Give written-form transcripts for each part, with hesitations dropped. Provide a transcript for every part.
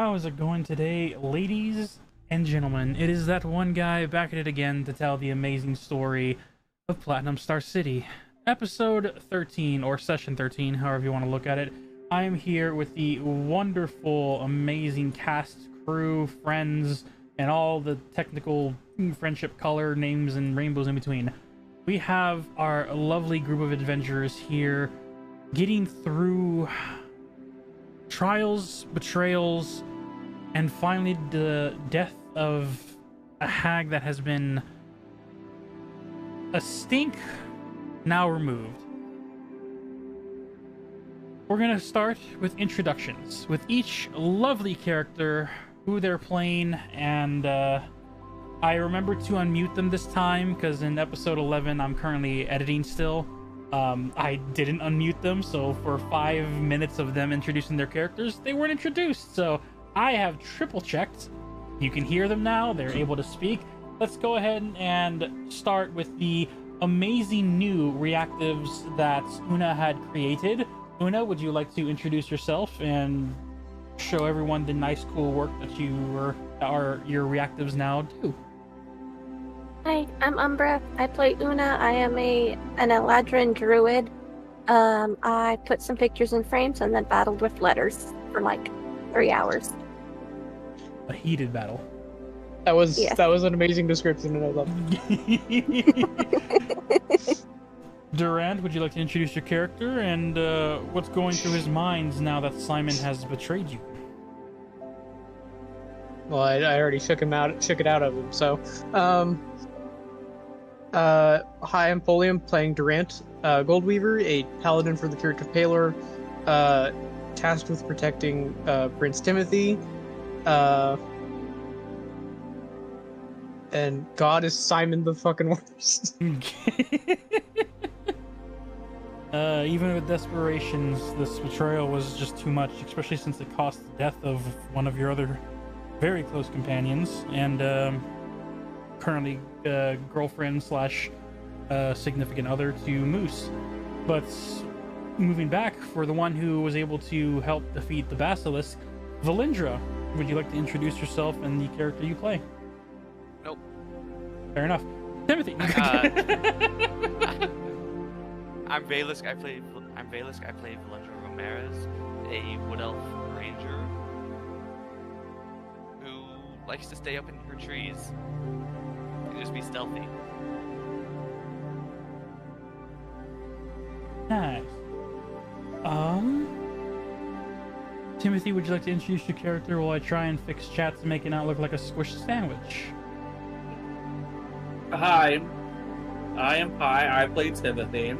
How is it going today, ladies and gentlemen? It is that one guy back at it again to tell the amazing story of Platinum Star City. Episode 13, or Session 13, however you want to look at it. I am here with the wonderful, amazing cast, crew, friends, and all the technical friendship color names and rainbows in between. We have our lovely group of adventurers here getting through trials, betrayals, and finally the death of a hag that has been a stink now removed. We're gonna start with introductions with each lovely character, who they're playing, and I remember to unmute them this time because in episode 11 I'm currently editing still. I didn't unmute them, so for 5 minutes of them introducing their characters, they weren't introduced. So I have triple checked. You can hear them now. They're able to speak. Let's go ahead and start with the amazing new reactives that Una had created. Una, would you like to introduce yourself and show everyone the nice, cool work that your reactives now do? Hi, I'm Umbra. I play Una. I am an Eladrin druid. I put some pictures in frames and then battled with letters for like 3 hours. A heated battle. That was an amazing description, and I love it. Durant, would you like to introduce your character and what's going through his mind now that Simon has betrayed you? Well, I already shook it out of him. So, hi, I'm Folium, playing Durant, Goldweaver, a paladin for the Church of Palor, tasked with protecting Prince Timothy. And God is Simon the fucking worst. Even with desperations, this betrayal was just too much, especially since it cost the death of one of your other very close companions and currently girlfriend slash significant other to Moose. But moving back, for the one who was able to help defeat the Basilisk, Valindra, would you like to introduce yourself and the character you play? Nope. Fair enough. Timothy. I'm Valisk. I play Valendra Ramirez, a Wood Elf Ranger who likes to stay up in her trees and just be stealthy. Nice. Timothy, would you like to introduce your character while I try and fix chat to make it not look like a squished sandwich? Hi, I am Pi. I play Timothy,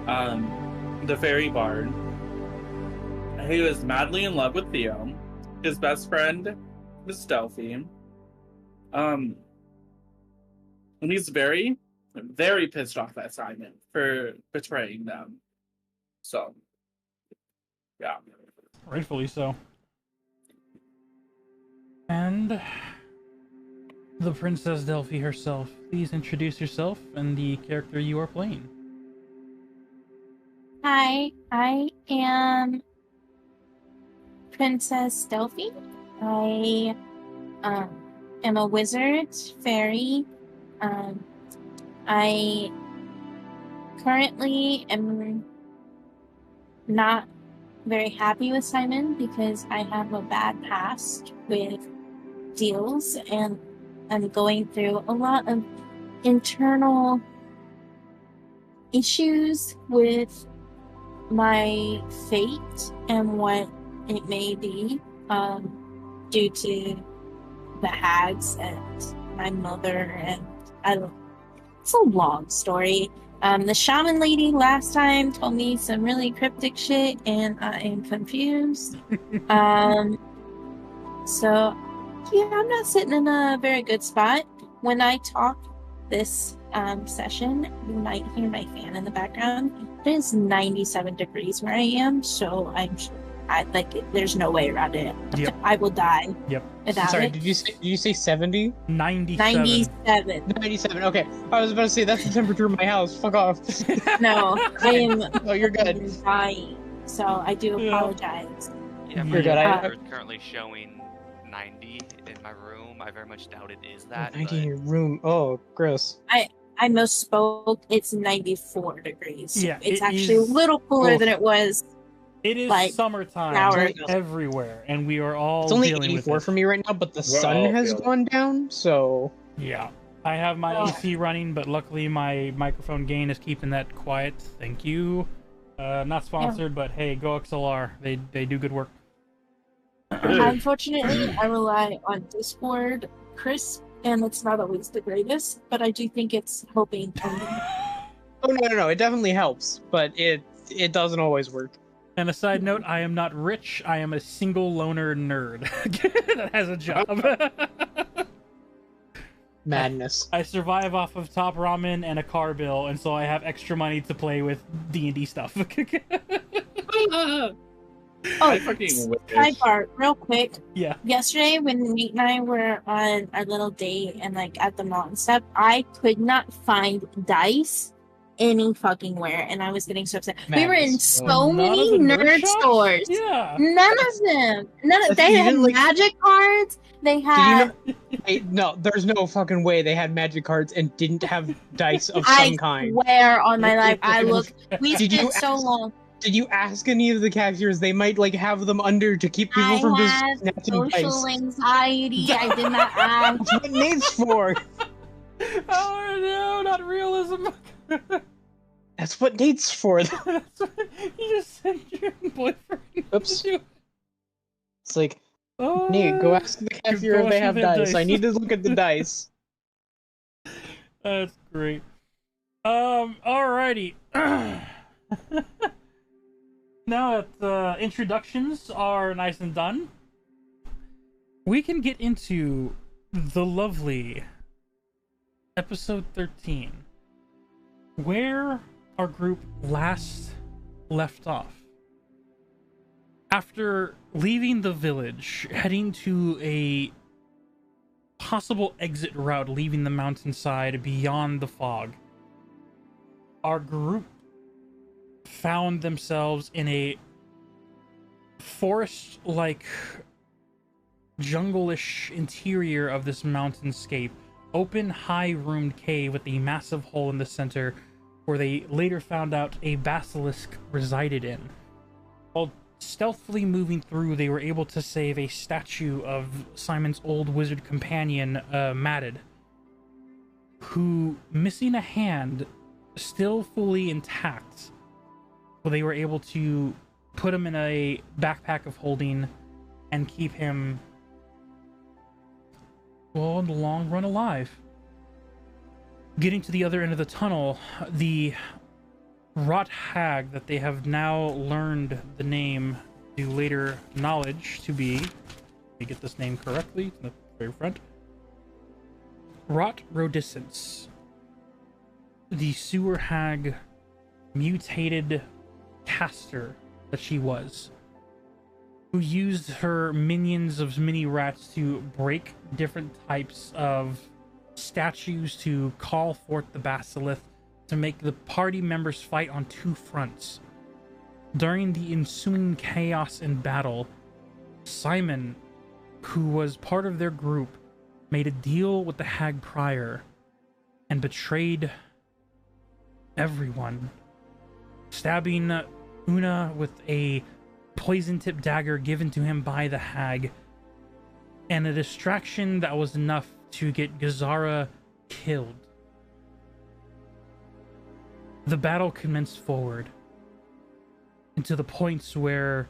the fairy bard, who is madly in love with Theo. His best friend is Delphi. And he's very, very pissed off at Simon for betraying them. So, yeah. Rightfully so. And the Princess Delphi herself. Please introduce yourself and the character you are playing. Hi, I am Princess Delphi. I am a wizard, fairy. I currently am not very happy with Simon because I have a bad past with deals and I'm going through a lot of internal issues with my fate and what it may be due to the hags and my mother, and it's a long story. The shaman lady last time told me some really cryptic shit and I am confused. So yeah, I'm not sitting in a very good spot. When I talk this session, you might hear my fan in the background. It is 97 degrees where I am, so there's no way around it. Yep. I will die. Yep. Without Sorry, it. did you say 70? 97. 97. 97. Okay, I was about to say that's the temperature of my house. Fuck off. No, I am. Oh, you're good. Dying. So I do apologize. Yeah, Yeah, my You're good. monitor is currently showing 90 in my room. I very much doubt it is that. 90 in But your room. Oh, gross. I misspoke. It's 94 degrees. Yeah, It's it actually a is- little cooler Oof. than it was. It is Like, summertime hours. everywhere, and we are all It's only dealing with 84 it. for me right now, but the We're sun all has feeling gone down, so Yeah. I have my Oh. AC running, but luckily my microphone gain is keeping that quiet. Thank you. Not sponsored, but hey, go XLR. They do good work. Unfortunately, I rely on Discord, Chris, and it's not always the greatest, but I do think it's helping. oh no, it definitely helps, but it doesn't always work. And a side note, I am not rich. I am a single loner nerd that has a job. Madness. I survive off of top ramen and a car bill, and so I have extra money to play with D&D stuff. I fucking wish. Sidebar, real quick. Yeah. Yesterday, when Nate and I were on our little date and like at the mall and stuff, I could not find dice any fucking where, and I was getting so upset. We were in Madness. so None of many the nerd nerd shops? stores. Yeah. None of them. None of They they had didn't, like- magic cards. They had. Did you know? Hey, no, there's no fucking way they had magic cards and didn't have dice of I some kind. swear on my life, I looked. We Did you spent so ask- long. Did you ask any of the cashiers? They might like have them under to keep people I from just had snatching social dice. anxiety. I did not ask. That's what Nate's for. Oh no, not realism. That's what Nate's for. That's what you just sent your boyfriend. Oops. to do. It's like, Oh, Nate, go ask the cashier if they have dice. I need to look at the dice. That's great. Alrighty. Now that introductions are nice and done, we can get into the lovely episode 13, where our group last left off. After leaving the village, heading to a possible exit route leaving the mountainside beyond the fog, our group found themselves in a forest-like, jungle-ish interior of this mountainscape. Open, high-roomed cave with a massive hole in the center where they later found out a basilisk resided in. While stealthily moving through, they were able to save a statue of Simon's old wizard companion, Matted, who, missing a hand, still fully intact. So they were able to put him in a backpack of holding and keep him, well, in the long run, alive. Getting to the other end of the tunnel, the rot hag that they have now learned the name to later knowledge to be, let me get this name correctly, it's in the very front, Rot Rodicence. The sewer hag mutated caster that she was, who used her minions of mini rats to break different types of statues to call forth the basilisk to make the party members fight on two fronts. During the ensuing chaos and battle, Simon, who was part of their group, made a deal with the hag prior and betrayed everyone, stabbing Una with a poison-tipped dagger given to him by the hag, and a distraction that was enough to get Gazara killed. The battle commenced forward into the points where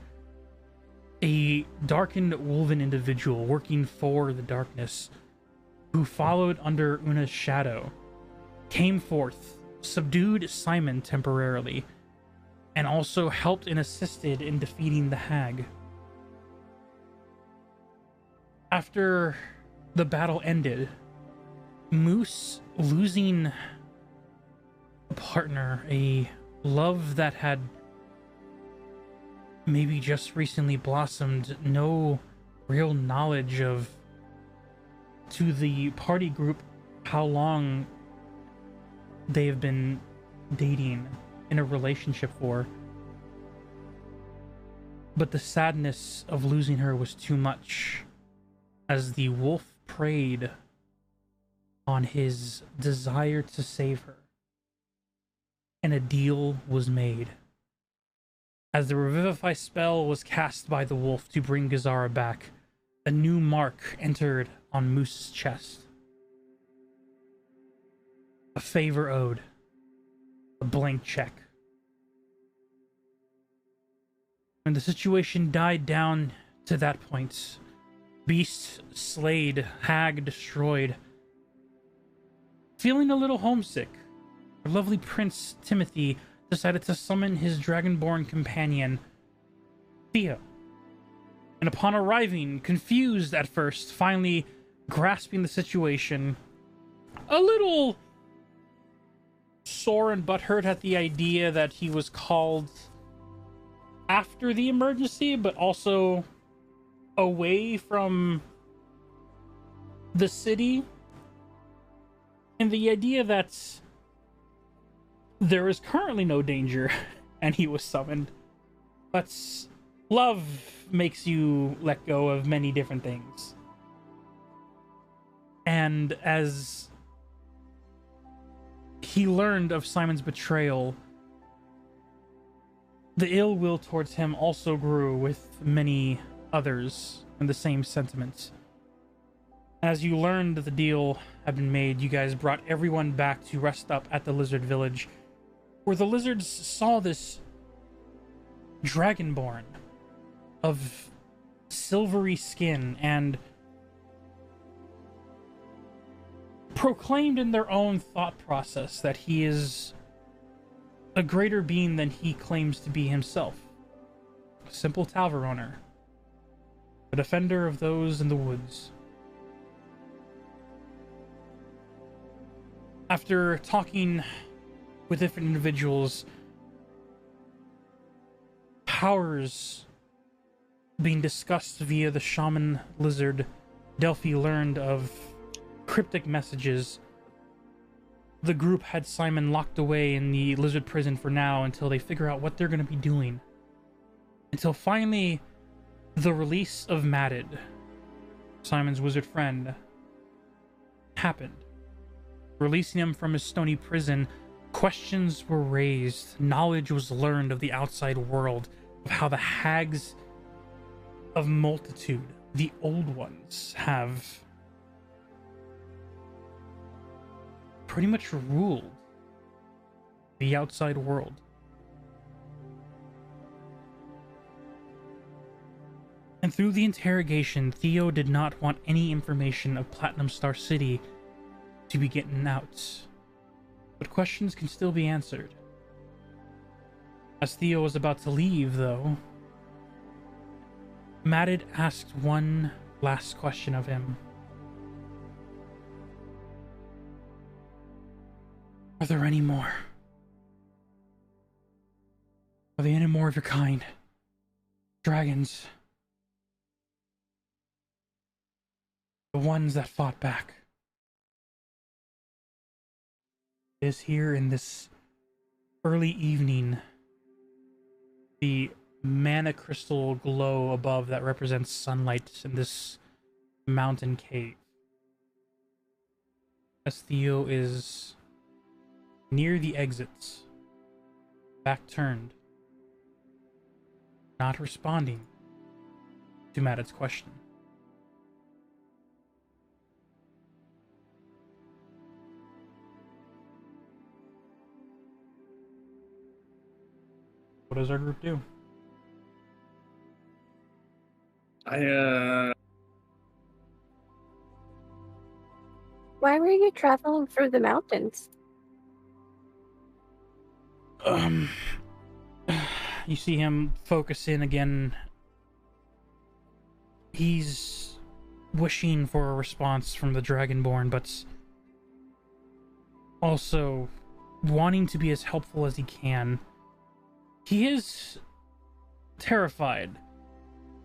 a darkened wolven individual working for the darkness, who followed under Una's shadow, came forth, subdued Simon temporarily, and also helped and assisted in defeating the hag. After the battle ended, Moose, losing a partner, a love that had maybe just recently blossomed, no real knowledge of, to the party group, how long they have been dating in a relationship for. But the sadness of losing her was too much, as the wolf preyed on his desire to save her, and a deal was made. As the Revivify spell was cast by the wolf to bring Gazara back, a new mark entered on Moose's chest. A favor owed. A blank check. When the situation died down to that point, beast slayed, hag destroyed, feeling a little homesick, our lovely Prince Timothy decided to summon his dragonborn companion, Theo. And upon arriving, confused at first, finally grasping the situation, a little sore and butthurt at the idea that he was called after the emergency, but also away from the city, and the idea that there is currently no danger and he was summoned. But love makes you let go of many different things. And as he learned of Simon's betrayal, the ill will towards him also grew with many others in the same sentiments. As you learned that the deal had been made, you guys brought everyone back to rest up at the lizard village, where the lizards saw this dragonborn of silvery skin and proclaimed in their own thought process that he is a greater being than he claims to be himself. A simple Talver owner, a defender of those in the woods. After talking with different individuals, powers being discussed via the shaman lizard, Delphi learned of cryptic messages. The group had Simon locked away in the lizard prison for now until they figure out what they're going to be doing. Until finally, the release of Matted, Simon's wizard friend, happened. Releasing him from his stony prison, questions were raised, knowledge was learned of the outside world, of how the hags of multitude, the old ones, have pretty much ruled the outside world. And through the interrogation, Theo did not want any information of Platinum Star City to be getting out. But questions can still be answered. As Theo was about to leave, though, Matted asked one last question of him. Are there any more? Are there any more of your kind? Dragons? The ones that fought back? It is here in this early evening, the mana crystal glow above that represents sunlight in this mountain cave. As Theo is near the exits, back turned, not responding to Matted's question. What does our group do? Why were you traveling through the mountains? You see him focus in again. He's wishing for a response from the Dragonborn, but also wanting to be as helpful as he can. He is terrified.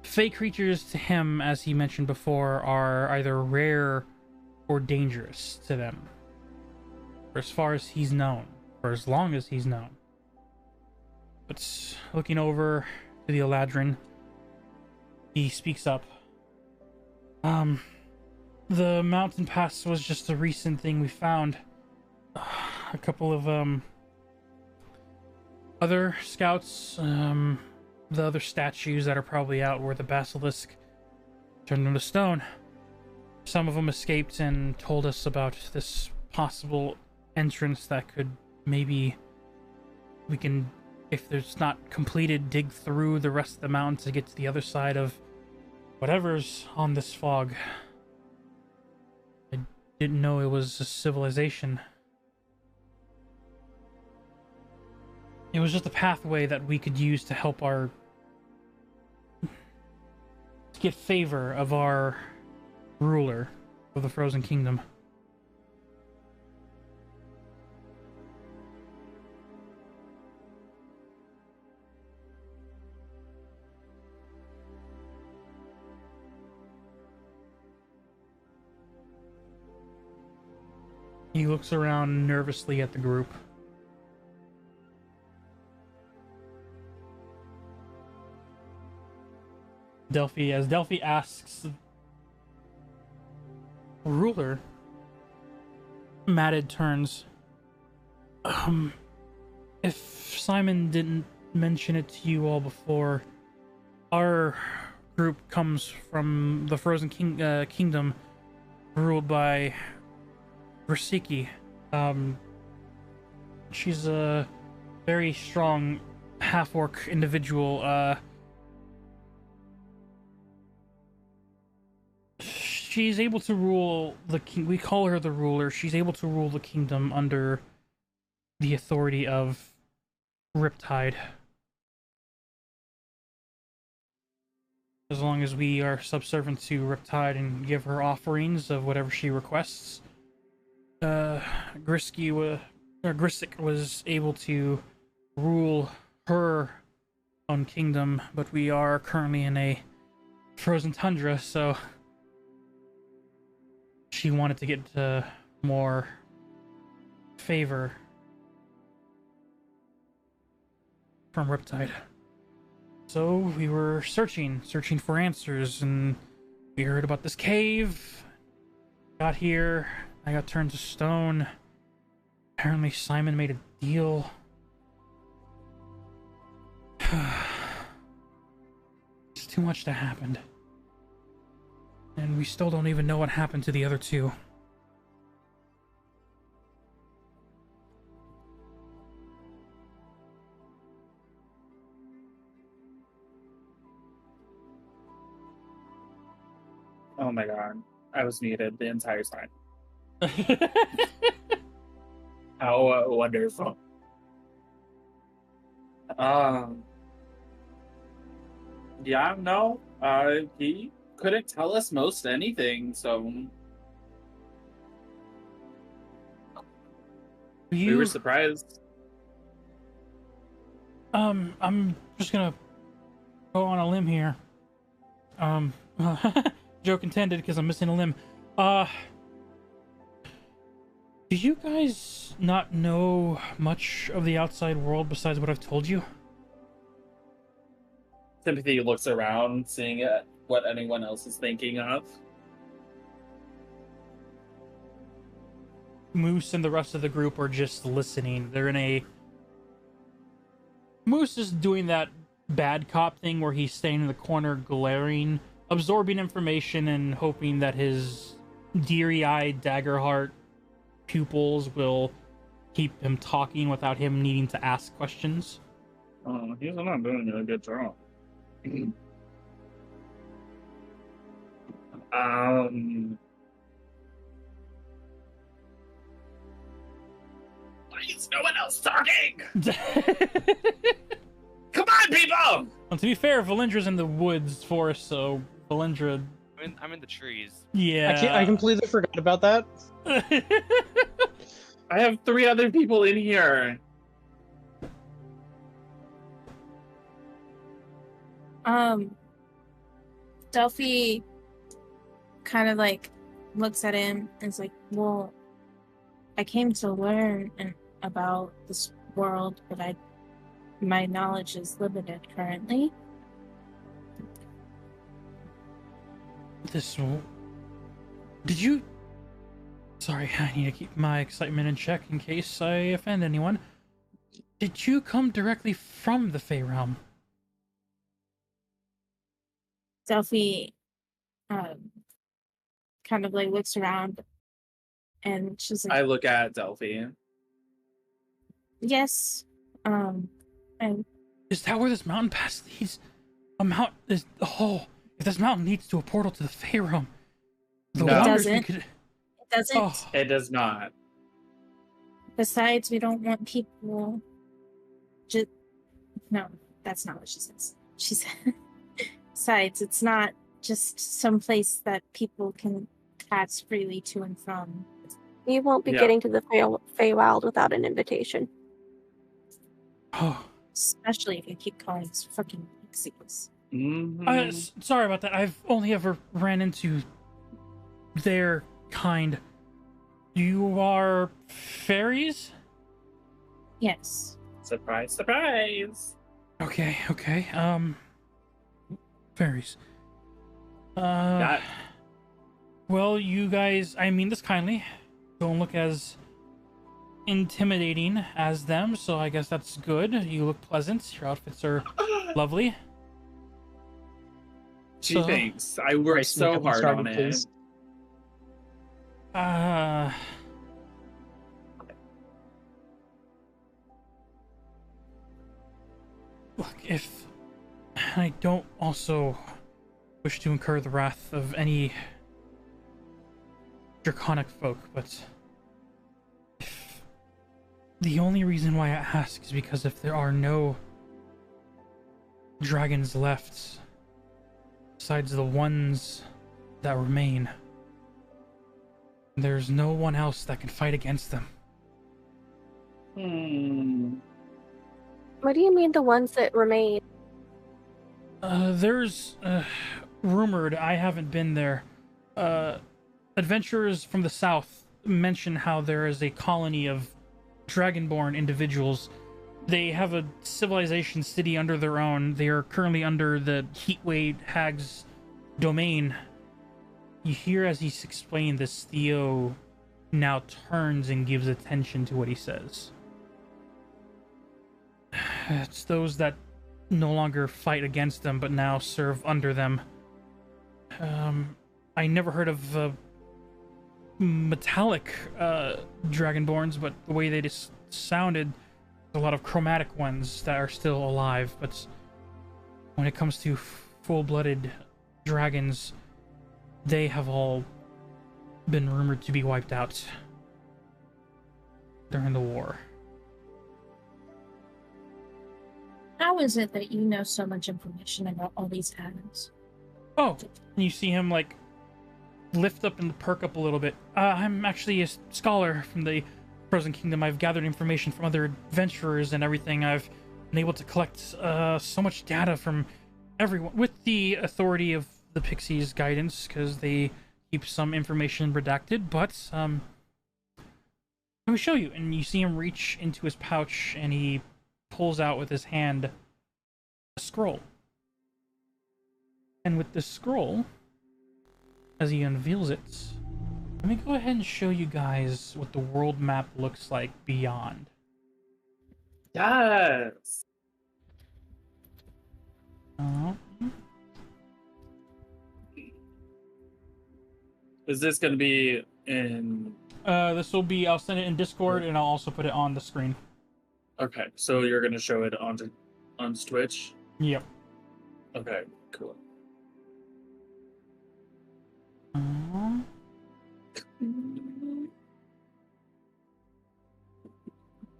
Fey creatures to him, as he mentioned before, are either rare or dangerous to them. For as far as he's known. For as long as he's known. But looking over to the Eladrin, He speaks up. The mountain pass was just a recent thing we found. A couple of other scouts, the other statues that are probably out where the basilisk turned them to stone. Some of them escaped and told us about this possible entrance that could maybe we can, if there's not completed, dig through the rest of the mountain to get to the other side of whatever's on this fog. I didn't know it was a civilization. It was just a pathway that we could use to help to get favor of our ruler of the Frozen Kingdom. He looks around nervously at the group. As Delphi asks ruler, Matted turns. If Simon didn't mention it to you all before, our group comes from the Frozen Kingdom, ruled by Rasiki. She's a very strong half-orc individual. She's able to rule the king. We call her the ruler. She's able to rule the kingdom under the authority of Riptide. As long as we are subservient to Riptide and give her offerings of whatever she requests. Grisic was able to rule her own kingdom, but we are currently in a frozen tundra, so she wanted to get more favor from Riptide. So we were searching for answers, and we heard about this cave. Got here, I got turned to stone. Apparently Simon made a deal. It's too much that happened. And we still don't even know what happened to the other two. Oh my god. I was muted the entire time. How wonderful. Yeah, no. He couldn't tell us most anything, so we were surprised. I'm just gonna go on a limb here. Joke intended, because I'm missing a limb. Do you guys not know much of the outside world besides what I've told you? Timothy looks around, seeing what anyone else is thinking of. Moose and the rest of the group are just listening. They're in a... Moose is doing that bad cop thing where he's staying in the corner glaring, absorbing information and hoping that his deery-eyed Daggerheart pupils will keep him talking without him needing to ask questions. Oh, he's not doing a good job. Why is no one else talking? Come on, people! Well, to be fair, Valindra's in the woods forest, so Valindra... I'm in the trees. Yeah. I completely forgot about that. I have 3 other people in here. Delphi kind of like looks at him and is like, well, I came to learn about this world, but my knowledge is limited currently. Did you? Sorry, I need to keep my excitement in check in case I offend anyone. Did you come directly from the Fey realm? Delphi kind of like looks around and she's like, I look at Delphi. yes. And Is that where this mountain pass leads? If this mountain leads to a portal to the Fey realm, the No. It wonders we doesn't. could. it doesn't. Oh, It does not. Besides, we don't want people just. No, that's not what she says. She said, besides, it's not just some place that people can pass freely to and from. You won't be Yeah. getting to the Feywild without an invitation. oh. Especially if you keep calling us fucking pixies. Mhm. Sorry about that. I've only ever ran into their kind. You are fairies? Yes. Surprise, surprise. Okay. Fairies. That- Well, you guys, I mean this kindly, don't look as intimidating as them, so I guess that's good. You look pleasant. Your outfits are lovely. Gee, So- thanks. I worked Bryson, so have you hard started, on it. please? Look, if I don't also wish to incur the wrath of any draconic folk, but if the only reason why I ask is because if there are no dragons left besides the ones that remain, there's no one else that can fight against them. What do you mean the ones that remain? There's rumored, I haven't been there, adventurers from the south mention how there is a colony of dragonborn individuals. They have a civilization city under their own. They are currently under the Heatwave Hag's domain. You hear as he's explaining this, Theo now turns and gives attention to what he says. It's those that no longer fight against them, but now serve under them. I never heard of metallic dragonborns, but the way they just sounded, a lot of chromatic ones that are still alive. But when it comes to full-blooded dragons, they have all been rumored to be wiped out during the war. How is it that you know so much information about all these atoms? Oh, and you see him like lift up and perk up a little bit. I'm actually a scholar from the Frozen Kingdom. I've gathered information from other adventurers and everything. I've been able to collect so much data from everyone with the authority of the Pixies' guidance, because they keep some information redacted. But let me show you. And you see him reach into his pouch and he pulls out with his hand a scroll. And with this scroll, as he unveils it, let me go ahead and show you guys what the world map looks like beyond. Yes. Is this going to be in... This will be, I'll send it in Discord and I'll also put it on the screen. Okay, so you're going to show it on Twitch? Yep. Okay, cool.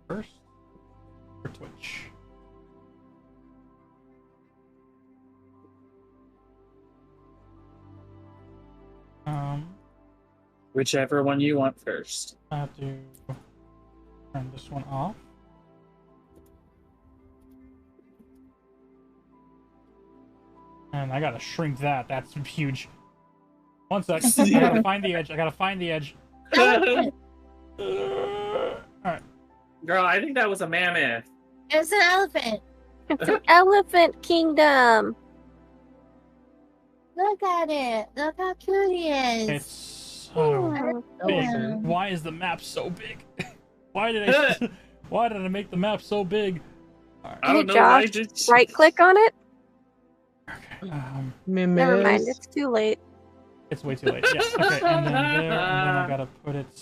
First, for Twitch. Whichever one you want first. I have to turn this one off. And I gotta shrink that. That's huge. One sec. I gotta find the edge. Elephant! Alright. Girl, I think that was a mammoth. It's an elephant! It's an elephant kingdom. Look at it. Look how cute he is. It's so Oh, big. Elephant. Why is the map so big? Why did I why did I make the map so big? All I Hey, don't know why Josh, did right click on it. right. Never mind, it's too late. It's way too late. Yeah. Okay, and then there, and then I gotta put it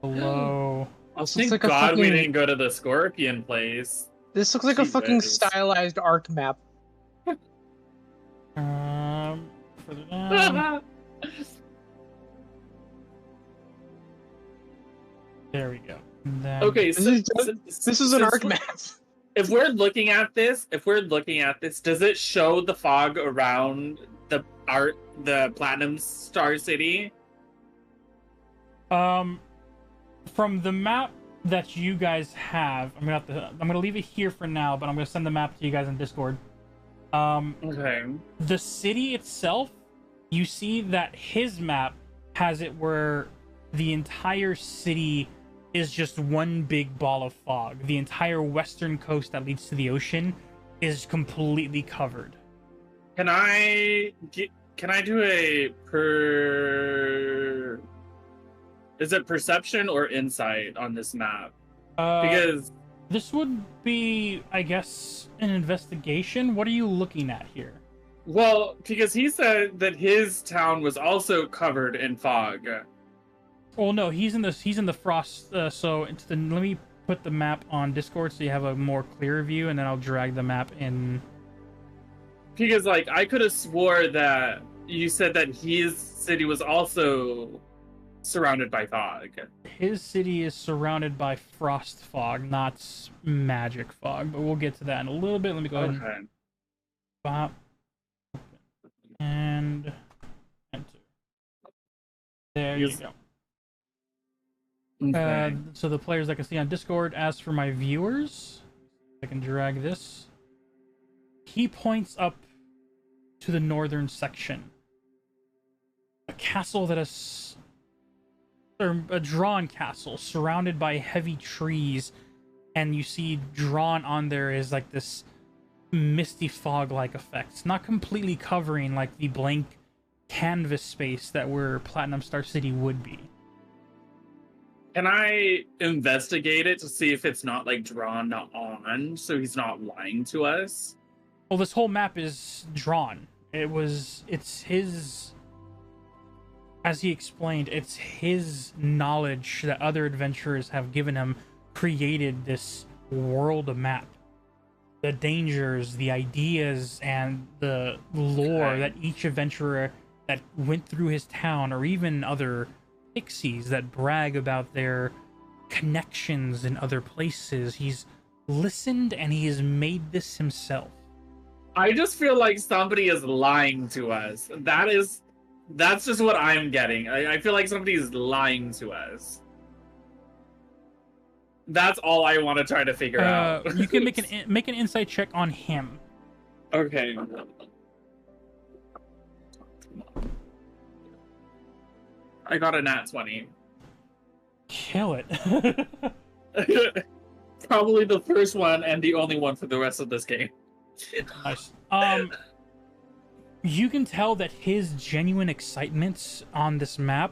below. Oh, This thank looks like a God we fucking- didn't go to the Scorpion place. This looks like a Gee fucking whiz. stylized arc map. Further down. There we go. And then, Okay, This is an arc map. If we're looking at this, does it show the fog around the Platinum Star City? From the map that you guys have, I'm gonna leave it here for now, but I'm gonna send the map to you guys in Discord. Okay. The city itself, you see that his map has it where the entire city is just one big ball of fog. The entire western coast that leads to the ocean is completely covered. Can I do a Is it perception or insight on this map? Because this would be, I guess, an investigation. What are you looking at here? because he said that his town was also covered in fog. Well, no, he's in the frost. So let me put the map on Discord so you have a more clear view, and then I'll drag the map in. Because I could have swore that you said that his city was also surrounded by fog. His city is surrounded by frost fog, not magic fog, but we'll get to that in a little bit. Let me go ahead and pop and enter. There you go. Okay. So the players I can see on Discord. As for my viewers, I can drag this. He points up to the northern section. A castle that is, or a drawn castle surrounded by heavy trees, and you see drawn on there is like this misty fog-like effect. It's not completely covering like the blank canvas space that where Platinum Star City would be. Can I investigate it to see if it's not drawn on, so he's not lying to us? Well, this whole map is drawn. It's his, as he explained, it's his knowledge that other adventurers have given him created this world map. The dangers, the ideas, and the lore that each adventurer that went through his town, or even other pixies that brag about their connections in other places. He's listened and he has made this himself. I just feel like somebody is lying to us. That's just what I'm getting. I feel like somebody is lying to us. That's all I want to try to figure out. You can make an insight check on him. Okay. I got a nat 20. Kill it. Probably the first one and the only one for the rest of this game. Nice. You can tell that his genuine excitement on this map,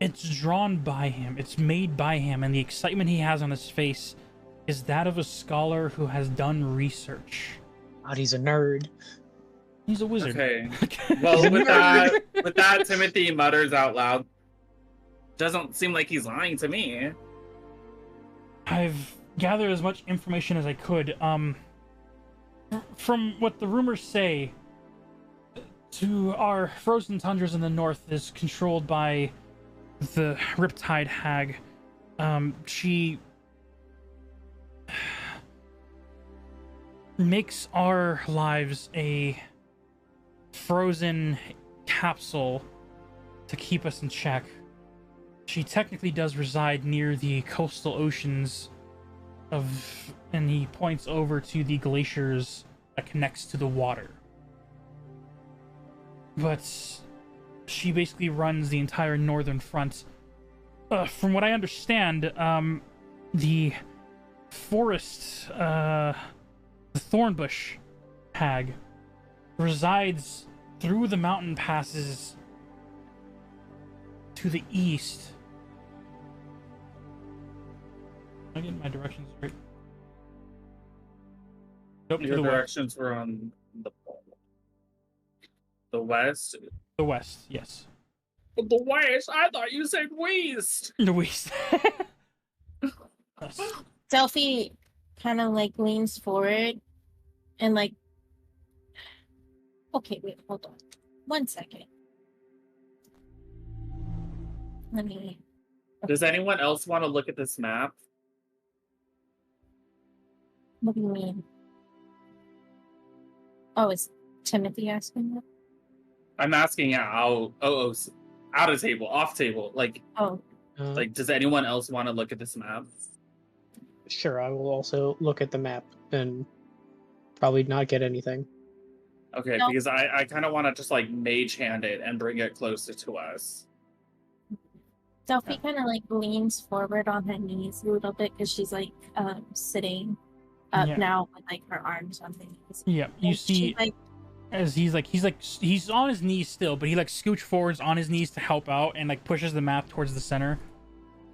it's drawn by him, it's made by him, and the excitement he has on his face is that of a scholar who has done research. God, he's a nerd. He's a wizard. Okay. Well, with that, Timothy mutters out loud. Doesn't seem like he's lying to me. I've gathered as much information as I could. From what the rumors say, to our frozen tundras in the north is controlled by the Riptide Hag. She makes our lives a frozen capsule to keep us in check. She technically does reside near the coastal oceans and he points over to the glaciers that connects to the water. But she basically runs the entire northern front. From what I understand, the forest, the Thornbush Hag resides through the mountain passes to the east. Am I getting my directions right? Nope, to Your the west. directions were on the west. The west, yes. The west? I thought you said west. The west. Yes. Delphi kind of like leans forward and like, okay, wait, hold on. 1 second. Let me. Does anyone else want to look at this map? What do you mean? Oh, is Timothy asking that? I'm asking out of table, off table. Like, Oh, does anyone else want to look at this map? Sure, I will also look at the map and probably not get anything. Okay, No. because I kind of want to just like mage hand it and bring it closer to us. Delphi kind of like leans forward on her knees a little bit because she's like sitting up Yeah. now with like her arms on her knees. Yeah, you And see, she's, like, as he's on his knees still, but he like scooch forwards on his knees to help out and like pushes the map towards the center.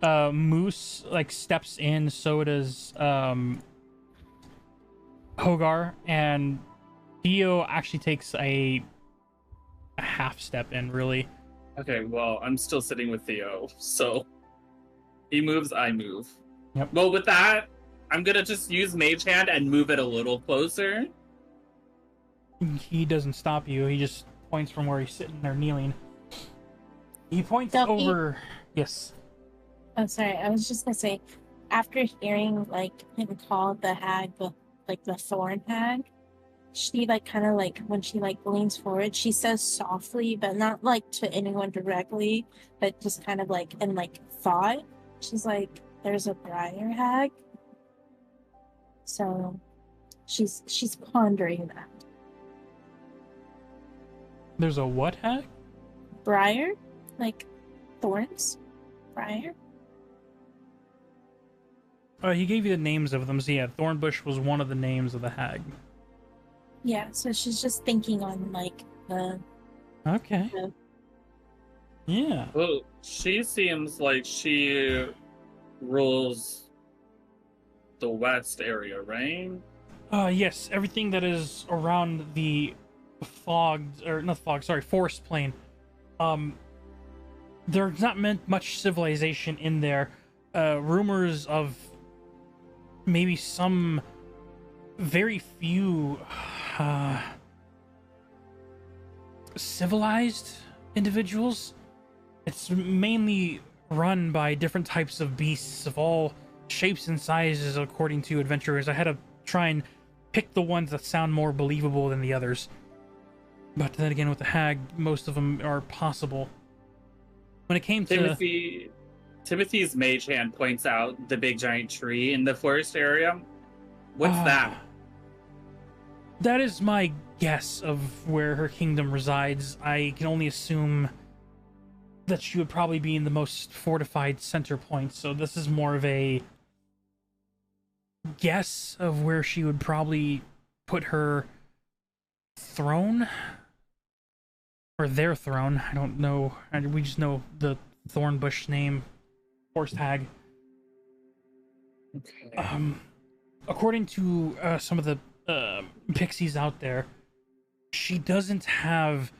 Moose like steps in, so does Hogar, and Theo actually takes a half step in, really. Okay, well, I'm still sitting with Theo, so he moves, I move. Yep. Well, with that, I'm gonna just use Mage Hand and move it a little closer. He doesn't stop you. He just points from where he's sitting there kneeling. He points Delphi? over. Yes. Oh, sorry. I was just gonna say, after hearing like him call the hag the thorn hag, she like kind of like when she like leans forward, she says softly, but not like to anyone directly, but just kind of like in like thought. She's like, "There's a briar hag." So, she's pondering that. There's a what hag? Briar, like thorns, briar. He gave you the names of them. So yeah, Thornbush was one of the names of the hag. Yeah, so she's just thinking on like the. Okay. Yeah. Well, she seems like she rules the west area, right? Yes, everything that is around the forest plain. There's not much civilization in there. Rumors of maybe some very few civilized individuals. It's mainly run by different types of beasts of all shapes and sizes, according to adventurers. I had to try and pick the ones that sound more believable than the others. But then again, with the hag, most of them are possible. When it came to Timothy's mage hand points out the big giant tree in the forest area. What's that? That is my guess of where her kingdom resides. I can only assume that she would probably be in the most fortified center point, so this is more of a guess of where she would probably put her throne. Or their throne. I don't know. We just know the Thornbush name. Forest hag. Okay. According to some of the pixies out there, she doesn't have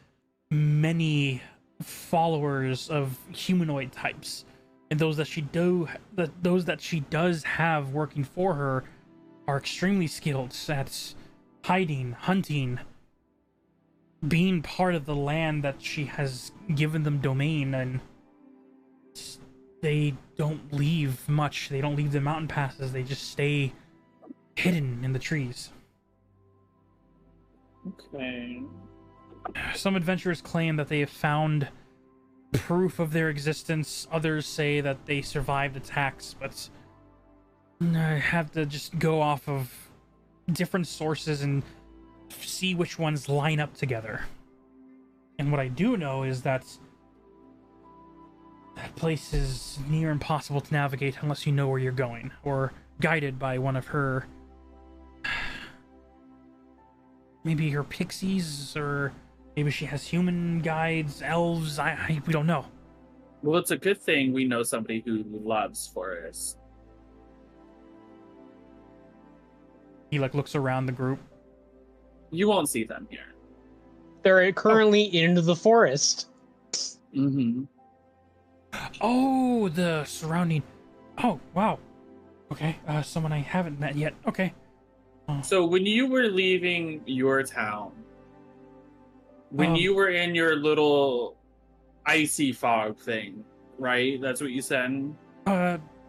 many followers of humanoid types, and those that she does have working for her are extremely skilled at hiding, hunting, being part of the land that she has given them domain, and they don't leave much. They don't leave the mountain passes. They just stay hidden in the trees. Okay. Some adventurers claim that they have found proof of their existence. Others say that they survived attacks, but I have to just go off of different sources and see which ones line up together. And what I do know is that that place is near impossible to navigate unless you know where you're going, or guided by one of her maybe her pixies, or maybe she has human guides, elves. We don't know. Well, it's a good thing we know somebody who loves forests. He like looks around the group. You won't see them here. They're currently in the forest. Mm-hmm. Oh, the surrounding. Oh, wow. Okay, someone I haven't met yet. Okay. So when you were leaving your town, when Um, you were in your little icy fog thing, right? That's what you said?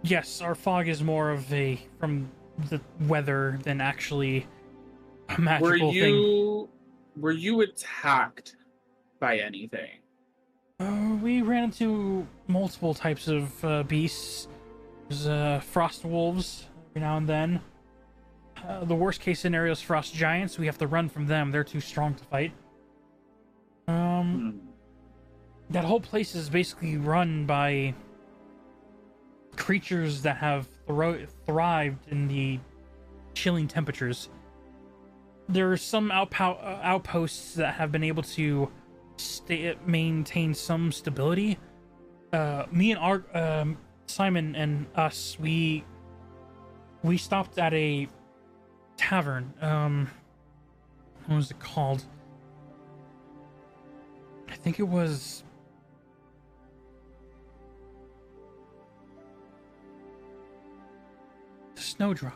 Yes, our fog is more of from the weather than actually a magical thing. Were you attacked by anything? We ran into multiple types of beasts. There's frost wolves every now and then. The worst case scenario is frost giants. We have to run from them. They're too strong to fight. That whole place is basically run by creatures that have thrived in the chilling temperatures. There are some outposts that have been able to maintain some stability. Me and our Simon and us, we stopped at a tavern. What was it called? I think it was Snowdrop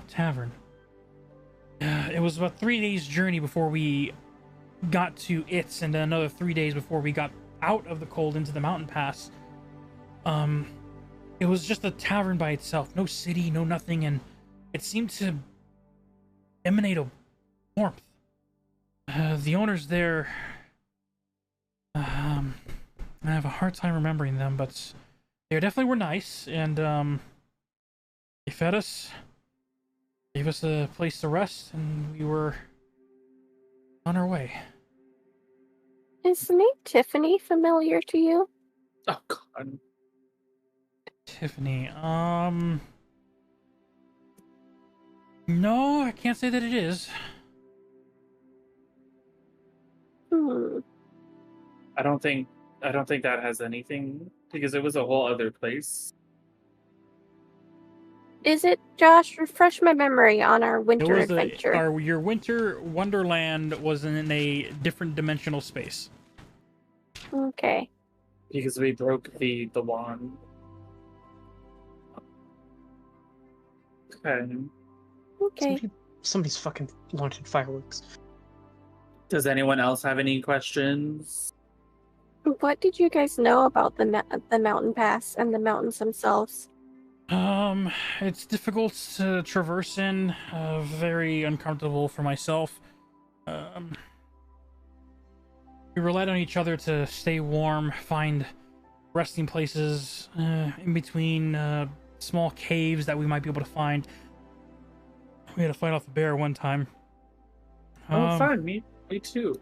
Tavern. It was about 3 days journey before we got to it, and then another 3 days before we got out of the cold into the mountain pass. It was just a tavern by itself, no city, no nothing, and it seemed to emanate a warmth. The owners there, I have a hard time remembering them, but they definitely were nice, and they fed us, gave us a place to rest, and we were on our way. Is the name Tiffany familiar to you? Oh, God. Tiffany, no, I can't say that it is. I don't think that has anything, because it was a whole other place. Is it, Josh? Refresh my memory on our winter It was adventure. your winter wonderland was in a different dimensional space. Okay. Because we broke the wand. Okay. Somebody's fucking launching fireworks. Does anyone else have any questions? What did you guys know about the mountain pass and the mountains themselves? It's difficult to traverse in. Very uncomfortable for myself. We relied on each other to stay warm, find resting places in between small caves that we might be able to find. We had to fight off a bear one time. Oh, fun. Me too.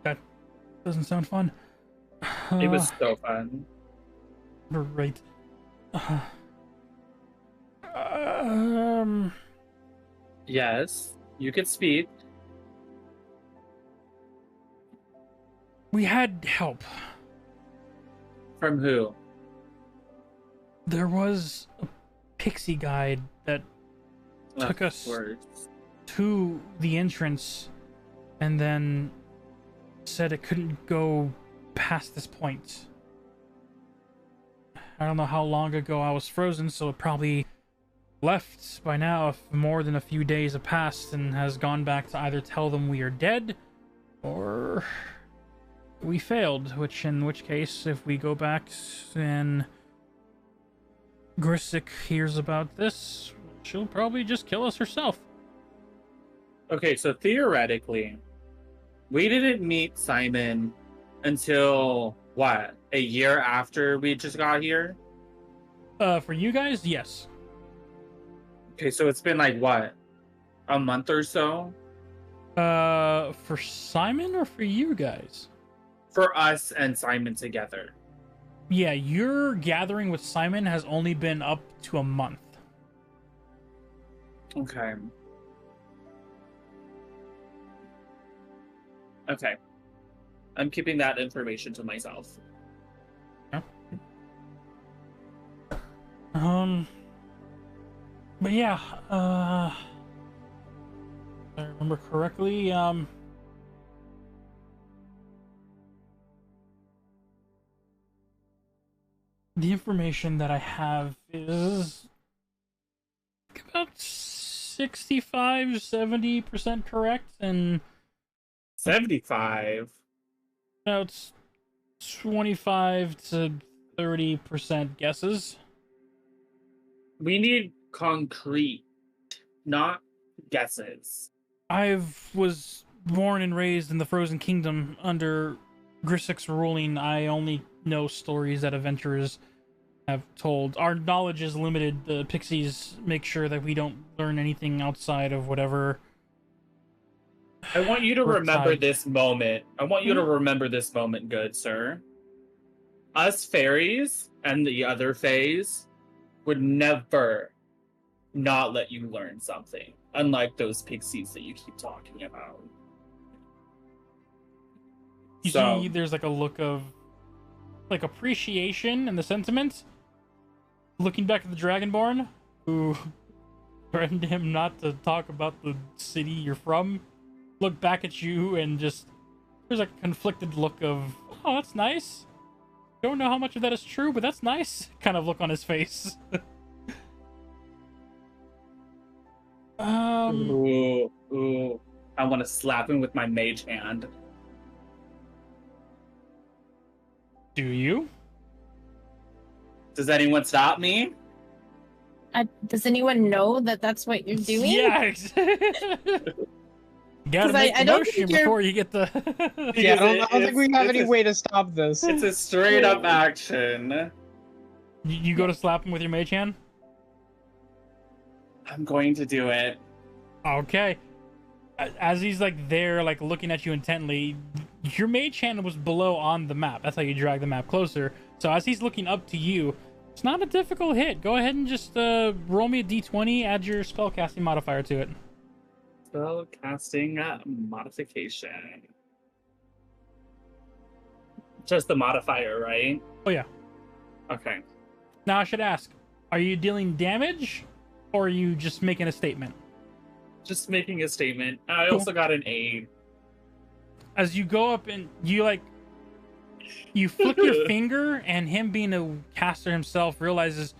That doesn't sound fun. It was so fun. Right. Yes, you could speak. We had help. From who? There was a pixie guide that took us to the entrance and then said it couldn't go past this point. I don't know how long ago I was frozen, so it probably left by now if more than a few days have passed and has gone back to either tell them we are dead or we failed, in which case, if we go back and Grisik hears about this, she'll probably just kill us herself. Okay, so theoretically, we didn't meet Simon until, what, a year after we just got here? For you guys, yes. Okay, so it's been like, what, a month or so? For Simon or for you guys? For us and Simon together. Yeah, your gathering with Simon has only been up to a month. Okay. Okay. I'm keeping that information to myself. But yeah, if I remember correctly, the information that I have is about 65-70% correct, and 75. about 25 to 30% guesses. We need concrete, not guesses. I was born and raised in the Frozen Kingdom under Grissik's ruling. I only know stories that adventurers have told. Our knowledge is limited. The pixies make sure that we don't learn anything outside of whatever. I want you to We're remember tied. this moment. I want you to remember this moment, good sir. Us fairies and the other fays would never not let you learn something, unlike those pixies that you keep talking about. You see, there's like a look of like appreciation in the sentiment. Looking back at the Dragonborn, who threatened him not to talk about the city you're from, look back at you and just there's a conflicted look of, oh, that's nice. Don't know how much of that is true, but that's nice. Kind of look on his face. Ooh. I want to slap him with my mage hand. Do you? Does anyone stop me? Does anyone know that that's what you're doing? Yeah. Gotta make I the don't motion think you're- before you get the. Yeah, I don't It's- think we have it's any a- way to stop this. It's a straight up action. You go to slap him with your mage hand? I'm going to do it. Okay. As he's like there, like looking at you intently, your mage hand was below on the map. That's how you drag the map closer. So as he's looking up to you, it's not a difficult hit. Go ahead and just roll me a d20, add your spellcasting modifier to it. Spell casting modification. Just the modifier, right? Oh, yeah. Okay. Now I should ask, are you dealing damage or are you just making a statement? Just making a statement. I Cool. also got an 8. As you go up and you flick your finger, and him being a caster himself realizes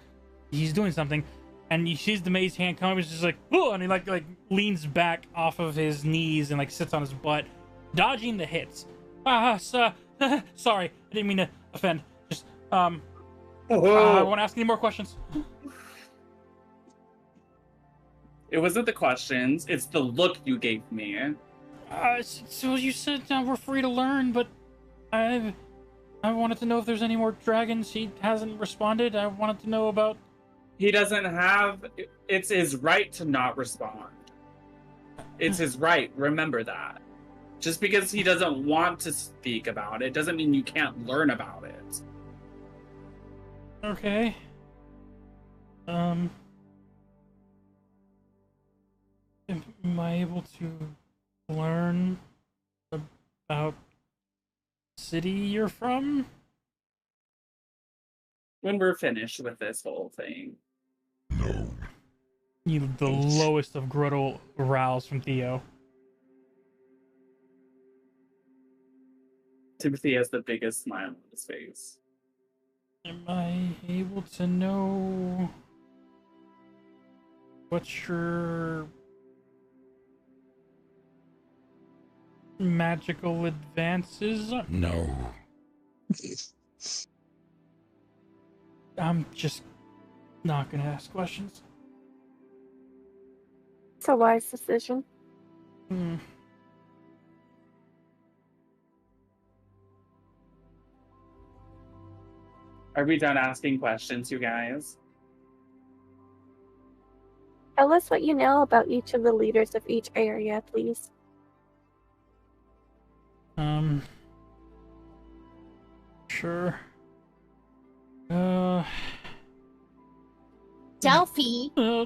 he's doing something, and he sees the maze hand come. He's just like, oh, and he like leans back off of his knees and like sits on his butt, dodging the hits. Sorry, I didn't mean to offend. Just I won't ask any more questions. It wasn't the questions, it's the look you gave me. So you said we're free to learn, but I wanted to know if there's any more dragons. He hasn't responded. I wanted to know about. He doesn't have. It's his right to not respond. It's his right. Remember that. Just because he doesn't want to speak about it doesn't mean you can't learn about it. Okay. Am I able to learn about the city you're from? When we're finished with this whole thing. The lowest of gruntle growls from Theo. Timothy has the biggest smile on his face. Am I able to know what your magical advances are? No. I'm just not gonna ask questions. It's a wise decision. Are we done asking questions, you guys? Tell us what you know about each of the leaders of each area, please. Sure. Delphi, Uh,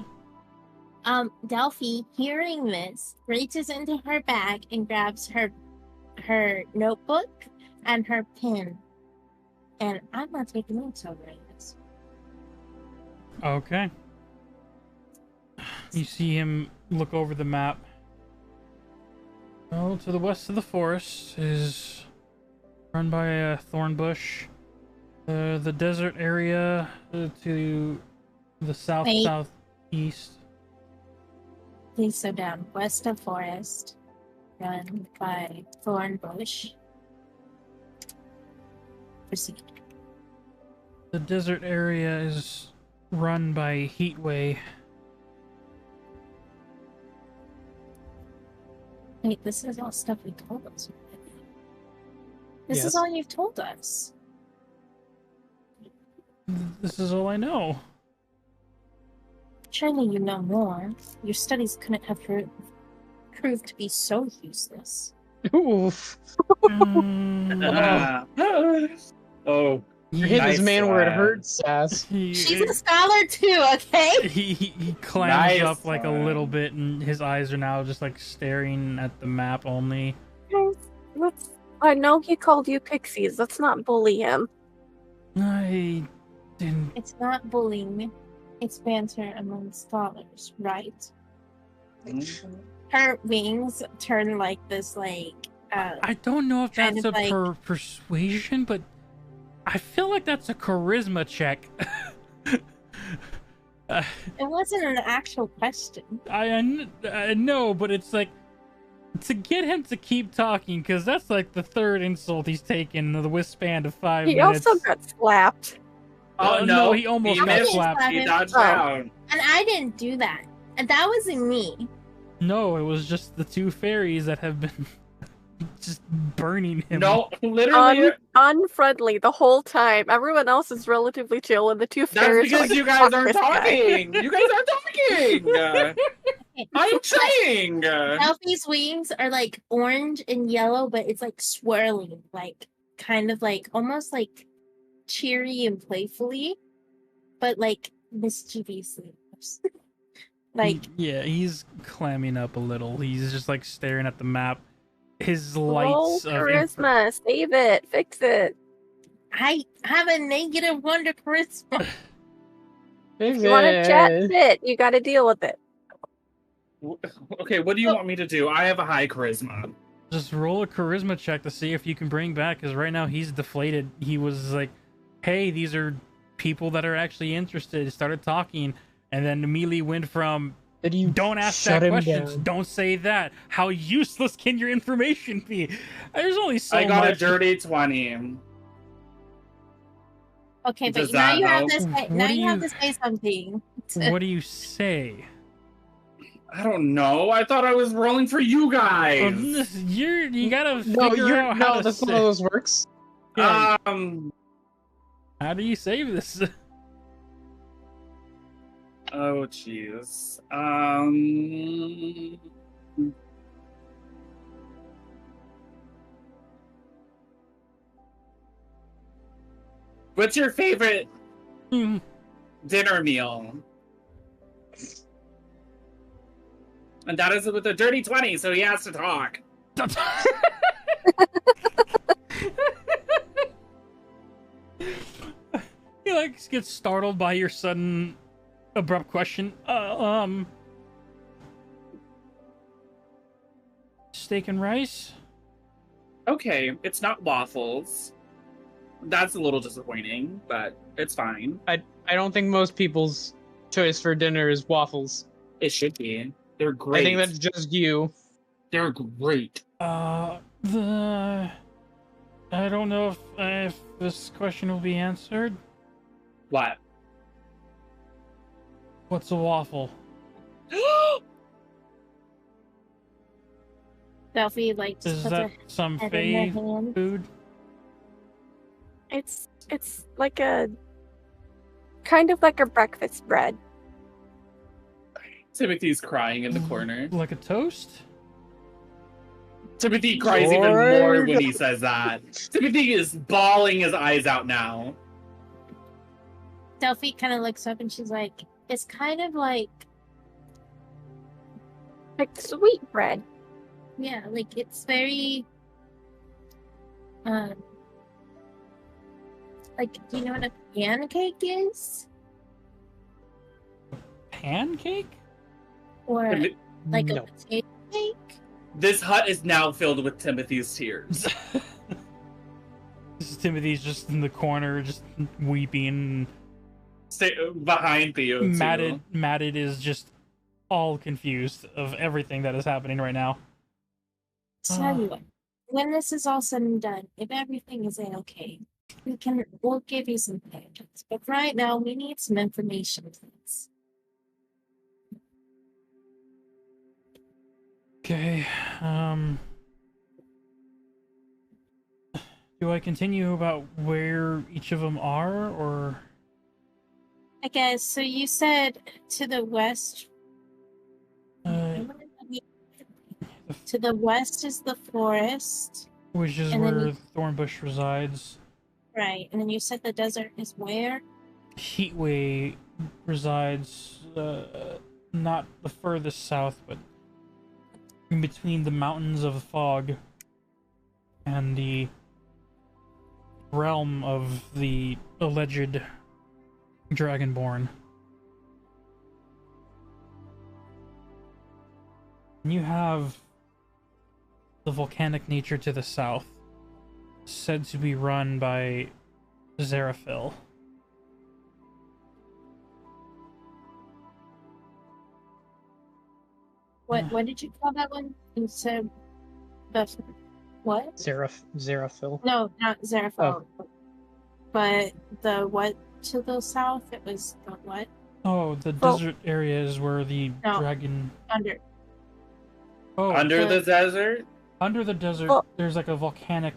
Delphi, hearing this, reaches into her bag and grabs her her notebook and her pen. And I'm not taking notes over this. Okay. You see him look over the map. Well, to the west of the forest is run by a thorn bush. The desert area to the southeast. Please slow down. West of forest, run by thorn bush. Proceed. The desert area is run by Heatway. Wait, this is all stuff we told us already. This Yes. is all you've told us. This is all I know. Surely you know more. Your studies couldn't have proved to be so useless. Oof. Oh, You're hitting Nice this man where it one. hurts, Sass. She's a scholar too, okay? He clams Nice up like a one. little bit, and his eyes are now just like staring at the map only. I know he called you pixies. Let's not bully him. I didn't. It's not bullying. It's banter among scholars, right? Her wings turn like this, I don't know if kind that's of a like- persuasion, but I feel like that's a charisma check. It wasn't an actual question. I know, but it's like to get him to keep talking, because that's like the third insult he's taken in the withspan of 5 He minutes. also got slapped. Oh, no, he almost got missed. slapped. He dodged Oh. down. And I didn't do that. And that wasn't me. No, it was just the two fairies that have been just burning him. No, literally. Unfriendly the whole time. Everyone else is relatively chill, and the two That's fairies are because like, you guys "Fuck aren't this guy." talking. You guys aren't talking. I'm trying. Selfie's wings are like orange and yellow, but it's like swirling, like kind of like almost like cheery and playfully, but like mischievously. Like Yeah, he's clamming up a little. He's just like staring at the map. His Roll lights of charisma. Save it. Fix it. I have a -1 to charisma. If you want to chat shit, you got to deal with it. Okay, what do you want me to do? I have a high charisma. just roll a charisma check to see if you can bring back, because right now he's deflated. He was like, hey, these are people that are actually interested. Started talking, and then immediately went from Did you don't ask shut that him questions, down? don't say that, how useless can your information be? There's only so I got much. a dirty 20. Okay, Does but now that you have help? to say, What now do you have you- to say something. What do you say? I don't know. I thought I was rolling for you guys. You gotta No, figure out how to that's not say. how this works. Yeah, How do you save this? Oh, jeez. What's your favorite Hmm. dinner meal? And that is with a dirty 20, so he has to talk. He like gets startled by your sudden abrupt question. Steak and rice? Okay, it's not waffles. That's a little disappointing, but it's fine. I don't think most people's choice for dinner is waffles. It should be. They're great. I think that's just you. They're great. I don't know if this question will be answered. What? What's a waffle? Selfie like just Is puts that her some head in her fae hand. food? It's like a kind of like a breakfast bread. Timothy's crying in the corner. Like a toast? Timothy cries even more when he says that. Timothy is bawling his eyes out now. Selfie kind of looks up and she's like, it's kind of like, Like sweet bread. yeah, like it's very Um, like, do you know what a pancake is? Pancake? Or And like a No. potato cake? this hut is now filled with Timothy's tears. Timothy's just in the corner, just weeping. Stay behind Theo, too. Matted is just all confused of everything that is happening right now. Tell you what, when this is all said and done, if everything is okay, we'll give you some pancakes. But right now, we need some information, please. Okay, do I continue about where each of them are, or? I guess, so you said to the west. To the west is the forest. Which is and then where Thornbush resides. Right, and then you said the desert is where? Heatway resides, not the furthest south, but in between the mountains of fog and the realm of the alleged Dragonborn. And you have the volcanic nature to the south, said to be run by Zeraphil. What did you call that one? You said the what? Zeraphil. No, not Zeraphil. Oh. But the what to the south? It was the what? Oh, the desert area is where the dragon... Under. Oh, Under the desert? Under the desert, there's like a volcanic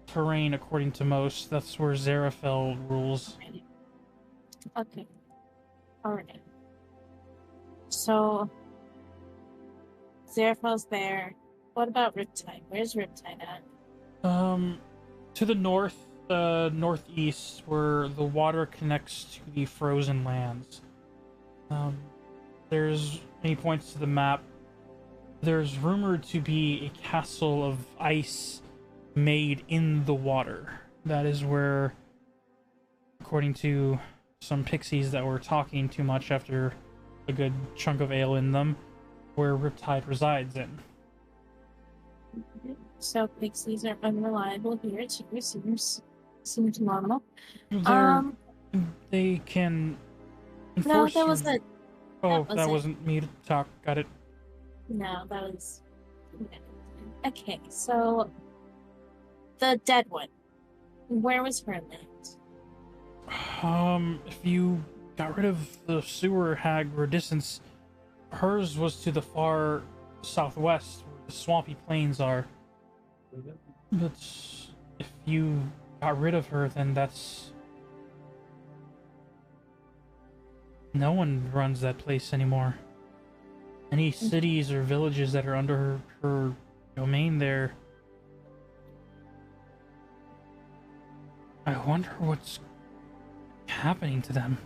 terrain, according to most. That's where Zeraphil rules. Okay. Alright. So, Zeraphil's there. What about Riptide? Where's Riptide at? To the north, northeast, where the water connects to the frozen lands. There's many points to the map. There's rumored to be a castle of ice made in the water. That is where, according to some pixies that were talking too much after a good chunk of ale in them, where Riptide resides in. So pixies are unreliable here too. Seems normal. They can No, enforce that wasn't. Oh, that wasn't me to talk. Got it. No, that was. Okay, so the dead one. Where was her land? If you got rid of the sewer hag Redistance, hers was to the far southwest, where the swampy plains are. But if you got rid of her, then that's... No one runs that place anymore. Any cities or villages that are under her domain there... I wonder what's happening to them.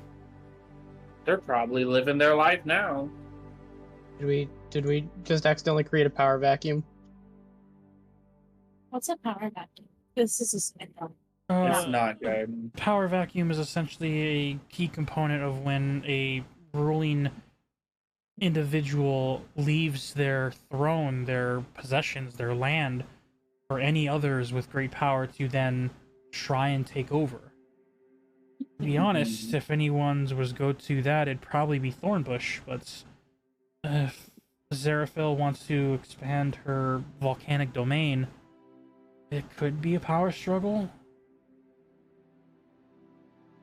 They're probably living their life now. Did we just accidentally create a power vacuum? What's a power vacuum? This is a spindle. It's not good. Power vacuum is essentially a key component of when a ruling individual leaves their throne, their possessions, their land, or any others with great power to then try and take over. To be honest, if anyone's was go to that, it'd probably be Thornbush, but if Zeraphil wants to expand her volcanic domain, it could be a power struggle.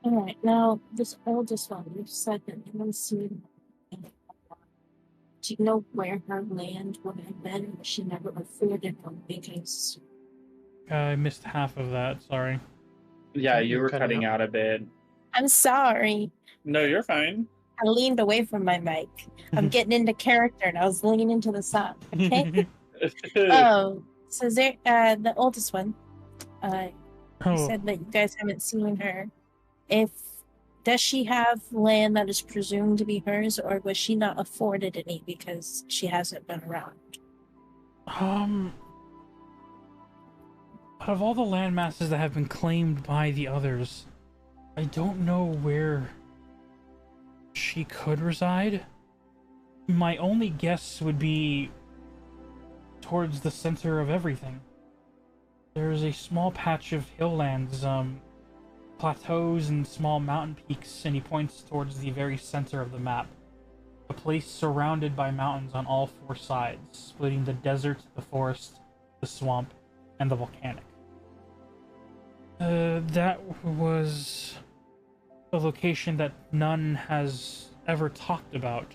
Alright, now this oldest one, you said that you haven't seen. Do you know where her land would have been? She never afforded one because. I missed half of that, sorry. Yeah, you were cutting out a bit. I'm sorry. No, you're fine. I leaned away from my mic. I'm getting into character and I was leaning into the sun. Okay? So the oldest one, you said that you guys haven't seen her. Does she have land that is presumed to be hers, or was she not afforded any because she hasn't been around? Out of all the land masses that have been claimed by the others, I don't know where she could reside. My only guess would be towards the center of everything. There's a small patch of hilllands, plateaus and small mountain peaks, and he points towards the very center of the map. A place surrounded by mountains on all four sides, splitting the desert, the forest, the swamp, and the volcanic. That was a location that none has ever talked about.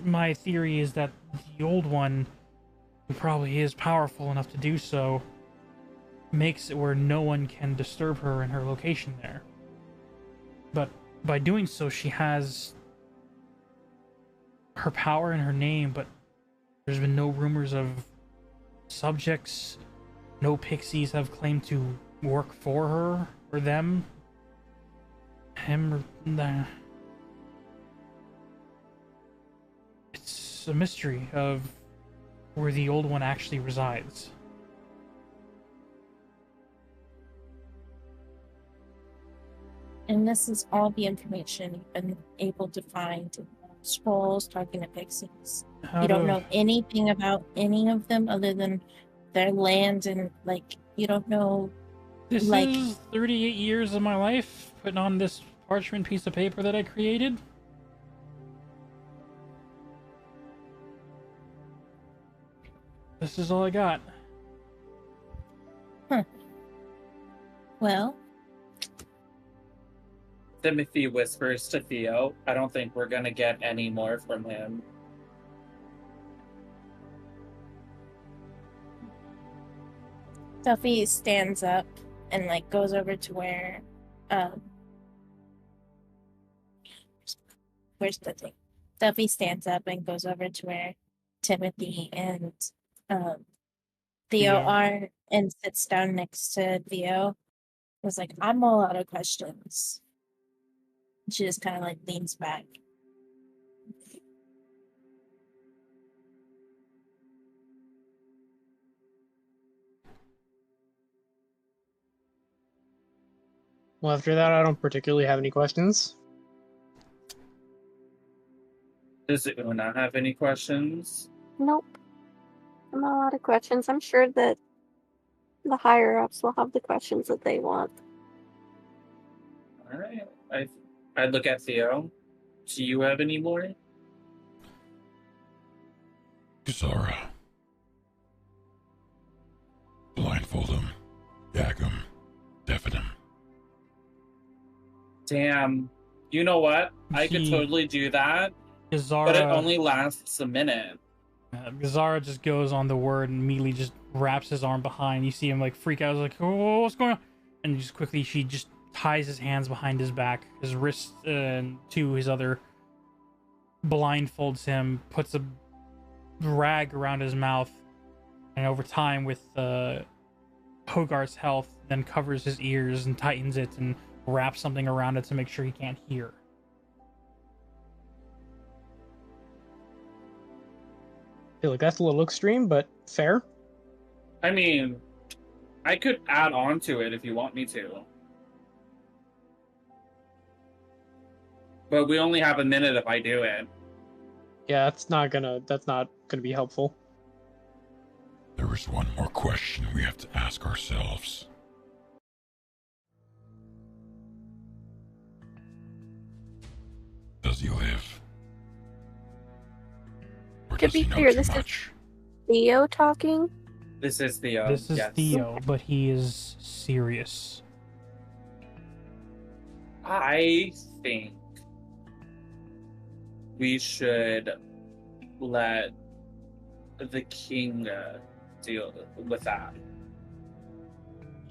My theory is that the old one, who probably is powerful enough to do so, makes it where no one can disturb her in her location there. But by doing so, she has her power in her name, but there's been no rumors of subjects. No pixies have claimed to work for her or them. Him or nah. It's a mystery of where the old one actually resides. And this is all the information you've been able to find in scrolls talking to pixies. You don't know anything about any of them other than their land, and like you don't know. This like is 38 years of my life putting on this parchment piece of paper that I created. This is all I got. Well, Timothy whispers to Theo, I don't think we're gonna get any more from him. Duffy stands up and like goes over to where where's the thing? Duffy stands up and goes over to where Timothy and Theo are, and sits down next to Theo. Was like, I'm all out of questions. She just kind of like leans back. Well, after that, I don't particularly have any questions. Does Una have any questions? Nope. Not a lot of questions. I'm sure that the higher ups will have the questions that they want. All right. I look at Theo. Do you have any more? Zara. Blindfold him. Gag him. Deafen him. Damn. You know what? I could totally do that, Zara, but it only lasts a minute. Zara just goes on the word and immediately just wraps his arm behind. You see him like freak out, like, oh, what's going on? And just quickly, she just ties his hands behind his back, his wrists to his other, blindfolds him, puts a rag around his mouth, and over time, with Hogarth's health, then covers his ears and tightens it and wraps something around it to make sure he can't hear. I feel like that's a little extreme, but fair. I mean, I could add on to it if you want me to. But we only have a minute if I do it. Yeah, that's not gonna be helpful. There is one more question we have to ask ourselves. Does he live? Or To does be he know clear, too this is much? Theo talking. This is Theo. This is yes. Theo, but he is serious. I think we should let the king deal with that.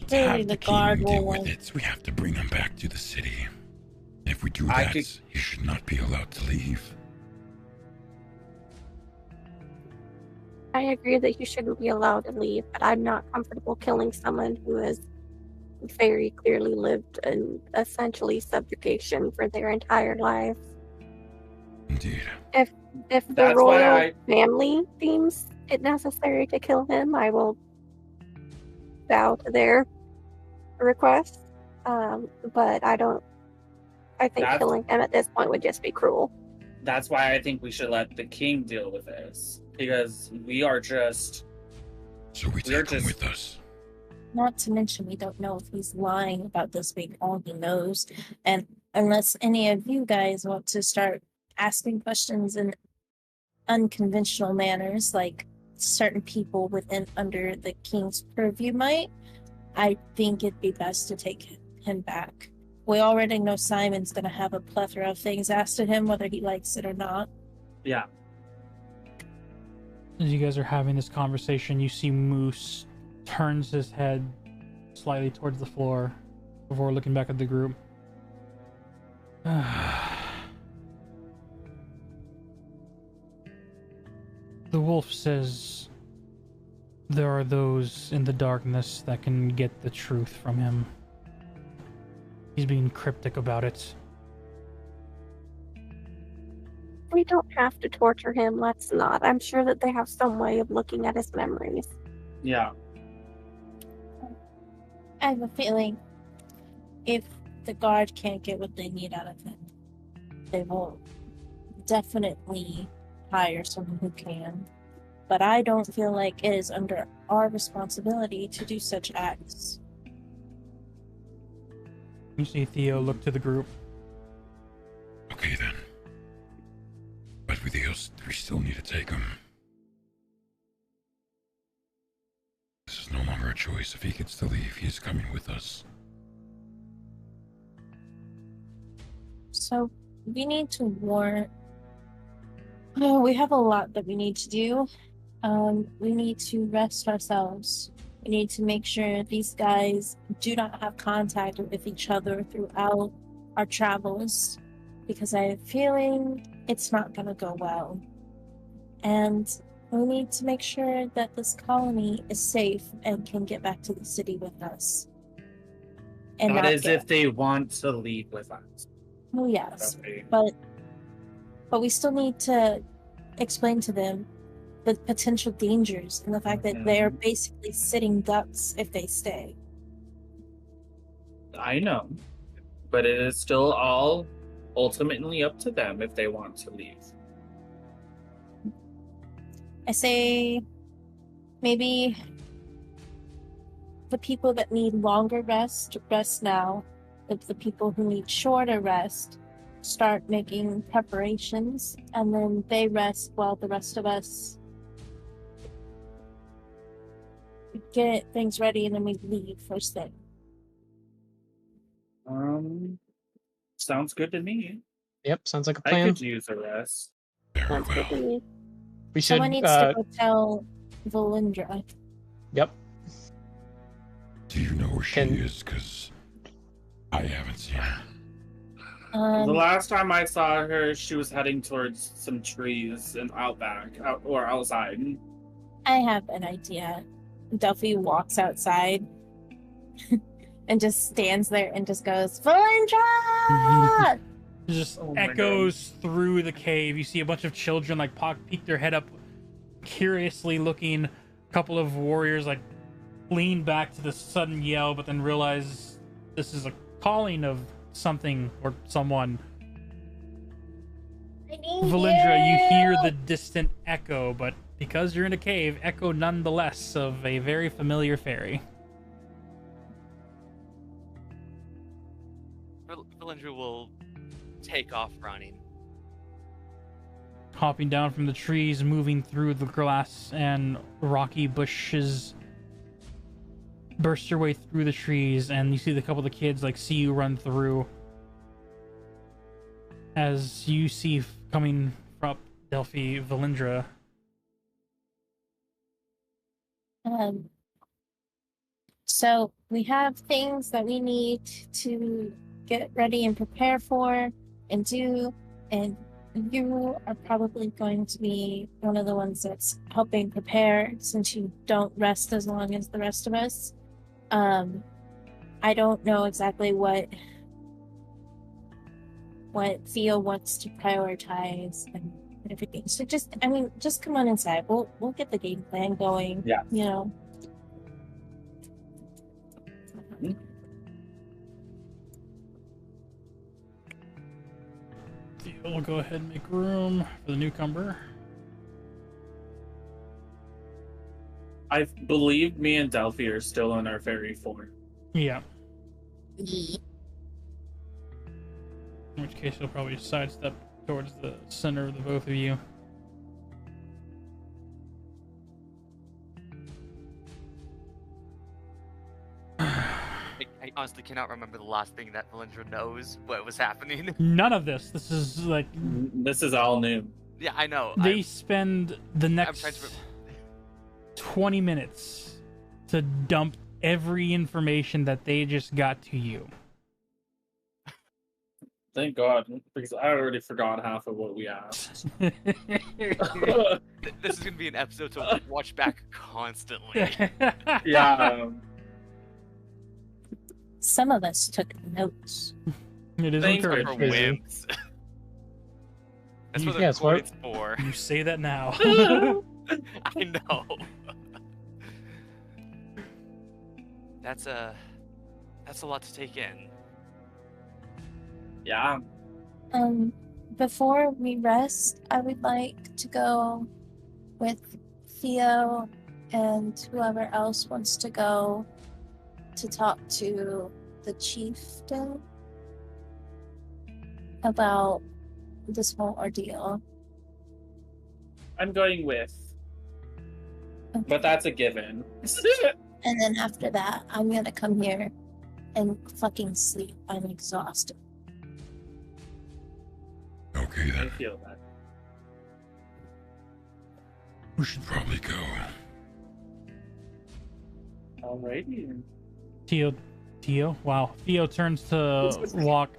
To Hey, have the the guard king deal will- with it, we have to bring him back to the city. If we do I that, could- he should not be allowed to leave. I agree that you shouldn't be allowed to leave, but I'm not comfortable killing someone who has very clearly lived in essentially subjugation for their entire life. Indeed. If the That's why royal family deems it necessary to kill him, I will bow to their request. But I think That's killing him at this point would just be cruel. that's why I think we should let the king deal with this, because we are just So we We're take him just- with us. Not to mention, we don't know if he's lying about this being all he knows. And unless any of you guys want to start asking questions in unconventional manners, like certain people within under the king's purview might, I think it'd be best to take him back. We already know Simon's going to have a plethora of things asked of him, whether he likes it or not. yeah. As you guys are having this conversation, you see Moose turns his head slightly towards the floor before looking back at the group. The wolf says there are those in the darkness that can get the truth from him. He's being cryptic about it. We don't have to torture him, let's not. I'm sure that they have some way of looking at his memories. Yeah. I have a feeling if the guard can't get what they need out of him, they will definitely hire someone who can. But I don't feel like it is under our responsibility to do such acts. You see Theo look to the group. Okay then. But we still need to take him. This is no longer a choice. If he gets to leave, he's coming with us. So we need to warn. Oh, we have a lot that we need to do. We need to rest ourselves. We need to make sure these guys do not have contact with each other throughout our travels, because I have a feeling it's not going to go well. And we need to make sure that this colony is safe and can get back to the city with us. And That not is get... if they want to leave with us. Well, yes, Okay. but we still need to explain to them the potential dangers and the fact that they are basically sitting ducks if they stay. I know. But it is still all ultimately up to them if they want to leave. I say maybe the people that need longer rest now. The people who need shorter rest start making preparations, and then they rest while the rest of us get things ready, and then we leave first thing. Sounds good to me. Yep, sounds like a I plan. could use a rest. Very Sounds good to well. me. We should. Someone needs to go tell Valindra. Yep. Do you know where she Can- is? Because I haven't seen her. The last time I saw her, she was heading towards some trees and or outside. I have an idea. Duffy walks outside and just stands there and just goes, Valindra! It just Oh my echoes through the cave. You see a bunch of children like peek their head up, curiously looking. A couple of warriors like lean back to the sudden yell, but then realize this is a calling of something or someone. I need Valindra, you hear the distant echo, but because you're in a cave, echo nonetheless of a very familiar fairy. Valindra will take off running. Hopping down from the trees, moving through the grass and rocky bushes, burst your way through the trees, and you see the couple of the kids like see you run through. As you see coming from Delphi, Valindra. So we have things that we need to get ready and prepare for and do, and you are probably going to be one of the ones that's helping prepare, since you don't rest as long as the rest of us. I don't know exactly what Theo wants to prioritize and everything. So just come on inside. We'll get the game plan going. Yeah. You know. We'll go ahead and make room for the newcomer. I believe me and Delphi are still in our fairy form. Yeah. In which case, he'll probably sidestep towards the center of the both of you. I honestly cannot remember the last thing that Valindra knows what was happening. None of this. This is like This is all new. Yeah, I know. they spend the next trying to 20 minutes to dump every information that they just got to you. Thank God, because I already forgot half of what we asked. This is gonna be an episode to watch back constantly. Yeah. Some of us took notes. It is Thanks For encouraged. Crazy. wimps. That's what the Yeah, it's what- recording's for. You say that now. I know. That's a lot to take in. Yeah. Before we rest, I would like to go with Theo and whoever else wants to go to talk to the chieftain about this whole ordeal. I'm going with. But that's a given. And then after that, I'm gonna come here and fucking sleep. I'm exhausted. Okay I then. feel that. We should probably go. Alrighty. Theo? Wow. Theo turns to walk,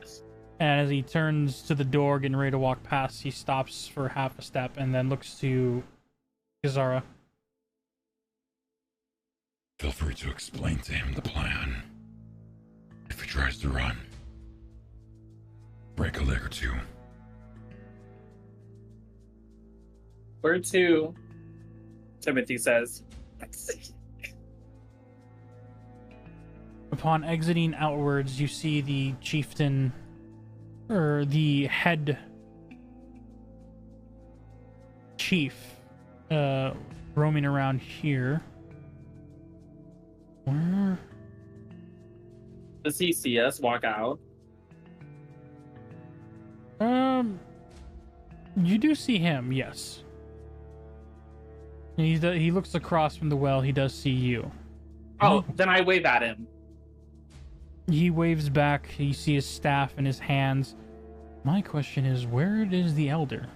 and as he turns to the door, getting ready to walk past, he stops for half a step and then looks to Kazara. Feel free to explain to him the plan. If he tries to run, break a leg or two. Where to? Timothy says. Upon exiting outwards, you see the chieftain, or the head chief, roaming around here. Where? Does he see us walk out? You do see him, yes. He looks across from the well. He does see you. Oh, then I wave at him. He waves back. You see his staff in his hands. My question is, where is the elder?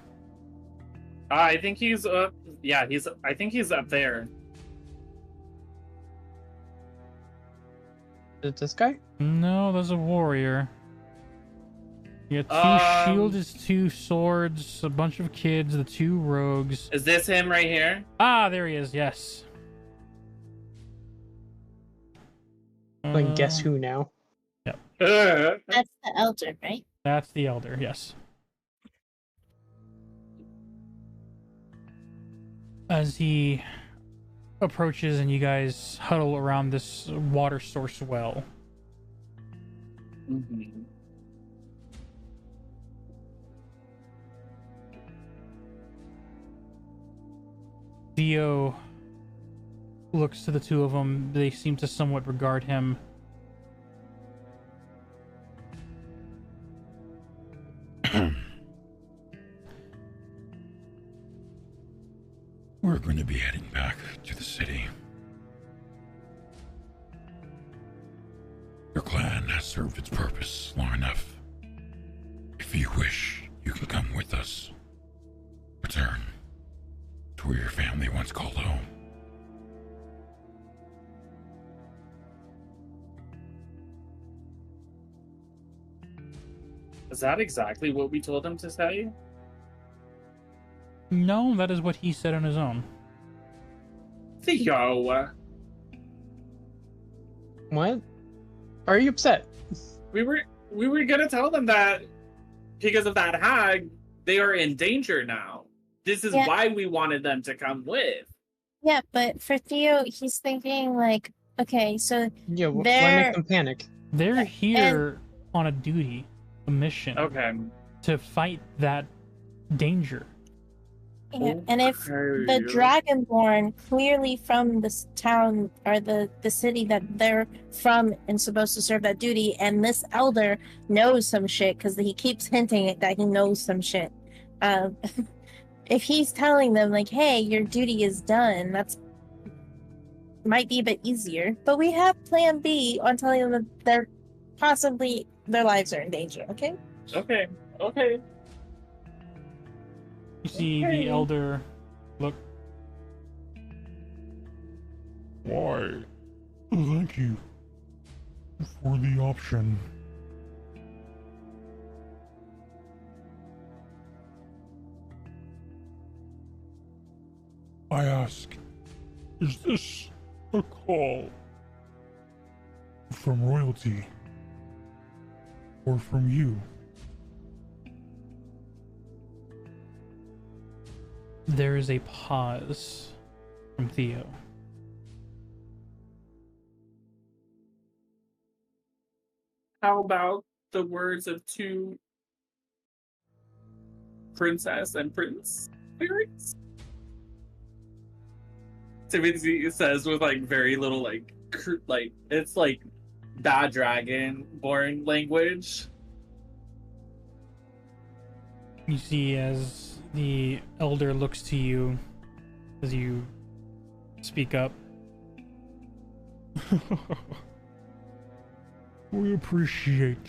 I think he's yeah, I think he's up there. Is it this guy? No, there's a warrior. You got two shields, 2 swords, a bunch of kids, the 2 rogues. Is this him right here? Ah, there he is. Yes. Like, guess who now? That's the elder, right? That's the elder. Yes. As he approaches and you guys huddle around this water source well. Mhm. Theo looks to the two of them. They seem to somewhat regard him. We're going to be heading back to the city. Your clan has served its purpose long enough. If you wish, you can come with us. Return to where your family once called home. Is that exactly what we told him to say? No, that is what he said on his own. Theo, What? Are you upset? we were gonna tell them that because of that hag, they are in danger now. This is Yeah. why we wanted them to come with. Yeah, but for Theo, he's thinking like Okay, so Yeah, why they're make them panic? They're here on a duty, a mission, Okay. to fight that danger. yeah, and if the Okay. Dragonborn clearly from this town or the city that they're from and supposed to serve that duty, and this elder knows some shit because he keeps hinting that he knows some shit. Um, if he's telling them like, "Hey, your duty is done," that's might be a bit easier. But we have Plan B on telling them that they're possibly their lives are in danger. Okay. Okay. Okay. You see Okay. the elder look. Why? Thank you for the option. I ask, is this a call from royalty or from you? There is a pause from Theo. How about the words of two princess and prince fairies? Timothy says with like very little like it's like bad dragon born language. You see as the elder looks to you as you speak up. We appreciate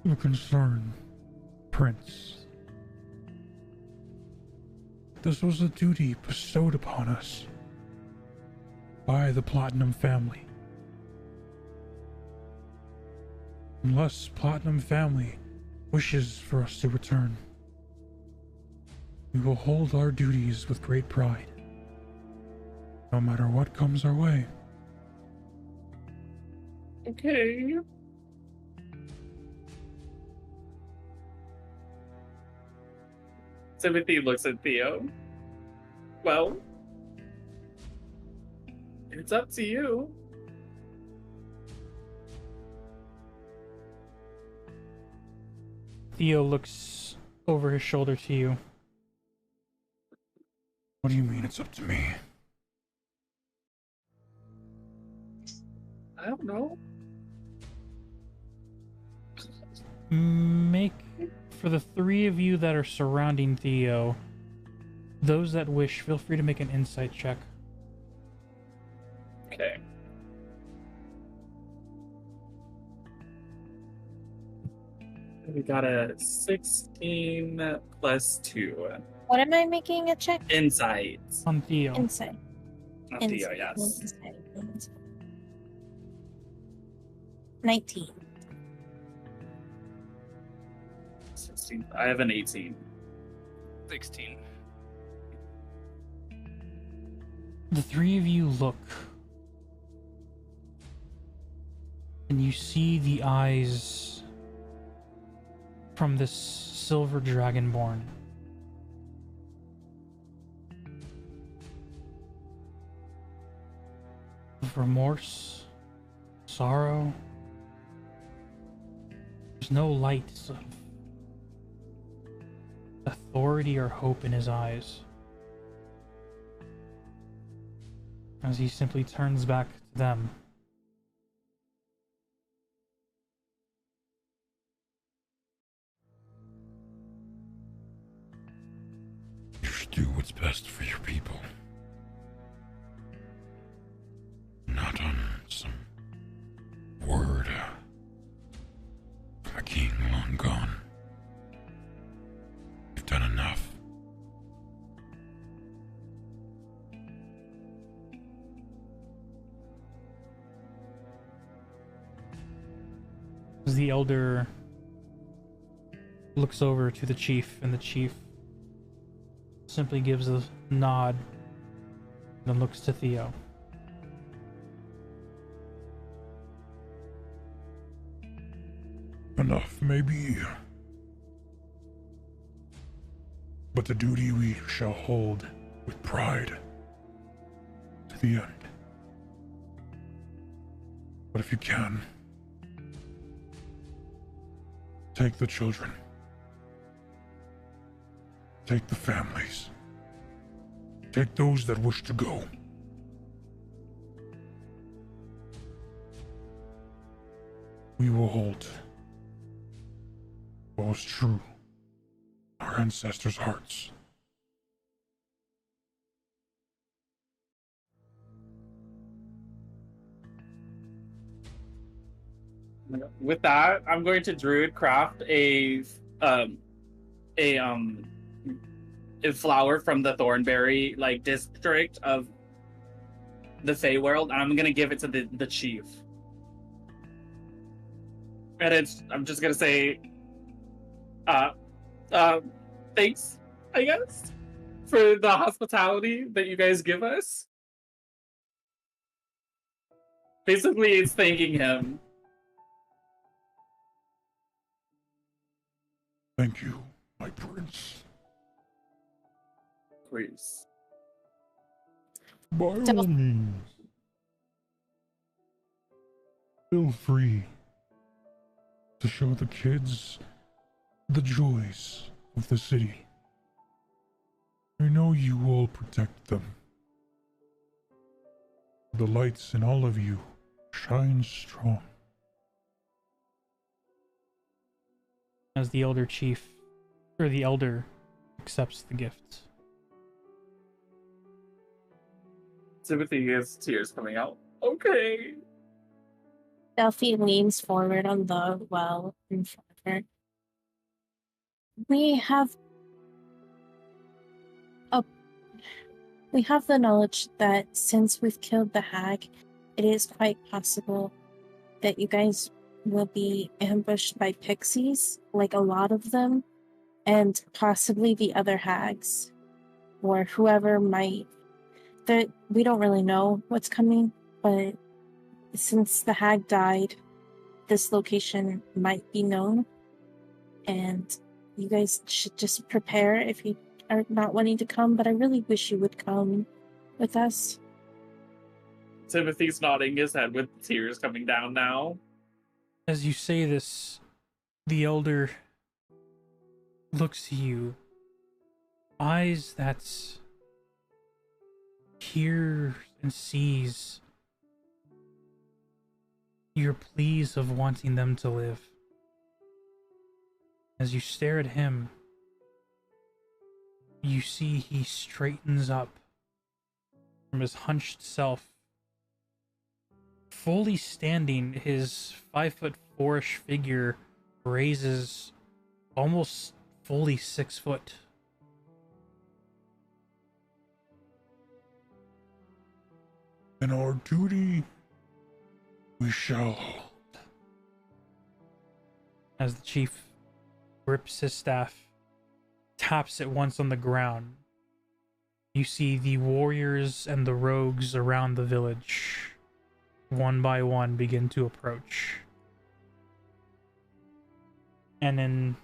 the concern, Prince. This was a duty bestowed upon us by the Platinum family. Unless Platinum family wishes for us to return, we will hold our duties with great pride, no matter what comes our way. Okay. Timothy looks at Theo. Well, it's up to you. Theo looks over his shoulder to you. What do you mean it's up to me? I don't know. Make, for the three of you that are surrounding Theo, those that wish, feel free to make an insight check. Okay. We got a 16 plus 2. What am I making a check? Insight. On Theo. Insight. Not Theo, yes. Insight. 19. 16. I have an 18. 16. The three of you look, and you see the eyes from this silver dragonborn. Of remorse, sorrow. There's no light of authority or hope in his eyes, as he simply turns back to them. You should do what's best for your people. Not on some word from a king long gone. You've done enough. As the elder looks over to the chief, and the chief simply gives a nod and then looks to Theo. Enough may be. But the duty we shall hold with pride to the end. But if you can, take the children. Take the families. Take those that wish to go. We will hold what was true in our ancestors' hearts. With that, I'm going to druid craft a flower from the Thornberry district of the Feywild, and I'm gonna give it to the chief. And I'm just gonna say, thanks, I guess, for the hospitality that you guys give us. Basically, it's thanking him. Thank you, my prince. Please. By all means, feel free to show the kids the joys of the city. I know you will protect them. The lights in all of you shine strong. As the elder chief, or the elder, accepts the gifts. Timothy has tears coming out. Okay. Delphi leans forward on the well in front of her. We have the knowledge that since we've killed the hag, it is quite possible that you guys will be ambushed by pixies, like a lot of them, and possibly the other hags, or whoever might. That we don't really know what's coming, but since the hag died, this location might be known, and you guys should just prepare if you are not wanting to come, but I really wish you would come with us. Timothy's nodding his head with tears coming down now. As you say this, the elder looks to you, eyes that hears and sees your pleas of wanting them to live. As you stare at him, you see he straightens up from his hunched self, fully standing. His 5'4" figure raises almost fully 6 foot. In our duty, we shall hold. As the chief grips his staff, taps it once on the ground, you see the warriors and the rogues around the village, one by one, begin to approach. And in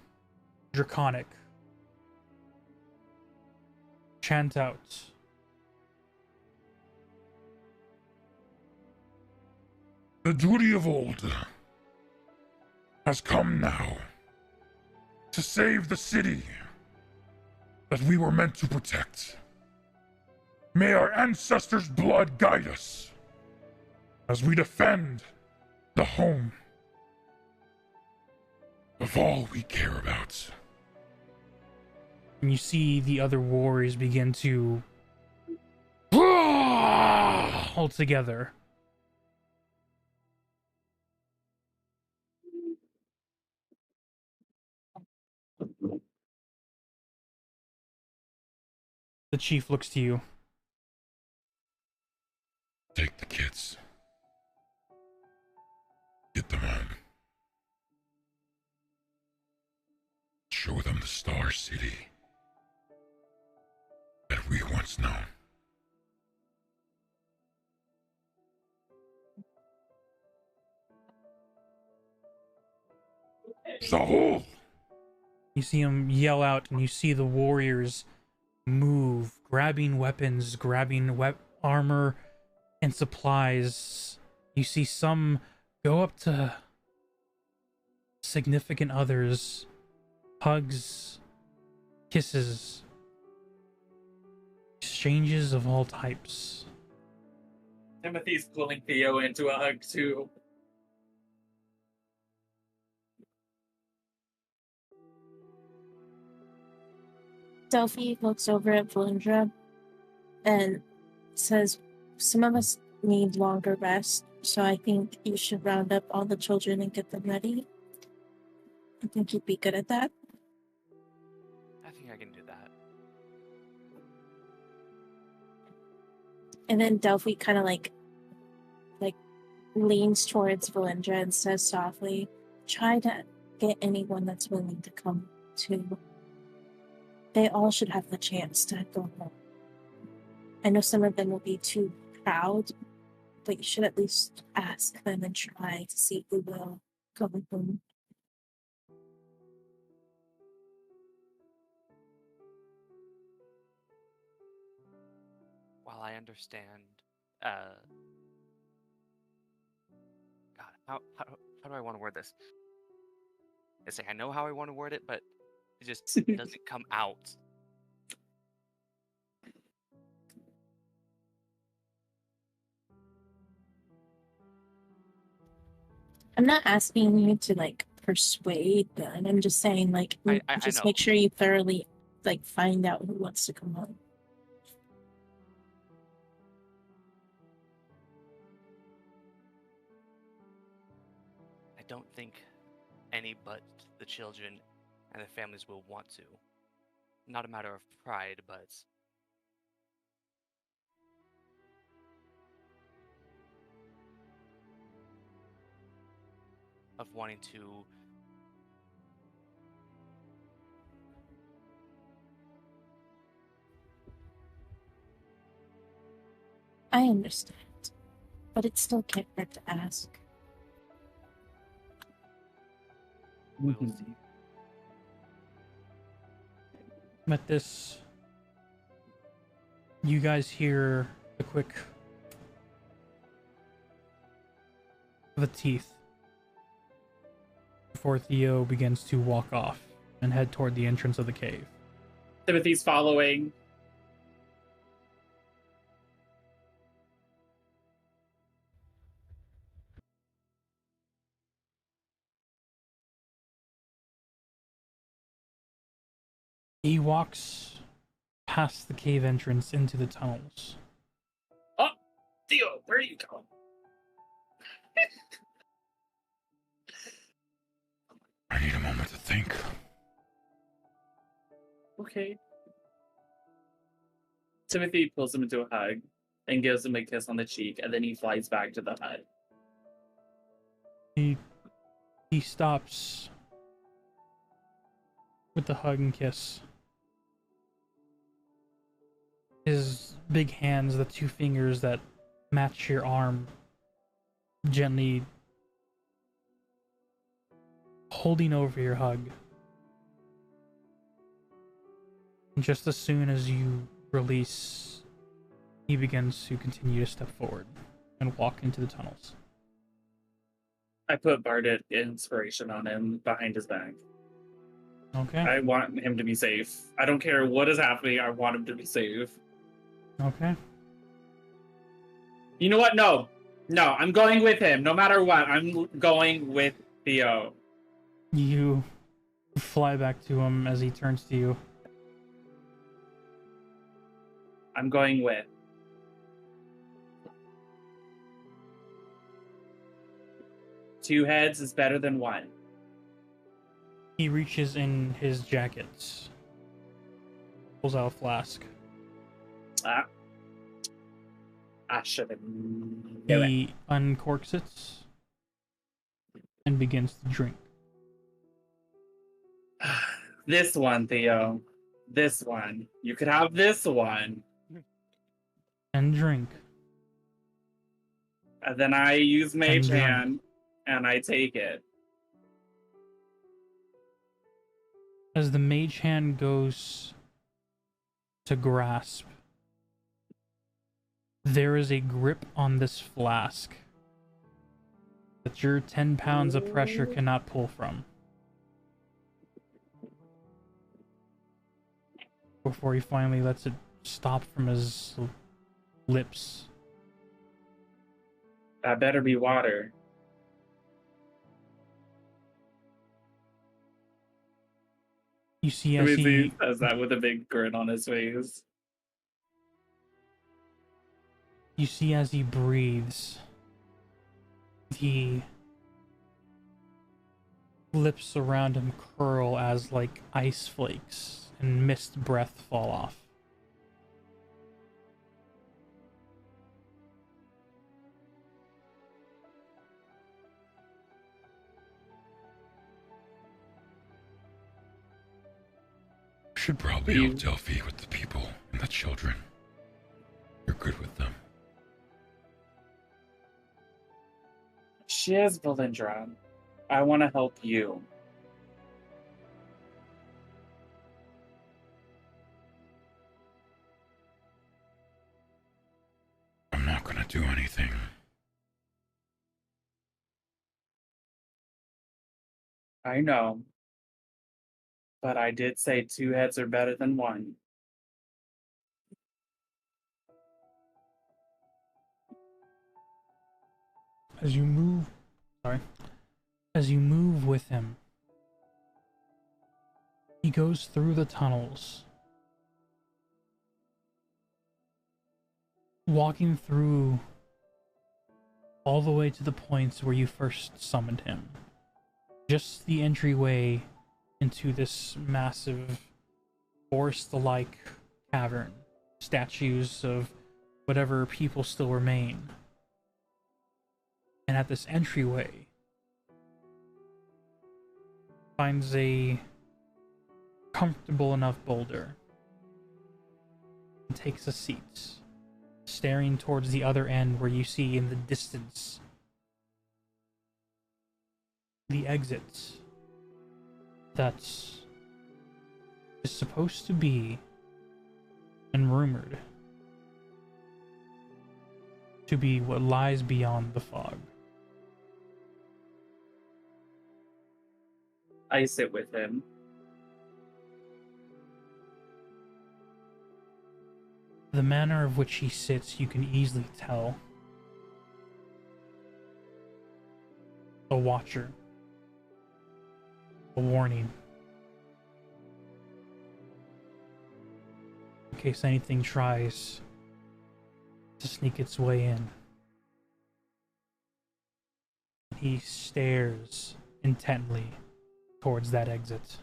Draconic, chant out, The duty of old has come now to save the city that we were meant to protect. May our ancestors' blood guide us as we defend the home of all we care about. and you see the other warriors begin to all together. The chief looks to you. Take the kids. Get them home. Show them the Star City that we once known. Sahul! You see him yell out, and you see the warriors move, grabbing weapons, grabbing armor and supplies. You see some go up to significant others, hugs, kisses, exchanges of all types. Timothy's pulling Theo into a hug too. Delphi looks over at Valindra and says, some of us need longer rest, so I think you should round up all the children and get them ready. I think you'd be good at that. I think I can do that. And then Delphi kind of like leans towards Valindra and says softly, try to get anyone that's willing to come too. They all should have the chance to go home. I know some of them will be too proud, but you should at least ask them and try to see who will go home. While I understand, God, how do I want to word this? I say I know how I want to word it, but it just doesn't come out. I'm not asking you to like persuade them. I'm just saying like I just know. make sure you thoroughly like find out who wants to come home. I don't think any but the children and their families will want to. Not a matter of pride, but of wanting to I understand, but it still can't hurt to ask. will see. At this, you guys hear the quick of the teeth before Theo begins to walk off and head toward the entrance of the cave. Timothy's following. He walks past the cave entrance into the tunnels. Oh, Theo, where are you going? I need a moment to think. Okay. Timothy pulls him into a hug and gives him a kiss on the cheek, and then he flies back to the hut. He stops with the hug and kiss. His big hands, the two fingers that match your arm, gently holding over your hug. Just as soon as you release, he begins to continue to step forward and walk into the tunnels. I put Bardet inspiration on him behind his back. Okay. I want him to be safe. I don't care what is happening. I want him to be safe. Okay. You know what? No, I'm going with him. No matter what, I'm going with Theo. You fly back to him as he turns to you. I'm going with. Two heads is better than one. He reaches in his jackets, pulls out a flask. I should have. He uncorks it and begins to drink. This one, Theo. This one. You could have this one. And drink. And then I use Mage And drink. Hand and I take it. As the mage hand goes to grasp, there is a grip on this flask that your 10 pounds of pressure cannot pull from. Before he finally lets it stop from his lips. That better be water. You see as He he says that with a big grin on his face. You see as he breathes, the lips around him curl as like ice flakes and mist breath fall off. Should probably help Delphi with the people and the children. You're good with them. She is Valindra. I want to help you. I'm not gonna do anything. I know. But I did say 2 heads are better than 1. As you move with him, he goes through the tunnels, walking through all the way to the points where you first summoned him. Just the entryway into this massive forest-like cavern. Statues of whatever people still remain. And at this entryway, finds a comfortable enough boulder and takes a seat, staring towards the other end where you see in the distance the exit that is supposed to be, and rumored to be, what lies beyond the fog. I sit with him. The manner of which he sits, you can easily tell. A watcher. A warning. In case anything tries to sneak its way in. He stares intently towards that exit.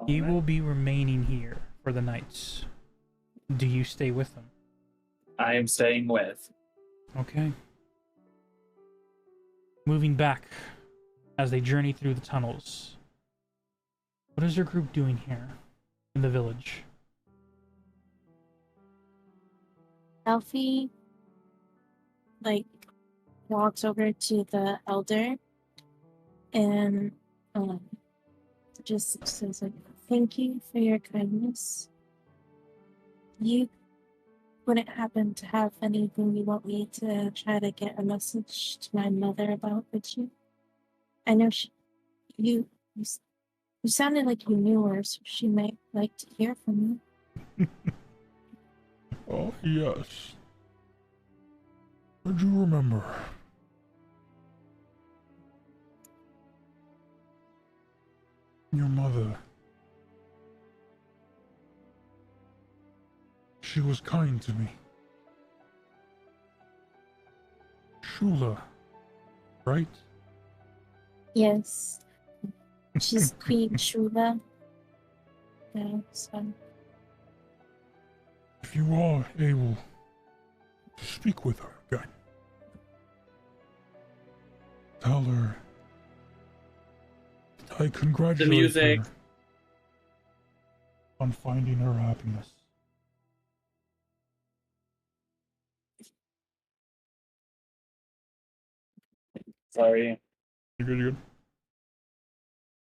He will be remaining here for the night. Do you stay with him? I am staying with. Okay. Moving back as they journey through the tunnels. What is your group doing here in the village? Elfie, walks over to the elder and just says, thank you for your kindness. You wouldn't happen to have anything you want me to try to get a message to my mother about, would you? I know you sounded like you knew her, so she might like to hear from you. Oh, yes. I do remember. Your mother. She was kind to me. Shula, right? Yes. She's Queen Shula. Yeah, so. If you are able to speak with her again, tell her that I congratulate music. her on finding her happiness. Sorry. You're good, you're good.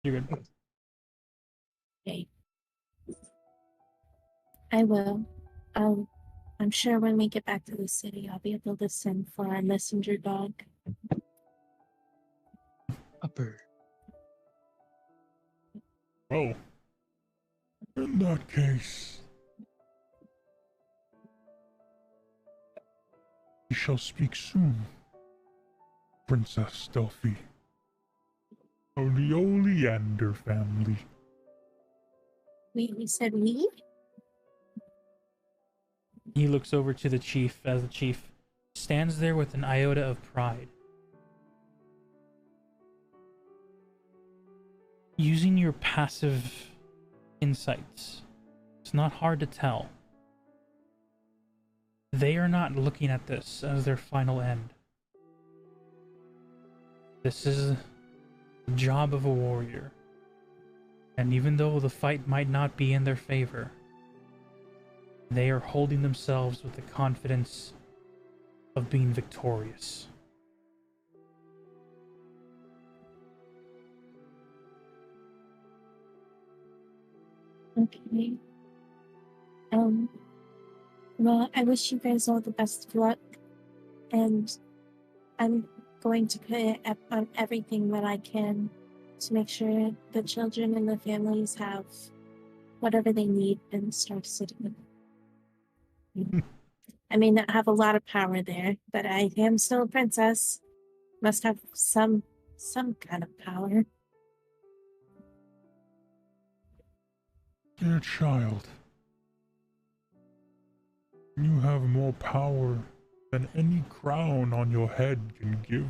You're good. Okay. I will. I'm sure when we get back to the city, I'll be able to send for our messenger dog. Upper. Oh. In that case, we shall speak soon, Princess Delphi. Of the Oleander family. We said we? He looks over to the chief as the chief stands there with an iota of pride. Using your passive insights, it's not hard to tell. They are not looking at this as their final end. This is the job of a warrior. And even though the fight might not be in their favor, they are holding themselves with the confidence of being victorious. Okay. Well, I wish you guys all the best of luck, and I'm going to put on everything that I can to make sure the children and the families have whatever they need in Star City. I may not have a lot of power there, but I am still a princess. Must have some kind of power. Dear child, you have more power than any crown on your head can give.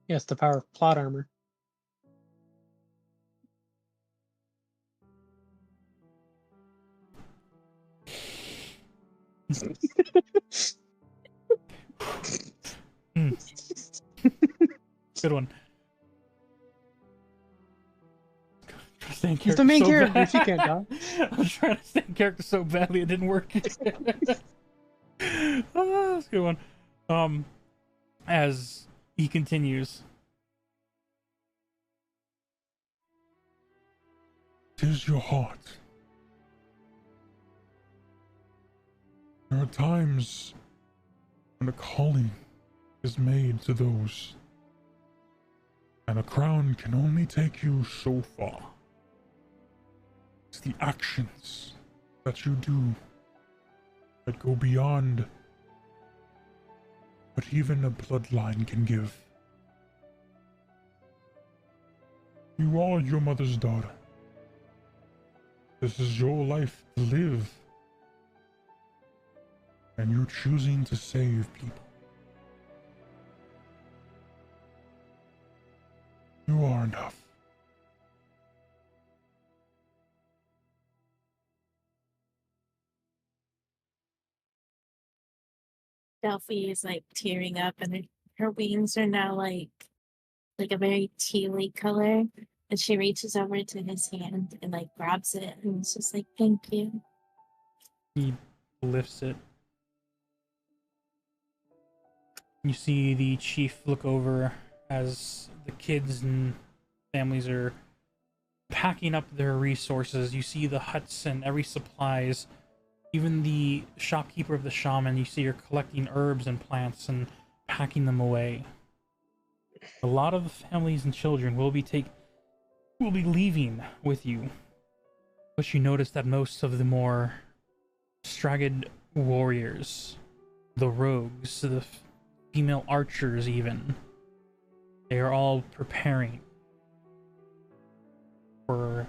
Yes, the power of plot armor. Good one. He's the main character. Bad. She can't die. I was trying to stay in character so badly it didn't work. Oh, that's a good one. As he continues. 'Tis your heart. There are times when a calling is made to those, and a crown can only take you so far. It's the actions that you do that go beyond what even a bloodline can give. You are your mother's daughter. This is your life to live. And you're choosing to save people. You are enough. Delphi is like tearing up, and her wings are now like a very tealy color. And she reaches over to his hand and like grabs it, and it's just like, "Thank you." He lifts it. You see the chief look over as the kids and families are packing up their resources. You see the huts and every supplies. Even the shopkeeper of the shaman, you see her collecting herbs and plants and packing them away. A lot of the families and children will be leaving with you. But you notice that most of the more stragged warriors, the rogues, the female archers even, they are all preparing for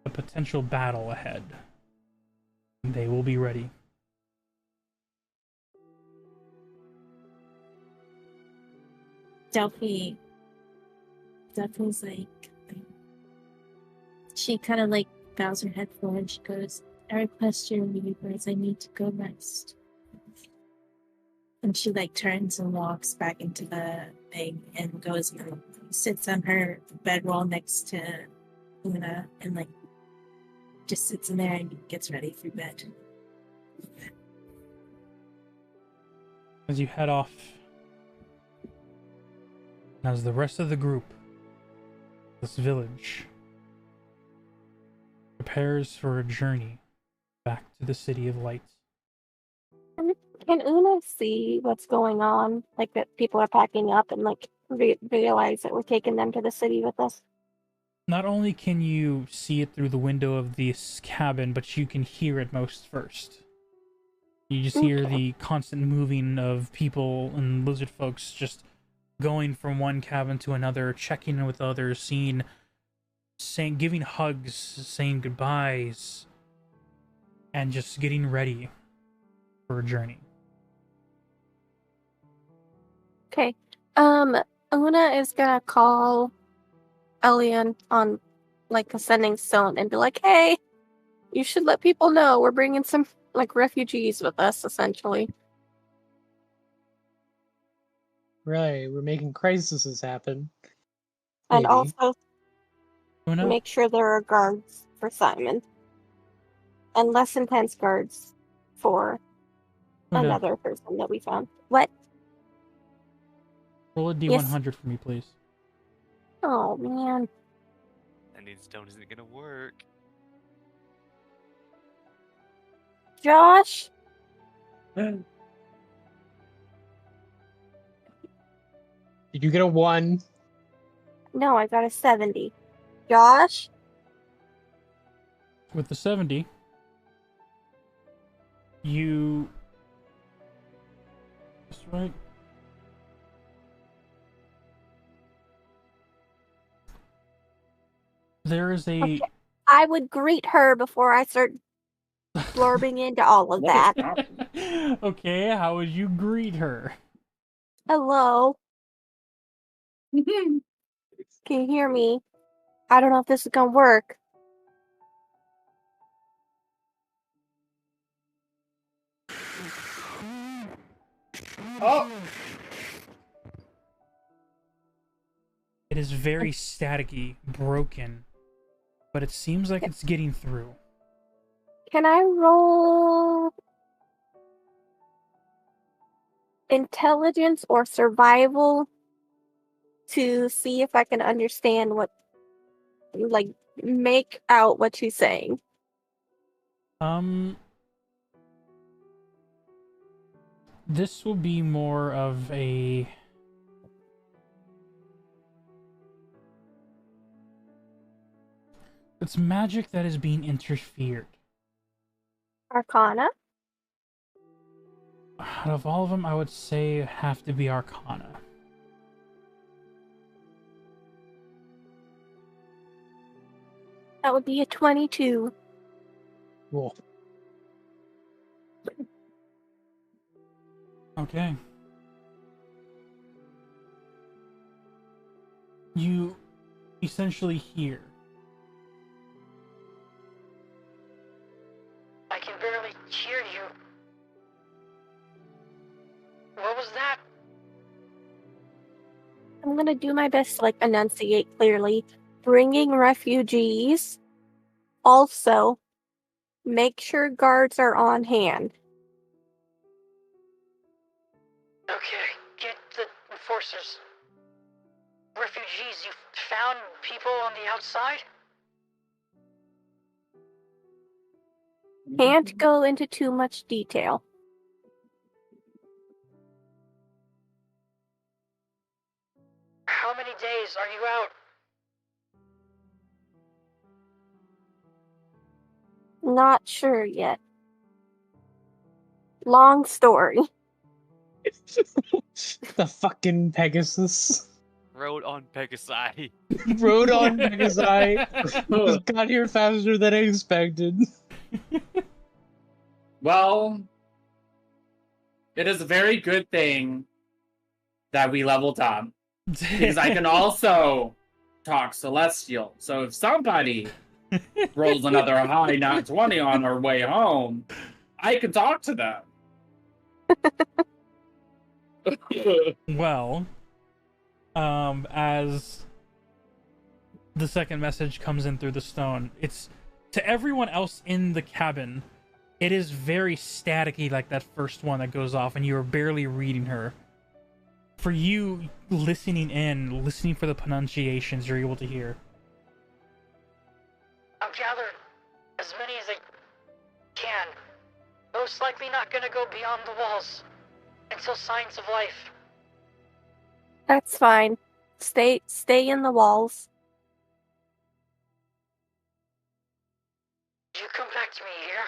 a potential battle ahead. They will be ready. Delphi's like, she kind of like bows her head forward and she goes, "I request your leave as I need to go rest." And she like turns and walks back into the thing and goes and sits on her bedroll next to Una and like just sits in there and gets ready for bed. As you head off, as the rest of the group, this village, prepares for a journey back to the City of Light. Can Una see what's going on? Like that people are packing up and like realize that we're taking them to the city with us? Not only can you see it through the window of this cabin, but you can hear it most first. You just hear Okay. the constant moving of people and lizard folks just going from one cabin to another, checking in with others, saying, giving hugs, saying goodbyes, and just getting ready for a journey. Okay. Una is gonna call Elian on like a sending stone and be like, "Hey, you should let people know we're bringing some like refugees with us, essentially." Right, we're making crises happen. And Maybe. also Una, make sure there are guards for Simon. And less intense guards for Una, another person that we found. What? roll a D100 for me, please. Oh man. Sending stone isn't gonna work. Josh? Did you get a 1? No, I got a 70. Josh? With the 70, you... That's right. There is a... Okay. I would greet her before I start blurbing into all of What that. is happening? Okay, how would you greet her? Hello? Can you hear me? I don't know if this is gonna work. Oh, It is very staticky, broken, but it seems like it's getting through. Can I roll intelligence or survival to see if I can understand what, like, make out what she's saying? This will be more of a... It's magic that is being interfered. Arcana? Out of all of them, I would say have to be Arcana. That would be a 22. Cool. Okay. You essentially hear. I can barely hear you. What was that? I'm gonna do my best to, like, enunciate clearly. Bringing refugees. Also, make sure guards are on hand. Okay, get the enforcers. Refugees, you found people on the outside? Can't go into too much detail. How many days are you out? Not sure yet. Long story. The fucking Pegasus. Rode on Pegasi. Rode on Pegasi. Got here faster than I expected. well, it is a very good thing that we leveled up. Because I can also talk Celestial. So if somebody rolls another high nat 20 on our way home, I can talk to them. Well, as the second message comes in through the stone, it's to everyone else in the cabin. It is very staticky, like that first one that goes off, and you are barely reading her. For you, listening for the pronunciations, you're able to hear. I'll gather as many as I can. most likely not gonna go beyond the walls until signs of life. That's fine. Stay in the walls. You come back to me here.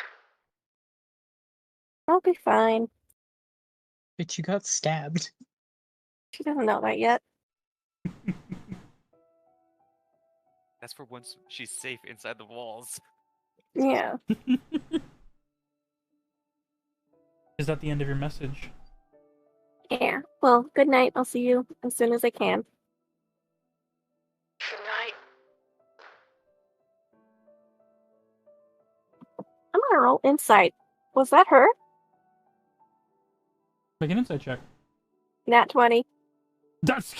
I'll be fine. Bitch, you got stabbed. She doesn't know that yet. That's for once she's safe inside the walls. Yeah. Is that the end of your message? Yeah. Well, good night. I'll see you as soon as I can. Good night. I'm gonna roll insight. Was that her? Make an insight check. Nat 20. That's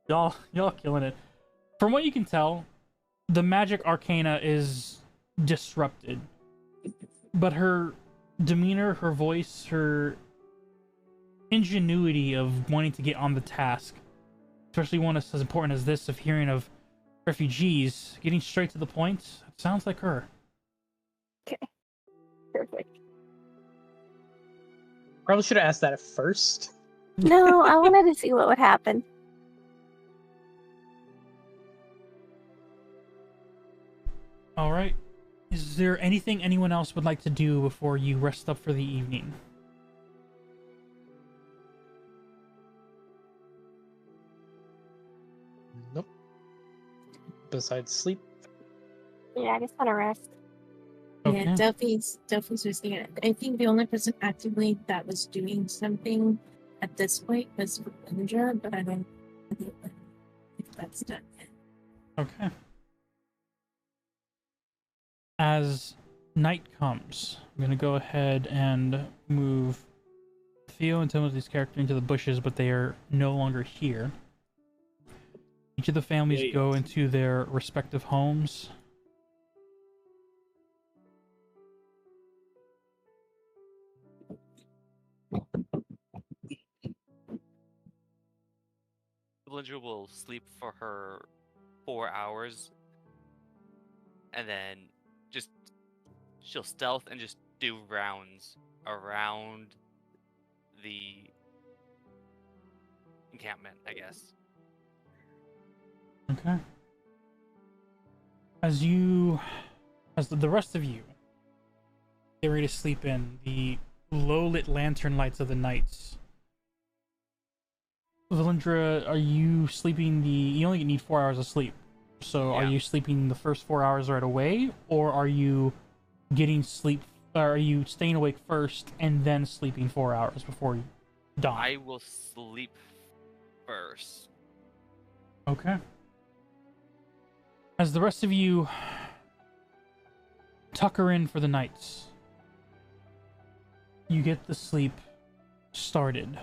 y'all killing it. From what you can tell, the magic arcana is disrupted, but her demeanor, her voice, her ingenuity of wanting to get on the task, especially one as important as this of hearing of refugees, getting straight to the point, it sounds like her. Okay. Perfect. Probably should have asked that at first. No, I wanted to see what would happen. All right. Is there anything anyone else would like to do before you rest up for the evening? Nope. Besides sleep. Yeah, I just want to rest. Okay. Yeah, Duffy's just here. I think the only person actively that was doing something at this point was Indra, but I don't know if that's done yet. Okay. As night comes, I'm going to go ahead and move Theo and Timothy's character into the bushes, but they are no longer here. Each of the families go into their respective homes. Belinda will sleep for her 4 hours, and then she'll stealth and just do rounds around the encampment, I guess. Okay. As the rest of you get ready to sleep in, the low-lit lantern lights of the nights. Valindra, are you sleeping you only need 4 hours of sleep. So are Yeah. you sleeping the first 4 hours right away, or are you getting sleep, or are you staying awake first and then sleeping 4 hours before you dawn? I will sleep first. Okay. As the rest of you tucker in for the nights, you get the sleep started.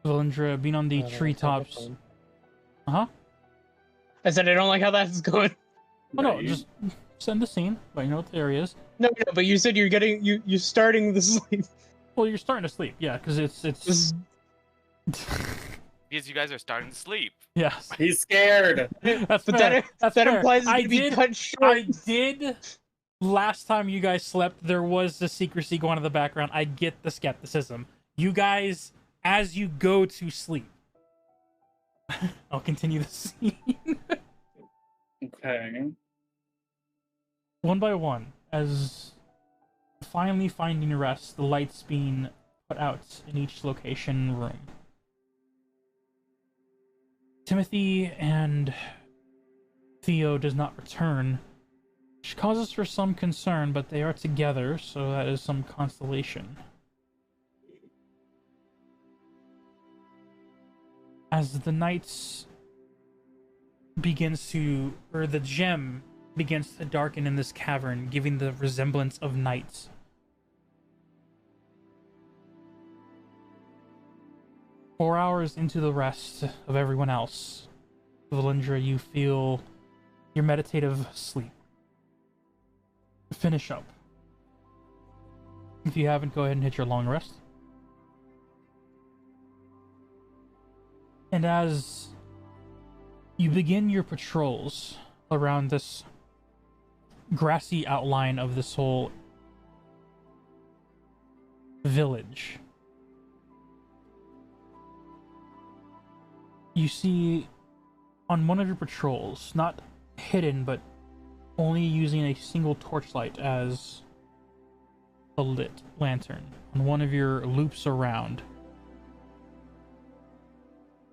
Valindra, being on the treetops. Uh-huh. I said I don't like how that's going. Oh no, just send the scene, but you know what the area is. No, but you said you're starting the sleep. Well, you're starting to sleep, yeah, because it's Because you guys are starting to sleep. yes. He's scared. That's But fair. that fair. implies it's gonna be cut short. I did. Last time you guys slept, there was the secrecy going on in the background. I get the skepticism. You guys, as you go to sleep, I'll continue the scene. Okay. One by one, as finally finding rest, the lights being put out in each location room. Timothy and Theo does not return, which causes for some concern, but they are together, so that is some consolation. As the nights the gem begins to darken in this cavern, giving the resemblance of night. Four hours into the rest of everyone else, Valindra, you feel your meditative sleep finish up. If you haven't, go ahead and hit your long rest. And as you begin your patrols around this grassy outline of this whole village. You see on one of your patrols, not hidden, but only using a single torchlight as a lit lantern, on one of your loops around,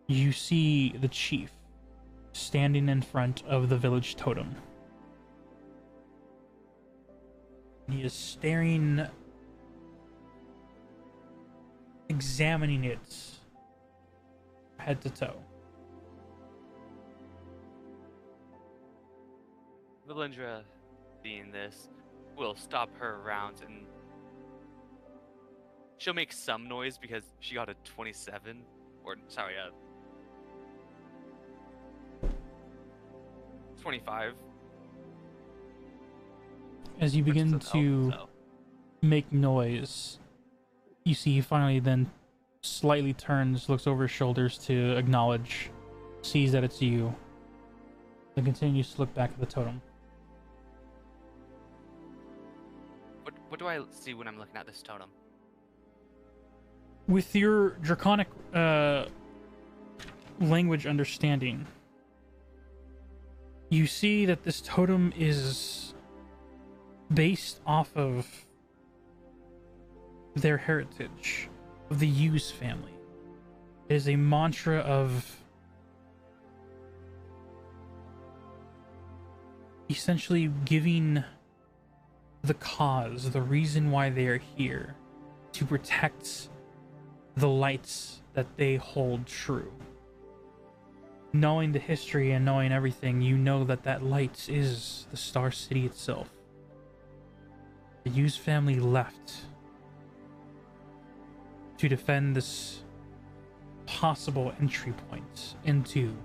you see the chief standing in front of the village totem. He is staring, examining it head to toe. Valindra, seeing this, will stop her rounds and she'll make some noise because she got a 27, or sorry, a 25. As you begin Which doesn't to help, make noise, you see he finally then slightly turns, looks over his shoulders to acknowledge, sees that it's you, and continues to look back at the totem. What do I see when I'm looking at this totem? With your draconic language understanding, you see that this totem is based off of their heritage, of the Hughes family. It is a mantra of essentially giving the cause, the reason why they are here, to protect the lights that they hold true. Knowing the history and knowing everything, you know that that light is the Star City itself. The Hughes family left to defend this possible entry point into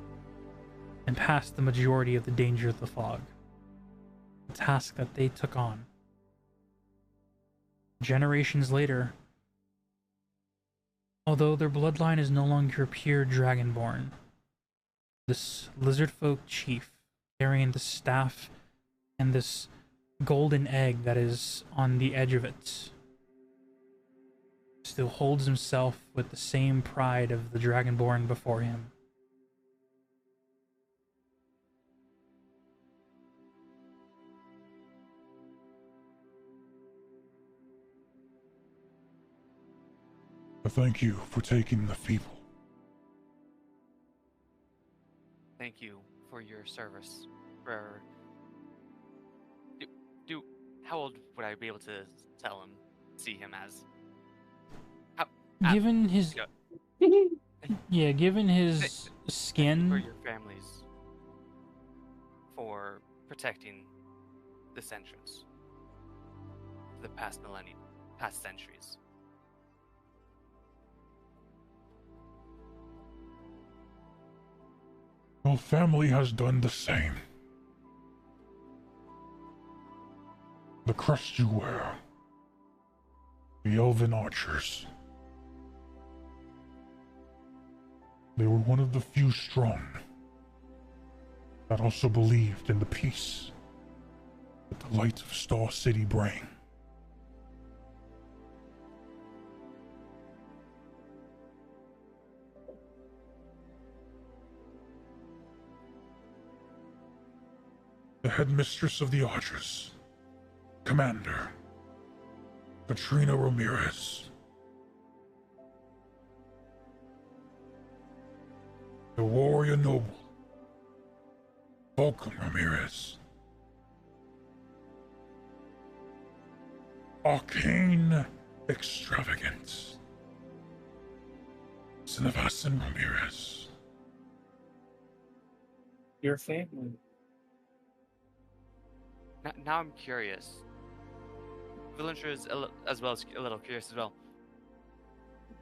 and past the majority of the danger of the fog. A task that they took on. Generations later, although their bloodline is no longer pure dragonborn, this lizard folk chief carrying the staff and this golden egg that is on the edge of it still holds himself with the same pride of the dragonborn before him. Thank you for taking the feeble. Thank you for your service. How old would I be able to see him as? Given his Yeah. Given his Thank you for skin, your families for protecting this entrance for the past millennium, past centuries. Your family has done the same. The crest you wear, the elven archers. They were one of the few strong that also believed in the peace that the light of Star City bring. The headmistress of the archers, Commander Katrina Ramirez. The warrior noble, Vulcan Ramirez. Arcane extravagance, Sinivasan Ramirez. Your family. Now I'm curious. Valindra is as well as a little curious as well.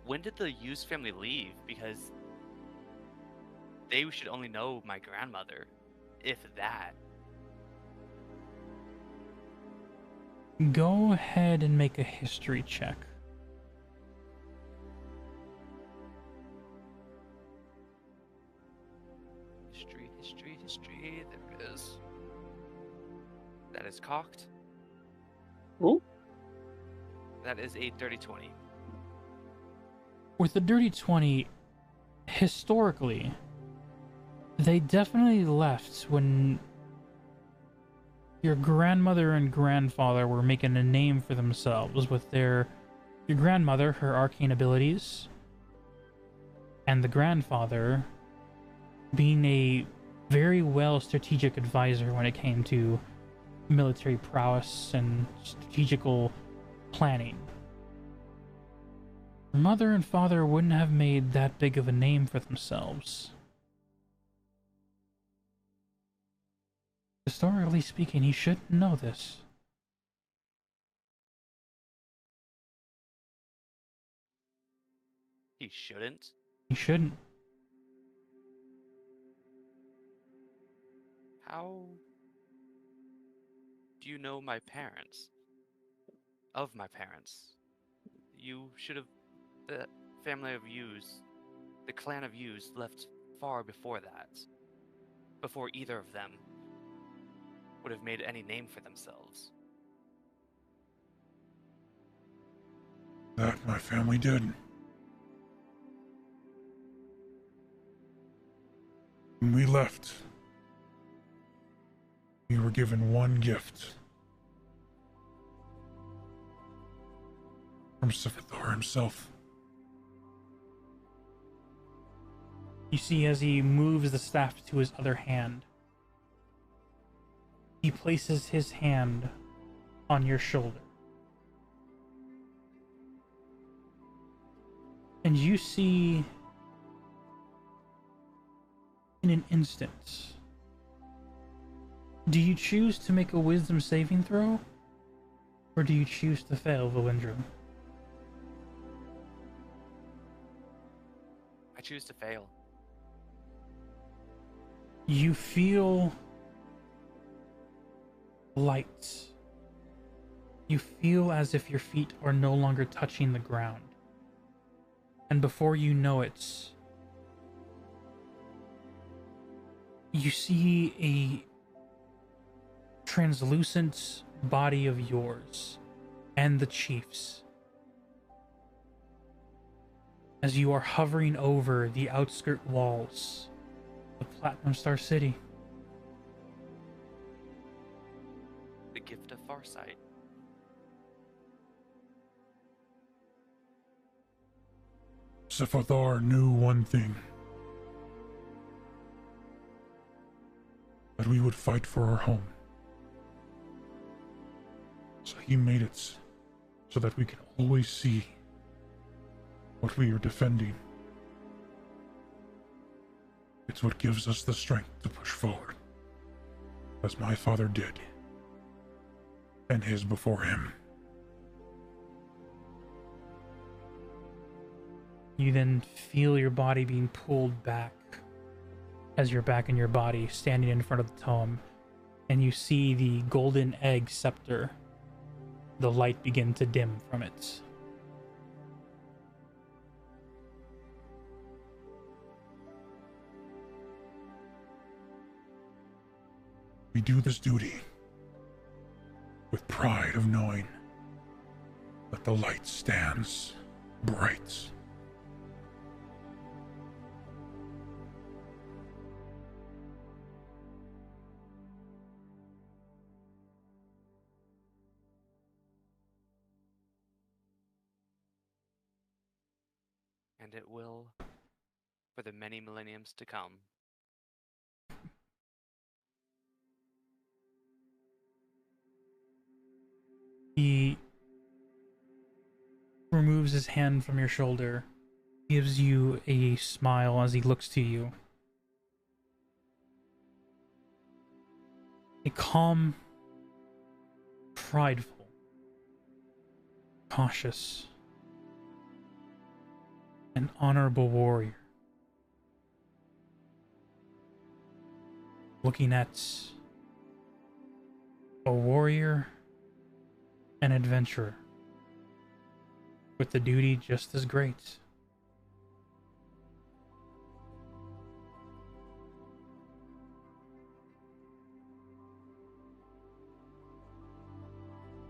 When did the Hughes family leave? Because they should only know my grandmother, if that. go ahead and make a history check. History. There it is. That is cocked. Ooh. That is a dirty 20. with the Dirty 20, historically, they definitely left when your grandmother and grandfather were making a name for themselves with your grandmother, her arcane abilities, and the grandfather being a very well strategic advisor when it came to military prowess and strategical planning. Your mother and father wouldn't have made that big of a name for themselves. Historically speaking, he shouldn't know this. He shouldn't. He shouldn't. How do you know my parents? Of my parents? You should have. The family of Hughes, the clan of Hughes, left far before that. Before either of them would have made any name for themselves. That my family did. When we left, we were given one gift from Sifithor himself. You see, as he moves the staff to his other hand, he places his hand on your shoulder. And you see, in an instant, do you choose to make a wisdom saving throw? Or do you choose to fail, Valindra? I choose to fail. You feel light. You feel as if your feet are no longer touching the ground. And before you know it, you see a translucent body of yours and the chief's as you are hovering over the outskirt walls of Platinum Star City. The gift of Farsight. Sifithor knew one thing. That we would fight for our home. So he made it so that we can always see what we are defending. It's what gives us the strength to push forward, as my father did, and his before him. You then feel your body being pulled back as you're back in your body, standing in front of the tome, and you see the golden egg scepter, the light begin to dim from it. We do this duty with pride of knowing that the light stands bright. And it will for the many millenniums to come. He removes his hand from your shoulder, gives you a smile as he looks to you. A calm, prideful, cautious, and honorable warrior. Looking at a warrior, an adventurer, with the duty just as great.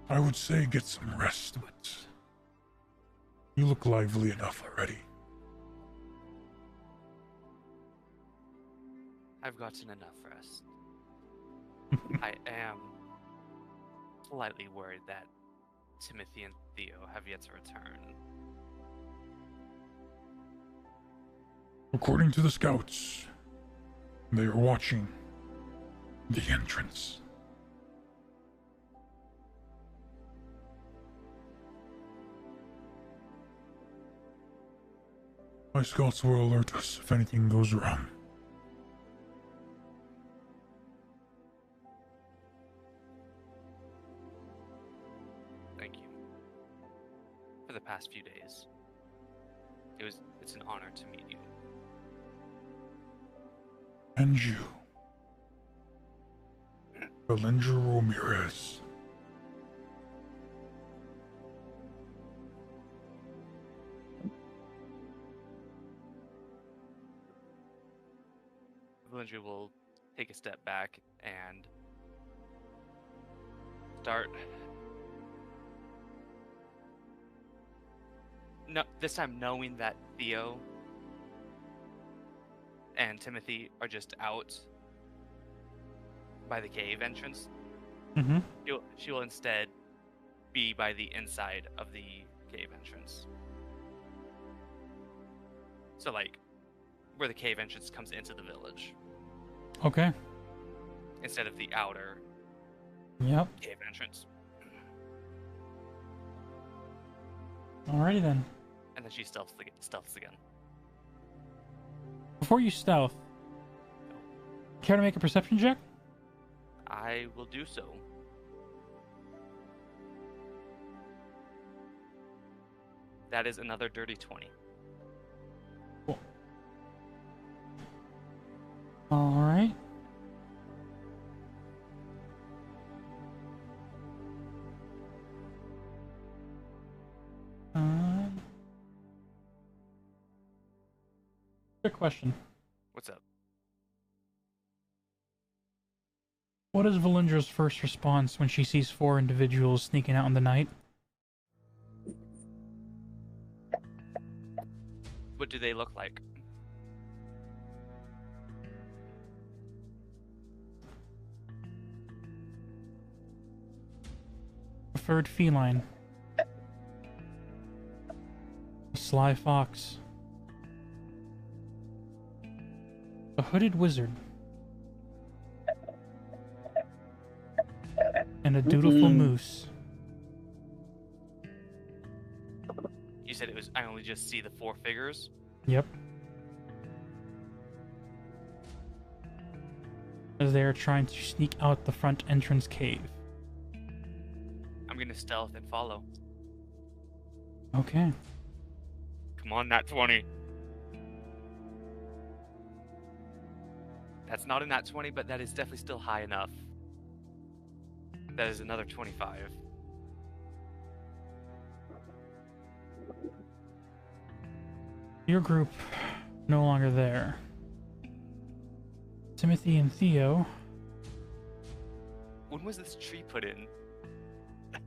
I would say get some rest, but you look lively enough already. I've gotten enough rest. I am slightly worried that Timothy and Theo have yet to return. According to the scouts, they are watching the entrance. My scouts will alert us if anything goes wrong. Thank you. For the past few days. It's an honor to meet you. And you, Belinda Ramirez. Belinda will take a step back and start. No, this time knowing that Theo and Timothy are just out by the cave entrance. Mm-hmm. She will instead be by the inside of the cave entrance. So, like, where the cave entrance comes into the village. Okay. Instead of the outer Yep. cave entrance. Alrighty then. And then she stealths again. Before you stealth, care to make a perception check? I will do so. That is another dirty 20. Cool. Alright. Good question. What's up? What is Valindra's first response when she sees 4 individuals sneaking out in the night? What do they look like? Preferred feline. A sly fox. A hooded wizard. And a dutiful moose. You said it was. I only just see the 4 figures. Yep. As they are trying to sneak out the front entrance cave. I'm gonna stealth and follow. Okay. Come on, nat 20. That's not a nat 20, but that is definitely still high enough. That is another 25. Your group no longer there. Timothy and Theo. When was this tree put in?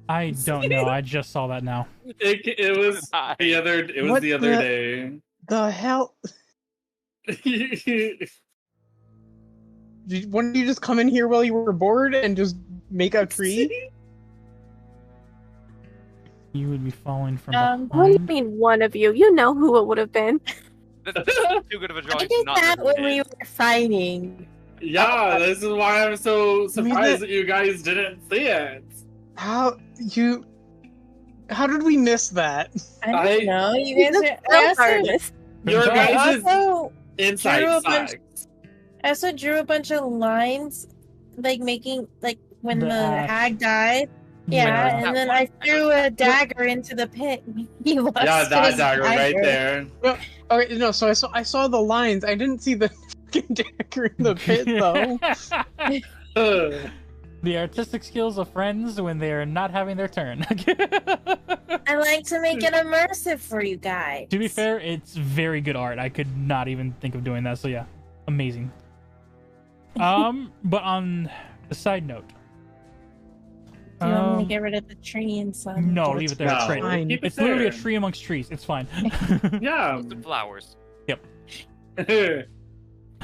I don't know. I just saw that now. It was the other. It was What the other the- day. The hell? Wouldn't you just come in here while you were bored and just make a tree? You would be falling from What do you behind. mean, one of you? You know who it would have been. This is too good of a I drawing to did not that know who it when we is. were fighting. Yeah, this is why I'm so I mean, surprised that you guys didn't see it. How did we miss that? I I- don't know. You guys are. So artist. Your I I guys' also inside drew a bunch- side. I also drew a bunch of lines, like making like when The the ash. hag died. Yeah. Yeah, That and then one. I threw a dagger into the pit. He lost Yeah, that his dagger right there. Okay, no. So I saw the lines. I didn't see the fucking dagger in the pit though. The artistic skills of friends when they are not having their turn. I like to make it immersive for you guys. To be fair, it's very good art. I could not even think of doing that. So yeah, amazing. But on a side note, Do you want me to get rid of the tree and some? no, leave it there. It's No, great. fine. keep it It's literally a there. tree amongst trees. It's fine. Yeah. Some flowers.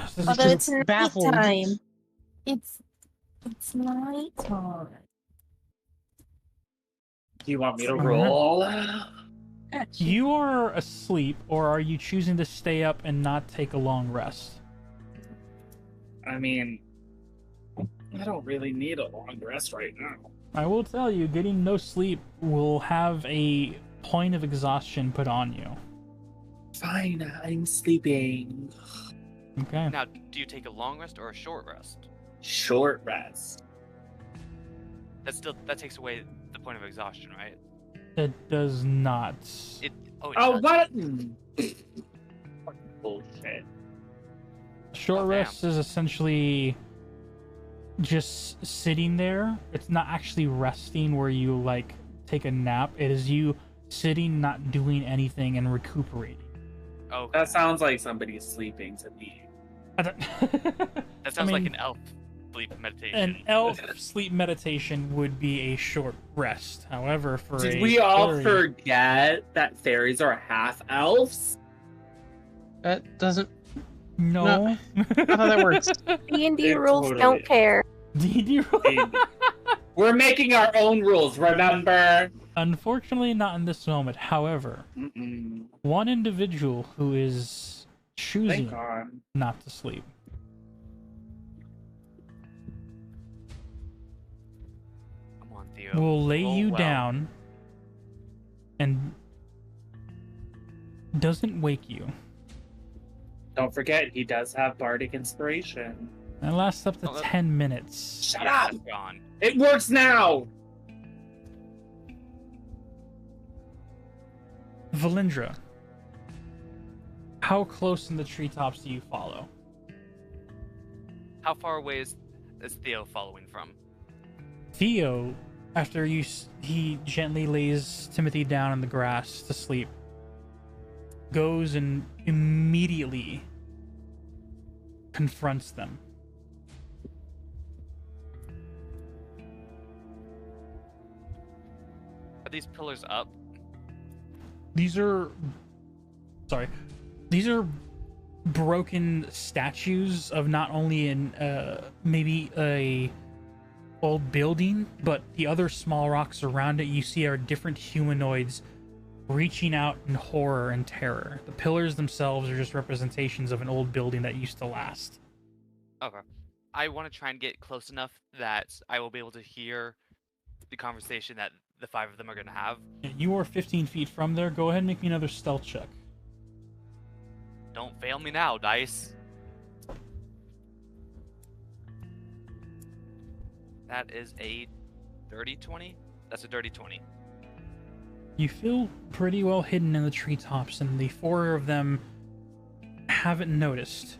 This is Although just it's night baffled. time. It's night time. Do you want me to Mhm. roll? You are asleep, or are you choosing to stay up and not take a long rest? I mean, I don't really need a long rest right now. I will tell you, getting no sleep will have a point of exhaustion put on you. Fine, I'm sleeping. Okay. Now, do you take a long rest or a short rest? Short rest. That takes away the point of exhaustion, right? It does not. It Oh, does. what? Bullshit. Short Oh, damn. rest is essentially just sitting there. It's not actually resting where you like take a nap. It is you sitting, not doing anything, and recuperating. Oh, That sounds like somebody's sleeping to me. that sounds like an elf sleep meditation. An elf sleep meditation would be a short rest. However, for Did we all fairy- forget that fairies are half elves? That doesn't. No. Not how that works. D&D It rules totally don't is. care. D&D We're making our own rules, remember? Unfortunately, not in this moment. However, Mm-mm. one individual who is choosing Thank God. not to sleep. Come on, Theo. Will lay Roll you well. down and doesn't wake you. Don't forget, he does have bardic inspiration. And lasts up to Oh, that- 10 minutes. Shut Yeah, up! it's gone. It works now! Valindra, how close in the treetops do you follow? How far away is Theo following from? Theo, after he gently lays Timothy down in the grass to sleep, goes and immediately confronts them. Are these pillars up? These are broken statues of not only maybe a old building, but the other small rocks around it you see are different humanoids reaching out in horror and terror. The pillars themselves are just representations of an old building that used to last. Okay. I want to try and get close enough that I will be able to hear the conversation that the five of them are going to have. You are 15 feet from there. Go ahead and make me another stealth check. Don't fail me now, dice. That is a dirty 20? That's a dirty 20. You feel pretty well hidden in the treetops, and the four of them haven't noticed.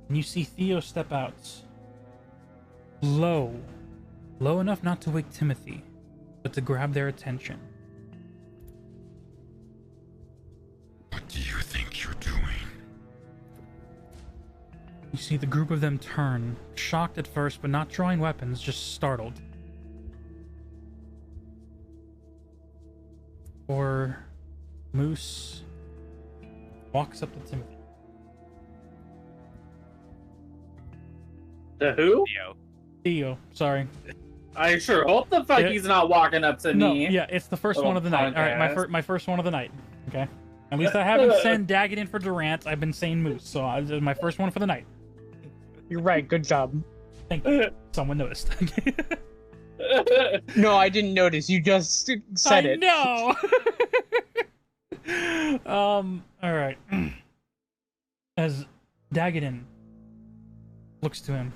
And you see Theo step out. Low enough not to wake Timothy, but to grab their attention. What do you think you're doing? You see the group of them turn, shocked at first, but not drawing weapons, just startled. Or Moose walks up to Timothy. The who? Theo. Theo, sorry. I sure hope the fuck Yeah. he's not walking up to No, me. yeah, it's the first Little one of the night. All right, podcast. my first one of the night. Okay. At least I haven't sent Daggett in for Durant. I've been saying Moose, so this is my first one for the night. You're right. Good job. Thank you. Someone noticed. No, I didn't notice. You just said it. No. All right. As Dagadin looks to him,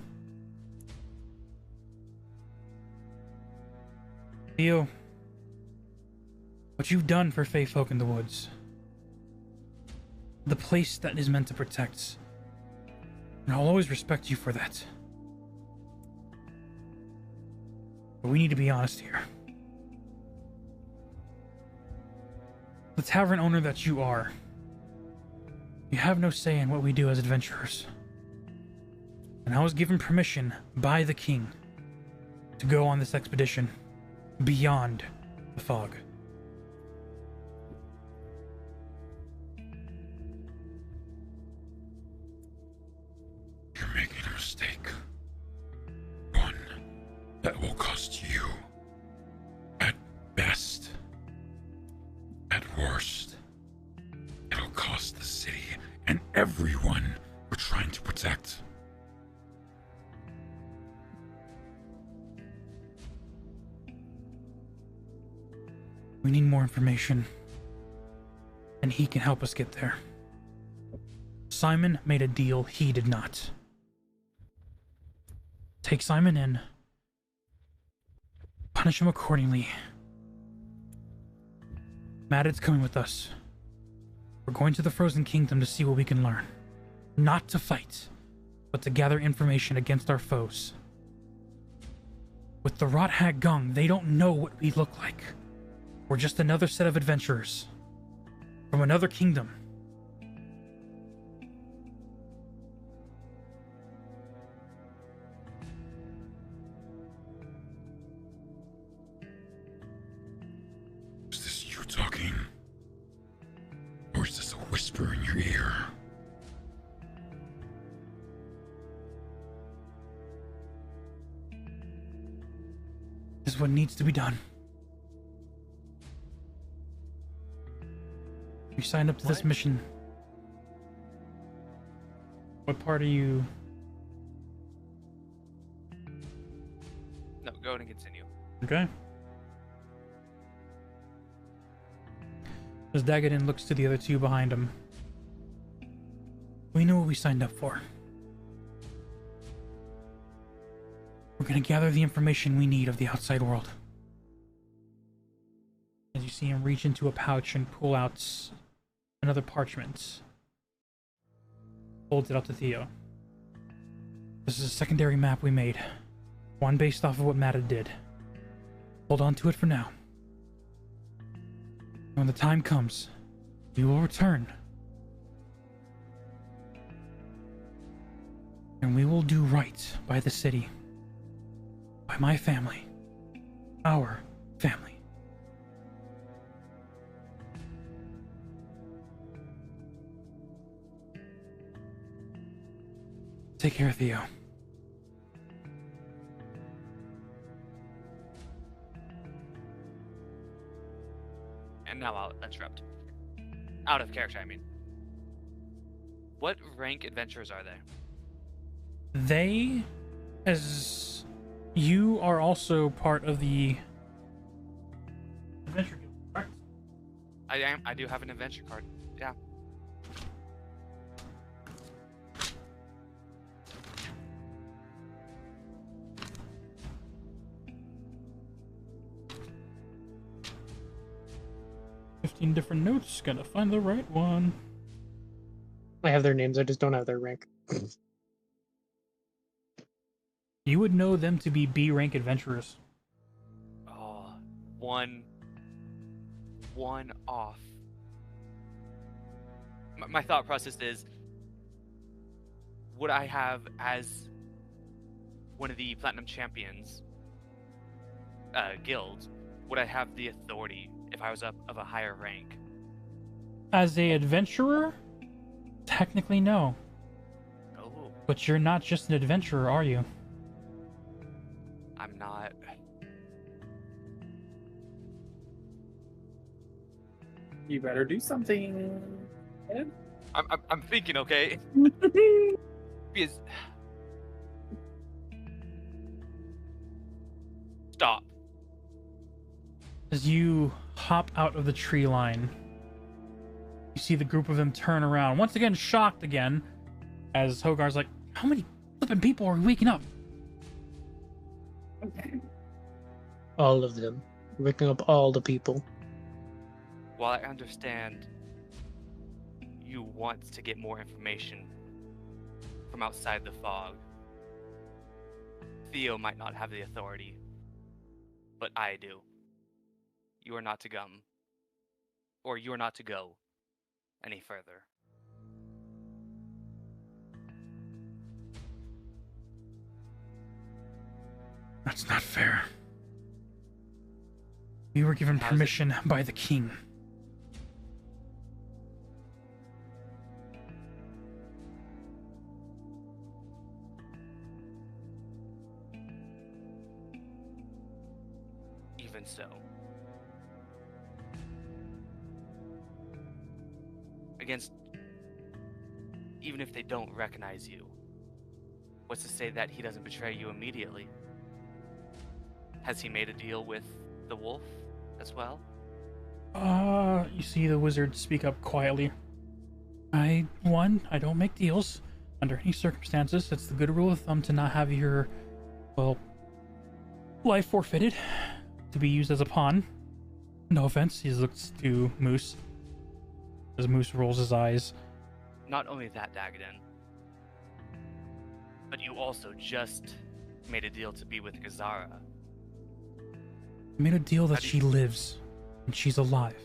Theo, what you've done for Fey folk in the woods, the place that is meant to protect, and I'll always respect you for that. But we need to be honest here. The tavern owner that you are, you have no say in what we do as adventurers. And I was given permission by the king to go on this expedition beyond the fog. mistake. One that will cost you, at best, at worst, it'll cost the city and everyone we're trying to protect. We need more information, and he can help us get there. Simon made a deal he did not. Take Simon in, punish him accordingly. Madid's coming with us. We're going to the Frozen Kingdom to see what we can learn. Not to fight, but to gather information against our foes. With the Rothag Gung, they don't know what we look like. We're just another set of adventurers from another kingdom. Is this you talking? Or is this a whisper in your ear? This is what needs to be done. You signed up to this mission. What part are you? No, go ahead and continue. Okay. As Dagadin looks to the other two behind him. We know what we signed up for. We're gonna gather the information we need of the outside world. As you see him reach into a pouch and pull out another parchment. Holds it up to Theo. This is a secondary map we made. One based off of what Madid did. Hold on to it for now. When the time comes, we will return. And we will do right by the city. By my family. Our family. Take care, Theo. And now I'll interrupt. Out of character, I mean. What rank adventurers are they? They, as you are also part of the adventure guild, correct? I do have an adventure card. Yeah. Different notes. Gotta find the right one. I have their names, I just don't have their rank. You would know them to be B rank adventurers. Oh, one off. My thought process is, would I have, as one of the Platinum Champions guild, would I have the authority if I was up of a higher rank? As a adventurer, technically no. Oh, But you're not just an adventurer, are you? I'm not. You better do something. Ed. I'm thinking, okay. Because stop. As you hop out of the tree line, you see the group of them turn around, once again shocked again, as Hogar's like, how many flippin' people are waking up? All of them. Waking up all the people. While I understand you want to get more information from outside the fog, Theo might not have the authority, but I do. You are not to come, or you are not to go any further. That's not fair. We were given How's it- permission by the king. even so. Against, even if they don't recognize you, what's to say that he doesn't betray you immediately? Has he made a deal with the wolf as well? You see the wizard speak up quietly. I don't make deals. Under any circumstances, it's the good rule of thumb to not have your, well, life forfeited, to be used as a pawn. No offense, he looks to Moose. As Moose rolls his eyes. Not only that, Dagadin, but you also just made a deal to be with Gazara. I made a deal that she lives, and she's alive.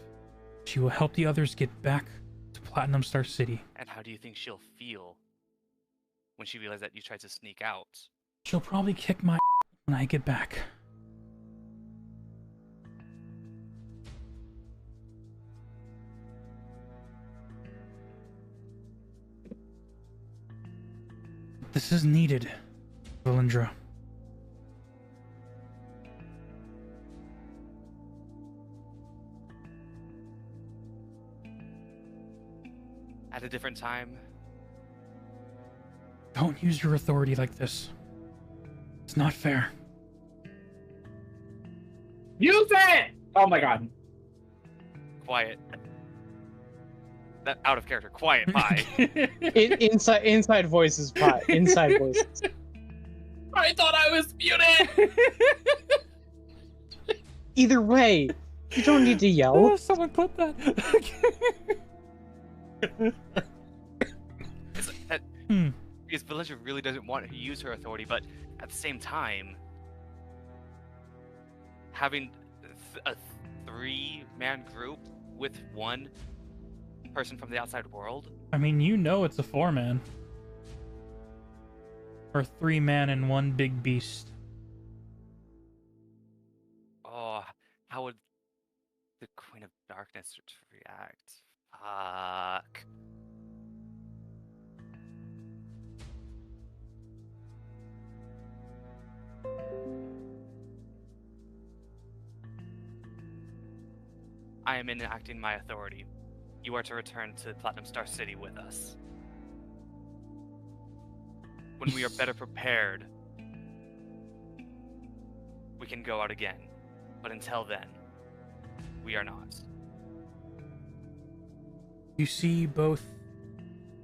She will help the others get back to Platinum Star City. And how do you think she'll feel when she realizes that you tried to sneak out? She'll probably kick my when I get back. This is needed, Valindra. At a different time, Don't use your authority like this. It's not fair. Use it! Oh my god. quiet. That out of character. Quiet, bye. Inside voices, Pie. Inside voices. I thought I was muted! Either way, you don't need to yell. Oh, someone clip that. Because Valencia really doesn't want to use her authority, but at the same time, having a three-man group with one person from the outside world. I mean, you know it's a 4-man. Or 3-man and one big beast. Oh, how would the Queen of Darkness react? Fuck. I am enacting my authority. You are to return to Platinum Star City with us. When we are better prepared, we can go out again. But until then, we are not. You see both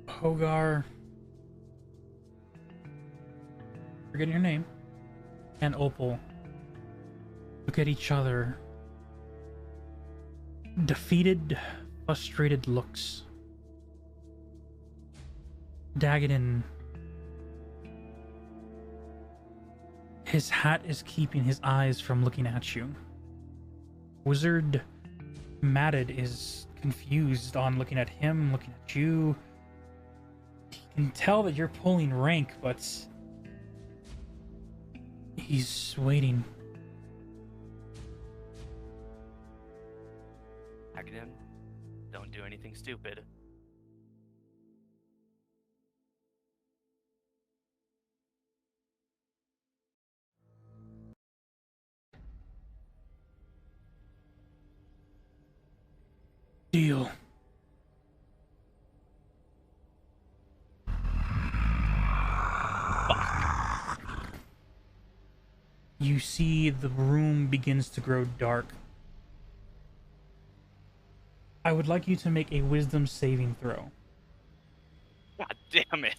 Hogar, forgetting your name, and Opal look at each other. Defeated, frustrated looks. Dagadin, his hat is keeping his eyes from looking at you. Wizard Matted is confused on looking at him, looking at you. He can tell that you're pulling rank, but he's waiting. Dagadin, don't do anything stupid. Deal. You see the room begins to grow dark. I would like you to make a wisdom saving throw. God damn it.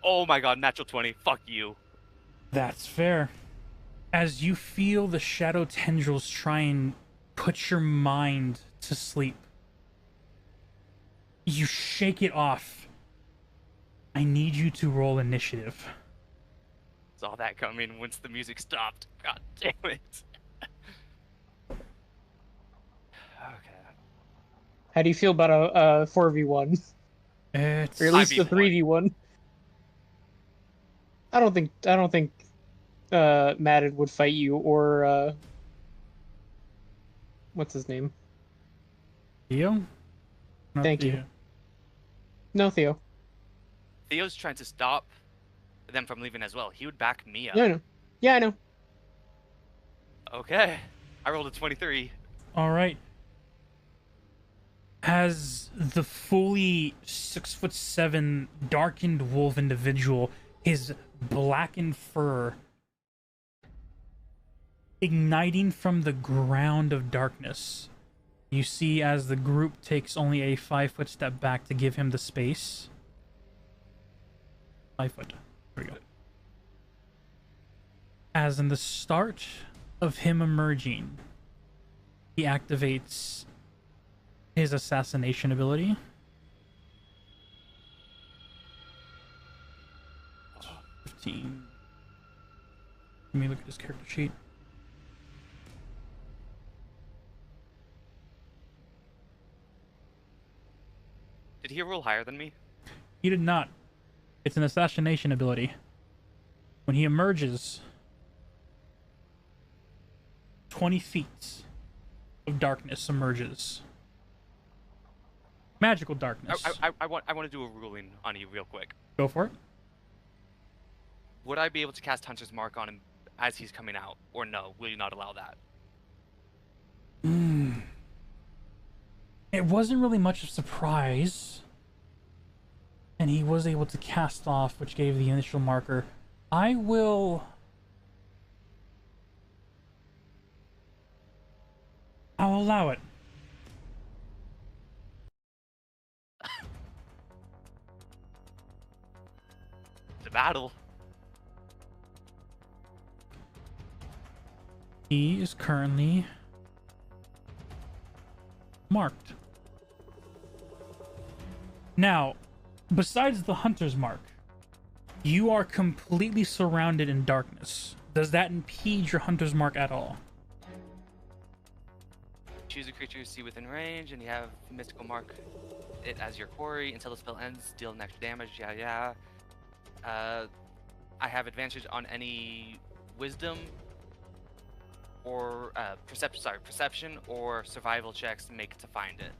Oh my god, natural 20. Fuck you. That's fair. As you feel the shadow tendrils try and put your mind to sleep, you shake it off. I need you to roll initiative. Saw that coming once the music stopped. God damn it. Okay. How do you feel about a 4v1? It's Or at least a 5v1. 3v1? I don't think Madden would fight you, or what's his name? Theo? Not Thank you. Theo. No, Theo. Theo's trying to stop them from leaving as well. He would back me up. Yeah, I know. Yeah, I know. Okay. I rolled a 23. All right. As the fully 6'7" darkened wolf individual, his blackened fur igniting from the ground of darkness, you see as the group takes only a 5-foot step back to give him the space. 5 foot. There we go. As in the start of him emerging, he activates his assassination ability. Oh, 15. Let me look at his character sheet. Did he roll higher than me? He did not. It's an assassination ability. When he emerges, 20 feet of darkness emerges. Magical darkness. I want to do a ruling on you real quick. Go for it. Would I be able to cast Hunter's Mark on him as he's coming out, or no? Will you not allow that? It wasn't really much of a surprise, and he was able to cast off, which gave the initial marker. I'll allow it. The battle. He is currently marked. Now, besides the hunter's mark, you are completely surrounded in darkness. Does that impede your hunter's mark at all? Choose a creature you see within range, and you have mystical mark it as your quarry until the spell ends. Deal an extra damage. Yeah. I have advantage on any wisdom or perception or survival checks make it to find it.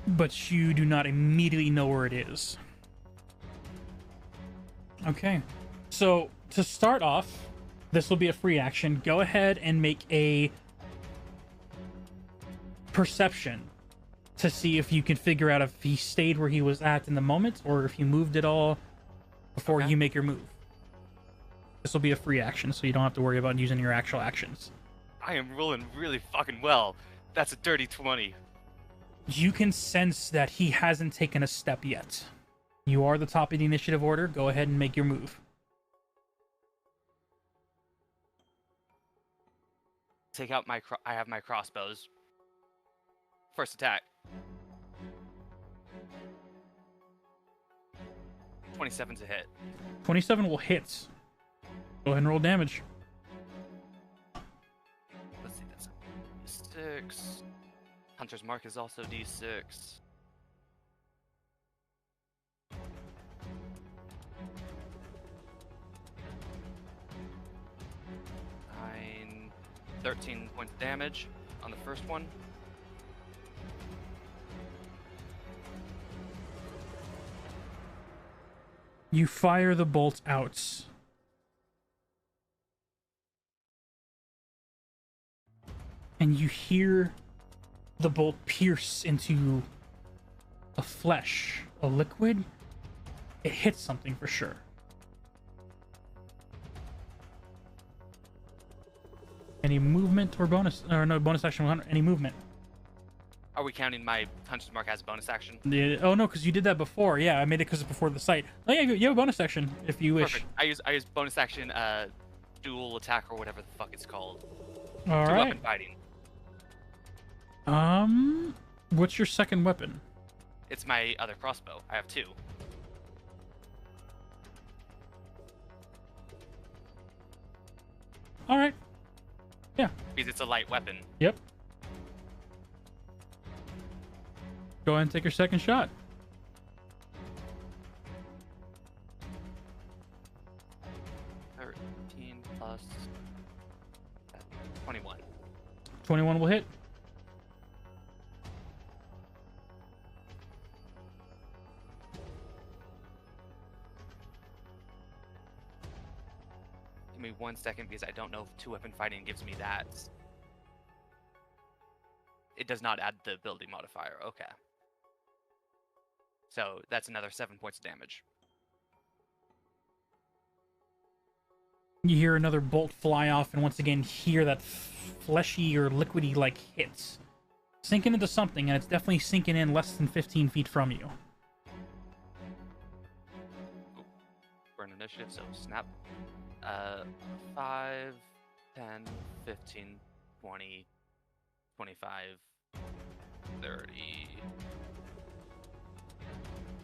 But you do not immediately know where it is. Okay. So, to start off, this will be a free action. Go ahead and make a perception to see if you can figure out if he stayed where he was at in the moment or if you moved at all before you make your move. This will be a free action, so you don't have to worry about using your actual actions. I am rolling really fucking well. That's a dirty 20. You can sense that he hasn't taken a step yet. You are the top of the initiative order. Go ahead and make your move. Take out I have my crossbows. First attack. 27's a hit. 27 will hit. Go ahead and roll damage. Let's see, that's D6. Hunter's Mark is also D6. Nine, 13 points of damage on the first one. You fire the bolt out. And you hear the bolt pierce into a flesh, a liquid. It hits something for sure. Any movement or bonus, or no, bonus action, any movement? Are we counting my Hunter's Mark as a bonus action? Yeah, oh no, because you did that before. Yeah, I made it because it's before the site. Oh yeah, you have a bonus action if you wish. Perfect. I use bonus action, dual attack or whatever the fuck it's called. All right. Weapon fighting. What's your second weapon? It's my other crossbow. I have two. All right. Yeah. Because it's a light weapon. Yep. Go ahead and take your second shot. Plus 21. 21 will hit. 1 second because I don't know if 2-weapon fighting gives me that. It does not add the ability modifier. Okay. So that's another 7 points of damage. You hear another bolt fly off, and once again hear that fleshy or liquidy like hit sinking into something, and it's definitely sinking in less than 15 feet from you. Burn initiative, so snap. 5, 10, 15, 20, 25, 30.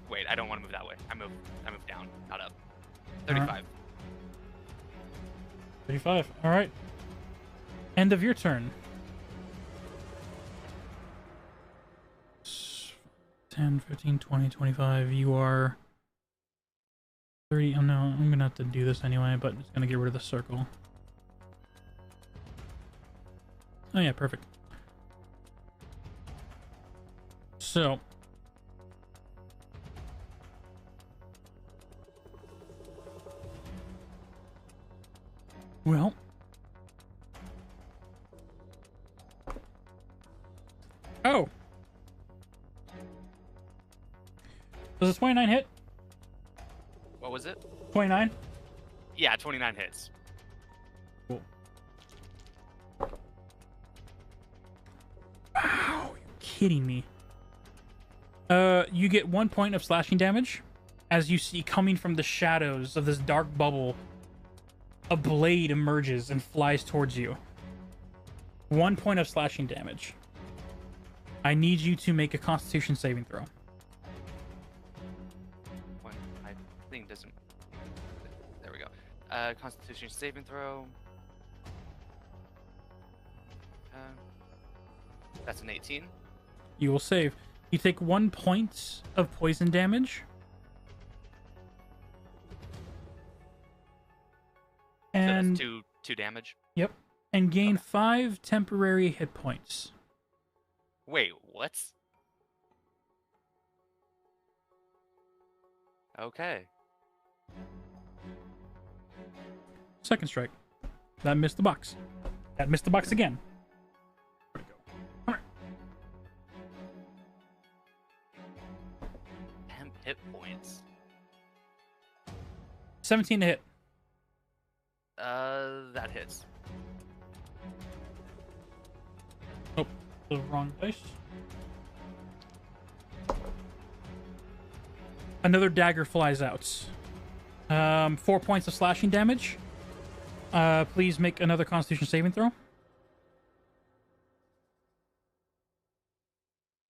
Wait, I don't want to move that way. I move down, not up. 35. 35. All right. End of your turn. 10, 15, 20, 25. You are 30. Oh no, I'm gonna have to do this anyway, but it's gonna get rid of the circle. Oh yeah, perfect. So well, oh, does a 29 hit? What was it? 29. Yeah, 29 hits. Cool. Wow, you're kidding me. You get 1 point of slashing damage as you see coming from the shadows of this dark bubble. A blade emerges and flies towards you. 1 point of slashing damage. I need you to make a Constitution saving throw. One, my thing doesn't. There we go. Constitution saving throw. That's an 18. You will save. You take 1 point of poison damage. And so that's two damage. Yep. And gain 5 temporary hit points. Wait, what? Okay. Second strike. That missed the box. That missed the box again. Where'd it go? Come here. 10 hit points. 17 to hit. That hits. Oh, the wrong dice. Another dagger flies out. 4 points of slashing damage. Please make another Constitution saving throw.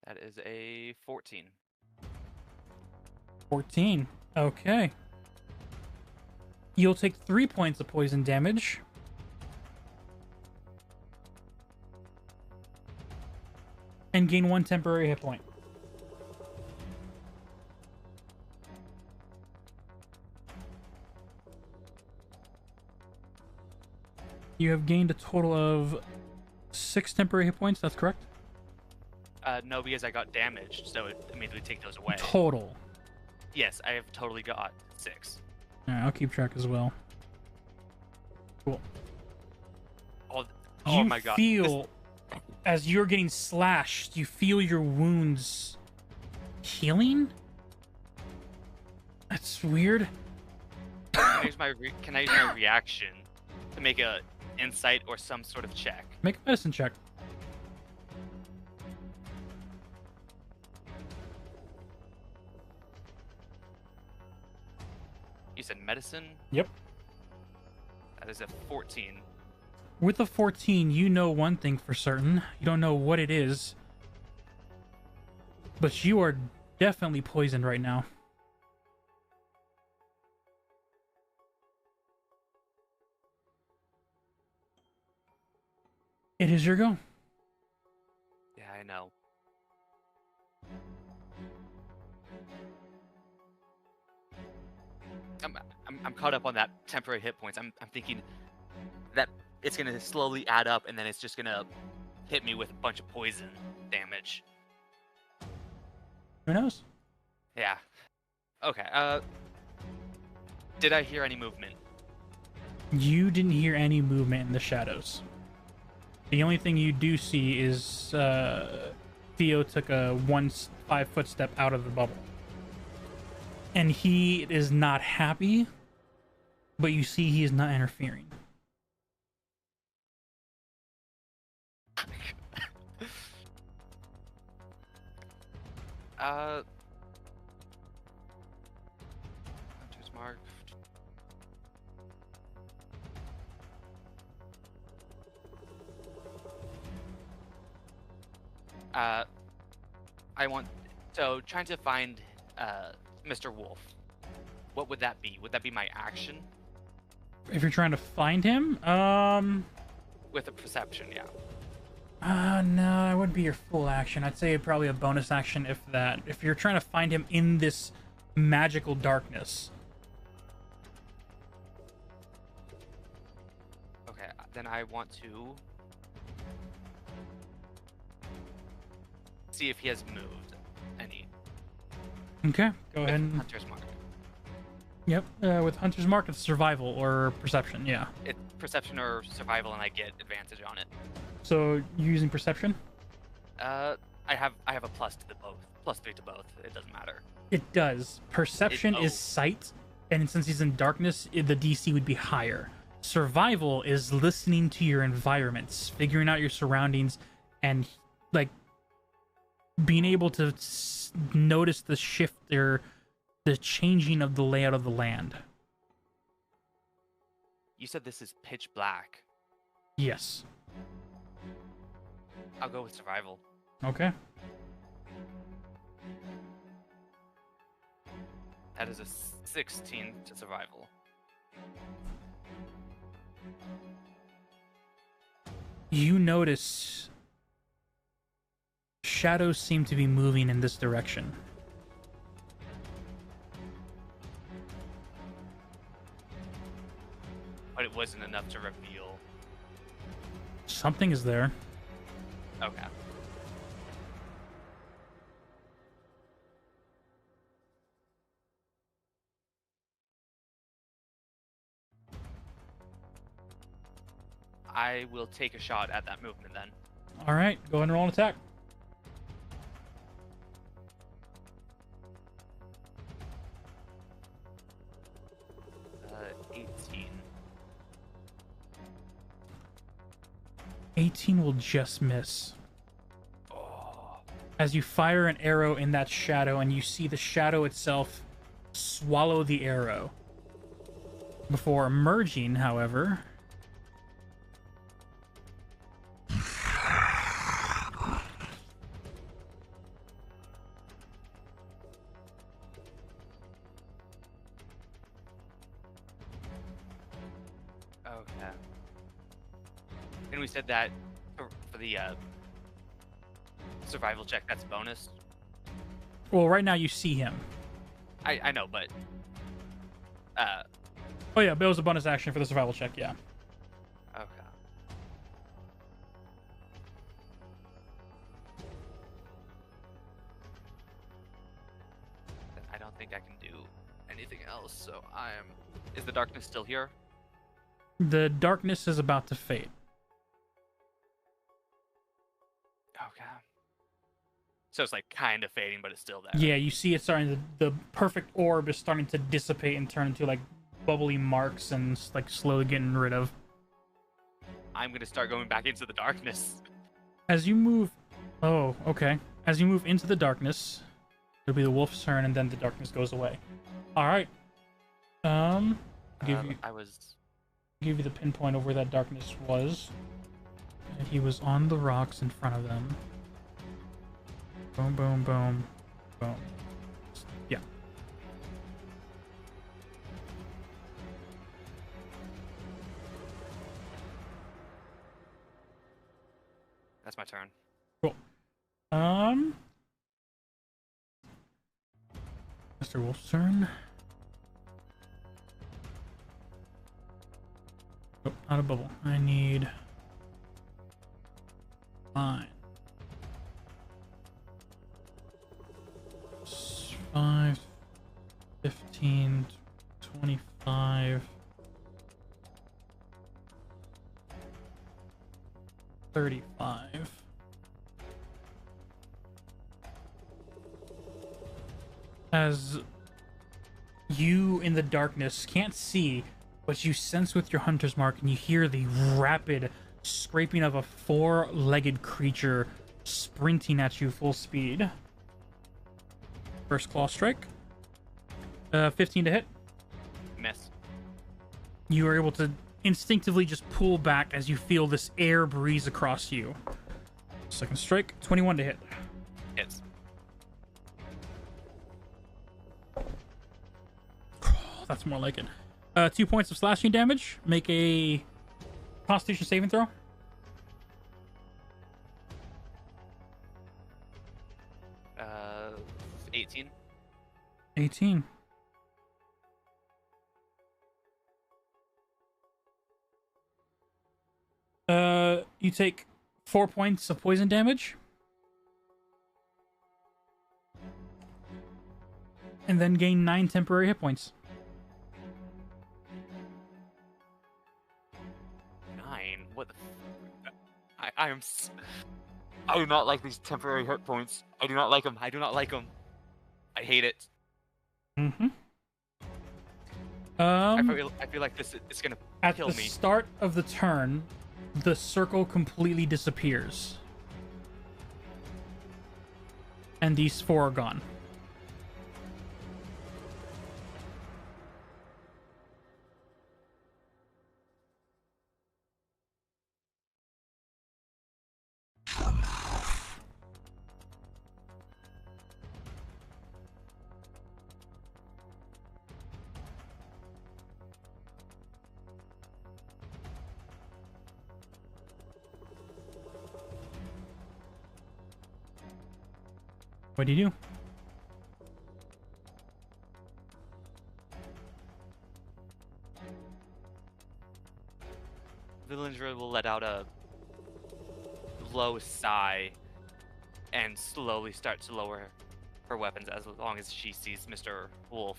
That is a 14. 14. Okay. You'll take 3 points of poison damage. And gain 1 temporary hit point. You have gained a total of 6 temporary hit points, that's correct? No, because I got damaged, so it immediately take those away. Total. Yes, I have totally got 6. Alright, I'll keep track as well. Cool. Oh my god. Feel, as you're getting slashed, you feel your wounds healing? That's weird. Can I use my reaction to make a insight or some sort of check? Make a medicine check. You said medicine? Yep. That is a 14. With a 14, you know one thing for certain. You don't know what it is. But you are definitely poisoned right now. It is your go. Yeah, I know. I'm caught up on that temporary hit points. I'm thinking that it's gonna slowly add up, and then it's just gonna hit me with a bunch of poison damage. Who knows? Yeah. Okay. Did I hear any movement? You didn't hear any movement in the shadows. The only thing you do see is Theo took a 5-foot step out of the bubble. And he is not happy, but you see he is not interfering. Hunter's mark. I want trying to find Mr. Wolf. What would that be? Would that be my action? If you're trying to find him, With a perception, yeah. no, it wouldn't be your full action. I'd say probably a bonus action, if that. If you're trying to find him in this magical darkness. Okay, then I want to see if he has moved any. Okay, go With ahead. And, Hunter's mark. yep, with Hunter's Mark, it's survival or perception, yeah. It's perception or survival, and I get advantage on it. So, you're using perception? I have a plus to the both. +3 to both. It doesn't matter. It does. Perception is oh. sight, and since he's in darkness, the DC would be higher. Survival is listening to your environments, figuring out your surroundings, and like being able to notice the shift or the changing of the layout of the land. You said this is pitch black. Yes. I'll go with survival. Okay. That is a 16 to survival. You notice shadows seem to be moving in this direction. But it wasn't enough to reveal. Something is there. Okay. I will take a shot at that movement then. All right, go ahead and roll an attack. Uh, 18. 18 will just miss. Oh. As you fire an arrow in that shadow and you see the shadow itself swallow the arrow. Before emerging, however, Okay. And we said that for the survival check, that's bonus. well, right now you see him. I know, but Oh yeah, but it was a bonus action for the survival check, yeah. okay. I don't think I can do anything else, so is the darkness still here? The darkness is about to fade. Okay. So it's like kind of fading, but it's still there. Yeah, you see it starting to, the perfect orb is starting to dissipate and turn into like bubbly marks and like slowly getting rid of. I'm gonna start going back into the darkness. As you move, oh, okay. As you move into the darkness, it'll be the wolf's turn, and then the darkness goes away. All right. Give you the pinpoint of where that darkness was. And he was on the rocks in front of them. Boom, boom, boom, boom. Yeah. That's my turn. Cool. Mr. Wolf's turn. Oh, not a bubble. I need 9. 5, 15, 25, 35. As you in the darkness can't see, but you sense with your hunter's mark, and you hear the rapid scraping of a four-legged creature sprinting at you full speed. First claw strike. 15 to hit. Miss. You are able to instinctively just pull back as you feel this air breeze across you. Second strike. 21 to hit. Hits. That's more like it. 2 points of slashing damage. Make a Constitution saving throw. 18. 18. You take 4 points of poison damage. And then gain 9 temporary hit points. 9? What the I do not like these temporary hit points. I do not like them. I do not like them. I hate it. Mm-hmm. I feel like this is gonna kill me. At the start of the turn, the circle completely disappears. And these 4 are gone. What do you do? Villager will let out a low sigh and slowly start to lower her weapons as long as she sees Mr. Wolf.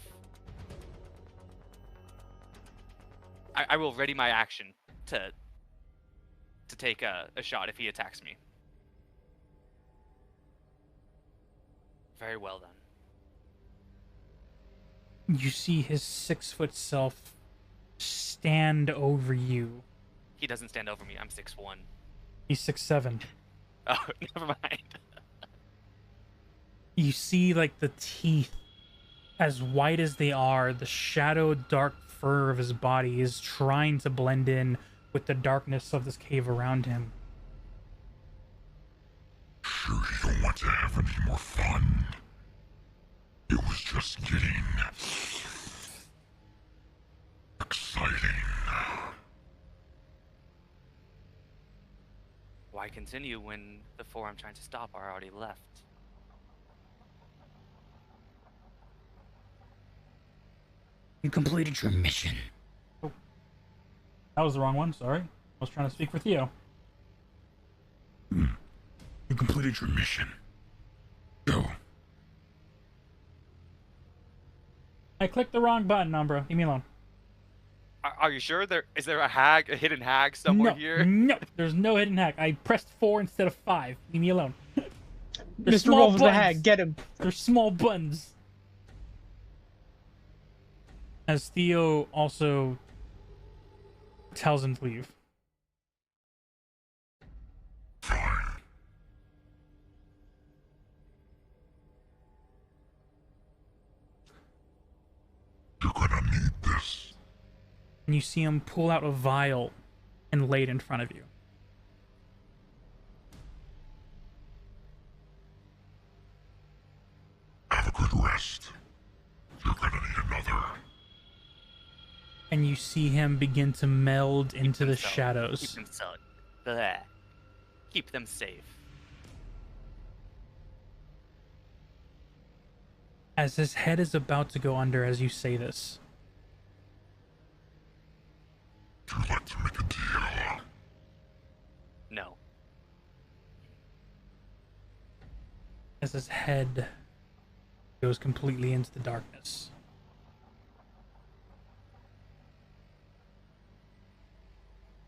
I will ready my action to take a shot if he attacks me. Very well then. You see his 6-foot self stand over you. He doesn't stand over me. I'm 6'1". He's 6'7". Oh, never mind. You see, like, the teeth, as white as they are, the shadowed dark fur of his body is trying to blend in with the darkness of this cave around him. Sure you don't want to have any more fun? It was just getting exciting. Why continue when the 4 I'm trying to stop are already left? You completed your mission. Oh. That was the wrong one, sorry. I was trying to speak for Theo. You completed your mission. Go. I clicked the wrong button, Umbra. Leave me alone. Are you sure is there a hidden hag somewhere here? No, there's no hidden hack. I pressed 4 instead of 5. Leave me alone. Mr. Wolf the Hag, get him. They're small buttons. As Theo also tells him to leave. Fine. You're gonna need this. And you see him pull out a vial and lay it in front of you. Have a good rest. You're gonna need another. And you see him begin to meld into the so. shadows. Keep them so. Bleh. Keep them safe. As his head is about to go under as you say this. You'd like to make a deal? No. As his head goes completely into the darkness.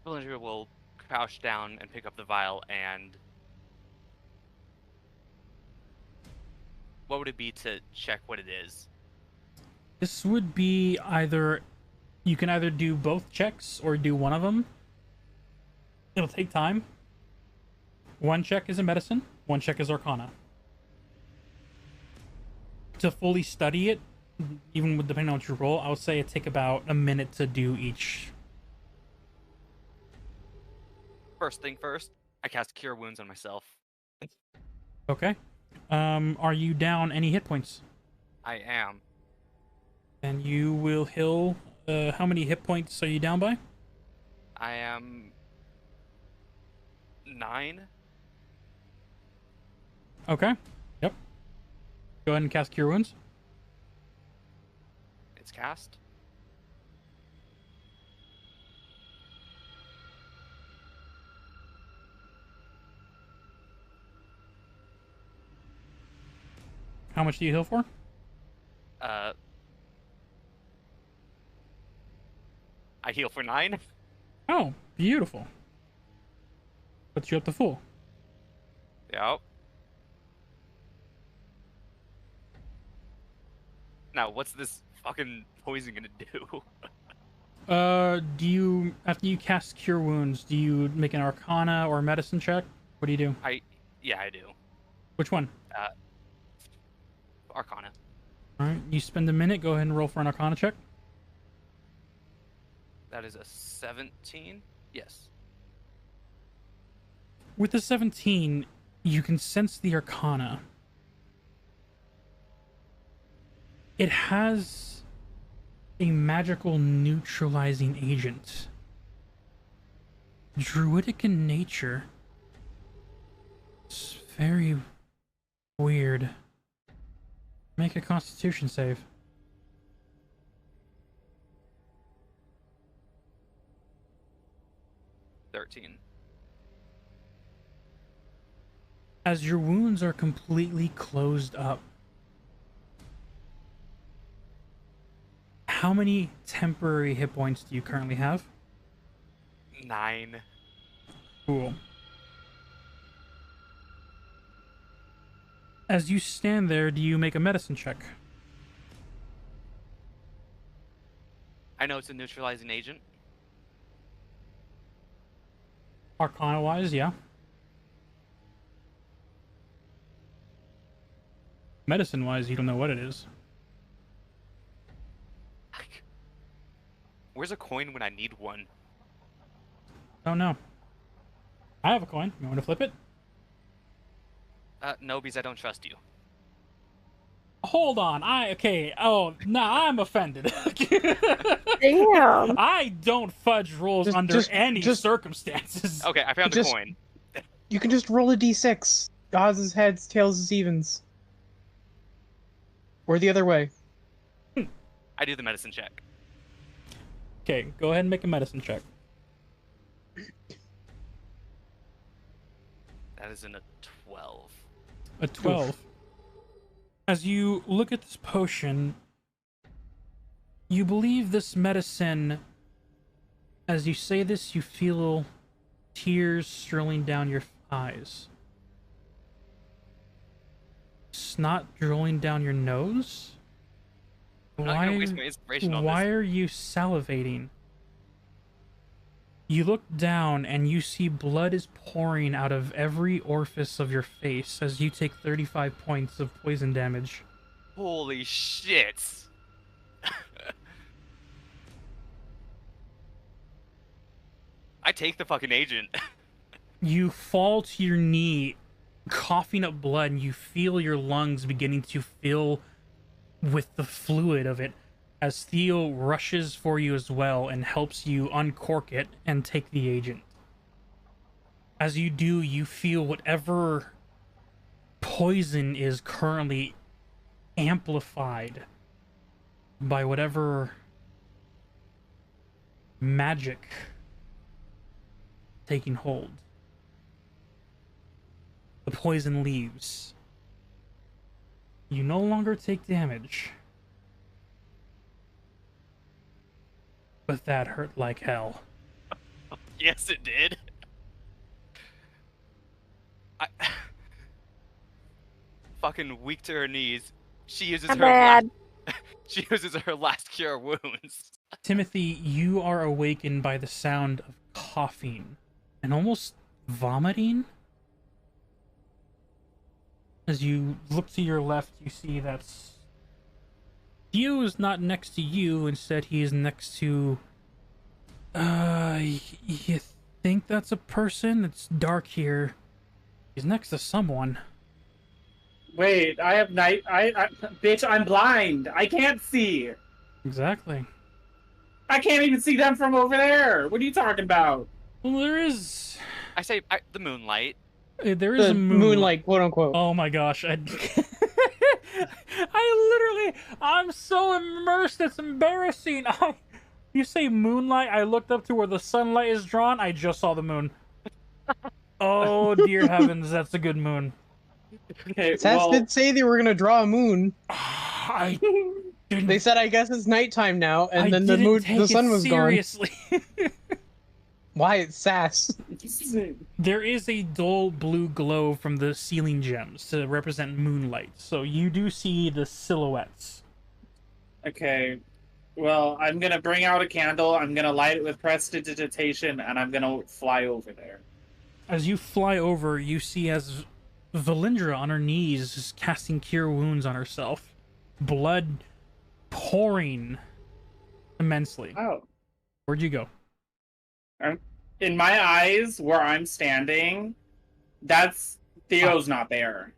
Villager will crouch down and pick up the vial and... What would it be to check what it is? This would be either... You can either do both checks or do one of them. It'll take time. One check is a medicine, one check is Arcana. To fully study it, even with depending on what you roll, I would say it take about a minute to do each. First thing first, I cast Cure Wounds on myself. Okay. Are you down any hit points? I am. And you will heal. How many hit points are you down by? I am 9. Okay. Yep. Go ahead and cast Cure Wounds. It's cast. How much do you heal for? I heal for 9. Oh, beautiful. Puts you up to full. Yep. Now, what's this fucking poison gonna do? Do you, after you cast Cure Wounds, do you make an Arcana or Medicine check? What do you do? Yeah, I do. Which one? Arcana. Alright, you spend a minute, go ahead and roll for an Arcana check. That is a 17? Yes. With the 17, you can sense the Arcana. It has a magical neutralizing agent. Druidic in nature. It's very weird. Make a Constitution save. As your wounds are completely closed up, how many temporary hit points do you currently have? 9. Cool. As you stand there, do you make a medicine check? I know it's a neutralizing agent. Arcana-wise, yeah. Medicine-wise, you don't know what it is. Where's a coin when I need one? Don't know. I have a coin. You want to flip it? No, because I don't trust you. Hold on. Okay. Oh, nah, I'm offended. Damn. I don't fudge rolls under any circumstances. Okay, I found the coin. You can just roll a d6. Odds is heads, tails is evens. Or the other way. I do the medicine check. Okay, go ahead and make a medicine check. That is in a 12. A 12. Oof. As you look at this potion, you believe this medicine... As you say this, you feel tears strolling down your eyes. Snot rolling down your nose? I'm not gonna waste my inspiration on this. Why are you salivating? You look down and you see blood is pouring out of every orifice of your face as you take 35 points of poison damage. Holy shit! I take the fucking agent. You fall to your knee, coughing up blood, and you feel your lungs beginning to fill with the fluid of it as Theo rushes for you as well and helps you uncork it and take the agent. As you do, you feel whatever poison is currently amplified by whatever magic taking hold. The poison leaves. You no longer take damage. But that hurt like hell. Yes, it did. I, fucking weak to her knees. She uses I'm her last. bad. She uses her last cure wounds. Timothy, you are awakened by the sound of coughing and almost vomiting. As you look to your left, you see that Dio is not next to you. Instead, he is next to. You think that's a person? It's dark here. He's next to someone. Wait, I have night. Bitch, I'm blind. I can't see. Exactly. I can't even see them from over there. What are you talking about? Well, there is. I say the moonlight. There is The a moonlight, quote unquote. Oh my gosh, I'm so immersed, it's embarrassing. You say moonlight, I looked up to where the sunlight is drawn, I just saw the moon. Oh dear heavens, that's a good moon. Okay, Tess well, did say they were gonna draw a moon. I didn't, They said, I guess it's nighttime now, and I then the didn't moon, take the sun it was seriously. gone. Why it's sass? There is a dull blue glow from the ceiling gems to represent moonlight, so you do see the silhouettes. okay. Well, I'm gonna bring out a candle. I'm gonna light it with prestidigitation, and I'm gonna fly over there. As you fly over, you see as Valindra on her knees is casting cure wounds on herself. Blood pouring immensely. Oh. Where'd you go? In my eyes, where I'm standing, that's Theo's not there.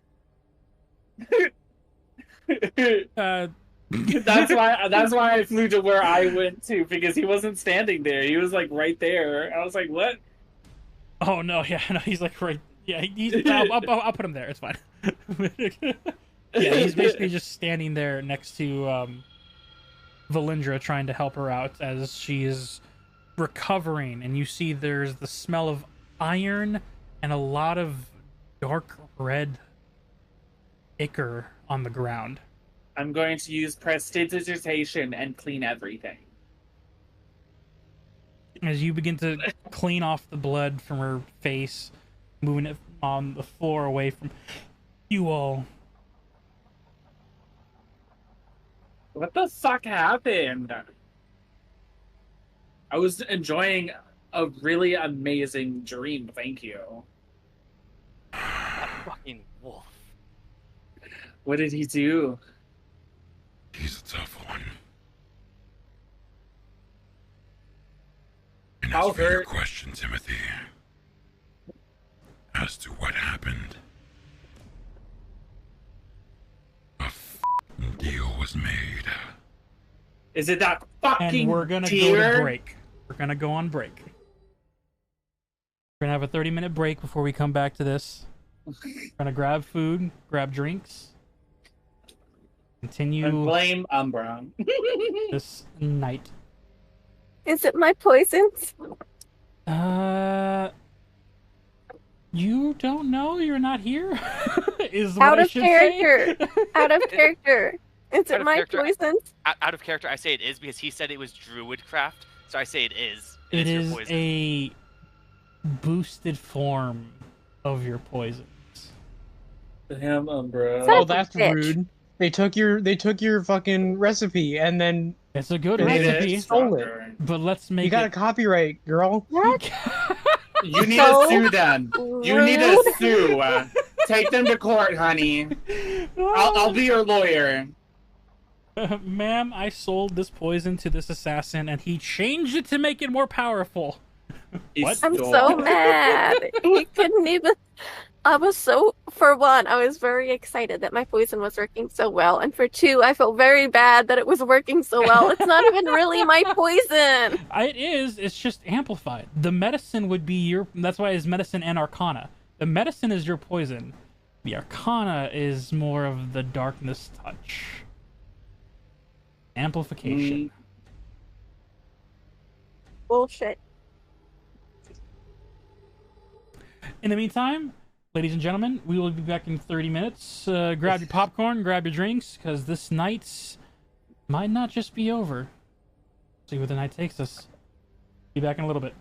That's why I flew to where I went to, because he wasn't standing there. He was like right there. I was like, what? Oh no, yeah, no, he's like right. Yeah, I'll put him there. It's fine. Yeah, he's basically just standing there next to Valindra, trying to help her out as she is recovering, and you see there's the smell of iron and a lot of dark red ichor on the ground. I'm going to use prestidigitation and clean everything. As you begin to clean off the blood from her face, moving it on the floor away from you all. What the fuck happened? I was enjoying a really amazing dream, thank you. That fucking wolf. What did he do? He's a tough one. And How as for your hurt? question, Timothy, as to what happened, a f***ing deal was made. Is it that fucking And we're gonna deer? go to break. We're gonna go on break. We're gonna have a 30-minute break before we come back to this. We're gonna grab food, grab drinks, continue And blame Umbra. this night. Is it my poisons? You don't know? You're not here? Is what Out I of should character. say? Out of character. Is Out it of my character. poisons? Out of character, I say it is because he said it was druid craft, so I say it is. It your is poison. a boosted form of your poisons. Damn, Umbra. Son Oh, of a that's bitch. rude. They took your fucking recipe and then It's a good It made recipe, it stole but let's make you got a it. copyright, girl. What? You need So to sue them. You need to rude. sue. Take them to court, honey. I'll be your lawyer. Ma'am, I sold this poison to this assassin, and he changed it to make it more powerful. He What? I'm stole. so mad. He couldn't even. I was so. For one, I was very excited that my poison was working so well, and for two, I felt very bad that it was working so well. It's not even really my poison. It is. It's just amplified. The medicine would be your. That's why it's medicine and arcana. The medicine is your poison. The arcana is more of the darkness touch. Amplification. Bullshit. In the meantime, ladies and gentlemen, we will be back in 30 minutes. Grab your popcorn, grab your drinks, because this night might not just be over. See where the night takes us. Be back in a little bit.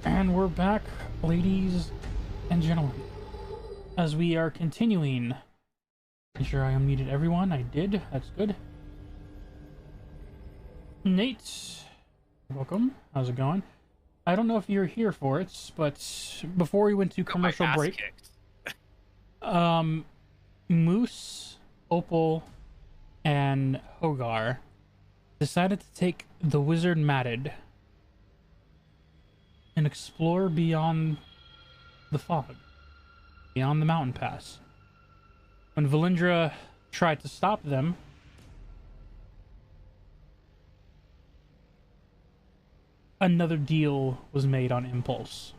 And we're back, ladies and gentlemen, as we are continuing. Make sure I unmuted everyone. I did. That's good. Nate, welcome. How's it going? I don't know if you're here for it, but before we went to commercial break, Moose, Opal, and Hogar decided to take the Wizard Matted and explore beyond the fog, beyond the mountain pass. When Valindra tried to stop them, another deal was made on impulse,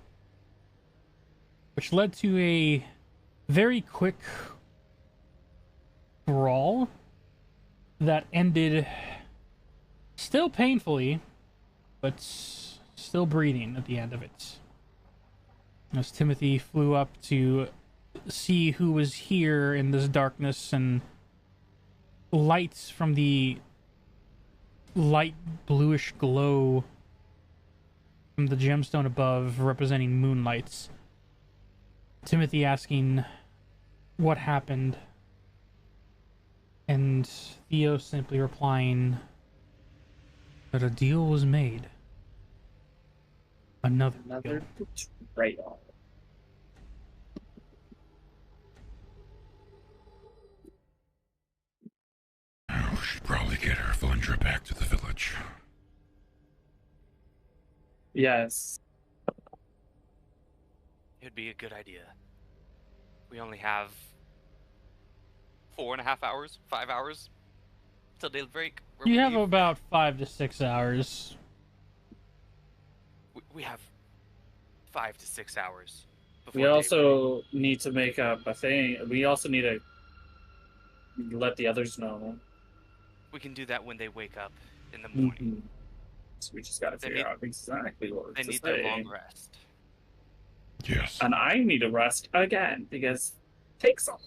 which led to a very quick brawl that ended still painfully, but still breathing at the end of it. As Timothy flew up to see who was here in this darkness, and lights from the light bluish glow from the gemstone above representing moonlights. Timothy asking what happened, and Theo simply replying that a deal was made. Another deal. Betrayal. We should probably get our Valindra back to the village. Yes. It'd be a good idea. We only have 4.5 hours, 5 hours till daybreak. You have about 5 to 6 hours. We have 5 to 6 hours. We also need to make up a thing. We also need to let the others know. We can do that when they wake up in the morning. Mm-hmm. So we just got to figure out exactly what they to need say. their long rest. Yes. And I need to rest again because it takes a lot.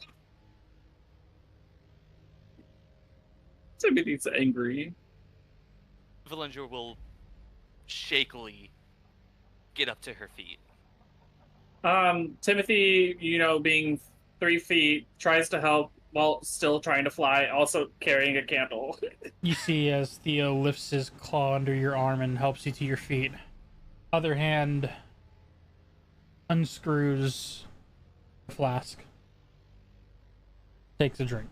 Timothy's angry. Valindra will shakily get up to her feet. Timothy, being 3 feet, tries to help while still trying to fly, also carrying a candle. You see as Theo lifts his claw under your arm and helps you to your feet. Other hand unscrews the flask. Takes a drink.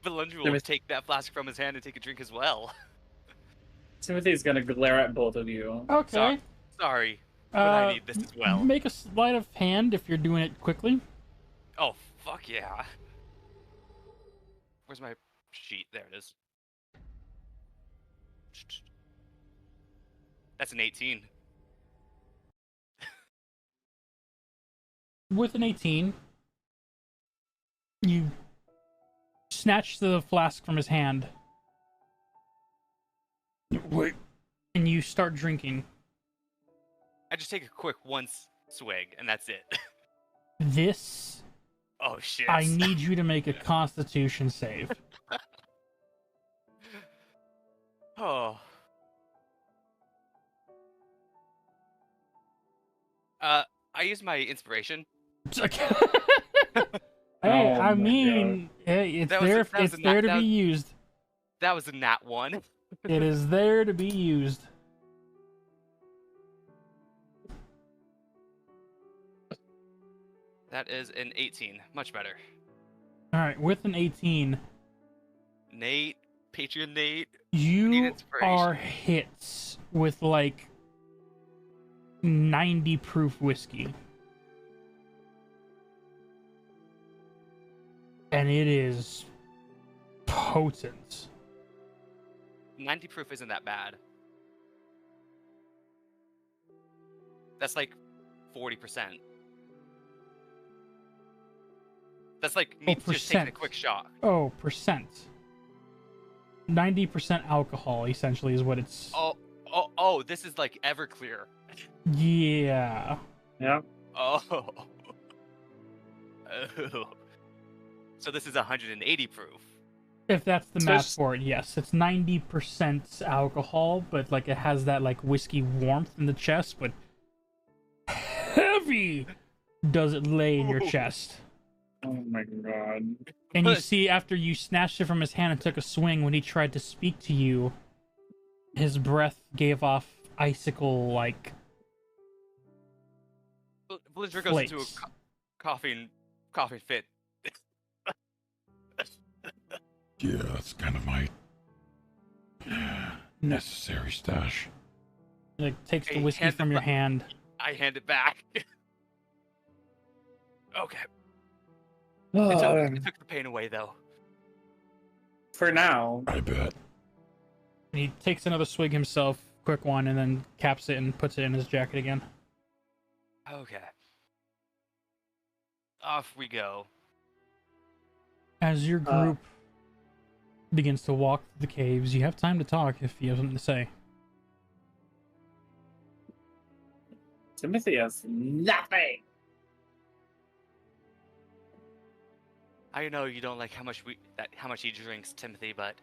Valindra will take that flask from his hand and take a drink as well. Timothy's gonna glare at both of you. Okay. Sorry, but I need this as well. Make a sleight of hand if you're doing it quickly. Oh, fuck yeah. Where's my sheet? There it is. That's an 18. With an 18, you snatch the flask from his hand. Wait. And you start drinking. I just take a quick swig, and that's it. This... Oh, shit. I need you to make a Constitution save. Oh. I use my inspiration. Hey, I mean, hey, it's there to be used. That was a nat 1. It is there to be used. That is an 18. Much better. Alright, with an 18... Nate, Patreon Nate. You are hit with, 90 proof whiskey. And it is potent. 90 proof isn't that bad. That's 40%. That's me just taking a quick shot. Oh, percent. 90% alcohol, essentially, is what it's... Oh, this is Everclear. Yeah. Yeah. Oh. So this is 180 proof. If that's the math Especially- for it, yes. It's 90% alcohol, but like it has that like whiskey warmth in the chest, but heavy does it lay in your chest. Oh my god. And you see after you snatched it from his hand and took a swing, when he tried to speak to you, his breath gave off icicle like Blizzard goes into a flakes. coughing fit. Yeah, that's kind of my necessary stash. Like takes the Hey, whiskey hand from the your bu- hand. I hand it back. Okay. Oh, It took the pain away, though. for now. I bet. And he takes another swig himself, quick one, and then caps it and puts it in his jacket again. Okay. Off we go. As your group begins to walk through the caves, you have time to talk if you have something to say. Timothy has nothing. I know you don't like how much he drinks, Timothy, but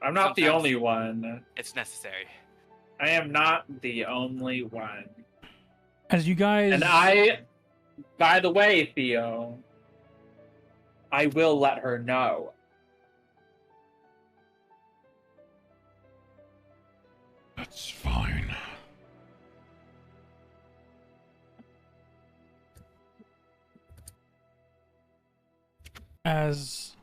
I'm not the Sometimes- only one. it's necessary. I am not the only one. As you guys... And I, by the way, Theo, I will let her know. That's fine. As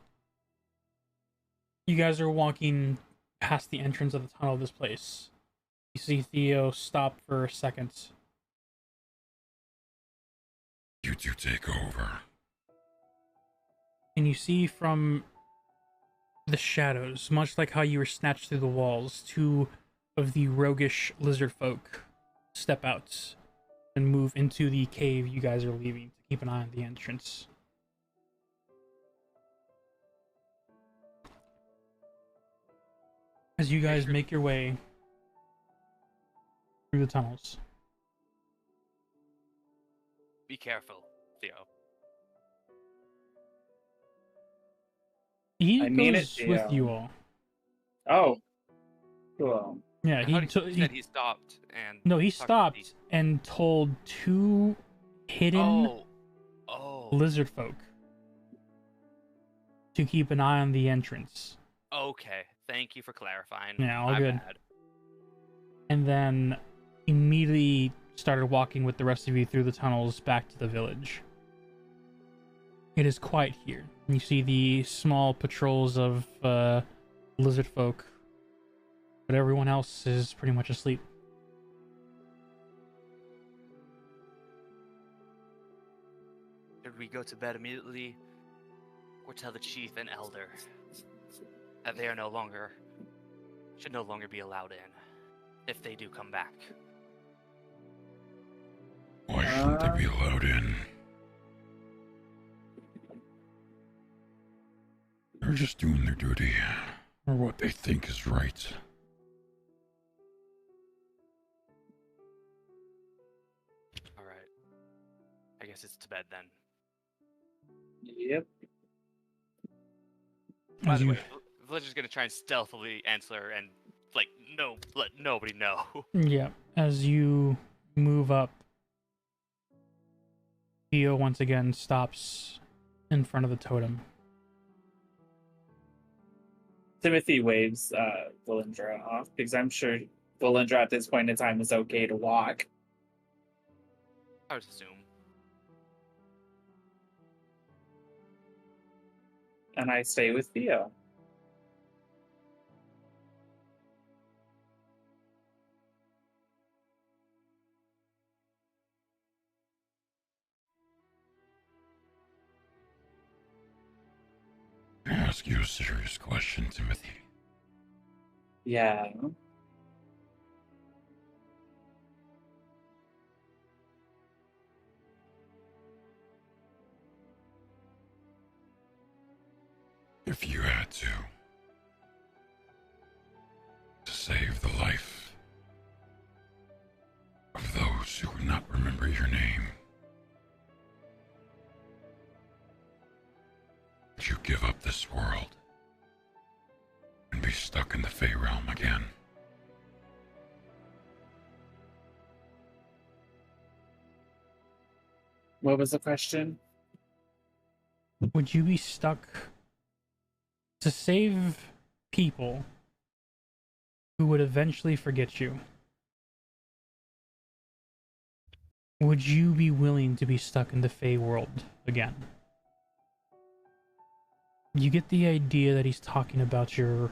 you guys are walking past the entrance of the tunnel of this place, you see Theo stop for a second. You two take over. And you see from the shadows, much like how you were snatched through the walls, two of the roguish lizard folk step out and move into the cave you guys are leaving to keep an eye on the entrance. As you guys make your way through the tunnels. Be careful, Theo. He I mean goes it, with Theo. you all. Oh, cool. Yeah, I thought he said he stopped and. no, he talked to stopped and told two hidden Oh. lizard folk to keep an eye on the entrance. Okay. Thank you for clarifying. Yeah, all My good. bad. And then immediately started walking with the rest of you through the tunnels back to the village. It is quiet here. You see the small patrols of lizard folk, but everyone else is pretty much asleep. Should we go to bed immediately, or tell the chief and elder that they are should no longer be allowed in if they do come back? Why shouldn't they be allowed in? They're just doing their duty, or what they think is right. All right. I guess it's to bed then. Yep. By As the you- way, Villager's gonna try and stealthily answer and let nobody know. Yeah, as you move up, Theo once again stops in front of the totem. Timothy waves Valindra off because I'm sure Valindra at this point in time is okay to walk. I would assume. And I stay with Theo. I ask you a serious question, Timothy. Yeah. If you had to save the life of those who would not remember your name, that you give up this world and be stuck in the Fey realm again. What was the question? Would you be stuck to save people who would eventually forget you? Would you be willing to be stuck in the Fey world again? You get the idea that he's talking about your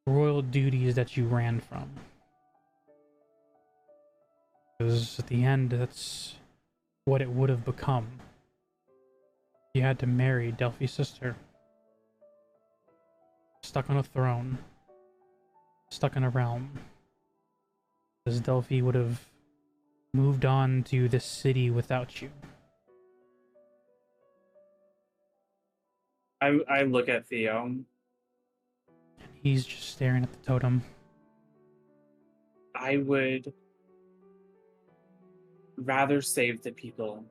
royal duties that you ran from. Because at the end, that's what it would have become. You had to marry Delphi's sister. Stuck on a throne. Stuck in a realm. Because Delphi would have moved on to this city without you. I look at Theo. And he's just staring at the totem. I would rather save the people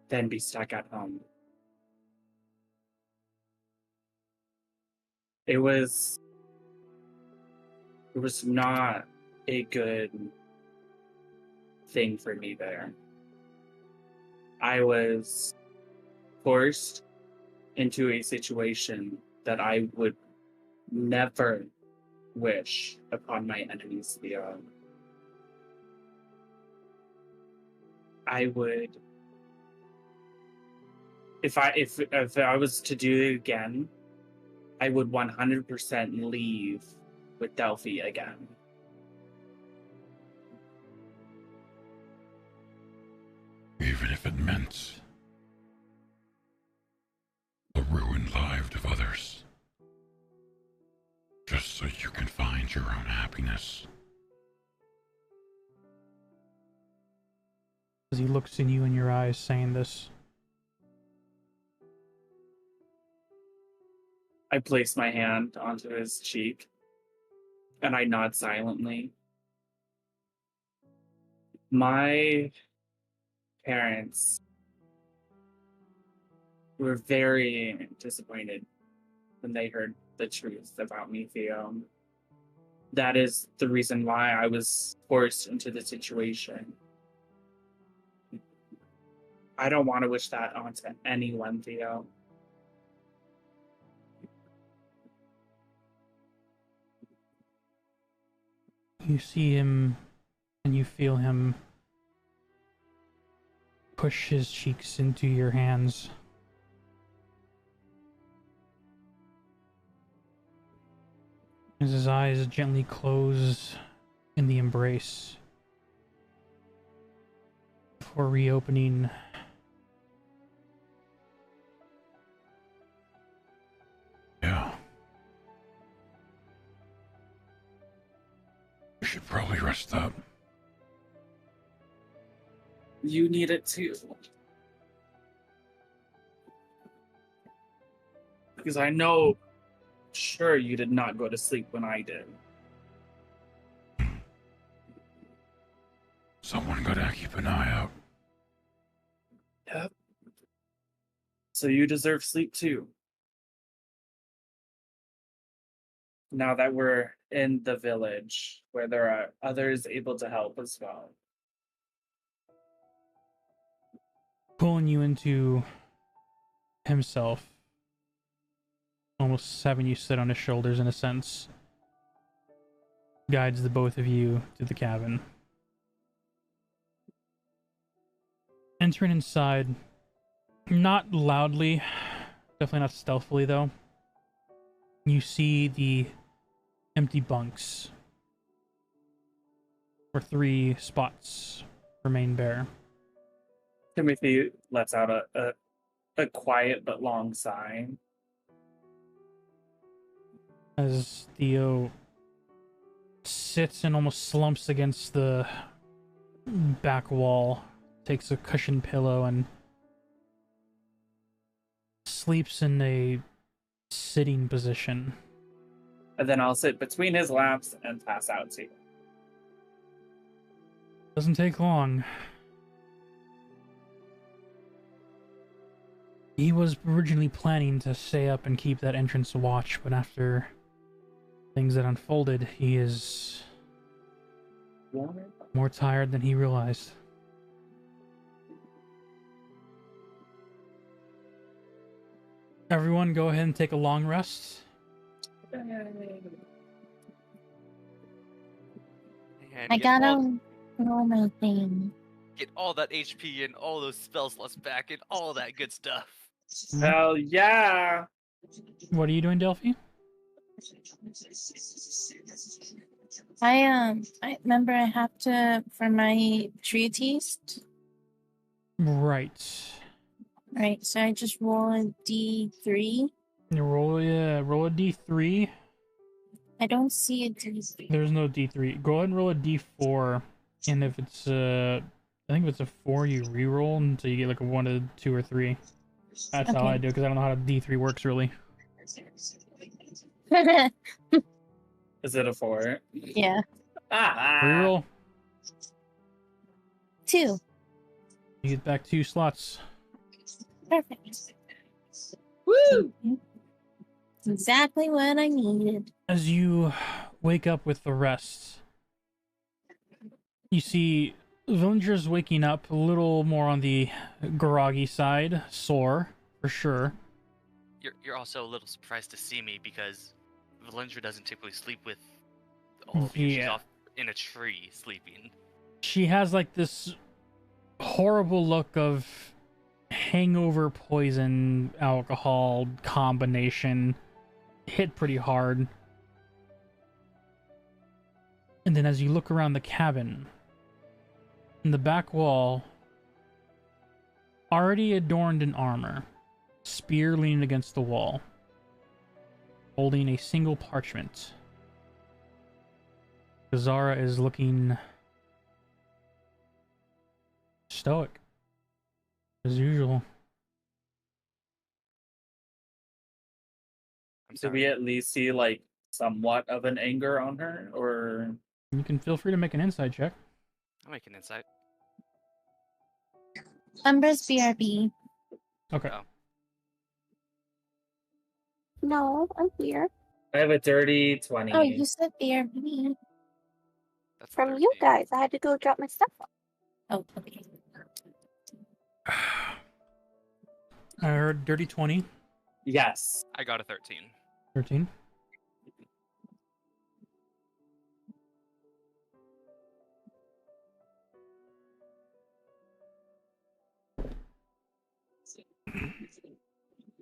than be stuck at home. It was not a good thing for me there. I was forced into a situation that I would never wish upon my enemies, Theo. I would, if I was to do it again, I would 100% leave with Delphi again. Even if it meant the ruined lives of others. Just so you can find your own happiness. As he looks in you in your eyes saying this. I place my hand onto his cheek and I nod silently. My parents were very disappointed when they heard the truth about me, Theo. That is the reason why I was forced into the situation. I don't want to wish that onto anyone, Theo. You see him and you feel him push his cheeks into your hands. As his eyes gently close in the embrace before reopening. Yeah. You should probably rest up. You need it too. Because I know, sure, you did not go to sleep when I did. Someone gotta keep an eye out. Yep. So you deserve sleep too. Now that we're in the village, where there are others able to help as well. Pulling you into himself. Almost having you sit on his shoulders in a sense. Guides the both of you to the cabin. Entering inside, not loudly, definitely not stealthily though. You see the empty bunks, where 3 spots remain bare. Timothy lets out a quiet but long sigh. As Theo sits and almost slumps against the back wall, takes a cushioned pillow and sleeps in a sitting position. And then I'll sit between his laps and pass out too. Doesn't take long. He was originally planning to stay up and keep that entrance watch, but after things that unfolded, he is more tired than he realized. Everyone, go ahead and take a long rest. And I get got all, a normal thing. get all that HP and all those spell slots back and all that good stuff. Hell yeah! What are you doing, Delphi? I remember I have to for my treatise. Right. Right, so I just roll a D3. You roll a D3. I don't see a D3. There's no D3. Go ahead and roll a D4, and if it's I think if it's a 4, you re-roll until you get like a 1, a 2, or 3. That's how I do, because I don't know how D3 works really. Is it a 4? Yeah. Re-roll. 2. You get back 2 slots. Perfect. Woo! That's exactly what I needed. As you wake up with the rest, you see villagers waking up a little more on the groggy side, sore for sure. You're also a little surprised to see me because Valendra doesn't typically sleep with all of you. She's Yeah. off in a tree sleeping. She has like this horrible look of hangover, poison, alcohol combination hit pretty hard. And then as you look around the cabin, in the back wall, already adorned in armor, spear leaning against the wall, holding a single parchment, Zara is looking stoic, as usual. I'm Do sorry. we at least see like somewhat of an anger on her, or You can feel free to make an insight check. I'll make an insight. Umbra's BRB. Okay. Oh. No, I'm here. I have a dirty 20. Oh, you said BRB. That's From 13. you guys. I had to go drop my stuff off. Oh, okay. I heard dirty 20, Yes. I got a 13. 13.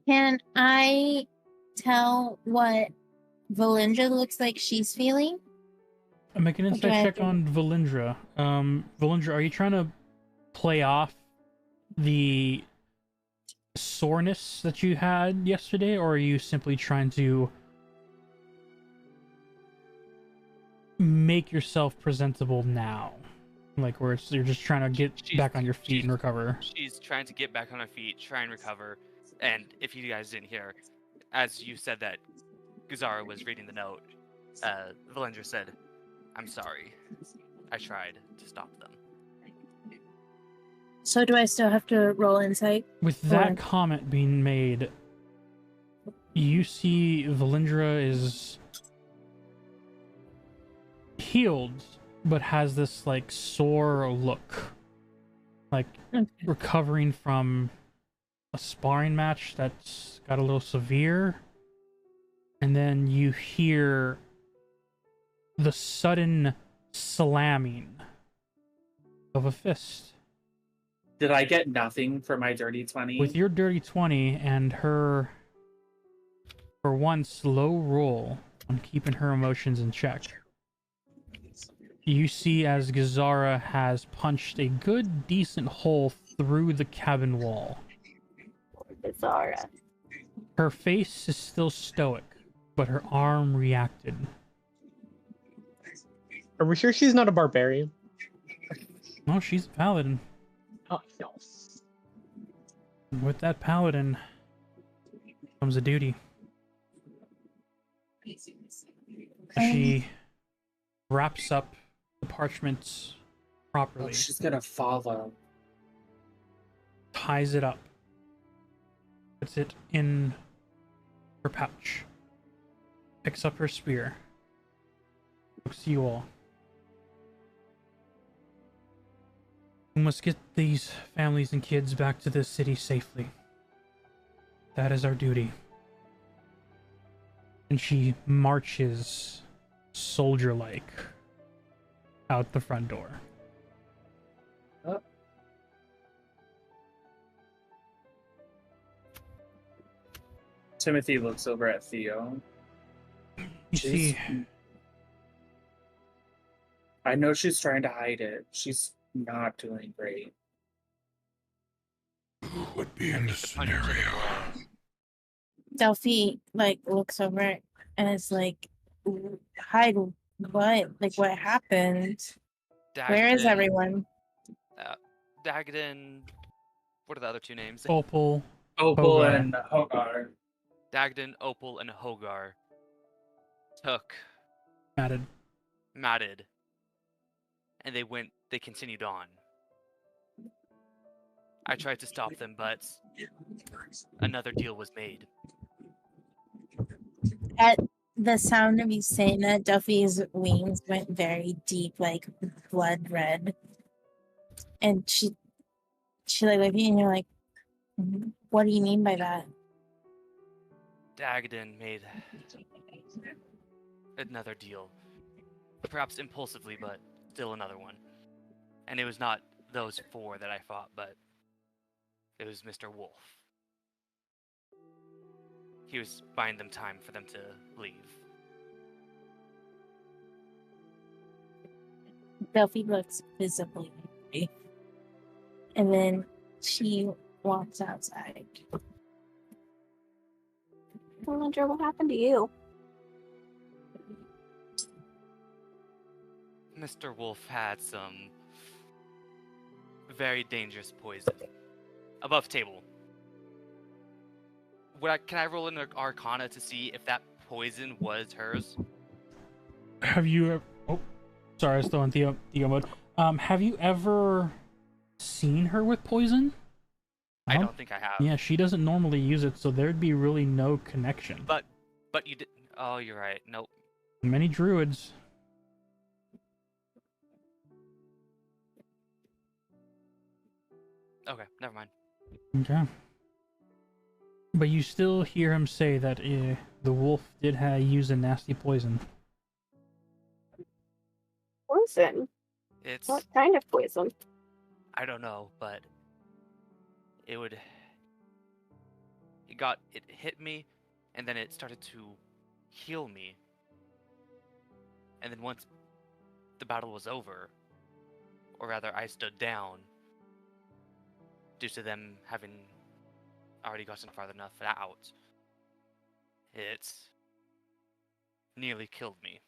Can I tell what Valindra looks like she's feeling? Make an What do I insight have check to- on Valindra. Valindra, are you trying to play off the soreness that you had yesterday, or are you simply trying to make yourself presentable now? Like, where you're just trying to get back on your feet and recover. She's trying to get back on her feet, try and recover. And if you guys didn't hear, as you said that Gazara was reading the note, Valendra said, "I'm sorry. I tried to stop them." So do I still have to roll insight? With that Or- comment being made, you see Valindra is healed, but has this like sore look, like Okay. recovering from a sparring match that's got a little severe. And then you hear the sudden slamming of a fist. Did I get nothing for my dirty 20? With your dirty 20 and her, for one slow roll on keeping her emotions in check, you see as Gazara has punched a good, decent hole through the cabin wall. Zara. Her face is still stoic, but her arm reacted. Are we sure she's not a barbarian? Oh, she's a paladin. Oh, no. With that paladin comes a duty. She wraps up the parchment properly, Oh, she's gonna follow. ties it up, puts it in her pouch, picks up her spear, looks to you all. We must get these families and kids back to this city safely. That is our duty. And she marches, soldier-like, out the front door. Timothy looks over at Theo. You see, I know she's trying to hide it. She's not doing great. Who would be in this scenario? Delphi looks over and is like, hide what? Like, what happened? Where is everyone? Dagden. What are the other two names? Opal, Opal Hogar. and Hogar. Dagden, Opal, and Hogar took Matted, and they continued on. I tried to stop them, but another deal was made. At the sound of you saying that, Duffy's wings went very deep, like blood red. And she looked at you and you're like, what do you mean by that? Dagden made another deal. Perhaps impulsively, but still another one. And it was not those four that I fought, but it was Mr. Wolf. He was buying them time for them to leave. Delphi looks visibly angry. And then she walks outside. I wonder what happened to you. Mr. Wolf had some very dangerous poison. Above table. Can I roll an Arcana to see if that poison was hers? Have you? Oh, sorry, I was still in Theo mode. Have you ever seen her with poison? I don't think I have. Yeah, she doesn't normally use it, so there'd be really no connection. But you did. Oh, you're right. Nope. Many druids. Okay, never mind. Okay. But you still hear him say that the wolf did use a nasty poison. Poison? It's. What kind of poison? I don't know, but it hit me, and then it started to heal me. And then once the battle was over, or rather I stood down, due to them having already gotten far enough out, it nearly killed me.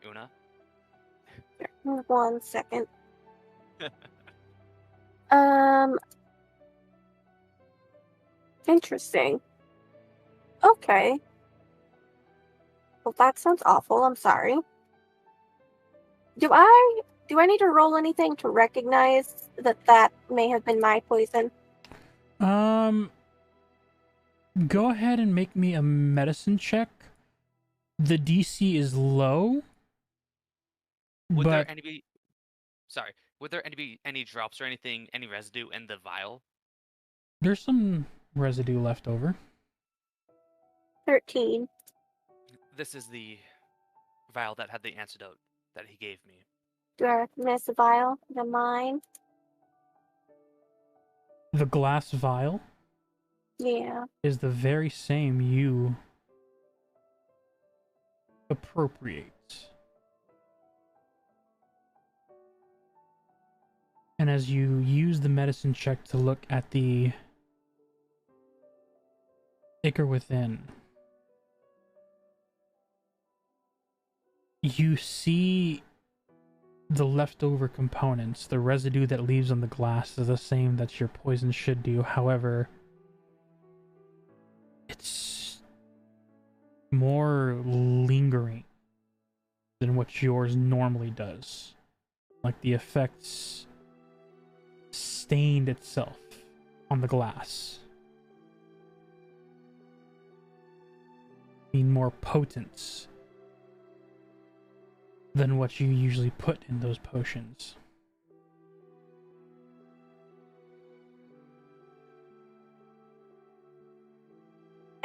Una? 1 second. Interesting. Okay. Well, that sounds awful. I'm sorry. Do I need to roll anything to recognize that may have been my poison? Go ahead and make me a medicine check. The DC is low. Would but there be any drops or anything, any residue in the vial? There's some residue left over. 13. This is the vial that had the antidote that he gave me. Do I recognize the vial? The mine? The glass vial Yeah. is the very same you appropriate. And as you use the medicine check to look at the ichor within, you see the leftover components, the residue that leaves on the glass, is the same that your poison should do. However, it's more lingering than what yours normally does. Like the effects stained itself on the glass. Being more potent than what you usually put in those potions.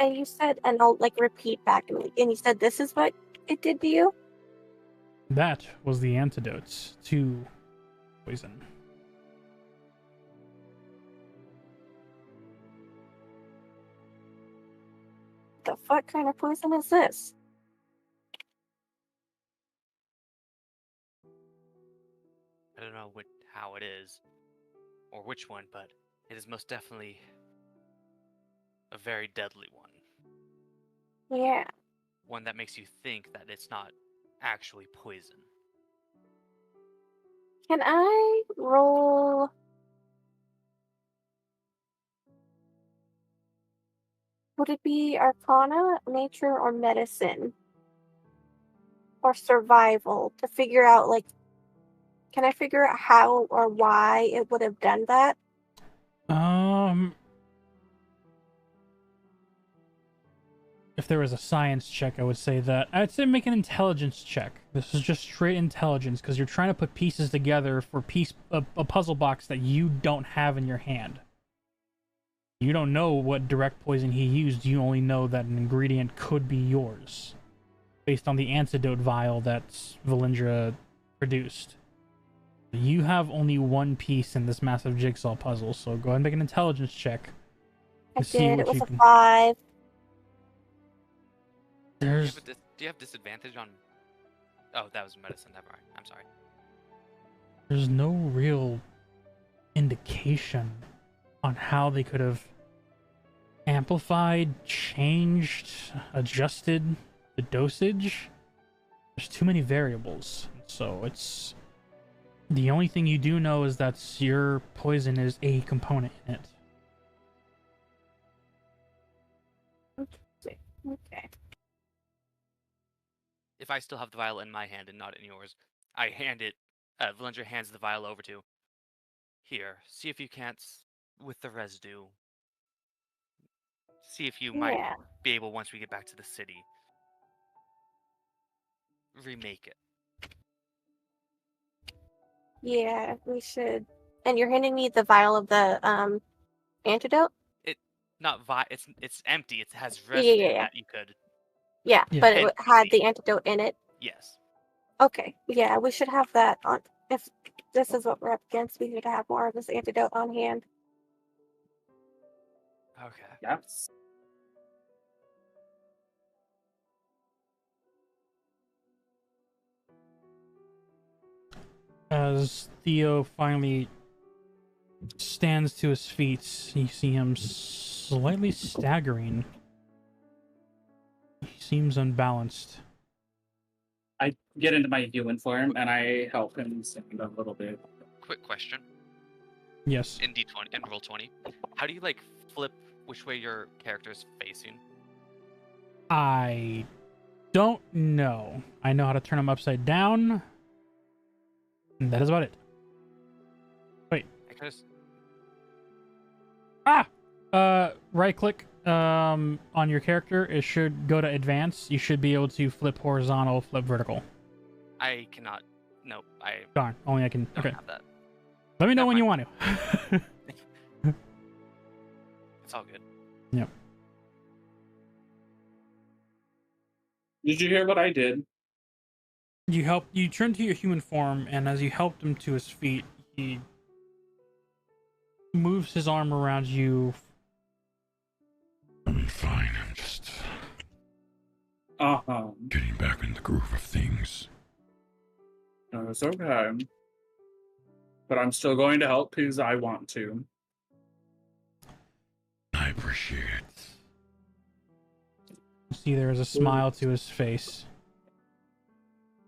And you said, and I'll like repeat back, and you said this is what it did to you? That was the antidotes to poison. The fuck kind of poison is this? I don't know how it is, or which one, but it is most definitely a very deadly one. Yeah. One that makes you think that it's not actually poison. Can I roll? Would it be Arcana, Nature, or Medicine? Or Survival to figure out, like, can I figure out how or why it would have done that? If there was a science check, I would say that. I'd say make an intelligence check. This is just straight intelligence, because you're trying to put pieces together for a puzzle box that you don't have in your hand. You don't know what direct poison he used, you only know that an ingredient could be yours, based on the antidote vial that Valindra produced. You have only one piece in this massive jigsaw puzzle, so go ahead and make an intelligence check. I To see did. what It was you a can... 5. Do There's... you have disadvantage on... Oh, that was medicine. Never mind. I'm sorry. There's no real indication on how they could have amplified, changed, adjusted the dosage. There's too many variables, so it's... The only thing you do know is that your poison is a component in it. Okay. If I still have the vial in my hand and not in yours, I hand it... Valindra hands the vial over to... Here, see if you can't... With the residue. See if you might Yeah. be able, once we get back to the city, remake it. Yeah, we should. And you're handing me the vial of the antidote? It's empty. It has Yeah, residue yeah, yeah. that you could... Yeah, Yeah. but it And had the easy. antidote in it. Yes. Okay. Yeah, we should have that on. If this is what we're up against, we should have more of this antidote on hand. Okay. Yes. As Theo finally stands to his feet, you see him slightly staggering. He seems unbalanced. I get into my human form and I help him stand a little bit. Quick question. Yes. In D20, in roll 20, how do you like flip which way your character is facing? I don't know. I know how to turn him upside down. And that is about it. Wait. I could just... Right click on your character. It should go to advance. You should be able to flip horizontal, flip vertical. I cannot. Nope. I Darn. Only I can. don't Okay. have that. Let me know Never when you mind. want to. It's all good. Yep. Did you hear what I did? You turn to your human form, and as you helped him to his feet, he moves his arm around you. I'm fine. I'm just getting back in the groove of things. No, it's okay. But I'm still going to help because I want to. I appreciate it. You see there is a smile to his face.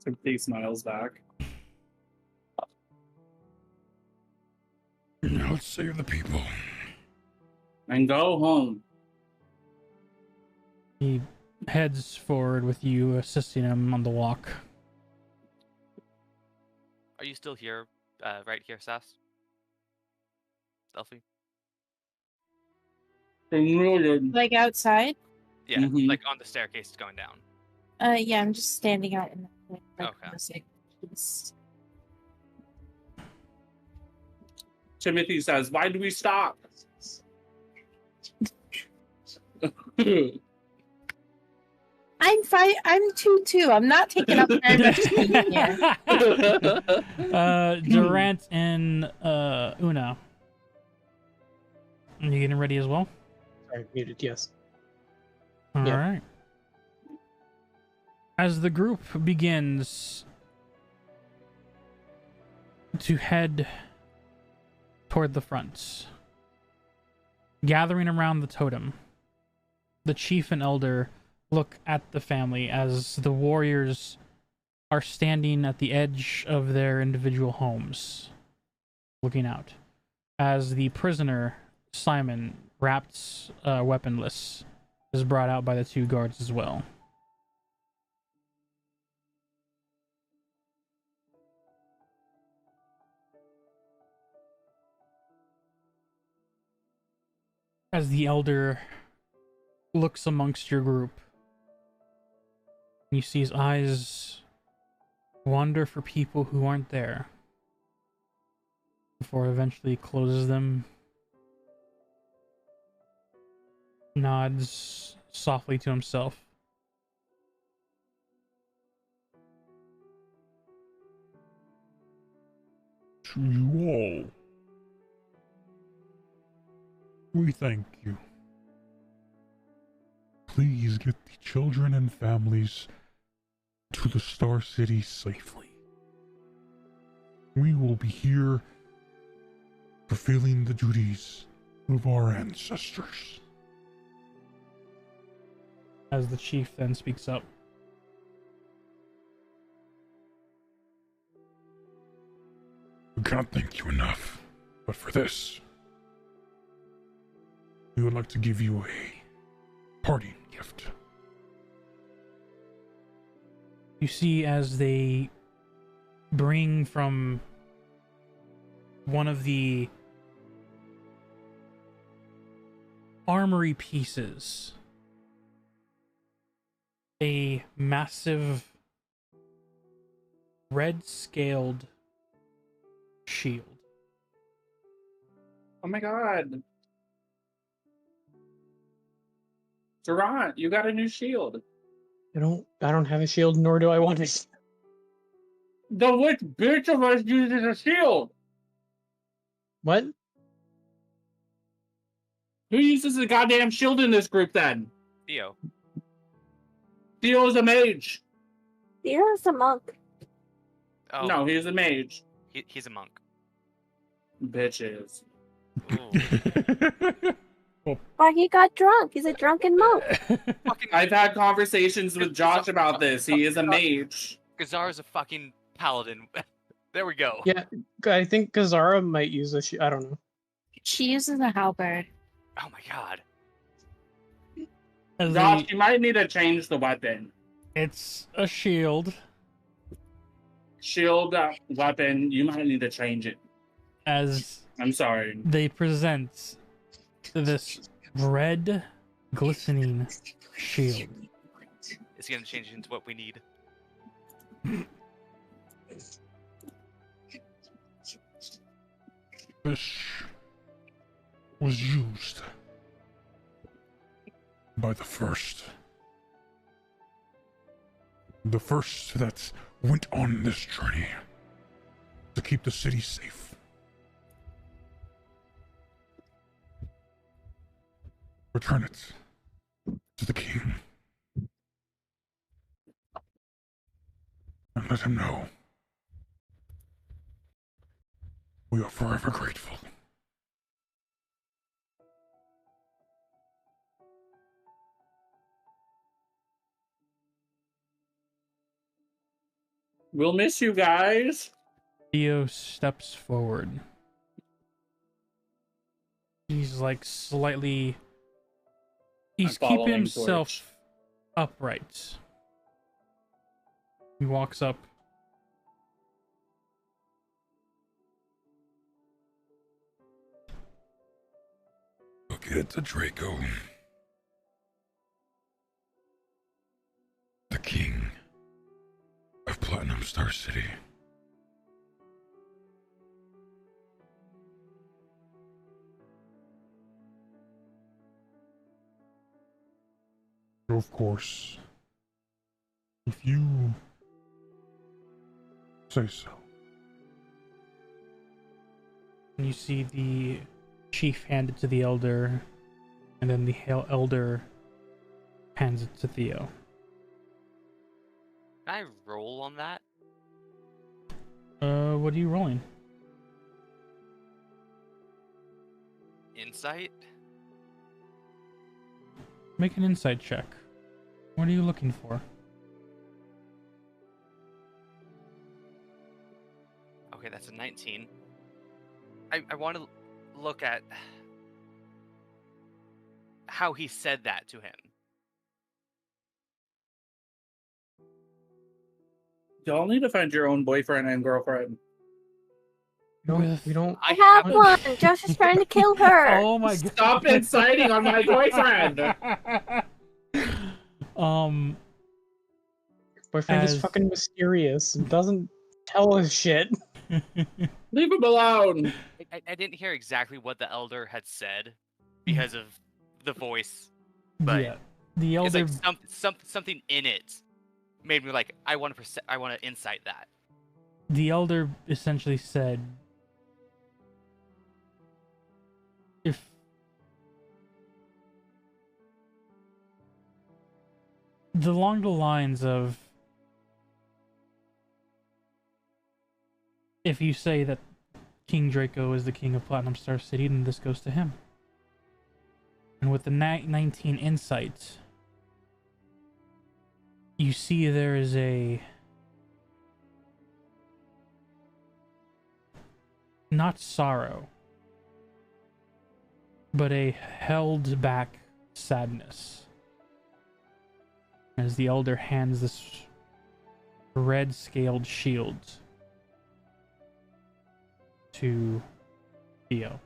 So he smiles back. Let's save the people. And go home. He heads forward with you, assisting him on the walk. Are you still here, right here, Sass? Stealthy? Muted. Like outside? Yeah, Mhm. like on the staircase going down. Yeah, I'm just standing out in the like, Okay. music. It's- Timothy says, "Why do we stop?" I'm fine. I'm 2-2. I'm not taking up very much space here. Durant and Una. Are you getting ready as well? Sorry, muted. Yes. All right. Yep. As the group begins to head toward the front, gathering around the totem, the chief and elder look at the family as the warriors are standing at the edge of their individual homes, looking out, as the prisoner, Simon, wrapped weaponless, is brought out by the two guards as well. As the elder looks amongst your group, you see his eyes wander for people who aren't there, before eventually he closes them, nods softly to himself. To you all, we thank you. Please get the children and families to the Star City safely. We will be here fulfilling the duties of our ancestors. As the chief then speaks up. We cannot thank you enough, but for this, we would like to give you a parting gift. You see as they bring from one of the armory pieces a massive red scaled shield. Oh my god. Durant, you got a new shield. I don't have a shield, nor do I want it. The which bitch of us uses a shield? What? Who uses a goddamn shield in this group then? Theo. Theo's a mage. Theo's a monk. Oh, No, he's a mage. he's a monk. Bitches. Ooh. Why he got drunk? He's a drunken monk. Fucking I've had conversations with Josh about this. He is a mage. Gazar's a fucking paladin. There we go. Yeah, I think Gazara might use a shield. I don't know. She uses a halberd. Oh my god. As Josh, they- you might need to change the weapon. it's a shield. Shield weapon, you might need to change it. As I'm sorry. they present this red, glistening shield. It's gonna change into what we need. This was used by the first. The first that went on this journey to keep the city safe. Return it to the king. And let him know we are forever grateful. We'll miss you guys. Theo steps forward. He's like slightly. He's I'm keeping following himself Torch. upright. He walks up. Look at the Draco. The king of Platinum Star City. Of course, if you say so. And you see the chief hand it to the elder, and then the elder hands it to Theo. Can I roll on that? What are you rolling? Insight? Make an insight check. What are you looking for? Okay, that's a 19. I want to look at how he said that to him. Y'all need to find your own boyfriend and girlfriend. We don't. I have one. Josh is trying to kill her. Oh my god! Stop inciting on my boyfriend. Boyfriend is as- fucking mysterious and doesn't tell us shit. Leave him alone. I didn't hear exactly what the elder had said because of the voice, but yeah, the it's elder. like something in it made me like I want to insight that. The elder essentially said, if along the lines of, if you say that King Draco is the king of Platinum Star City, then this goes to him. And with the 19 insight, you see there is a not sorrow, but a held back sadness as the elder hands this red scaled shield to Theo.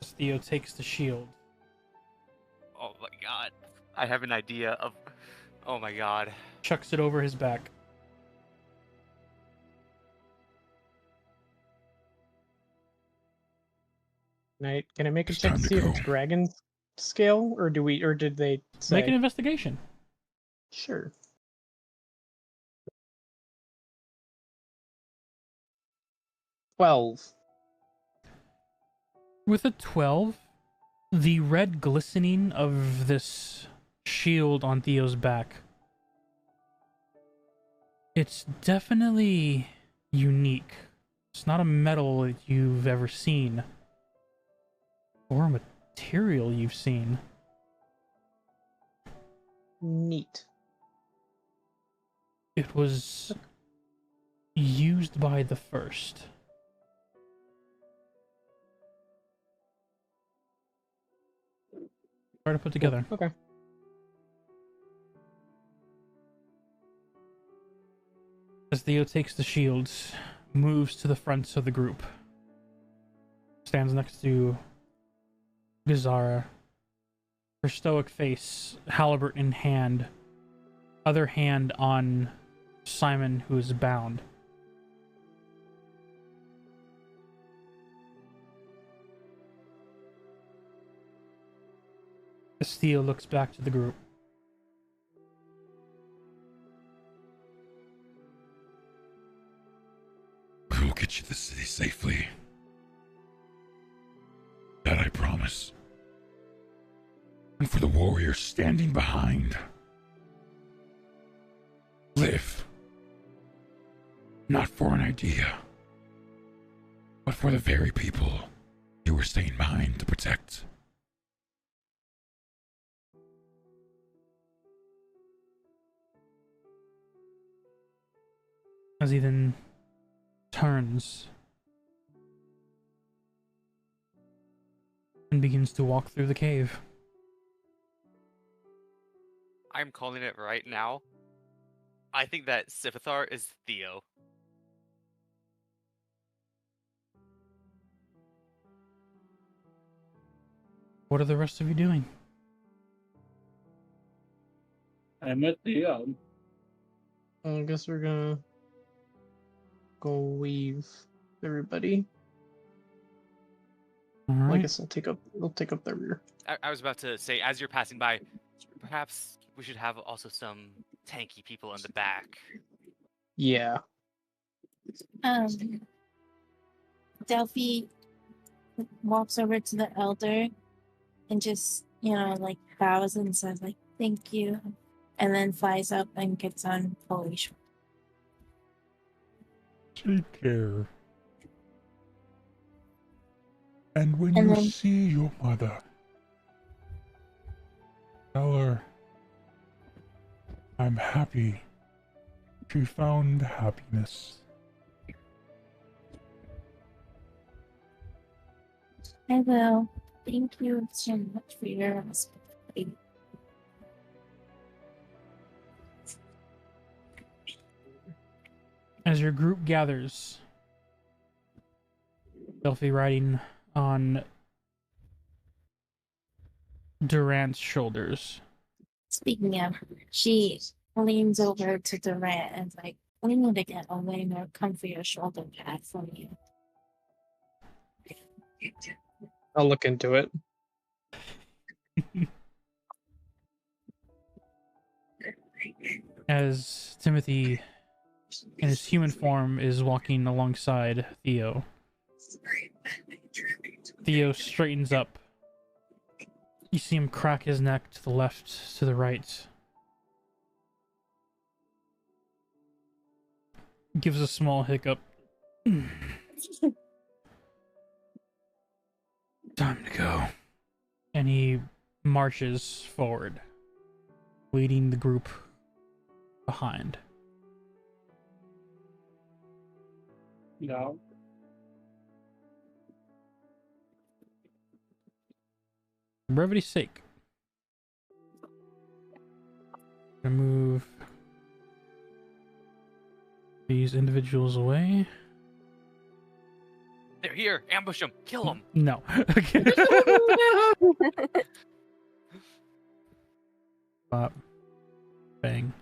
As Theo takes the shield. Oh my god. I have an idea of oh my god. Chucks it over his back. Can I make a It's check time to to see if go. it's dragon scale, or did they say? Make an investigation. Sure. $12. With a 12, the red glistening of this shield on Theo's back, it's definitely unique. It's not a metal that you've ever seen, or a material you've seen. Neat. It was used by the first. Hard to put together. Okay. As Theo takes the shields, moves to the front of the group, stands next to Gazara, her stoic face, halberd in hand, other hand on Simon, who is bound. As Theo looks back to the group. We will get you to the city safely. That I promise. And for the warriors standing behind, live. Not for an idea, but for the very people you were staying behind to protect. As he then turns and begins to walk through the cave. I'm calling it right now. I think that Sifithar is Theo. What are the rest of you doing? I'm with Theo. I guess we're gonna go weave everybody. All Well, I right. guess I'll take up the rear. I was about to say, as you're passing by, perhaps we should have also some tanky people in the back. Yeah. Delphi walks over to the elder and just, like bows and says like, thank you. And then flies up and gets on Polish. Take care. And when And you then- see your mother, tell her I'm happy she found happiness. I will. Thank you so much for your hospitality. As your group gathers, Delphi riding on Durant's shoulders. Speaking of, she leans over to Durant and is like, we need to get a way more comfier shoulder pad for you. I'll look into it. As Timothy, in his human form, is walking alongside Theo. Theo straightens up. You see him crack his neck to the left, to the right. Gives a small hiccup. Time to go. And he marches forward, leading the group behind. No. For brevity's sake, gonna move these individuals away. They're here! Ambush them! Kill them! No. Okay. Bop. Bang.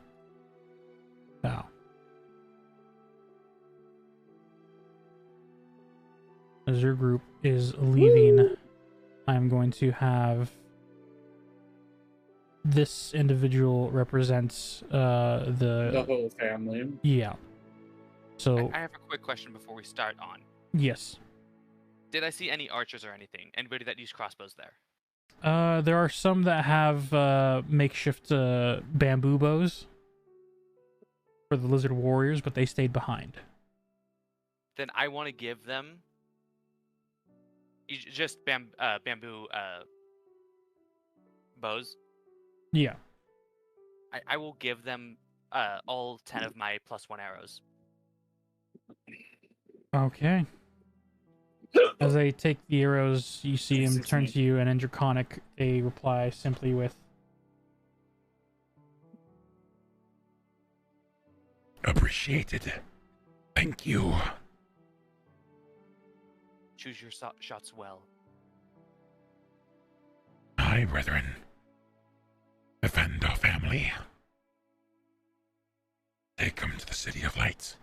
Now. As your group is leaving, I'm going to have this individual represents The whole family. yeah. So I have a quick question before we start on. yes. Did I see any archers or anything? Anybody that used crossbows there? There are some that have makeshift bamboo bows for the lizard warriors, but they stayed behind. Then I want to give them just bamboo bows. Yeah. I will give them all 10 of my +1 arrows. Okay. As they take the arrows, you see him turn to you, and in Draconic, they reply simply with, Appreciated. Thank you. Choose your shots well. Aye, brethren. Defend our family. Take them to the City of Lights.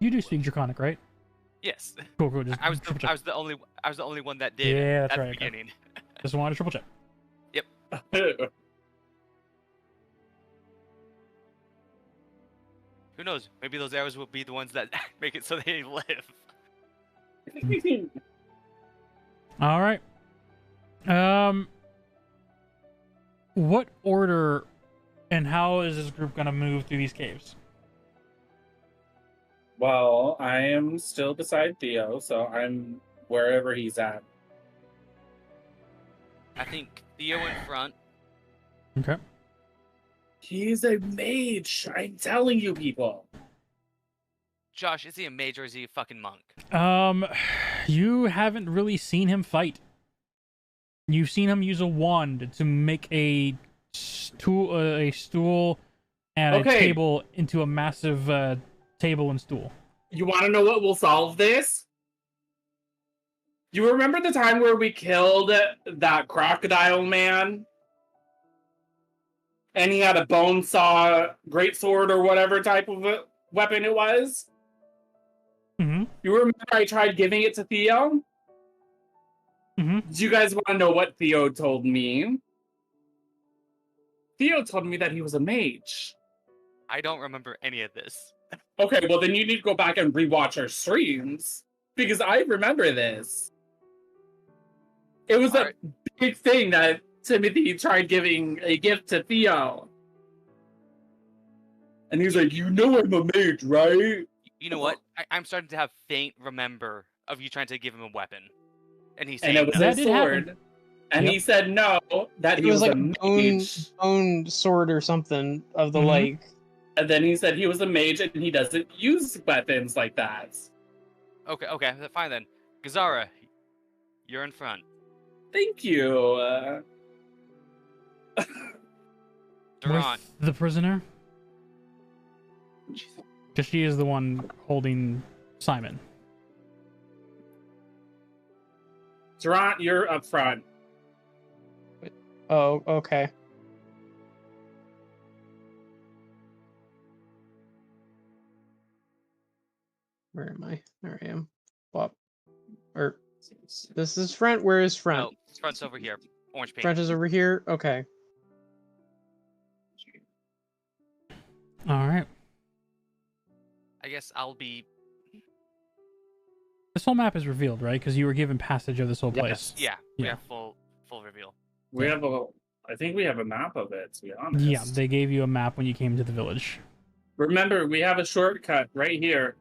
you do speak Draconic, right? Yes. Cool, cool. Just I was triple check. the only one that did. Yeah, that's at right, the okay. beginning. Just wanted to triple check. Who knows? Maybe those arrows will be the ones that make it so they live. All right. What order and how is this group gonna move through these caves? Well, I am still beside Theo, so I'm wherever he's at. I think Theo in front. Okay. He's a mage. I'm telling you, people. Josh, is he a mage or is he a fucking monk? You haven't really seen him fight. You've seen him use a wand to make a stool and a Okay. table into a massive table and stool. You want to know what will solve this? You remember the time where we killed that crocodile man? And he had a bone saw, greatsword, or whatever type of weapon it was? Mm-hmm. You remember I tried giving it to Theo? Mm-hmm. Do you guys want to know what Theo told me? Theo told me that he was a mage. I don't remember any of this. Okay, well then you need to go back and rewatch our streams. Because I remember this. It was a big thing that Timothy tried giving a gift to Theo. And he's like, you know I'm a mage, right? You know what? I'm starting to have faint remember of you trying to give him a weapon. And he's And saying it was no. a sword. And he said no, that It he was was like a a mage. bone sword or something of the Mhm. like. And then he said he was a mage and he doesn't use weapons like that. Okay, fine then. Gazara, you're in front. Thank you. Durant. With the prisoner? Because she is the one holding Simon. Durant, you're up front. Oh, okay. Where am I? There I am. Well, or this is front. Where is front? No, front's over here. Orange paint. Front is over here. Okay. All right. I guess I'll be. This whole map is revealed, right? Because you were given passage of this whole Yes. place. Yeah, we Yeah. have full reveal. We have I think we have a map of it, to be honest. Yeah, they gave you a map when you came to the village. Remember, we have a shortcut right here.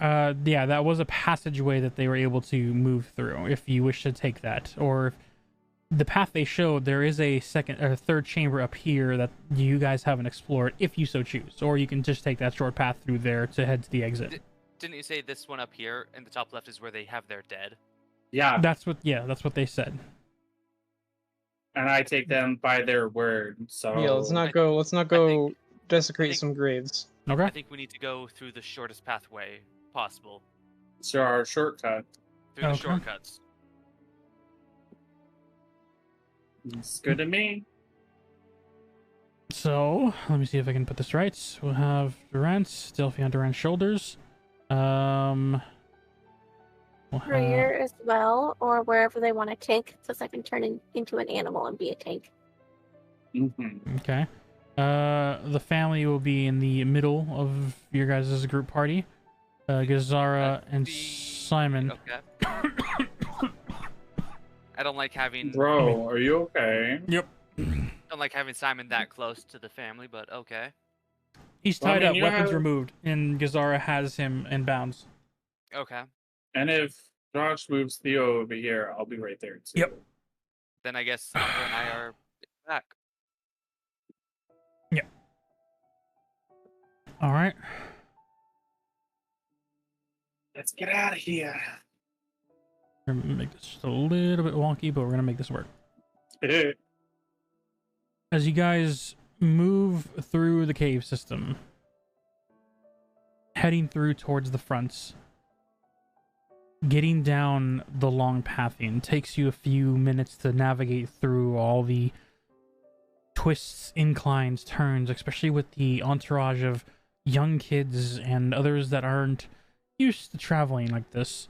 Yeah, that was a passageway that they were able to move through if you wish to take that. Or the path they showed, there is a third chamber up here that you guys haven't explored if you so choose. Or you can just take that short path through there to head to the exit. Didn't you say this one up here in the top left is where they have their dead? Yeah, That's what they said. and I take them by their word. So Yeah, let's not go think- desecrate think- some graves. Okay. I think we need to go through the shortest pathway possible. it's our shortcut. Through the Okay. shortcuts. It's good to me. So, let me see if I can put this right. We'll have Durant, Delphi on Durant's shoulders. We'll For here as well, or wherever they want a tank, so I can turn into an animal and be a tank. Mm-hmm. Okay. The family will be in the middle of your guys' group party. Gazara and Simon. Okay. I don't like having Bro, are you okay? Yep. don't like having Simon that close to the family, but okay. He's Well, I tied mean, up, you weapons have- removed, and Gazara has him in bounds. Okay. And if Josh moves Theo over here, I'll be right there too. Yep. Then I guess Umbra and I are back. All right. Let's get out of here. We're gonna make this just a little bit wonky, but we're gonna make this work. As you guys move through the cave system, heading through towards the fronts, getting down the long pathing takes you a few minutes to navigate through all the twists, inclines, turns, especially with the entourage of young kids and others that aren't used to traveling like this.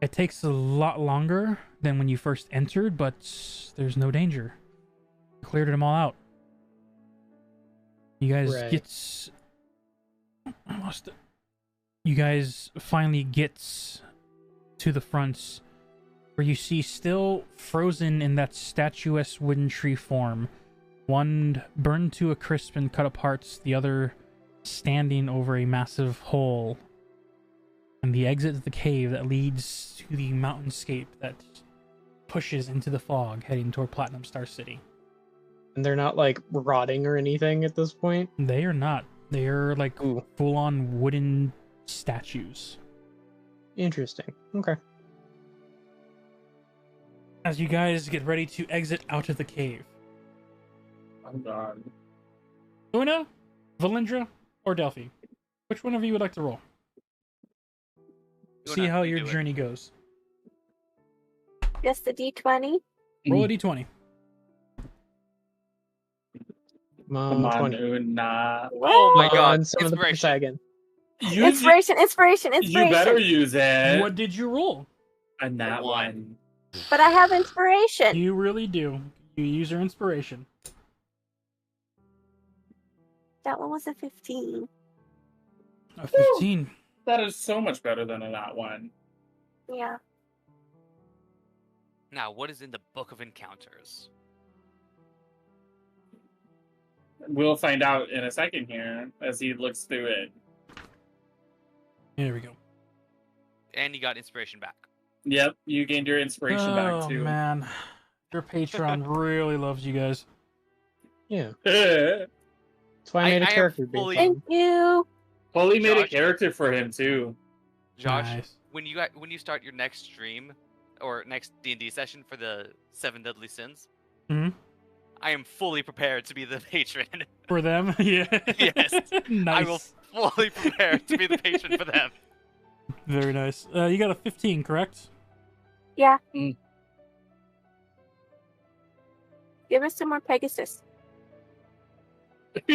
It takes a lot longer than when you first entered, but there's no danger. Cleared them all out. You guys Right. get... I lost it. You guys finally get to the fronts where you see still frozen in that statuesque wooden tree form, one burned to a crisp and cut apart, the other standing over a massive hole, and the exit of the cave that leads to the mountainscape that pushes into the fog heading toward Platinum Star City. And they're not like rotting or anything at this point. They are not. They're like Ooh. full-on wooden statues. Interesting. Okay. As you guys get ready to exit out of the cave, Oh god. Una, Valindra, or Delphi, which one of you would like to roll? See Una, how you your do it. journey goes. Just the D20. Roll a d20. Come on, 20. Una. Oh my god! Some of the Inspiration. again. Use Inspiration. You better use it. What did you roll? A nat One. one. But I have inspiration. You really do. You use your inspiration. That one was a 15. A 15. That is so much better than a nat one. Yeah. Now, what is in the Book of Encounters? We'll find out in a second here as he looks through it. There we go. And you got inspiration back. Yep, you gained your inspiration back too. Oh man, your Patreon really loves you guys. Yeah. Fully That's why I made a am character based fully- Thank you. made a Josh? character for him too. Josh, Nice. when you start your next stream or next D&D session for the 7 Deadly Sins, Mhm. I am fully prepared to be the patron. For them, yeah. Yes. Nice. I will fully prepare to be the patron for them. Very nice. You got a 15, correct? Yeah. Mm. Give us some more Pegasus. Don't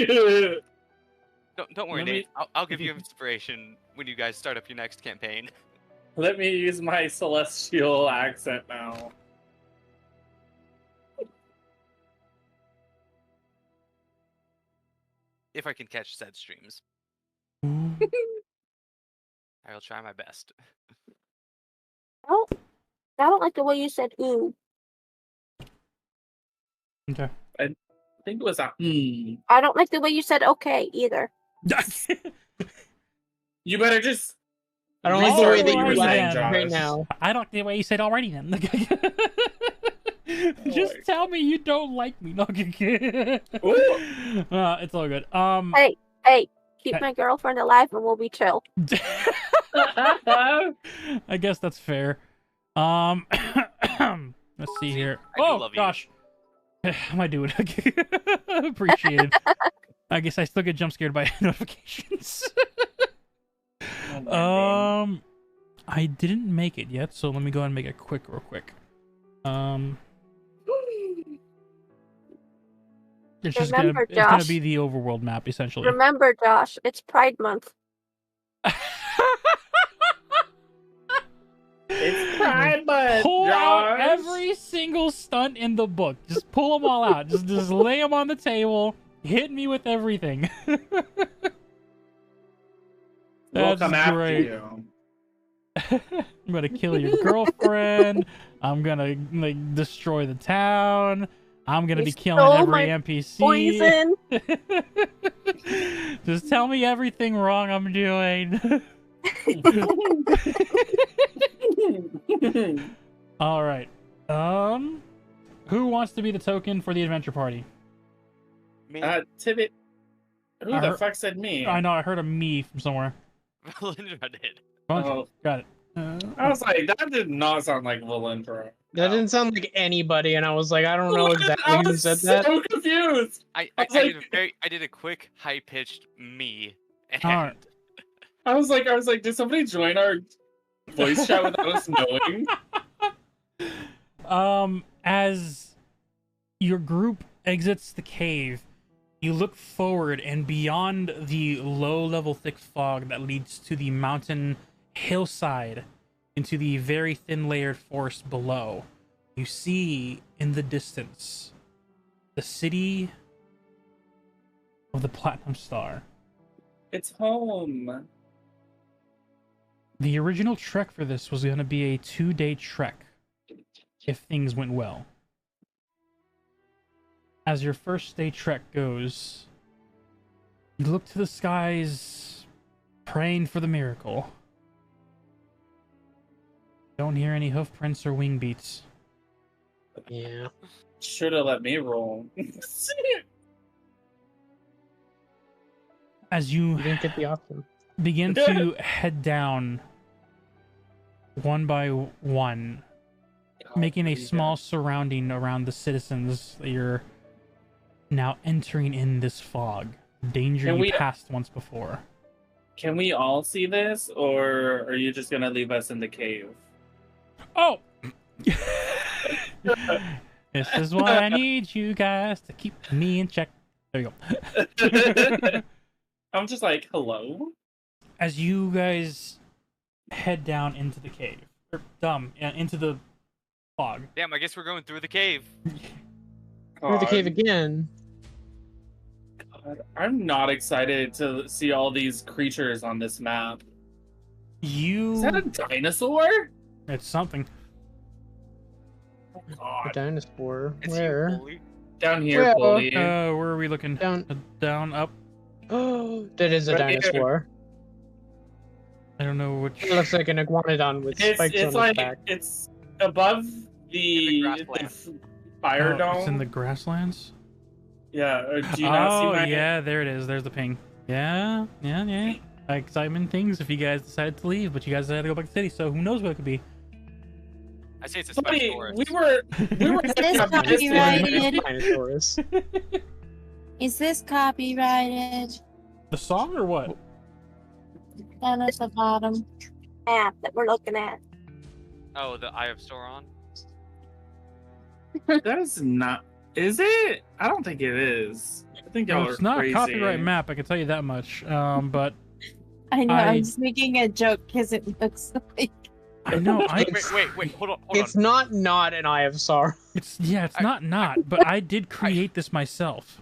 worry, Let me- Nate. I'll give you inspiration when you guys start up your next campaign. Let me use my celestial accent now. If I can catch said streams, Ooh. I will try my best. Oh, I don't like the way you said ooh. Okay. I think it was a I don't like the way you said okay either. You better just. I don't like the Oh, way that you alrighty were then. laughing right now. I don't like the way you said already then. Just my tell me you don't like me. No, Ooh. it's all good. Hey, keep my girlfriend alive and we'll be chill. I guess that's fair. Let's see here. I do Oh love you. gosh, how am I doing? Appreciate it. I guess I still get jump scared by notifications. I didn't make it yet, so let me go ahead and make it real quick. It's just Remember, it's gonna Josh. be the overworld map essentially. Remember, Josh, it's Pride Month. It's Pride Month, Pull out Josh. every single stunt in the book. Just pull them all out. Just lay them on the table. Hit me with everything. We'll That's come after great. you. I'm gonna kill your girlfriend. I'm gonna destroy the town. I'm gonna You be killing stole every my NPC. Poison. Just tell me everything wrong I'm doing. All right. Who wants to be the token for the adventure party? Me, Tibbet. Who I the heard- fuck said me? I know I heard a me from somewhere. Valindra did. Okay, Oh. got it. I was like, that did not sound like Valindra. That didn't sound like anybody, and I was like, I don't know I exactly who was said so that. confused. I was did like- I did a quick high pitched me. And Alright. I was like, did somebody join our voice chat without us knowing? As your group exits the cave, you look forward and beyond the low-level thick fog that leads to the mountain hillside into the very thin layered forest below. You see in the distance the city of the Platinum Star. It's home. The original trek for this was going to be a 2-day trek if things went well. As your first day trek goes, you look to the skies, praying for the miracle. Don't hear any hoof prints or wing beats. Yeah. Should have let me roll. As you You didn't get the option. begin to head down one by one, making a small surrounding around the citizens that you're now entering in this fog. Danger Can you we- passed once before. Can we all see this, or are you just gonna leave us in the cave? Oh! This is why I need you guys to keep me in check. There you go. I'm just like, hello? As you guys head down into the cave, or into the fog. Damn, I guess we're going through the cave. Through the cave again. God, I'm not excited to see all these creatures on this map. Is that a dinosaur? It's something. Oh, A God. dinosaur. It's Where? you, Bully. Down here, Where? bully. Where are we looking? Down. Down, up. Oh, that is a Right here. dinosaur. I don't know which. It looks like an iguanodon with It's spikes on its like back. it's above the grassland. fire Oh, dome. it's in the grasslands. Yeah. Do you not see Oh, my? yeah, there it is. There's the ping. Yeah. Excitement things if you guys decided to leave, but you guys decided to go back to the city, so who knows what it could be. I say it's a Buddy, Spinosaurus. we were Is this Yeah, but it's copyrighted? Dinosaurs. Is this copyrighted? The song or what? Down at the bottom. Map that we're looking at. Oh, the Eye of Sauron. That is not. Is it? I don't think it is. I think y'all Well, are it's not crazy. a copyright map, I can tell you that much. But I know, I- I'm just making a joke because it looks like. I know Wait, hold on. It's not an Eye of Sauron. it's I- not, but I did create this myself.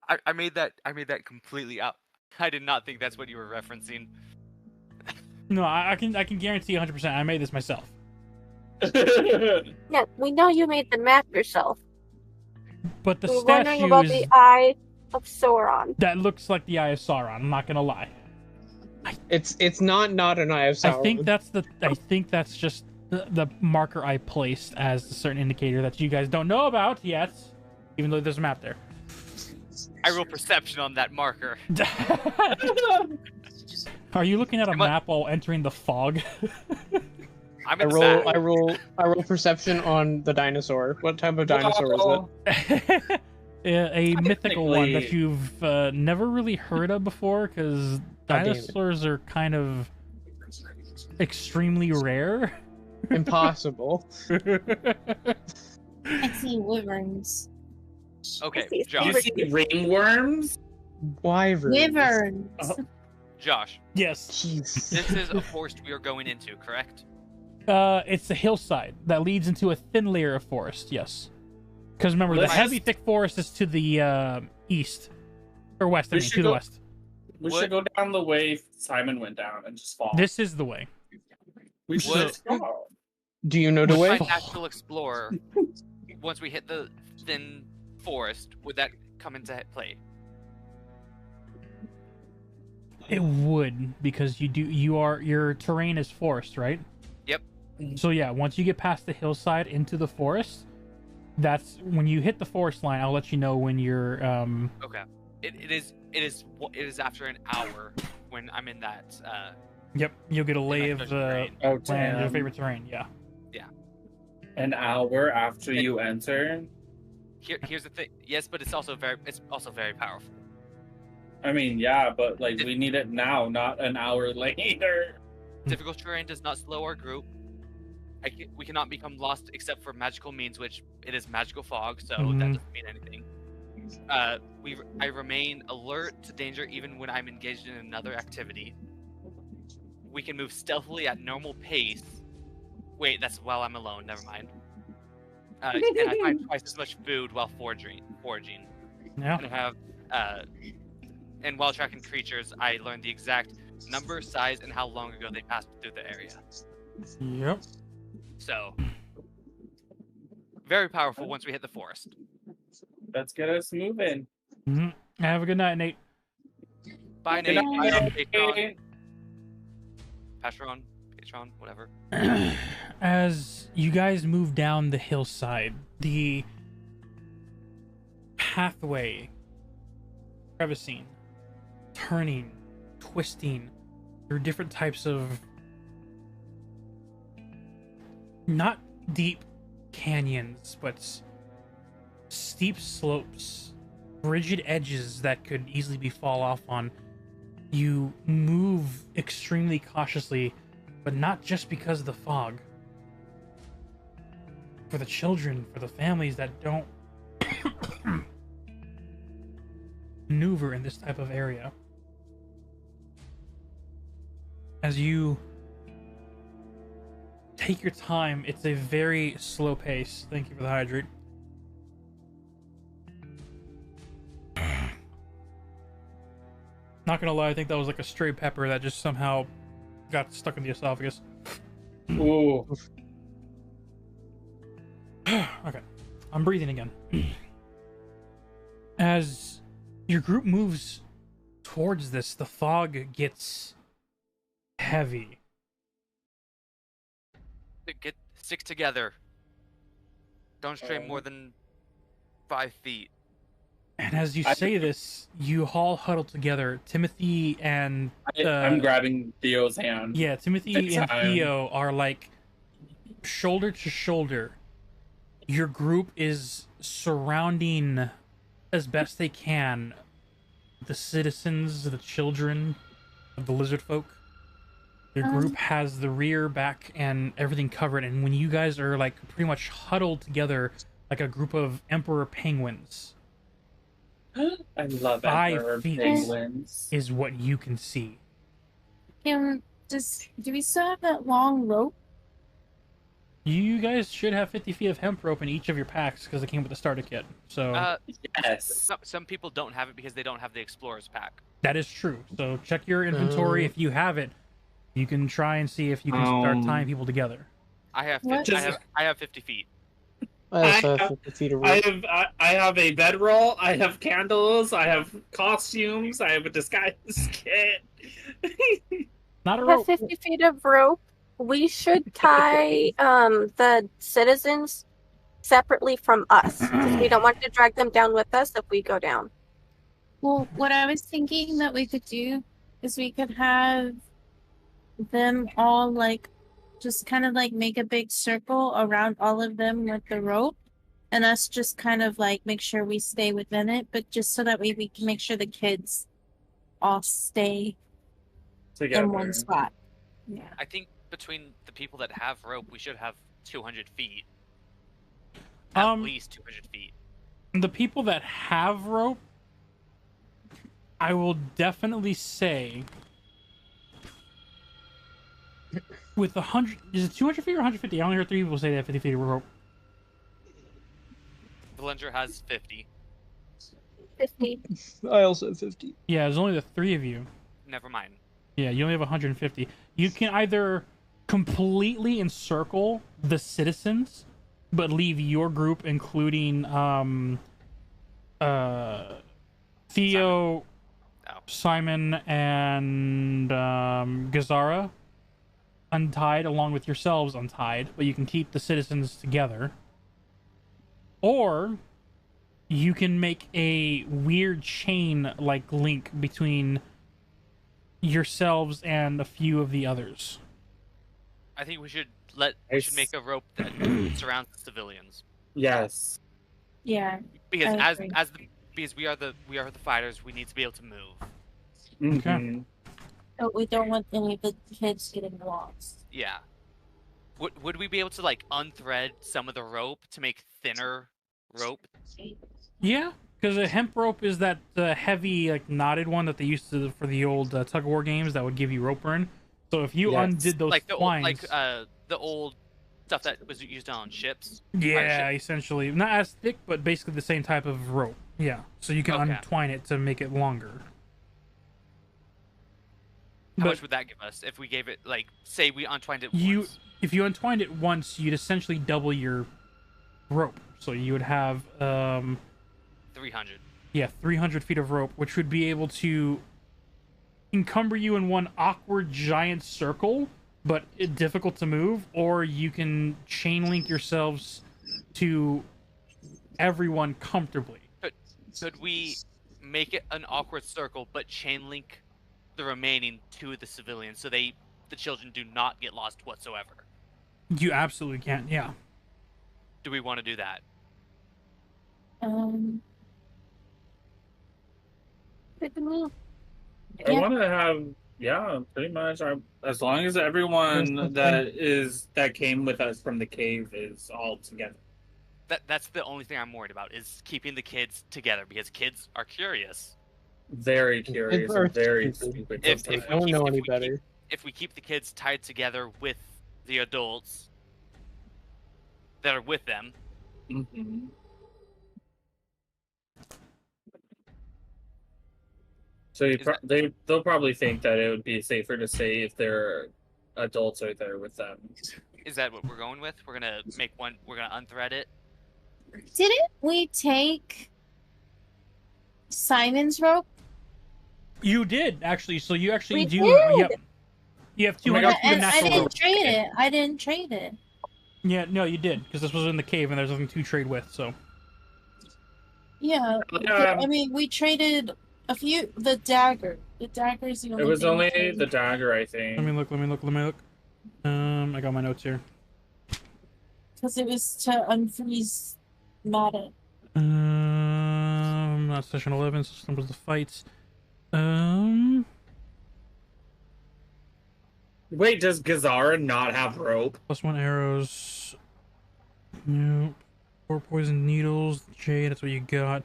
I made that completely up. I did not think that's what you were referencing. No, I can guarantee 100%. I made this myself. Yeah, we know you made the map yourself. But the We're wondering about statues the Eye of Sauron. that looks like the Eye of Sauron. I'm not gonna lie. It's not an Eye of Sauron. I think that's just the marker I placed as a certain indicator that you guys don't know about yet, even though there's a map there. I roll perception on that marker. Are you looking at a Am I- map while entering the fog? I'm I in roll back. I roll perception on the dinosaur. What type of dinosaur is it? A mythical one that Technically- you've never really heard of before, because damn it. dinosaurs are kind of extremely rare. Impossible. I see wyverns. Okay, I see You Josh. see ringworms? Wyvern. Wyverns. Oh. Josh, Yes. Jeez. this is a forest we are going into, correct? It's a hillside that leads into a thin layer of forest, yes. Because remember, the Let's heavy, just- thick forest is to the east. Or west, I We mean, should to the go- west. We What? should go down the way Simon went down and just fall. This is the way. we should. Would- fall. Do you know the Would way? my natural explorer, once we hit the thin forest, would that come into play? It would, because your terrain is forest, right? Yep. So yeah, once you get past the hillside into the forest, that's when you hit the forest line. I'll let you know when you're Okay. It is after an hour when I'm in that. Yep, you'll get a lay my of special terrain. Oh, land, your damn. favorite terrain. Yeah. An hour after you enter? Here's the thing. Yes, but it's also very powerful. I mean, yeah, but like we need it now, not an hour later. Difficult terrain does not slow our group. We cannot become lost except for magical means, which it is magical fog, so that Mhm. doesn't mean anything. I remain alert to danger even when I'm engaged in another activity. We can move stealthily at normal pace. Wait, that's while I'm alone. Never mind. And I find twice as much food while foraging. Yeah. And I have, and while tracking creatures, I learn the exact number, size, and how long ago they passed through the area. Yep. So, very powerful once we hit the forest. Let's get us moving. Mhm. Have a good night, Nate. Bye, Good Nate. night. Bye, Patron, whatever. As you guys move down the hillside, the pathway, crevicine, turning, twisting through different types of not deep canyons, but steep slopes, rigid edges that could easily be fall off on. You move extremely cautiously, but not just because of the fog. For the children, for the families that don't maneuver in this type of area. As you take your time, it's a very slow pace. Thank you for the hydrate. Not gonna lie, I think that was like a stray pepper that just somehow got stuck in the esophagus. Ooh. Okay, I'm breathing again. As your group moves towards this, the fog gets heavy. Stick together. Don't stray more than 5 feet. And as you say this, you all huddle together. Timothy and I'm grabbing Theo's hand. yeah, Timothy Big and time. Theo are like shoulder to shoulder. Your group is surrounding as best they can the citizens, the children of the lizard folk. Your group has the rear, back, and everything covered. And when you guys are like pretty much huddled together like a group of emperor penguins, I love 5 Emperor feet penguins. is what you can see. Do we still have that long rope? You guys should have 50 feet of hemp rope in each of your packs because it came with the starter kit. So Yes. Some people don't have it because they don't have the explorer's pack. that is true. So check your inventory. If you have it, you can try and see if you can start tying people together. I have What? 50, I have 50 feet. I also have 50 feet of rope. I have a bedroll. I have candles. I have costumes. I have a disguise kit. Not a We have rope. 50 feet of rope. We should tie the citizens separately from us because we don't want to drag them down with us if we go down. Well, what I was thinking that we could do is we could have them all like just kind of like make a big circle around all of them with the rope, and us just kind of like make sure we stay within it, but just so that we can make sure the kids all stay Together. in one spot. Yeah. I think between the people that have rope, we should have 200 feet. At least 200 feet. The people that have rope, I will definitely say, with 100, is it 200 feet or 150? I only heard 3 people say they have 50 feet of rope. Valenger has 50. 50. I also have 50. Yeah, there's only the 3 of you. Never mind. Yeah, you only have 150. You can either completely encircle the citizens, but leave your group, including Theo, Simon, and Gazara, untied, along with yourselves untied, but you can keep the citizens together. Or you can make a weird chain-like link between yourselves and a few of the others. I think we should make a rope that surrounds the civilians. Yes. Yeah. Because I agree. because we are the fighters, we need to be able to move. Mhm. But we don't want any of the kids getting lost. Yeah. Would we be able to like unthread some of the rope to make thinner rope? Yeah, because a hemp rope is that heavy, like knotted one that they used to for the old tug of war games that would give you rope burn. So if you undid those like twines, the old stuff that was used on ships. yeah, essentially not as thick, but basically the same type of rope. Yeah, so you can untwine it to make it longer. How much would that give us if we gave it, like, say we untwined it once? If you untwined it once, you'd essentially double your rope. So you would have 300. Yeah, 300 feet of rope, which would be able to encumber you in one awkward giant circle, but difficult to move, or you can chain link yourselves to everyone comfortably. Could we make it an awkward circle, but chain link the remaining to the civilians, so the children do not get lost whatsoever. You absolutely can, yeah. Do we want to do that? Good to me. I Yeah. want to have, pretty much. As long as everyone that came with us from the cave is all together. That's the only thing I'm worried about, is keeping the kids together, because kids are curious. Very curious and very stupid. They don't know any better. If we keep the kids tied together with the adults that are with them, Mm-hmm. So they'll probably think that it would be safer to stay if their adults are there with them. is that what we're going with? We're gonna unthread it. Didn't we take Simon's rope? You did, actually. So you actually We do. did. Yep. You have Oh my 200 God, feet of And I natural didn't rope. trade it. I didn't trade it. Yeah, no, you did, because this was in the cave and there's nothing to trade with, so. Yeah. I mean, we traded a few. The dagger. The dagger is the only It was thing we only traded. the dagger, I think. Let me look. I got my notes here. Because it was to unfreeze Mata. Not session 11, system was the fights. Wait, does Gazara not have rope? +1 arrows. Nope. 4 poison needles. Jade, that's what you got.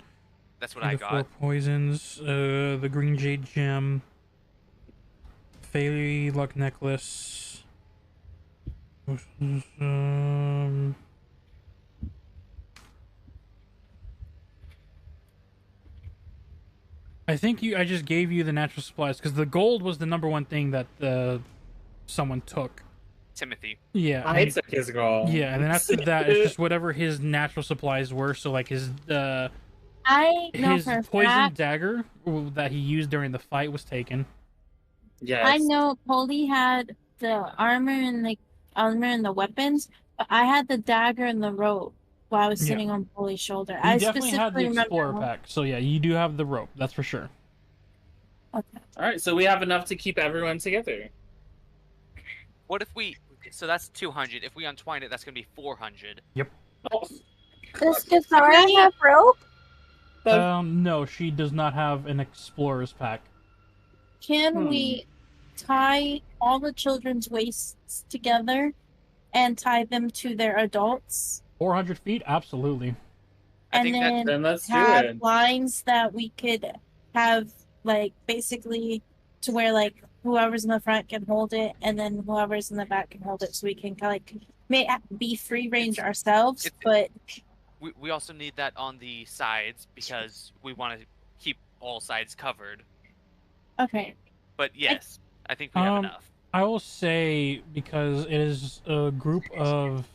That's what I The 4 got. poisons. The green jade gem. Fairy luck necklace. I think I just gave you the natural supplies because the gold was the #1 thing that someone took. Timothy. Yeah. I took his goal. Yeah, and then after that, it's just whatever his natural supplies were. So like his I know his for a poison fact. dagger that he used during the fight was taken. Yes. I know Polly had the armor and the weapons, but I had the dagger and the rope while I was Yeah. sitting on Polly's shoulder. You I definitely had the specifically remember. explorer pack. So yeah, you do have the rope. That's for sure. Okay. All right, so we have enough to keep everyone together. What if we? So that's 200. If we untwine it, that's gonna be 400. Oh, Does Gazara have rope? No, she does not have an explorer's pack. Can we tie all the children's waists together and tie them to their adults? 400 feet, absolutely. I And think then then let's do have it. lines that we could have, like, basically to where, like, whoever's in the front can hold it, and then whoever's in the back can hold it, so we can kind of be free range ourselves. But We also need that on the sides because we want to keep all sides covered. okay, But yes, I think we have enough. I will say, because it is a group of...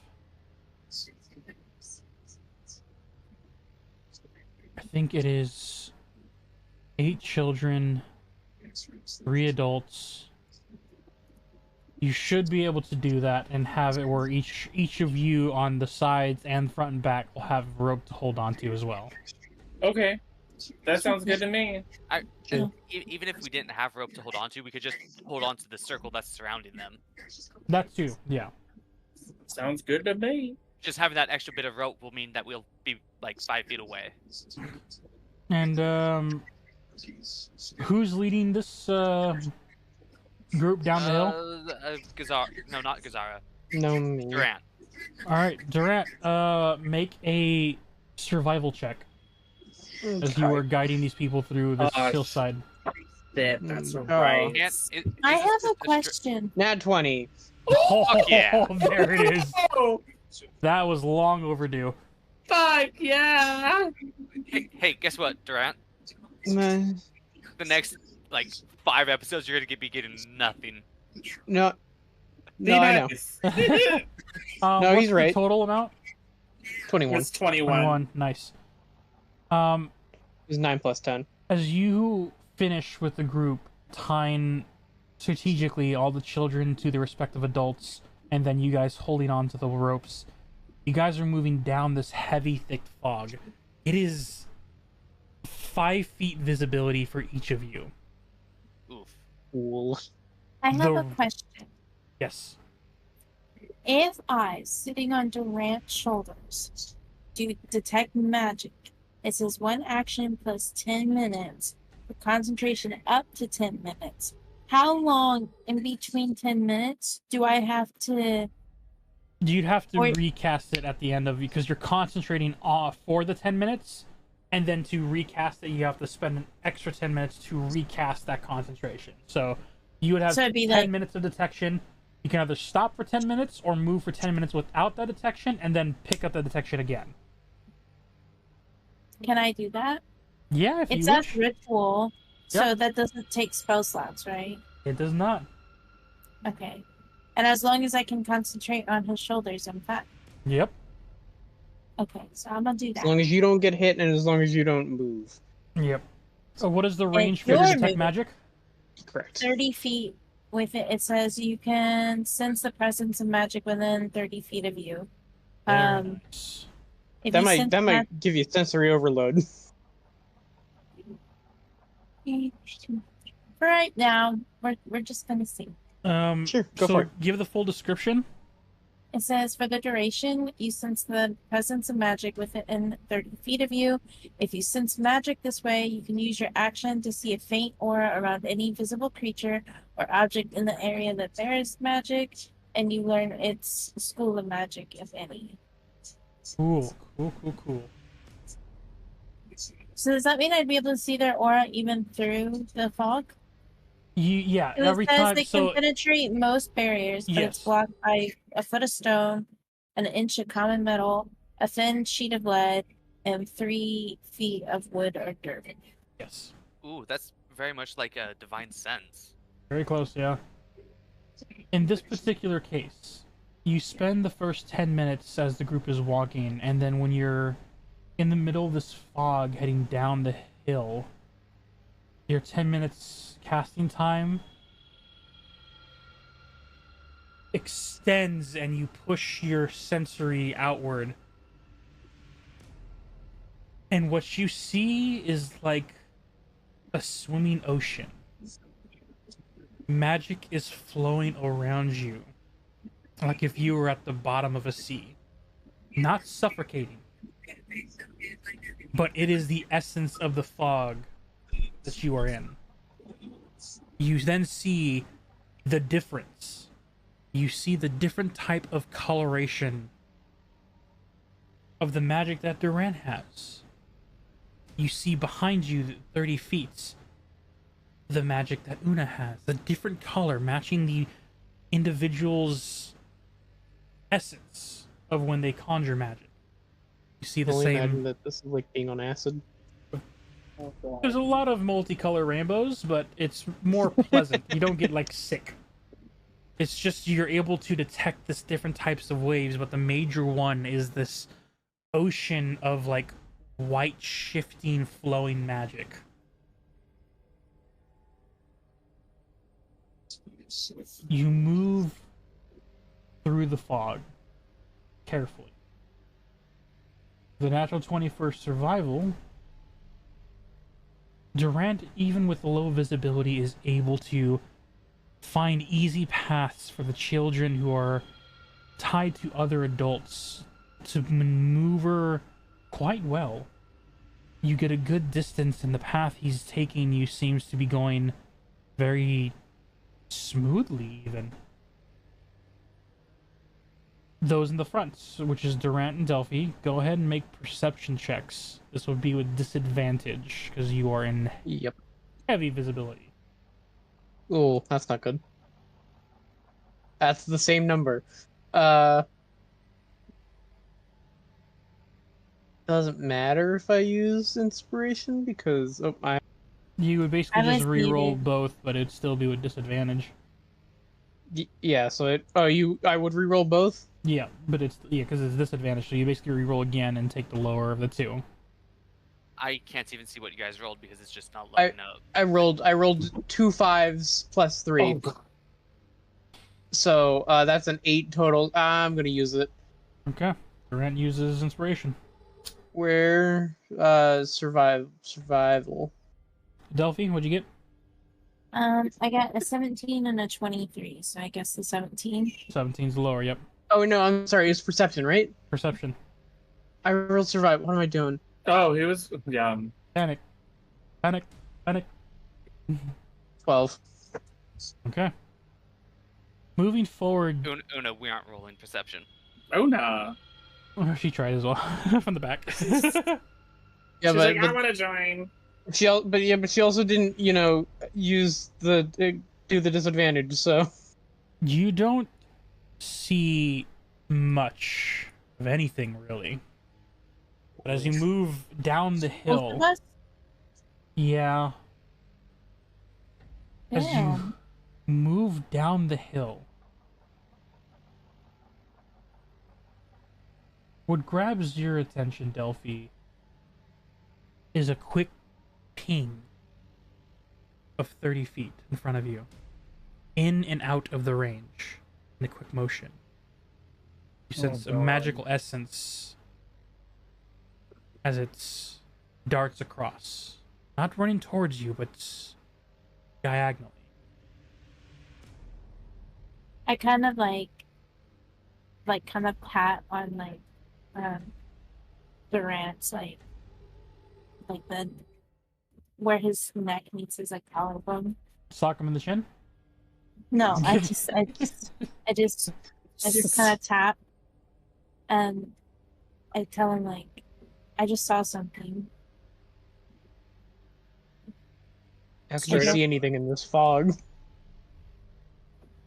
I think it is 8 children, 3 adults. You should be able to do that and have it where each of you on the sides and front and back will have rope to hold on to as well. Okay, that sounds good to me. Even if we didn't have rope to hold on to, we could just hold on to the circle that's surrounding them. That too, yeah. Sounds good to me. Just having that extra bit of rope will mean that we'll be like 5 feet away. And who's leading this group down the hill? Gazara. No, not Gazara. No, me. Durant. All right, Durant, make a survival check as you are guiding these people through this hillside. That's Oh. right. I have a question. Nat 20. Fuck yeah. There it is. Oh, That was long overdue. fuck yeah! Hey, guess what, Durant? Meh. The next like 5 episodes, you're gonna be getting nothing. No. Be No, I know. nice. No, What's he's the right. total amount? 21. It's 21. 21. Nice. It's 9 plus 10. As you finish with the group, tying strategically all the children to the respective adults, and then you guys holding on to the ropes, you guys are moving down this heavy, thick fog. It is 5 feet visibility for each of you. Oof. Cool. I have a The- question. Yes. If I, sitting on Durant's shoulders, do detect magic, it says 1 action plus 10 minutes, with concentration up to 10 minutes. How long in between 10 minutes do I have to... You'd have to Or- recast it at the end of, because you're concentrating off for the 10 minutes, and then to recast it, you have to spend an extra 10 minutes to recast that concentration. So you would have So it'd be 10 like- minutes of detection. You can either stop for 10 minutes or move for 10 minutes without that detection, and then pick up the detection again. Can I do that? Yeah, if It you says wish. ritual, so Yep. that doesn't take spell slots, right? It does not. Okay. And as long as I can concentrate on his shoulders, I'm fine. Yep. Okay, so I'm gonna do As that. long as you don't get hit and as long as you don't move. Yep. So what is the range for you're your detect moving. magic? Correct. 30 feet with it. It says you can sense the presence of magic within 30 feet of you. Very Um, nice. if That you might sense that might give you sensory overload. For right now, we're just gonna see. Sure, go so for it. give the full description. It says for the duration, you sense the presence of magic within 30 feet of you. If you sense magic this way, you can use your action to see a faint aura around any visible creature or object in the area that bears magic, and you learn its school of magic, if any. Cool. Cool. So does that mean I'd be able to see their aura even through the fog? Yeah, It every says time. they So can penetrate most barriers, but it's Yes. blocked by a foot of stone, an inch of common metal, a thin sheet of lead, and 3 feet of wood or dirt. yes, Ooh, that's very much like a divine sense. very close. Yeah. In this particular case, you spend the first 10 minutes as the group is walking, and then when you're in the middle of this fog heading down the hill, your 10 minutes casting time extends and you push your sensory outward. And what you see is like a swimming ocean. Magic is flowing around you, like if you were at the bottom of a sea. Not suffocating, but it is the essence of the fog that you are in. You then see the difference. You see the different type of coloration of the magic that Durant has. You see behind you, 30 feet, the magic that Una has. The different color matching the individual's essence of when they conjure magic. You see the Only same. imagine that this is like being on acid. There's a lot of multicolor rainbows, but it's more pleasant. You don't get like sick. It's just you're able to detect this different types of waves, but the major one is this ocean of like white shifting flowing magic. You move through the fog carefully. The natural 21st survival, Durant, even with low visibility, is able to find easy paths for the children who are tied to other adults to maneuver quite well. You get a good distance, and the path he's taking you seems to be going very smoothly, even. Those in the front, which is Durant and Delphi, go ahead and make perception checks. This would be with disadvantage, because you are in Yep. heavy visibility. Oh, that's not good. That's the same number. Doesn't matter if I use inspiration because You would basically I just was re-roll muted. both, but it'd still be with disadvantage. yeah. So I would reroll both. Yeah, but it's because it's disadvantage, so you basically re-roll again and take the lower of the two. I can't even see what you guys rolled because it's just not loading up. I rolled 2 5s plus 3. God. So that's an 8 total. I'm gonna use it. Okay. Durant uses inspiration. Where survival. Delphi, what'd you get? I got a 17 and a 23, so I guess the 17. 17's lower, yep. Oh no, I'm sorry, it's perception, right? Perception. I rolled survival. What am I doing? Oh, he was Panic. Panic. Panic. 12. Okay. Moving forward. Una, we aren't rolling perception. Oh nah. She tried as well from the back. Yeah, She's but, like, I want to join. but she also didn't, use the do the disadvantage. So You don't see much of anything really. But as you move down the Both hill, of us? yeah. As you Damn. move down the hill, what grabs your attention, Delphi, is a quick ping of 30 feet in front of you, in and out of the range, in a quick motion. You sense a God. magical essence as it darts across, not running towards you, but diagonally. I kind of like kind of pat on Durant's like the where his neck meets his like collarbone. Sock him in the chin. No, I just kind of tap, and I tell him like, I just saw something. ask her to see anything in this fog.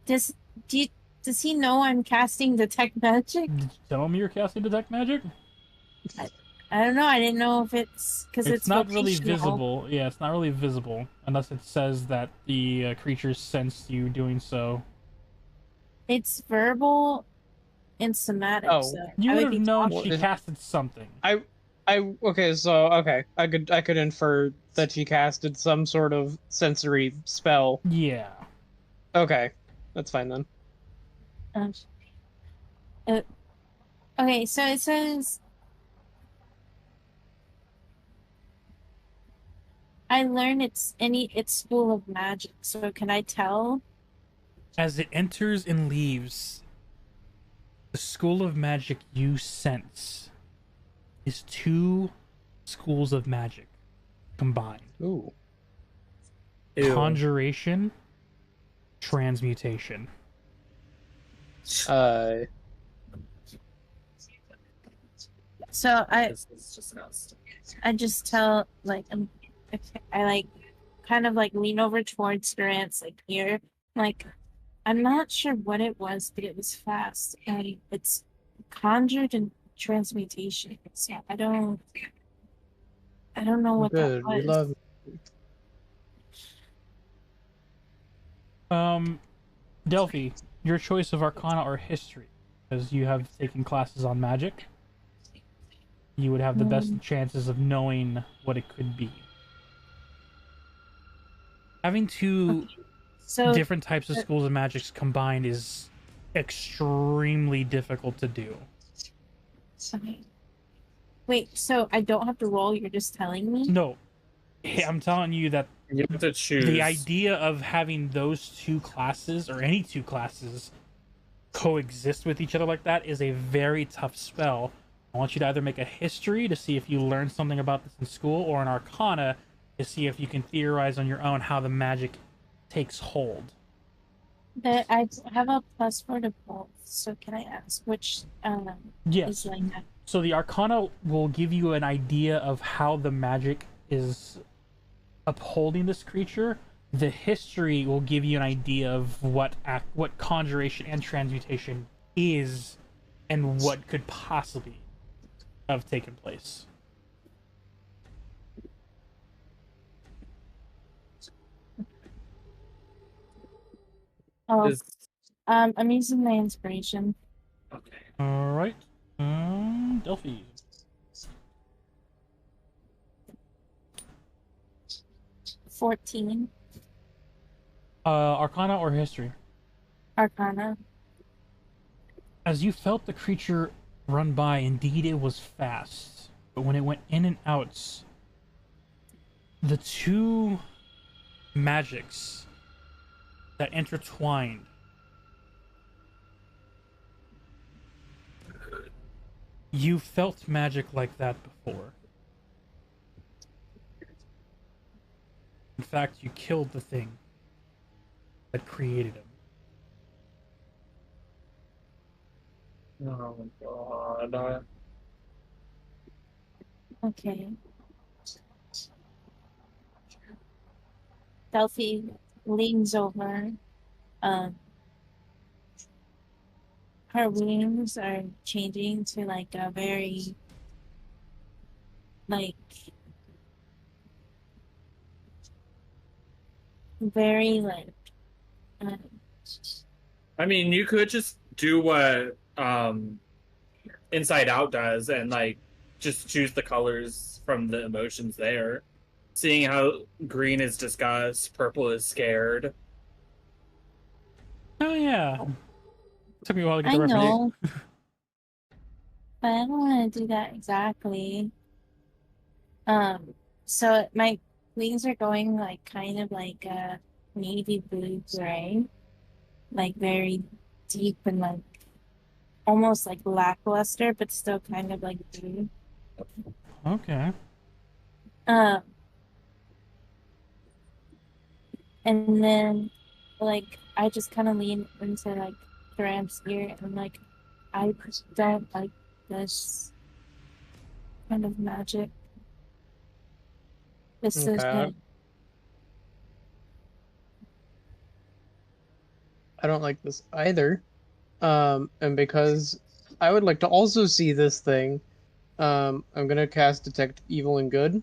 Does he know I'm casting detect magic? Did you tell him you're casting detect magic? I don't know. I didn't know if it's because It's not really vocational. visible. Yeah, it's not really visible unless it says that the creature sensed you doing so. It's verbal and somatic. Oh. So You I would would have be known talking. she casted something. I could infer that she casted some sort of sensory spell. Yeah. Okay, that's fine then. Okay, so it says I learned it's school of magic. So can I tell? As it enters and leaves, the school of magic you sense is two schools of magic combined. Ooh. Ew. Conjuration, transmutation. Uh, So This is disgusting. I just tell I like kind of like lean over towards Durant's like ear. Like I'm not sure what it was, but it was fast and it's conjured and transmutation. So I don't know what good. that was. We love. Delphi, your choice of Arcana or History, because you have taken classes on magic. You would have the best chances of knowing what it could be. Having two So different types of schools of magic combined is extremely difficult to do. okay. Wait, so I don't have to roll, you're just telling me? No, I'm telling you that You have to choose. the idea of having those two classes, or any two classes, coexist with each other like that is a very tough spell. I want you to either make a history to see if you learned something about this in school, or an arcana to see if you can theorize on your own how the magic takes hold. But I have a +4 to both, so can I ask which Yes. is like that? So the arcana will give you an idea of how the magic is upholding this creature. The history will give you an idea of what conjuration and transmutation is and what could possibly have taken place. Oh, Is- I'm using my inspiration. Okay. All right, Delphi. $14 Arcana or history? Arcana. As you felt the creature run by, indeed it was fast. but when it went in and out, the two magics that intertwined you felt magic like that before. In fact, you killed the thing that created him. Oh god. Okay. Delphi leans over. Um, her wings are changing to like a very like very like um, I mean, you could just do what Inside Out does and like just choose the colors from the emotions there. Seeing how green is disgust, purple is scared. Oh yeah. Took me a while to get I the reference. know, but I don't want to do that exactly. So my wings are going like kind of like a navy blue gray, like very deep and like almost like lackluster, but still kind of like blue. Okay. Um, and then like I just kind of lean into like Graham's ear and I'm like, I don't like this kind of magic. This Okay. isn't. I don't like this either. And because I would like to also see this thing, I'm gonna cast Detect Evil and Good,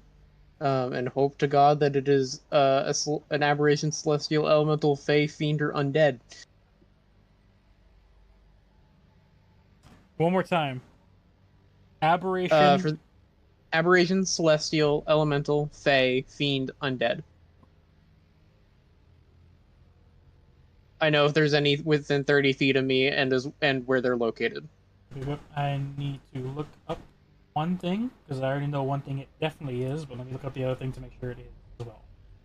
and hope to God that it is an aberration, celestial, elemental, fey, fiend, or undead. One more time. Aberration. For aberration, celestial, elemental, fey, fiend, undead. I know if there's any within 30 feet of me and where they're located. I need to look up one thing because I already know one thing it definitely is, but let me look up the other thing to make sure it is as well.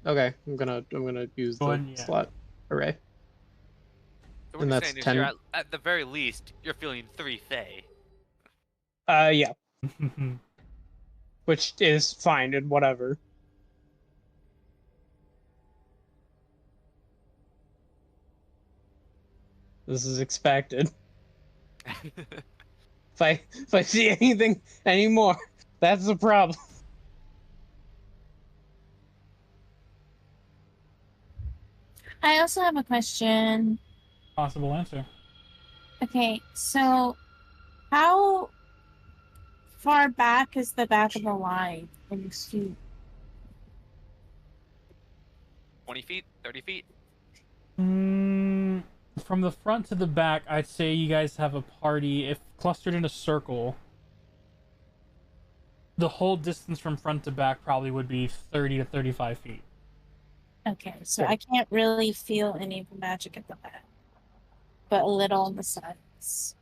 Okay, I'm gonna use Go the ahead, yeah. slot array. So what And you're that's saying is 10. you're at the very least, you're feeling 3 Fey. Yeah, which is fine and whatever. This is expected. If I see anything anymore, that's the problem. I also have a question. Possible answer. Okay, so how far back is the back of the line in the suit? 20 feet? 30 feet? From the front to the back, I'd say you guys have a party. If clustered in a circle, the whole distance from front to back probably would be 30 to 35 feet. Okay, so Okay. I can't really feel any of the magic at the back, but a little on the sides.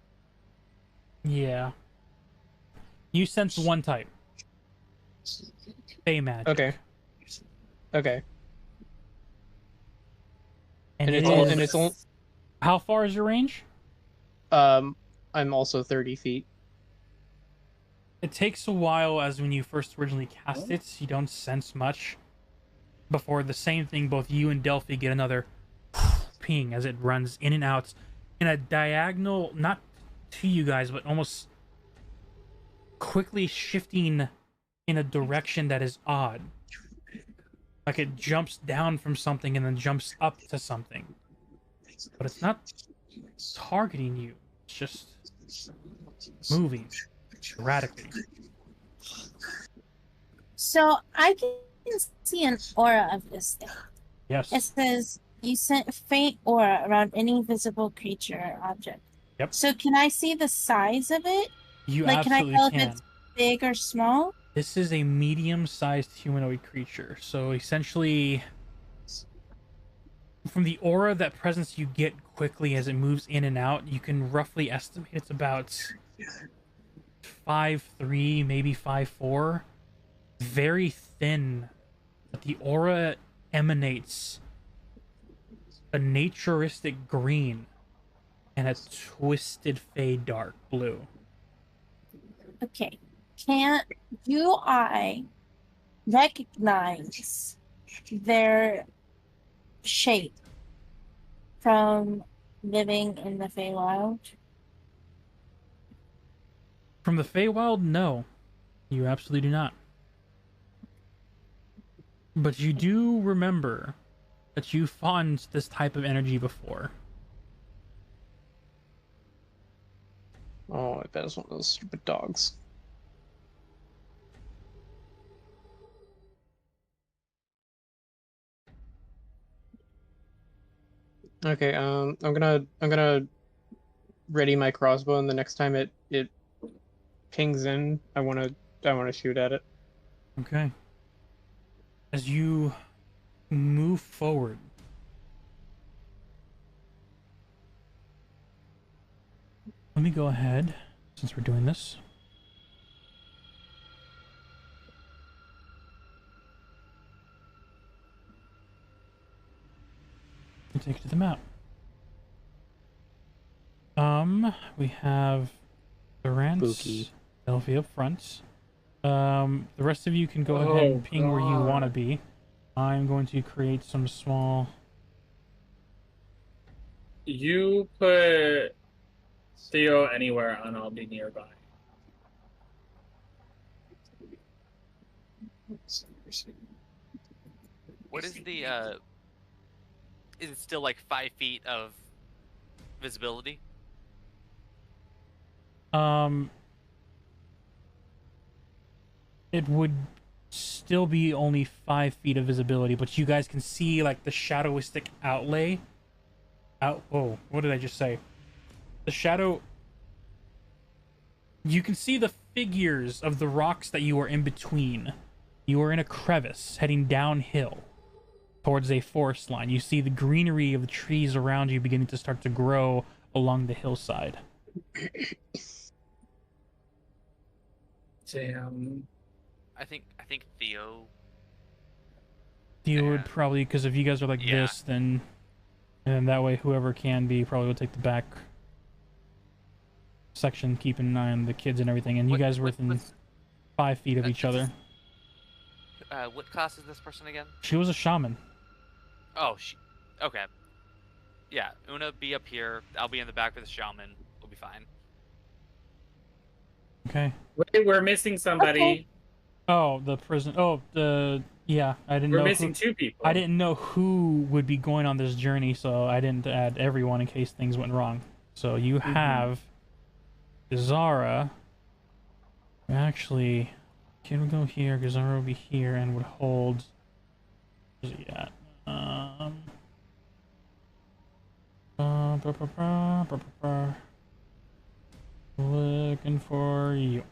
Yeah. You sense one type. Fey magic. Okay. Okay. And it's it all is- and it's all How far is your range? I'm also 30 feet. It takes a while, as when you first originally cast it, you don't sense much. Before the same thing, both you and Delphi get another ping as it runs in and out in a diagonal, not to you guys, but almost quickly shifting in a direction that is odd. Like it jumps down from something and then jumps up to something. But it's not targeting you, it's just moving erratically. So I can see an aura of this thing. Yes. It says you sent a faint aura around any visible creature or object. Yep. So can I see the size of it? You Like, can I absolutely tell if can. it's big or small? This is a medium-sized humanoid creature. So essentially, from the aura, that presence you get quickly as it moves in and out, you can roughly estimate it's about 5'3", maybe 5'4", very thin, but the aura emanates a naturistic green and a twisted fade dark blue. Okay. Do I recognize their shape from living in the Feywild? From the Feywild, no. You absolutely do not. But you do remember that you fought this type of energy before. Oh, I bet it's one of those stupid dogs. Okay, I'm gonna ready my crossbow, and the next time it pings in, I wanna shoot at it. Okay. As you move forward, let me go ahead, since we're doing this. I'll take it to the map. We have Durant's Elfie up front. The rest of you can go ahead and ping where you want to be. I'm going to create some small... You put Theo anywhere and I'll be nearby. What is the is it still like 5 feet of visibility? It would still be only 5 feet of visibility, but you guys can see like the shadowistic outlay. Oh, what did I just say? The shadow. You can see the figures of the rocks that you are in between. You are in a crevice heading downhill towards a forest line. You see the greenery of the trees around you beginning to start to grow along the hillside. Damn. I think Theo. You would probably, because if you guys are like this, then and that way whoever can be probably will take the back section, keeping an eye on the kids and everything. And you guys were within 5 feet of each other. What class is this person again? She was a shaman. Oh, okay. Yeah, Una, be up here. I'll be in the back with the shaman. We'll be fine. Okay. Wait, we're missing somebody. Okay. Oh, the prison. Oh, yeah, I didn't know. We're missing 2 people. I didn't know who would be going on this journey, so I didn't add everyone in case things went wrong. So you have Zara. Actually, can we go here? Because Zara will be here and would hold. Where's he at? Looking for you.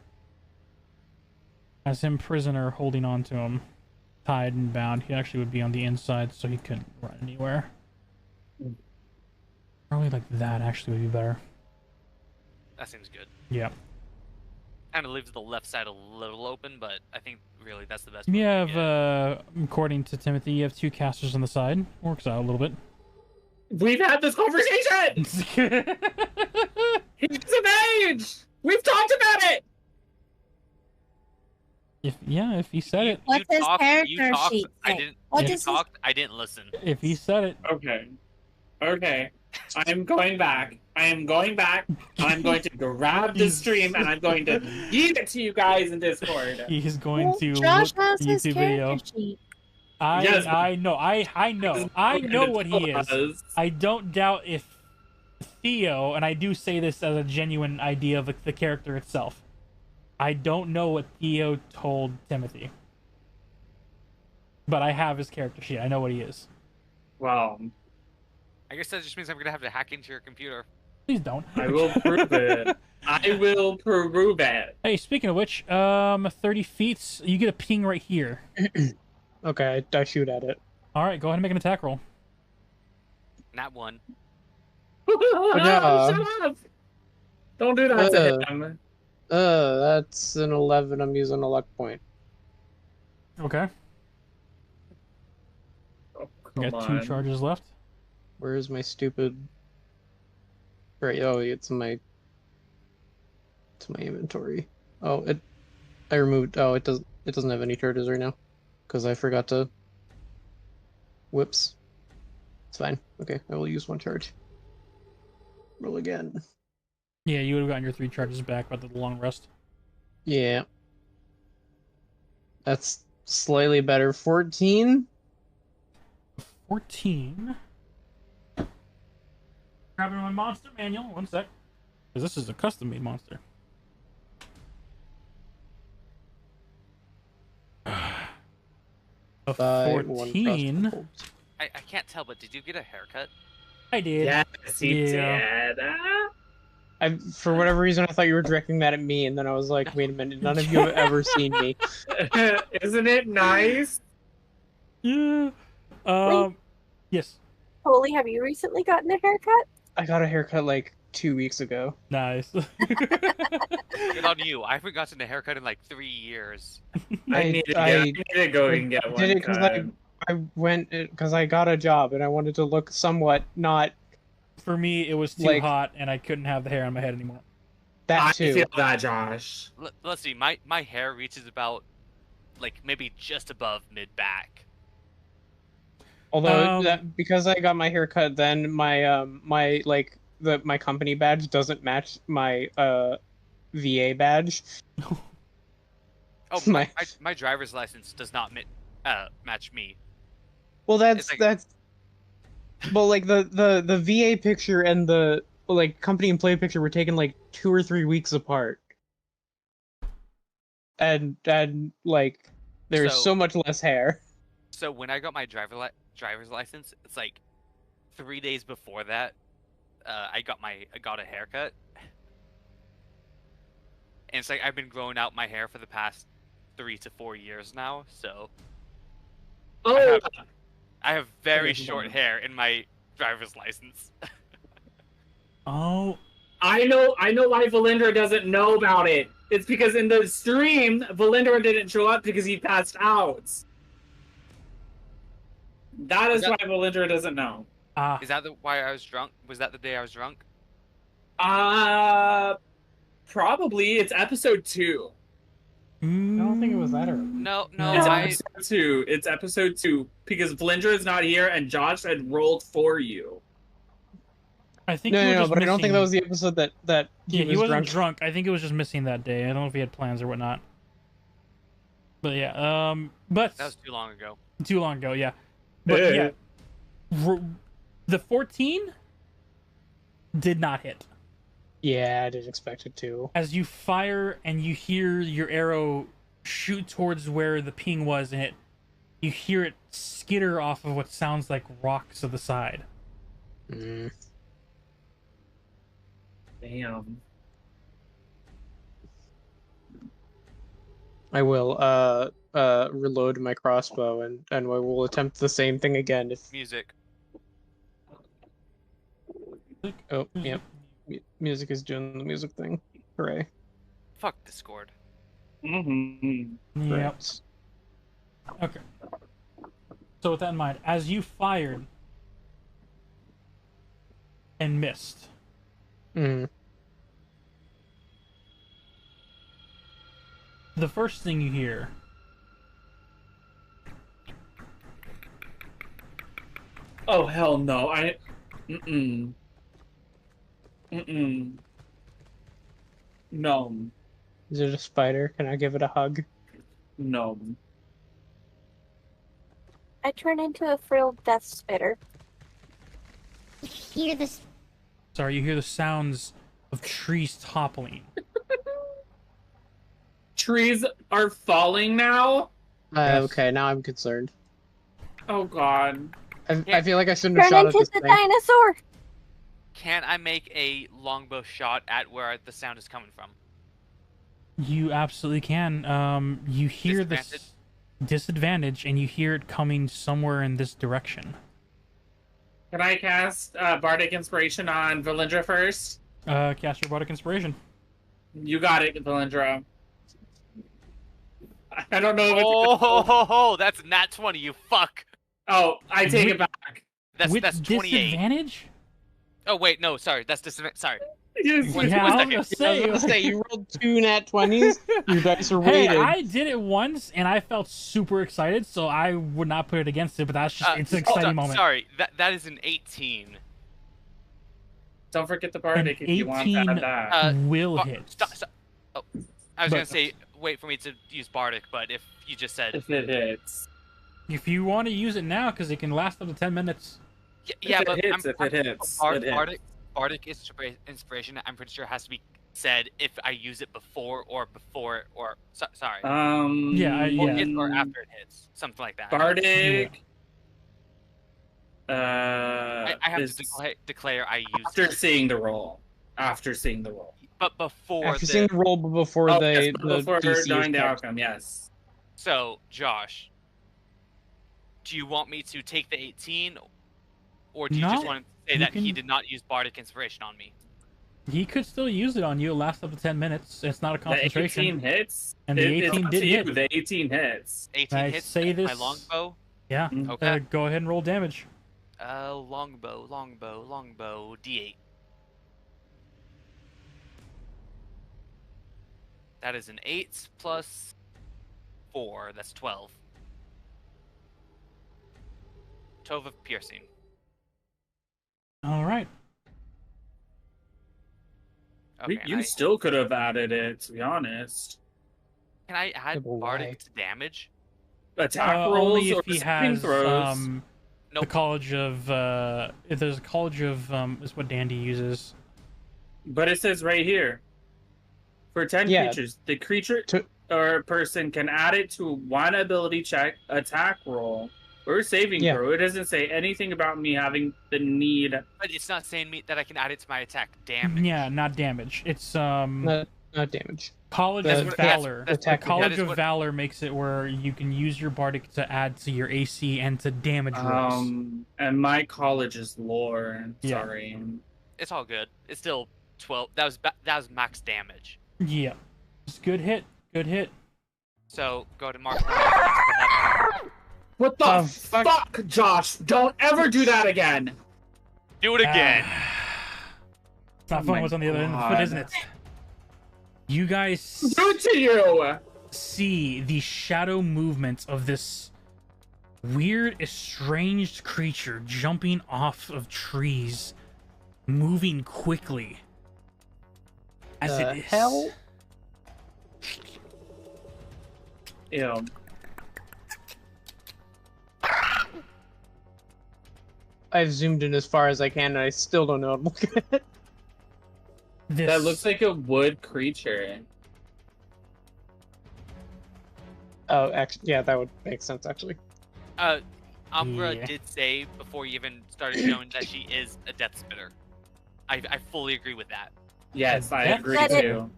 As him prisoner holding on to him, tied and bound. He actually would be on the inside, so he couldn't run anywhere. Probably like that actually would be better. That seems good. Yeah. Kind of leaves the left side a little open, but I think really that's the best. You have, according to Timothy, you have 2 casters on the side. Works out a little bit. We've had this conversation! He's of age! We've talked about it! If he said it. What's his character sheet say? I didn't listen. If he said it. Okay. I'm going back. I'm going to grab the stream and I'm going to give it to you guys in Discord. He's going to Josh look has his YouTube video. sheet. I know what he is. I don't doubt if Theo, and I do say this as a genuine idea of the character itself. I don't know what Theo told Timothy. But I have his character sheet. I know what he is. Wow. I guess that just means I'm going to have to hack into your computer. Please don't. I will prove it. I will prove it. Hey, speaking of which, 30 feet, you get a ping right here. Okay, I shoot at it. Alright, go ahead and make an attack roll. Not one. Shut up! Don't do that to him. That's an 11. I'm using a luck point. Okay. Oh, You come got 2 on. charges left. Where is my stupid? Right. Oh, it's in my. It's my inventory. Oh, it. I removed. Oh, it doesn't. It doesn't have any charges right now, because I forgot to. Whoops. It's fine. Okay, I will use 1 charge. Roll again. Yeah, you would have gotten your 3 charges back by the long rest. Yeah. That's slightly better. 14. 14. Grabbing my monster manual. 1 sec. Because this is a custom-made monster. A By 1 14. frostbolt. I can't tell, but did you get a haircut? I did. Yes, he Yeah. did. For whatever reason, I thought you were directing that at me, and then I was like, wait a minute, none of you have ever seen me. Isn't it nice? Yeah. Yes. Holy, have you recently gotten a haircut? I got a haircut like 2 weeks ago. Nice. Good on you. I haven't gotten a haircut in like 3 years. I need to go and get one. Did it because I went because I got a job and I wanted to look somewhat not For me, it was too Like- hot, and I couldn't have the hair on my head anymore. that I too. feel that, Josh. Let's see. My hair reaches about like maybe just above mid back. Although because I got my haircut, then my my my company badge doesn't match my VA badge. Oh, My- my driver's license does not match me. Well, It's like- that's. Well, like the VA picture and the like company employee picture were taken like 2 or 3 weeks apart, and like there's So- so much less hair. So when I got my driver's license, it's like 3 days before that, I got a haircut, and it's like I've been growing out my hair for the past 3 to 4 years now. So Oh, I have very Okay, short hold on. hair in my driver's license. Oh, I know why Valindra doesn't know about it. It's because in the stream, Valindra didn't show up because he passed out. That is Is why that- Valindra doesn't know. Is that why I was drunk? Was that the day I was drunk? Probably it's episode 2. I don't think it was that early. No, It's No, episode 2. It's episode 2 because Valindra is not here and Josh had rolled for you. I think you were No, just but I don't think that missing- was the episode that Yeah, he was wasn't drunk. drunk. I think it was just missing that day. I don't know if he had plans or whatnot. But yeah, but That was too long ago. too long ago. Yeah, but yeah, the 14 did not hit. Yeah, I didn't expect it to. As you fire and you hear your arrow shoot towards where the ping was, and you hear it skitter off of what sounds like rocks to the side. Mm. Damn. I will reload my crossbow and I will attempt the same thing again if Music. oh yep. Music is doing the music thing. Hooray. Fuck Discord. Mm-hmm. Yep. Right. Okay. So with that in mind, as you fired and missed, Mm. the first thing you hear Oh hell no! Mm-mm. No. Is it a spider? Can I give it a hug? No. I turn into a frilled death spitter. Hear this? Sorry, you hear the sounds of trees toppling. Trees are falling now? Yes. Okay, now I'm concerned. Oh god. I feel like I shouldn't have Turn shot at into this the thing. dinosaur! Can I make a longbow shot at where the sound is coming from? You absolutely can. You hear this disadvantage, and you hear it coming somewhere in this direction. Can I cast Bardic Inspiration on Valindra first? Cast your Bardic Inspiration. You got it, Valendra. I don't know if it's... Oh, that's nat 20, you fuck. Oh, I take it back. With That's 28. disadvantage? Oh, wait, no, sorry. That's disadvantage. Sorry. Yes, Yeah, I was gonna I was say, about to say, you rolled 2 nat 20s. Your dice are hey, weighted. I did it once and I felt super excited, so I would not put it against it. But that's just it's an exciting moment. Sorry, that is an 18. Don't forget the bardic if you want to add that. Will hit. Stop. Oh, I was gonna say wait for me to use bardic, but if you just said If it hits. If you want to use it now, because it can last up to 10 minutes. yeah, but if it hits. Bardic inspiration. I'm pretty sure it has to be said if I use it before or sorry. Or after it hits, something like that. Bardic. I have to declare I use after seeing the roll. After seeing the roll. But before After seeing the roll, but before the before DC knowing the is outcome, yes. So, Josh, do you want me to take the 18, or do you just want to say that he did not use bardic inspiration on me? He could still use it on you. It lasts up to 10 minutes. It's not a concentration. The 18 hits? And the 18 did hit. The 18 hits. 18 hits say this... my longbow? Yeah. Okay. Go ahead and roll damage. Longbow, D8. That is an 8 plus 4. That's 12. 12 of piercing. All right. Okay, You still could have added it, to be honest. Can I add bardic to damage? Attack rolls only or if he saving has throws. the College of if there's a College of is what Dandy uses. But it says right here, for 10 creatures, the creature or person can add it to one ability check, attack roll, or saving throw. It doesn't say anything about me having the need. But it's not saying that I can add it to my attack damage. Yeah, not damage. It's not damage. College of Valor. College of what... Valor makes it where you can use your bardic to add to your AC and to damage rolls. And my college is lore. Sorry. It's all good. It's still 12. That was max damage. Yeah. It's good hit. Good hit. So go to mark. What the fuck, Josh? Don't ever do that again. Do it again. It's not fun what's on the other end of the foot, isn't it? You guys do it to you. See the shadow movements of this weird, estranged creature jumping off of trees, moving quickly. As it is. Hell? Ew. I've zoomed in as far as I can, and I still don't know what I'm looking at. That looks like a wood creature. Oh, actually, yeah, that would make sense, actually. Umbra did say before you even started showing that she is a death spitter. I fully agree with that. Yes, I agree too.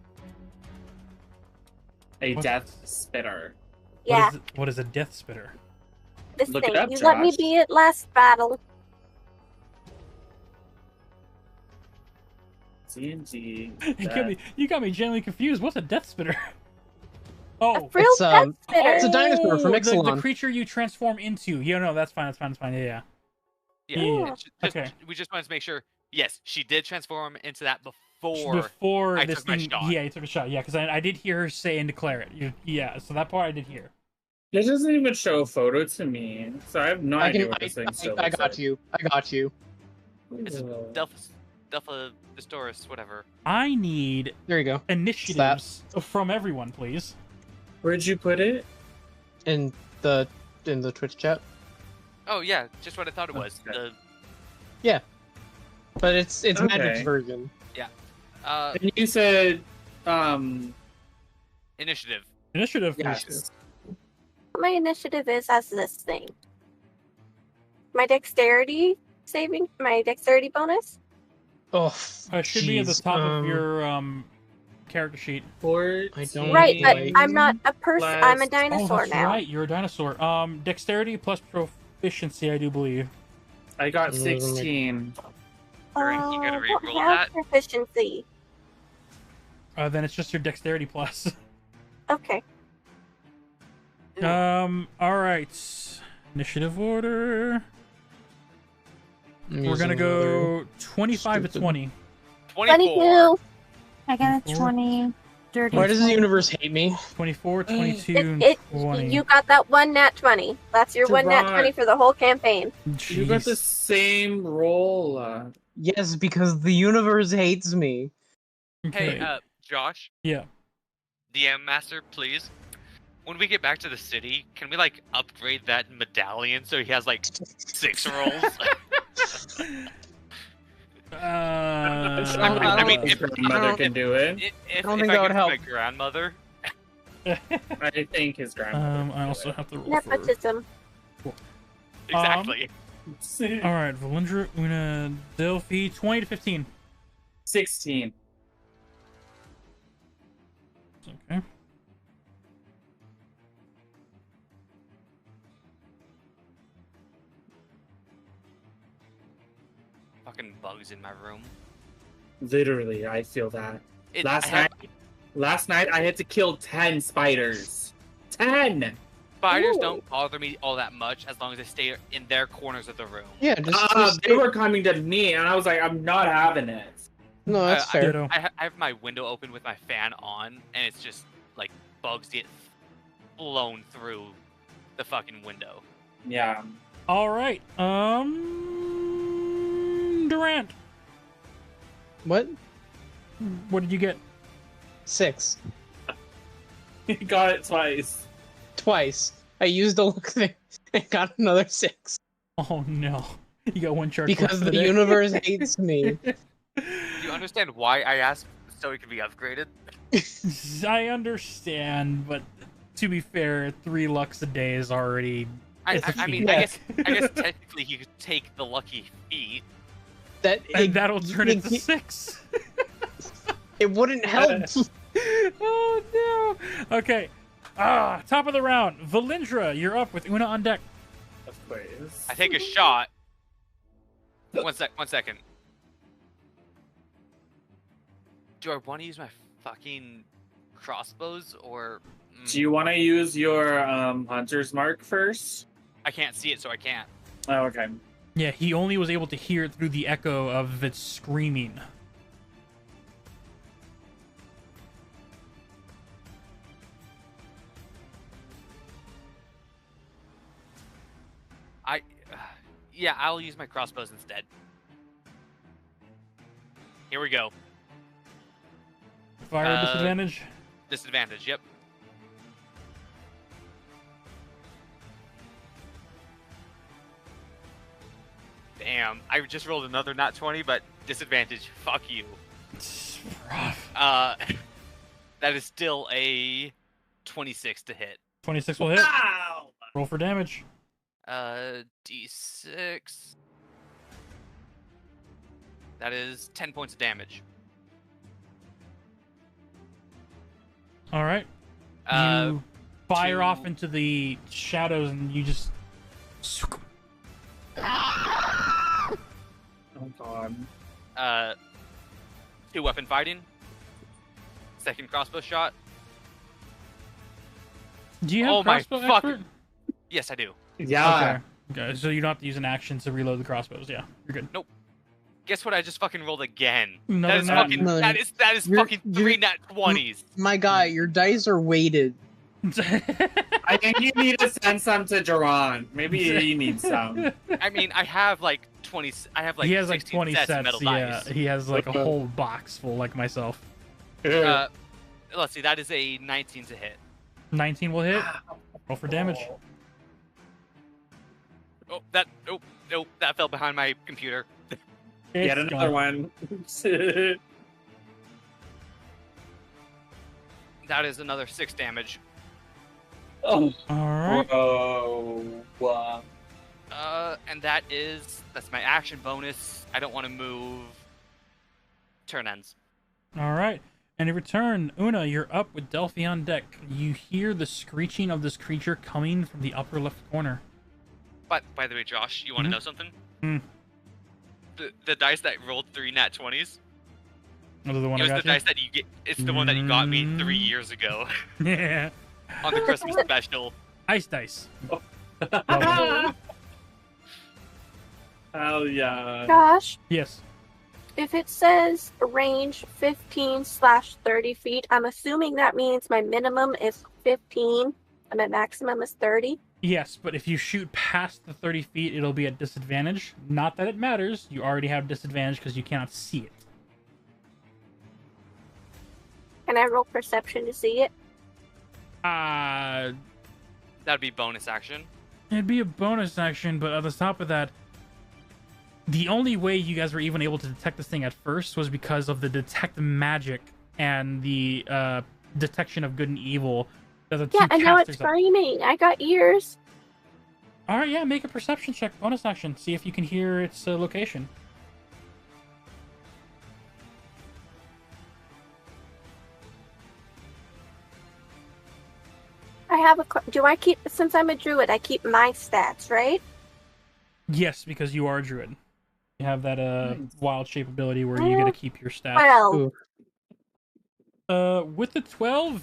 A death spitter. Yeah. What is a death spitter? This Look thing. it up, You Josh. let me be at last battle. TNT. You got me genuinely confused. What's a death spitter? Oh, A real death spitter. It's a dinosaur from Ixalan. The creature you transform into. Yeah, no, that's fine. That's fine. That's fine. Yeah. Okay. We just wanted to make sure. Yes, she did transform into that before I this took my thing. shot. Yeah, you took a shot. Yeah, because I did hear her say and declare it. Yeah, so that part I did hear. It doesn't even show a photo to me, so I have no idea what this thing still I looks got like. you. I got you. It's Delphosaurus, whatever. I need There you go. initiatives from everyone, please. Where'd you put it? In the Twitch chat. Oh yeah, just what I thought it was. Okay. Yeah. But it's Okay. Magic's version. Yeah. And you said, Initiative. Initiative. yes. My initiative is as this thing. My dexterity bonus. Oh, It should be at the top of your character sheet. I don't Right, but like- I'm not a person. I'm a Oh, dinosaur that's now. right. You're a dinosaur. Dexterity plus proficiency, I do believe. I got 16. Alright, you gotta I don't re-roll have that. proficiency. Then it's just your dexterity plus. Okay. All right. Initiative order. I'm We're gonna using another go 25 to stupid- 20. 24. 22. I got a 24. 20. Dirty. Why does the 20. universe hate me? 24, 22, and It, 20. you got that one nat 20. That's your one nat Gerard. 20 for the whole campaign. You got the Jeez. same roll. Yes, because the universe hates me. Okay. Hey, Josh, Yeah. DM Master, please. When we get back to the city, can we like upgrade that medallion so he has like 6 rolls? I mean, his if- grandmother if- can do it. If don't think I that would give it to help. my grandmother, I think his grandmother. I also have to roll for. Nepotism. exactly. All right, Valindra, Una, Delphi, 20 to 15. 16. Okay. Fucking bugs in my room. Literally, I feel that. I Last have- night I had to kill 10 spiders. 10. Spiders Ooh. don't bother me all that much as long as they stay in their corners of the room. Yeah, just They were coming to me, and I was like, I'm not having it. no, that's I- fair. Ditto. I have my window open with my fan on, and it's just like bugs get blown through the fucking window. Yeah. All right. Durant, What? what did you get? 6. He got it twice. Twice. I used a look thing and got another 6. Oh no, you got one charge Because left the today. universe hates me. Do you understand why I asked so it could be upgraded? I understand, but to be fair, 3 lux a day is already. It's a I mean, feat. I guess technically he could take the lucky feat. And that'll turn it to it, 6. it wouldn't help. Oh no. Okay. Top of the round. Valindra, you're up with Una on deck. Of course. I take a shot. One second. Do I want to use my fucking crossbows or? Do you want to use your hunter's mark first? I can't see it, so I can't. Oh, okay. Yeah, he only was able to hear it through the echo of its screaming. Yeah, I'll use my crossbows instead. Here we go. Fire disadvantage. Disadvantage. Yep. Damn, I just rolled another nat 20, but disadvantage. Fuck you. It's rough. That is still a 26 to hit. 26 will hit. Ow! Roll for damage. D6. That is 10 points of damage. All right. You fire off into the shadows, and you just. Oh, God. 2 weapon fighting. Second crossbow shot. Do you have Oh my crossbow fucking- expert? Yes, I do. Yeah. Okay, so you don't have to use an action to reload the crossbows. Yeah, you're good. Guess what? I just fucking rolled again. Another That is nat. fucking. Another- That is You're- fucking 3 you're- nat 20s. My guy, your dice are weighted. I think you need to send some to Duran. Maybe he needs some. I mean, I have like 20. I have like he has like 16 20 sets of sets. metal Yeah, dice. he has like a whole box full, like myself. Let's see. That is a 19 to hit. 19 will hit. Roll for damage. Oh, that. Oh, that fell behind my computer. Get It's another gone. one. That is another 6 damage. Oh. All right. Bro. Wow. And that's my action bonus. I don't want to move. Turn ends. All right. And in return, Una, you're up with Delphi on deck. You hear the screeching of this creature coming from the upper left corner. But by the way, Josh, you want to Mhm. know something? Hmm. The dice that rolled 3 nat 20s, Was it the one It I was got the dice that you get. It's the one that you got me 3 years ago you? Yeah. on the Christmas special. Ice dice. Hell yeah. Gosh, Yes. if it says range 15/30 feet, I'm assuming that means my minimum is 15 and my maximum is 30. Yes, but if you shoot past the 30 feet, it'll be at disadvantage. Not that it matters. You already have disadvantage because you cannot see it. Can I roll perception to see it? That'd be bonus action. It'd be a bonus action, but on the top of that, the only way you guys were even able to detect this thing at first was because of the detect magic and the detection of good and evil. The Yeah, and now it's casters have. screaming. I got ears. All right, yeah, make a perception check, bonus action. See if you can hear its location. I have a. Do I keep, since I'm a druid, I keep my stats, right? Yes, because you are a druid. You have that wild shape ability where you get to keep your stats. 12. Ooh. With the 12,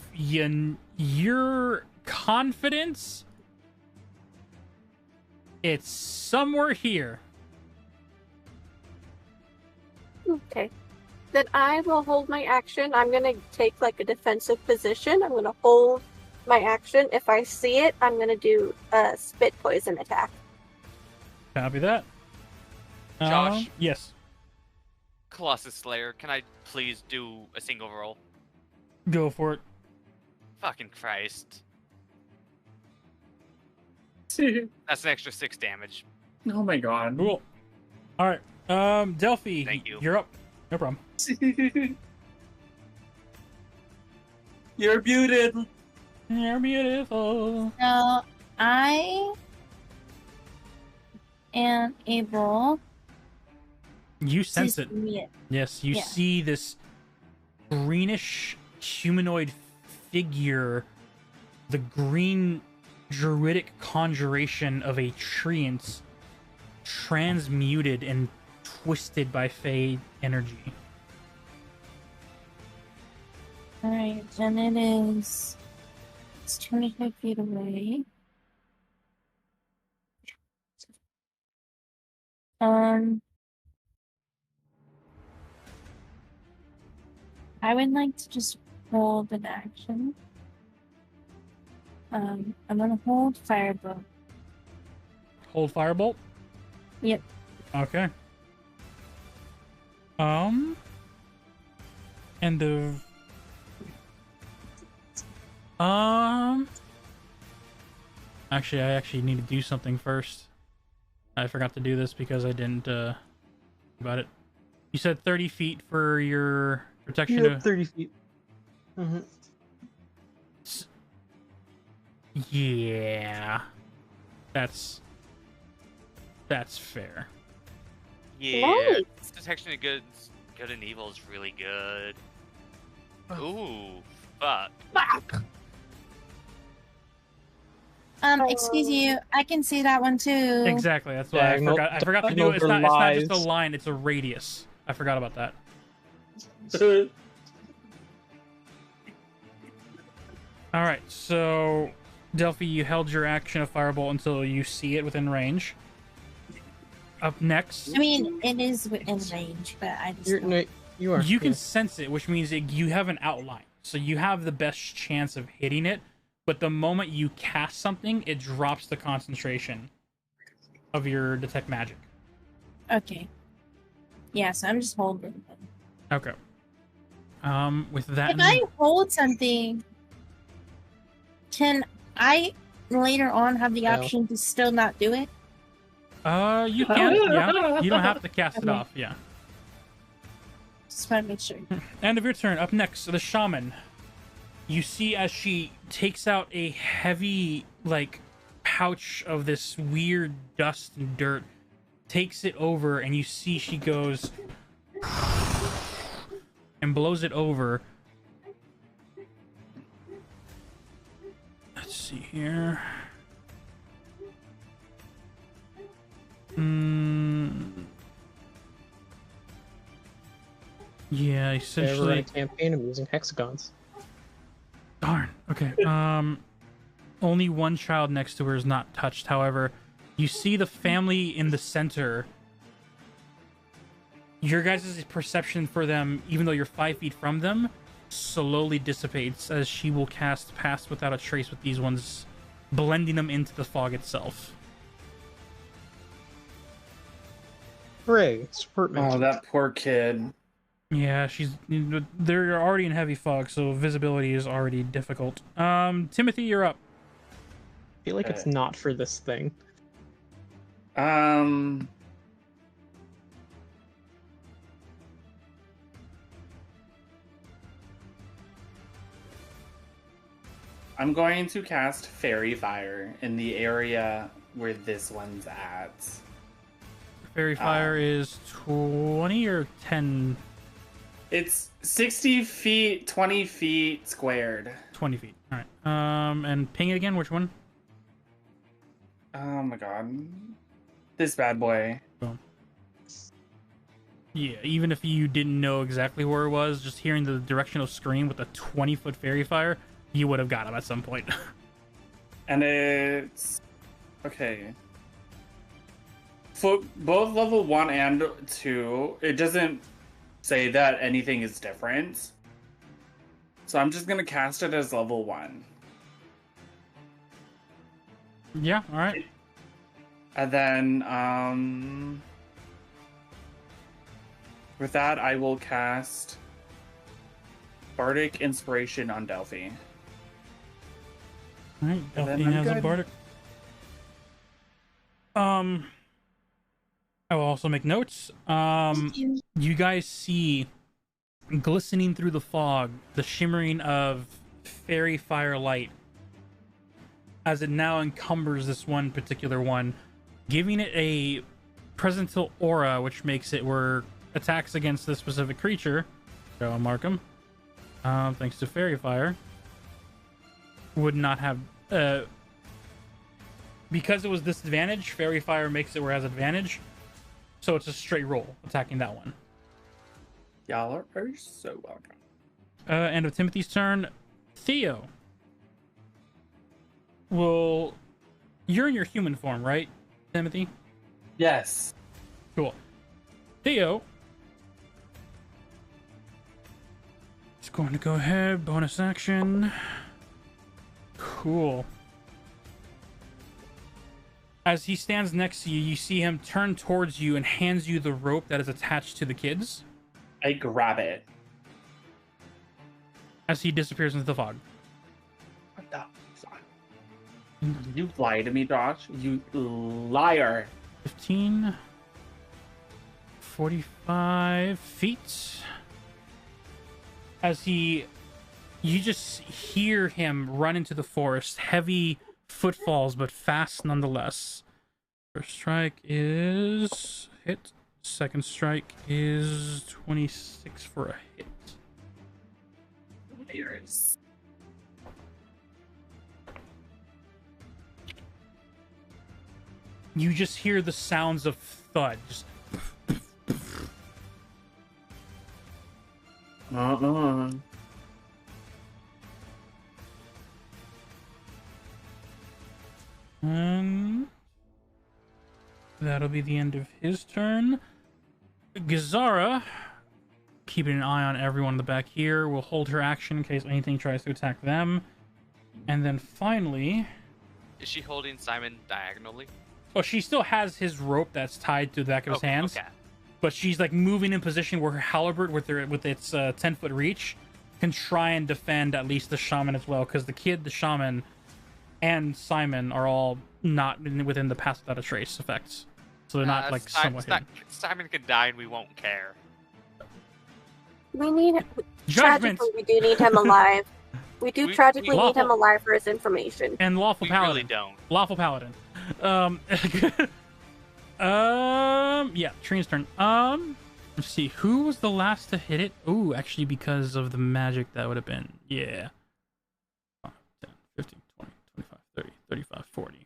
your confidence, it's somewhere here. Okay. Then I will hold my action. I'm going to take like a defensive position. I'm going to hold my action. If I see it, I'm going to do a spit poison attack. Copy that. Josh? Yes. Colossus Slayer, can I please do a single roll? Go for it. Fucking Christ. That's an extra 6 damage. Oh my god. Cool. All right. Delphi, Thank you. You're up. No problem. You're muted. You're beautiful. So I am able You to sense it. see it. Yes, you Yeah. see this greenish humanoid figure, the green druidic conjuration of a treant transmuted and twisted by Fey energy. Alright, and it is. It's 25 feet away. I would like to just hold an action. I'm gonna hold firebolt. Hold firebolt? Yep. Okay. And the actually, I actually need to do something first. I forgot to do this because I didn't about it. You said 30 feet for your protection. Yep, 30 feet. Mm-hmm. Yeah, that's fair. Yeah. Nice. Detection of good and evil is really good. Ooh, fuck. Fuck. Excuse you, I can see that one too. Exactly. That's why I forgot. I forgot to do it. It's not just a line. It's a radius. I forgot about that. All right. So, Delphi, you held your action of Firebolt until you see it within range. Up next, I mean, it is within range, but I just don't. You are. you can yeah. sense it, which means you have an outline, so you have the best chance of hitting it. But the moment you cast something, it drops the concentration of your detect magic. Okay. Yeah, so I'm just holding them. Okay. With that, If I hold something, can I later on have the No. option to still not do it? you can. Yeah, you don't have to cast it Okay. off. Yeah. Just want to make sure. End of your turn. Up next, the shaman. You see as she takes out a heavy, like, pouch of this weird dust and dirt, takes it over, and you see she goes and blows it over. Let's see here. Yeah, If I ever run essentially. a campaign, I'm using hexagons. Darn. Okay. Only one child next to her is not touched. However, you see the family in the center. Your guys' perception for them, even though you're 5 feet from them, slowly dissipates as she will cast Pass Without a Trace with these ones, blending them into the fog itself. Hooray! Support Oh, magic. that poor kid. Yeah, they're already in heavy fog, so visibility is already difficult. Timothy, you're up. I feel like it's not for this thing. I'm going to cast Fairy Fire in the area where this one's at. Fairy Fire is 20 or 10? It's 60 feet, 20 feet squared. 20 feet. All right. And ping it again. Which one? Oh my god. This bad boy. Boom. Yeah, even if you didn't know exactly where it was, just hearing the directional screen with a 20-foot Fairy Fire, you would have got him at some point. And it's... Okay. For both level 1 and 2, it doesn't say that anything is different. So I'm just going to cast it as level 1. Yeah, alright. And then, with that, I will cast Bardic Inspiration on Delphi. Alright, And Delphine then I'm has a good. Bardic. I will also make notes. You guys see, glistening through the fog, the shimmering of fairy firelight as it now encumbers this one particular one, giving it a presental aura, which makes it where attacks against this specific creature, so I'll mark them, thanks to fairy fire, would not have... because it was disadvantage, fairy fire makes it where it has advantage, so it's a straight roll attacking that one. Y'all are so welcome. End of Timothy's turn. Theo. Well, you're in your human form, right, Timothy? Yes. Cool. Theo is going to go ahead, bonus action. Cool. As he stands next to you, you see him turn towards you and hands you the rope that is attached to the kids I grab it. as he disappears into the fog. What the fuck? You lie to me, Josh. You liar. 15, 45 feet. As you just hear him run into the forest, heavy footfalls, but fast nonetheless. First strike is hit. Second strike is 26 for a hit. Liars. You just hear the sounds of thud. Just and that'll be the end of his turn. Gazara, keeping an eye on everyone in the back here, will hold her action in case anything tries to attack them. And then finally... Is she holding Simon diagonally? Oh, she still has his rope that's tied to the back of his hands. Okay. But she's like moving in position where her halberd with its 10-foot reach can try and defend at least the shaman as well, because the kid, the shaman, and Simon are all not within the Pass Without a Trace effects, so they're not like somewhat hidden. Simon could die and we won't care. We need Judgment tragically, we do need him alive. We do tragically need Lawful- him alive for his information. and lawful We paladin. really don't. Lawful paladin. Yeah, Trina's turn. Let's see, who was the last to hit it? Ooh, actually, because of the magic, that would have been, yeah. 5, 10, 15, 20, 25, 30, 35, 40.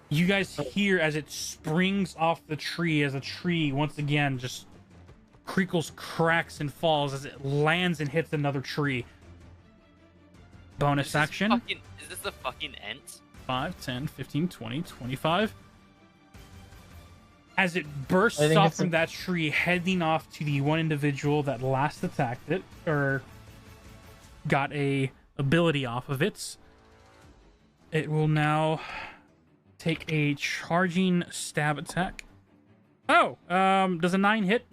You guys hear as it springs off the tree, as a tree once again just creakles, cracks, and falls as it lands and hits another tree. Bonus action. Is this a fucking ent? 5, 10, 15, 20, 25. As it bursts I think off it's from that tree, heading off to the one individual that last attacked it, or got a ability off of it. It will now take a charging stab attack. Oh, does a 9 hit?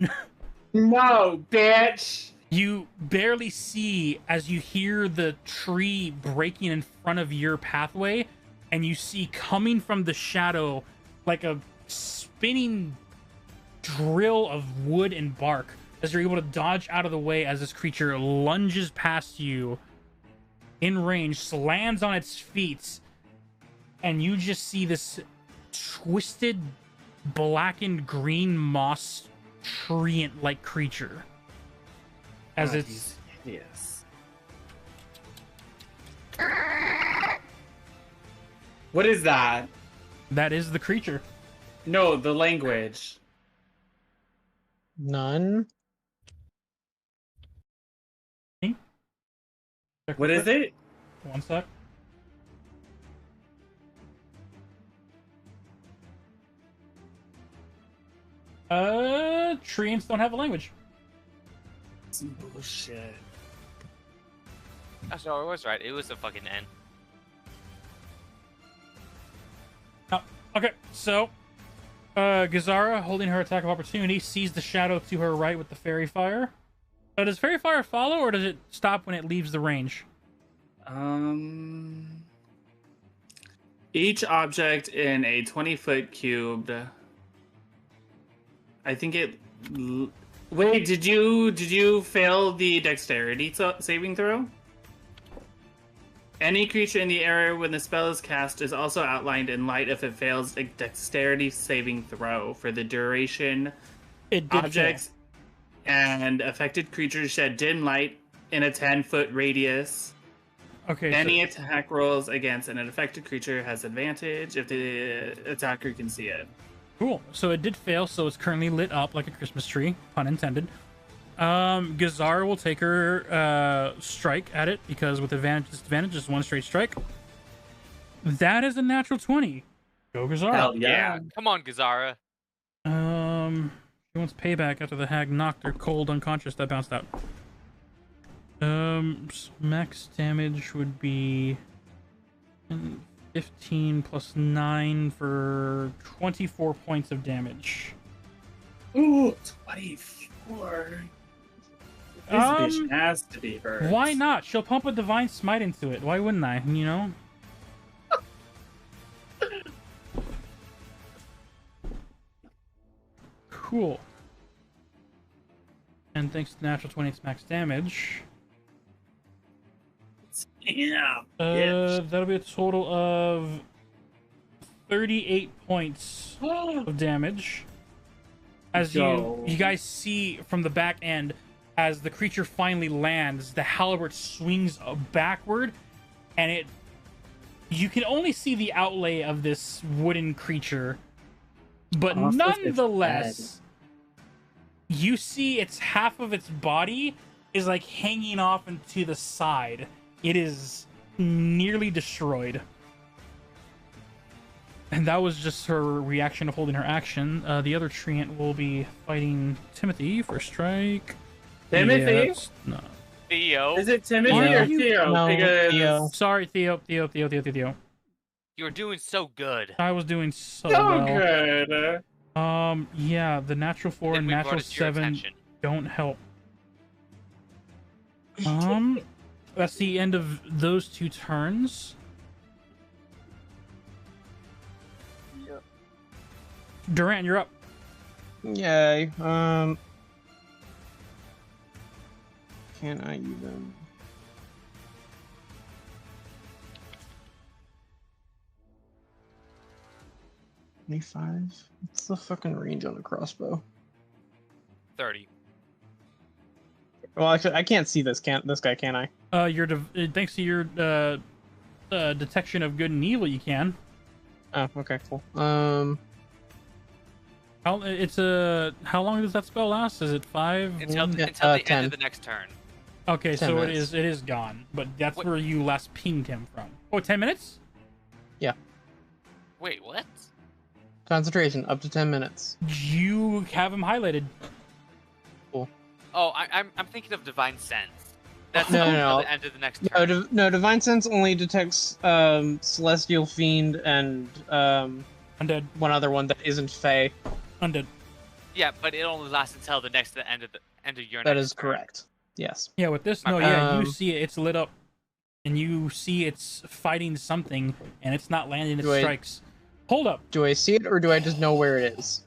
No, bitch! You barely see as you hear the tree breaking in front of your pathway, and you see coming from the shadow like a spinning drill of wood and bark as you're able to dodge out of the way as this creature lunges past you in range, lands on its feet, and you just see this twisted blackened green moss treant-like creature as it's Yes. What is that? that is the creature. No, the language. None. What is it? One sec. Treants don't have a language. Some bullshit. Actually, I was right. It was a fucking ent. Oh, okay, so Gazara, holding her attack of opportunity, sees the shadow to her right with the fairy fire. Does fairy fire follow, or does it stop when it leaves the range? Each object in a 20-foot cube. I think it. Wait, did you fail the dexterity saving throw? Any creature in the area when the spell is cast is also outlined in light if it fails a dexterity saving throw for the duration. It did Objects and affected creatures shed dim light in a 10-foot radius. Okay. Any attack rolls against an affected creature has advantage if the attacker can see it. Cool. So it did fail, so it's currently lit up like a Christmas tree, pun intended. Gazara will take her strike at it because with disadvantage, just one straight strike. That is a natural 20. Go Gazara. Hell Yeah, come on, Gazara. She wants payback after the hag knocked her cold unconscious. That bounced out. Max damage would be 15 plus 9 for 24 points of damage. Ooh, 24. This bitch has to be hurt. Why not? She'll pump a divine smite into it. Why wouldn't I? You know? Cool. And thanks to natural 20, it's max damage. Yeah. That'll be a total of 38 points of damage. As you guys see from the back end, as the creature finally lands, the halberd swings backward, and you can only see the outlay of this wooden creature, but nonetheless, you see its half of its body is like hanging off into the side. It is nearly destroyed. And that was just her reaction of holding her action. The other treant will be fighting Timothy for strike. Timothy? No. Theo. Is it Timothy or Theo? No, Because Theo. Sorry, Theo. You're doing so good. I was doing so so well. good. Yeah, the natural 4 Then and we brought natural it to your 7 attention. don't help. That's the end of those two turns. Yep. Durant, you're up. Yay. Can I even? $25? What's the fucking range on a crossbow? 30. Well, actually, I can't see this guy, can I? Thanks to your detection of good and evil, you can. Oh, okay, cool. How long does that spell last? Is it 5? Until, One? until the 10. end of the next turn. Okay, 10 so minutes. it is gone. But that's What? where you last pinged him from. Oh, 10 minutes? Wait, what? Concentration up to 10 minutes. You have him highlighted. Oh, I'm thinking of Divine Sense. That's No, until no. the end of the next turn. No, Divine Sense only detects Celestial Fiend and Undead. one other one that isn't Fey. Undead. Yeah, but it only lasts until the end of your That next is turn. correct. Yes. Yeah, with this, no, yeah, you Um, see it, it's lit up. And you see it's fighting something, and it's not landing its Do I- strikes. Hold up. Do I see it or do I just know where it is?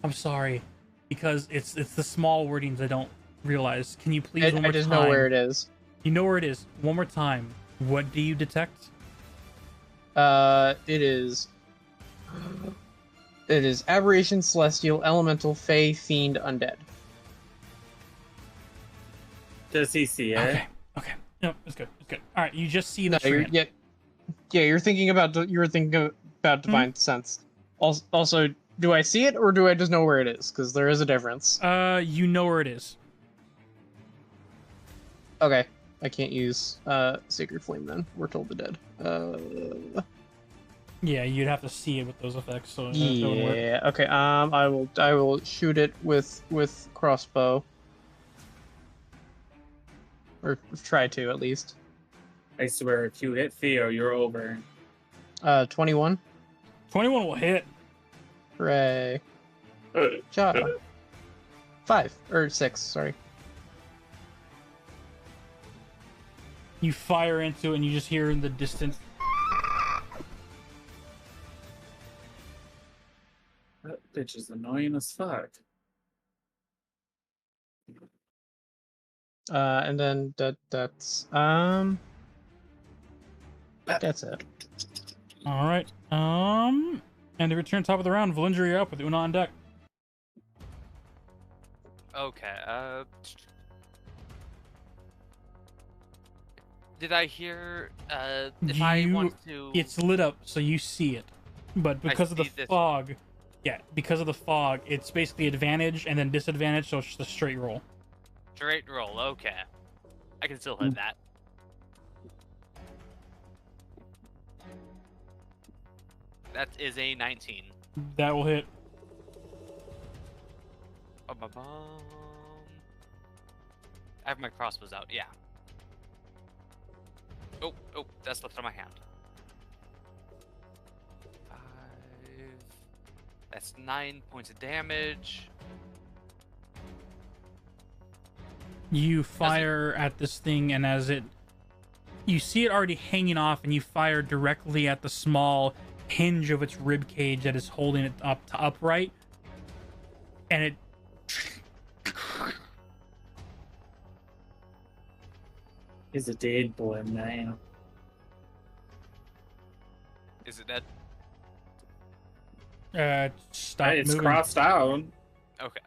I'm sorry. Because it's the small wordings I don't realize. Can you please one I more just time? know where it is. You know where it is. One more time. What do you detect? It is Aberration, Celestial, Elemental, Fey, Fiend, Undead. Does he see it? Okay. Okay. No, it's good. It's good. All right. You just see the No, you're, tree. you're thinking about Divine Sense. Also, do I see it or do I just know where it is? Because there is a difference. You know where it is. Okay, I can't use Sacred Flame then. We're told the dead. Yeah, you'd have to see it with those effects. So that would work. Yeah. Okay. I will shoot it with crossbow. Or try to at least. I swear, if you hit Theo, you're over. 21. 21 will hit. Hooray. Job. 5 or 6. Sorry. You fire into it, and you just hear in the distance. That bitch is annoying as fuck. And then that's it. All right. And to return top of the round, Valinger, you're up with Una on deck. Okay. Did I hear? If I want to, It's lit up, so you see it, but because of the see this fog, yeah, because of the fog, it's basically advantage and then disadvantage, so it's just a straight roll. straight roll. Okay, I can still hit that. That is a 19. That will hit. Ba-ba-bum. I have my crossbows out. Yeah. Oh, that slipped on my hand. 5. That's 9 points of damage. You fire at this thing, and you see it already hanging off, and you fire directly at the small hinge of its rib cage that is holding it up to upright, and it. He's a dead boy now. Is it dead? Stop It's moving. crossed out. Okay.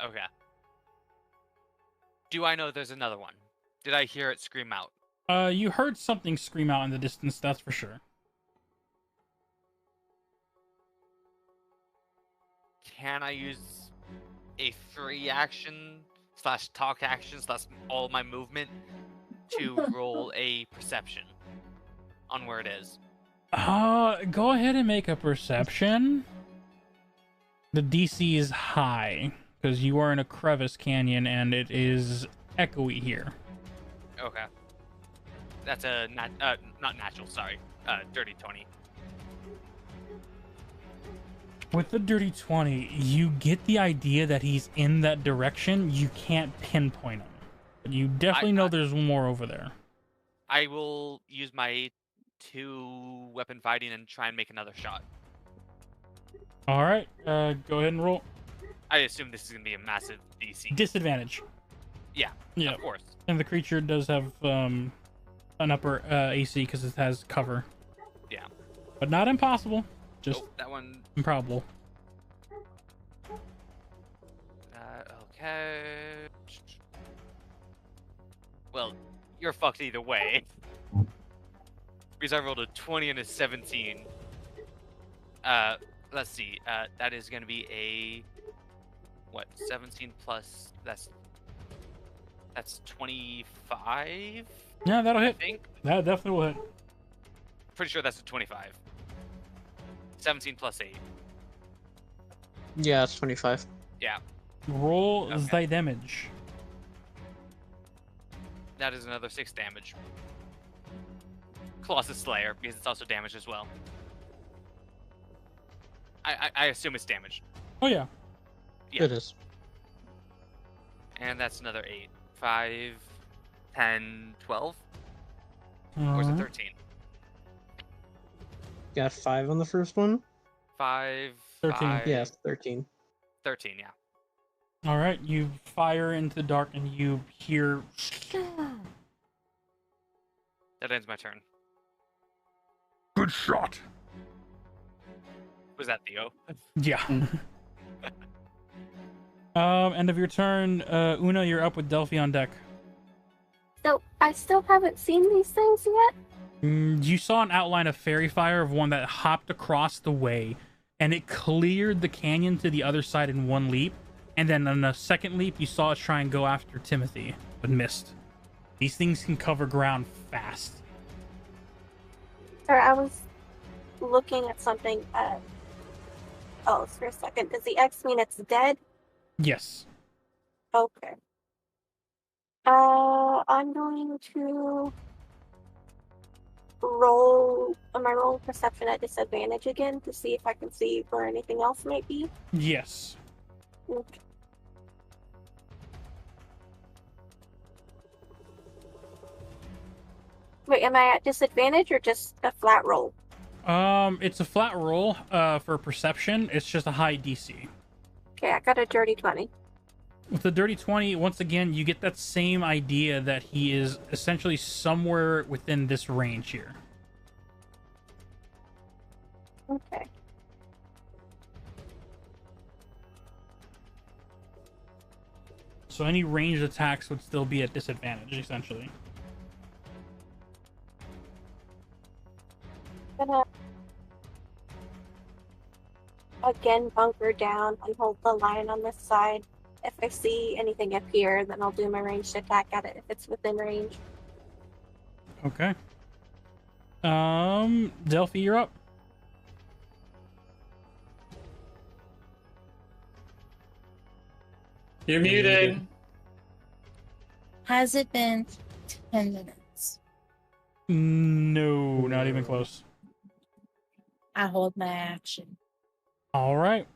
Do I know there's another one? Did I hear it scream out? You heard something scream out in the distance, that's for sure. Can I use a free action / talk action / all my movement to roll a perception on where it is? Go ahead and make a perception. The DC is high because you are in a crevice canyon and it is echoey here. Okay. That's a not natural. Sorry, dirty 20. With the dirty 20, you get the idea that he's in that direction. You can't pinpoint him. But you definitely know there's one more over there. I will use my 2 weapon fighting and try and make another shot. All right, go ahead and roll. I assume this is gonna be a massive DC. Disadvantage. Yeah, of course. And the creature does have an upper AC because it has cover. Yeah. But not impossible. Just that one. improbable. Okay. Well, you're fucked either way. Because I rolled a 20 and a 17. Let's see. That is going to be a what, 17 plus, that's 25, Yeah, that'll I hit. think. That definitely will hit. Pretty sure that's a 25. 17 plus 8. Yeah, it's 25. Yeah, Roll Okay. thy damage. that is another 6 damage. Colossus Slayer, because it's also damaged as well. I assume it's damaged. Oh yeah. Yeah. It is. And that's another 8. 5, 10, 12? Or is it Alright. 13? Got 5 on the first one? 5, 13. 5, Yes, 13. 13, yeah. All right, you fire into the dark and you hear. That ends my turn. Good shot. Was that Theo? Yeah. End of your turn. Una, you're up with Delphi on deck. So I still haven't seen these things yet. You saw an outline of fairy fire of one that hopped across the way, and it cleared the canyon to the other side in one leap. And then on a second leap, you saw it try and go after Timothy, but missed. These things can cover ground fast. Or I was looking at something. Oh, for a second. Does the X mean it's dead? Yes. Okay. I'm going to roll my roll perception at disadvantage again to see if I can see where anything else might be. Yes. Okay. Wait, am I at disadvantage or just a flat roll? It's a flat roll. For perception, it's just a high DC. Okay, I got a dirty 20. With the dirty 20, once again, you get that same idea that he is essentially somewhere within this range here. Okay. So any ranged attacks would still be at disadvantage, essentially. Gonna again bunker down and hold the line on this side. If I see anything up here, then I'll do my ranged attack at it if it's within range. Okay. Delphi, you're up. You're muted. Has it been 10 minutes? No, not even close. I hold my action. All right.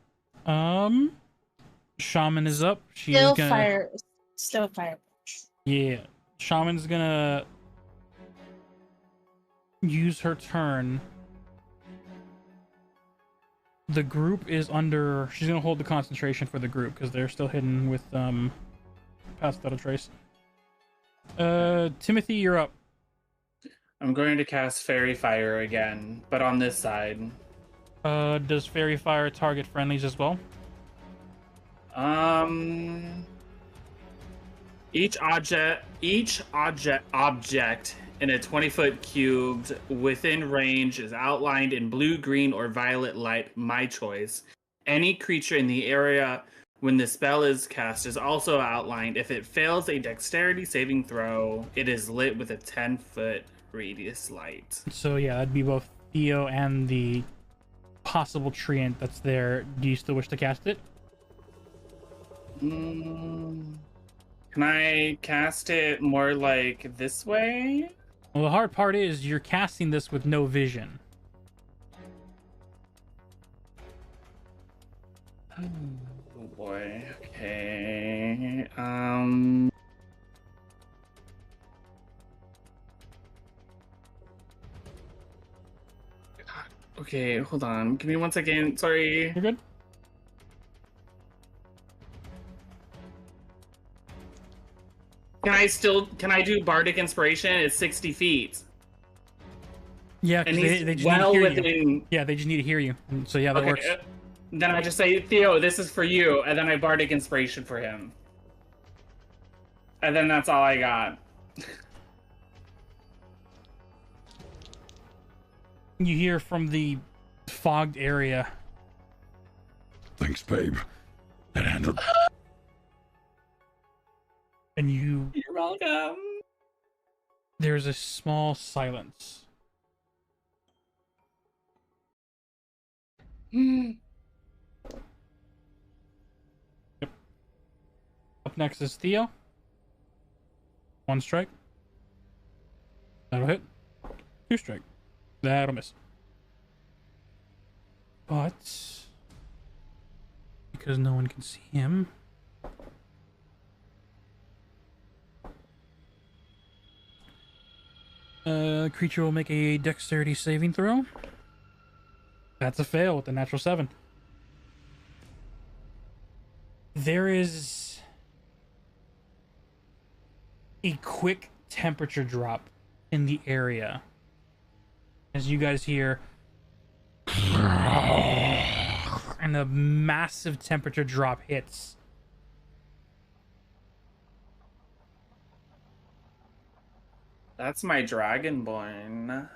Shaman is up. She's Still gonna fire. Still fire. Yeah. Shaman's gonna use her turn. The group is under. She's gonna hold the concentration for the group because they're still hidden with past without a trace. Timothy, you're up. I'm going to cast Fairy Fire again, but on this side. Does Fairy Fire target friendlies as well? Each object in a 20-foot cubed within range is outlined in blue, green, or violet light, my choice. Any creature in the area when the spell is cast is also outlined. If it fails a dexterity saving throw, it is lit with a 10-foot radius light. So yeah, that'd be both Theo and the possible treant that's there. Do you still wish to cast it? Can I cast it more like this way? Well, the hard part is you're casting this with no vision. Oh boy. Okay. Okay, hold on. Give me 1 second. Sorry. You're good. Can I do Bardic Inspiration? It's 60 feet. Yeah, And 'cause he's they just well need to hear you. within. Yeah, they just need to hear you. And so yeah, that works. Then I just say, Theo, this is for you, and then I Bardic Inspiration for him. And then that's all I got. You hear from the fogged area. Thanks, babe. That handled welcome. There's a small silence. Up next is Theo. 1 strike. That'll hit. 2 strike. That'll miss. But because no one can see him, creature will make a dexterity saving throw. That's a fail with a natural 7. There is a quick temperature drop in the area as you guys hear and a massive temperature drop hits. That's my dragonborn.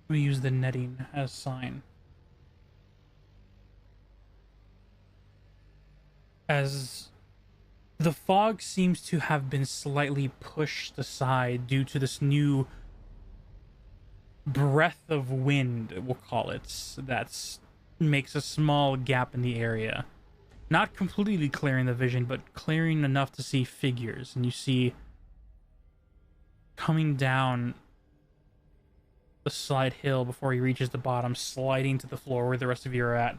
We use the netting as sign. As the fog seems to have been slightly pushed aside due to this new breath of wind, we'll call it, that makes a small gap in the area. Not completely clearing the vision, but clearing enough to see figures. And you see coming down the slight hill before he reaches the bottom, sliding to the floor where the rest of you are at.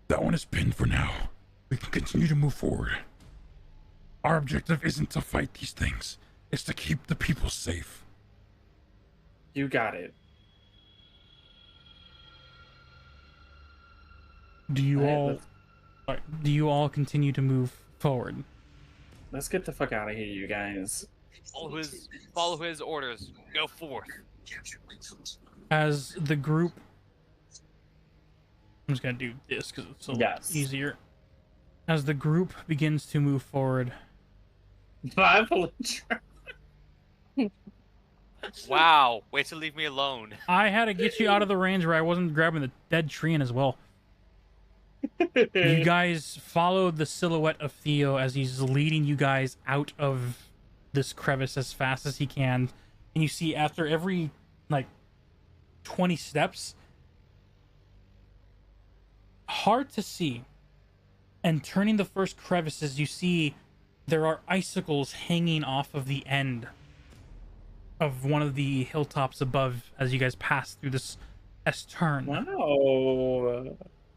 That one is pinned for now. We can continue to move forward. Our objective isn't to fight these things. It's to keep the people safe. You got it. Do you Alright, all... Sorry, do you all continue to move forward? Let's get the fuck out of here, you guys. Follow his orders. Go forth. As the group... I'm just gonna do this because it's a lot easier. As the group begins to move forward... Wow, wait to leave me alone. I had to get you out of the range where I wasn't grabbing the dead tree in as well. You guys followed the silhouette of Theo as he's leading you guys out of this crevice as fast as he can. And you see after every, 20 steps, hard to see, and turning the first crevices, you see there are icicles hanging off of the end of one of the hilltops above as you guys pass through this S-turn. Wow.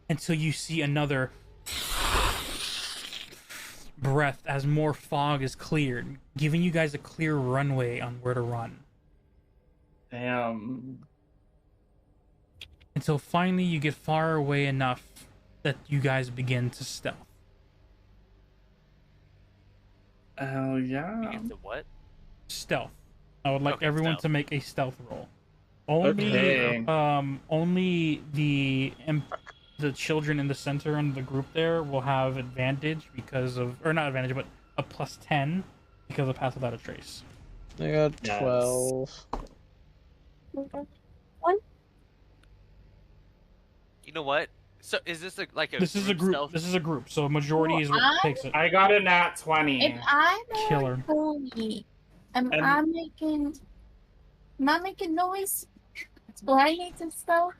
Until you see another breath as more fog is cleared, giving you guys a clear runway on where to run. Damn. Until finally you get far away enough that you guys begin to stealth. Oh, yeah. You get to what? Stealth. I would like everyone stealth. to make a stealth roll. Only, only the children in the center and the group there will have advantage because of, or not advantage, but a +10 because of Pass Without a Trace. I got 12. One. You know what? So is this like a This is a group. stealth? This is a group. So majority is what takes it. I got a nat 20. If I'm Killer. a pony, am And- I making noise? Do I need to spell?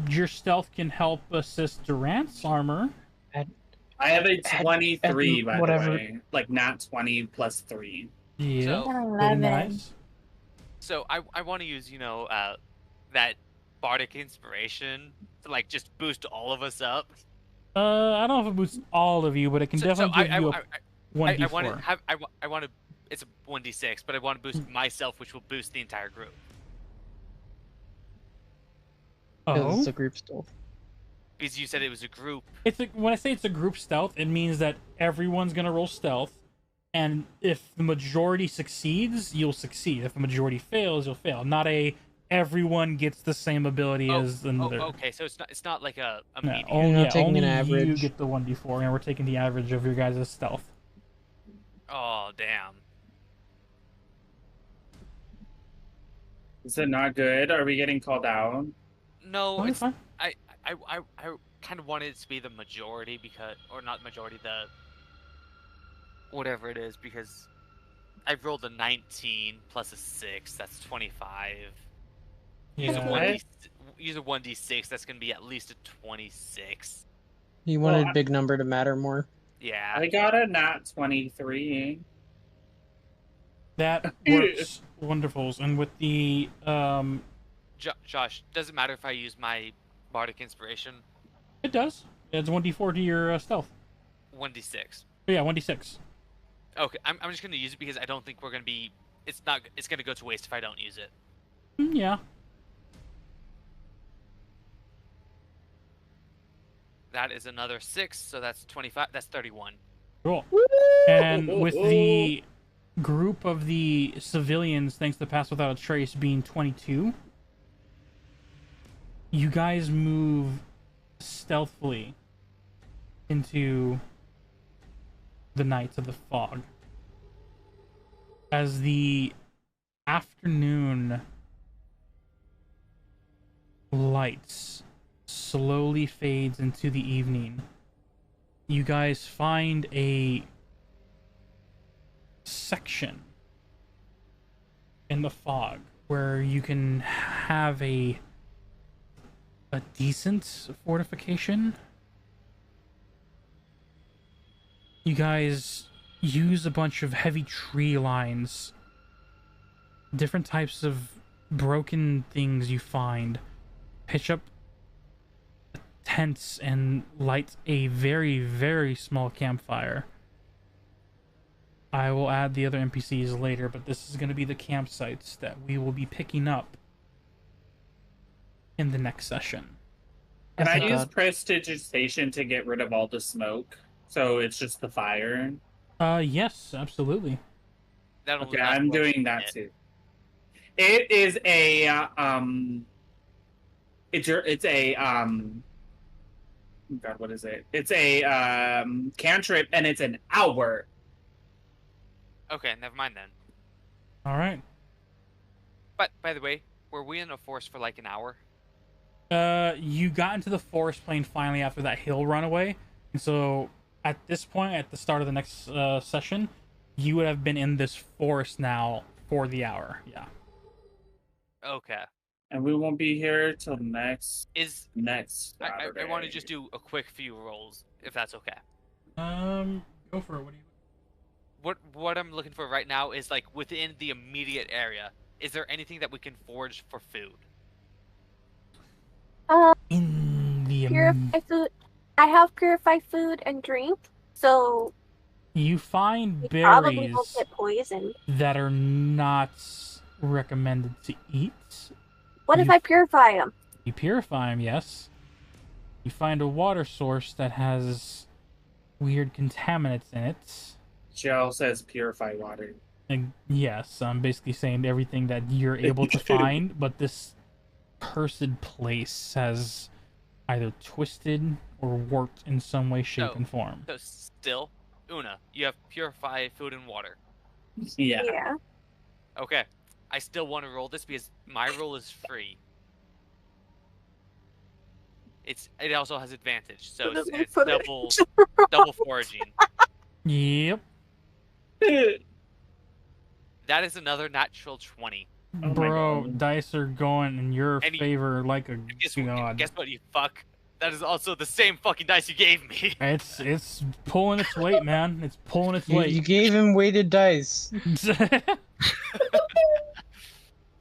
Your stealth can help assist Durant's armor. I have a 23, by whatever. the way. Like, nat 20 plus 3. Yeah, So- very 11. nice. So I want to use that bardic inspiration to just boost all of us up. I don't know if it boosts all of you, but it can definitely give you a I 1d4. want to have I want to. It's a 1d6, but I want to boost myself, which will boost the entire group. Because it's a group stealth. Because you said it was a group. When I say it's a group stealth, it means that everyone's gonna roll stealth, and if the majority succeeds, you'll succeed. If the majority fails, you'll fail. Not a everyone gets the same ability as another. Okay, so it's not like a No, medium. only, taking only an you average. get the 1d4, and we're taking the average of your guys' stealth. Oh damn. Is it not good? Are we getting called out? No, Oh, you're it's fine. I kind of wanted it to be the majority because, or not majority, the whatever it is, because I've rolled a 19 plus a 6. That's 25. Use a Yeah. 1d use a 1d6. That's gonna be at least a 26. You Well, wanted big number to matter more. Yeah. I got a nat 23. That works wonderful. And with the Josh, does it matter if I use my bardic inspiration? it does. It's 1d4 to your stealth. 1d6. But yeah, 1d6. Okay, I'm just gonna use it because I don't think we're gonna be. It's gonna go to waste if I don't use it. Yeah. That is another 6, so that's 25. That's 31. Cool. And with the group of the civilians, thanks to Pass Without a Trace being 22, you guys move stealthily into the nights of the fog. As the afternoon lights slowly fades into the evening, you guys find a section in the fog where you can have a decent fortification. You guys use a bunch of heavy tree lines, different types of broken things you find, pitch up tents and light a very, very small campfire. I will add the other NPCs later, but this is going to be the campsites that we will be picking up in the next session. Can I That's use odd. prestidigitation to get rid of all the smoke? So it's just the fire? Yes, absolutely. That'll Okay, that's I'm what doing she that did. too. It is a God, what is it? It's a cantrip, and it's an hour. Okay, never mind then. All right. But by the way, were we in a forest for like an hour? You got into the forest plane finally after that hill runaway, and so at this point, at the start of the next session, you would have been in this forest now for the hour. Yeah. Okay. And we won't be here till next I Saturday. want to just do a quick few rolls, if that's okay. Go for it. What do you? What I'm looking for right now is like within the immediate area. Is there anything that we can forage for food? In the Purify food. I have purified food and drink, so you find we probably berries won't get poisoned. that are not recommended to eat. What if You- I purify them? You purify them, yes. You find a water source that has weird contaminants in it. Jill says purify water. And yes, I'm basically saying everything that you're able to find, but this cursed place has either twisted or warped in some way, shape, No. and form. So still, Una, you have purified food and water. Yeah. Yeah. Okay. I still want to roll this because my roll is free. It also has advantage, so it's double foraging. Yep. That is another natural 20. Oh my Bro, God. dice are going in your And favor like a Guess god. what, you fuck? That is also the same fucking dice you gave me. It's pulling its weight, man. It's pulling its You weight. gave him weighted dice.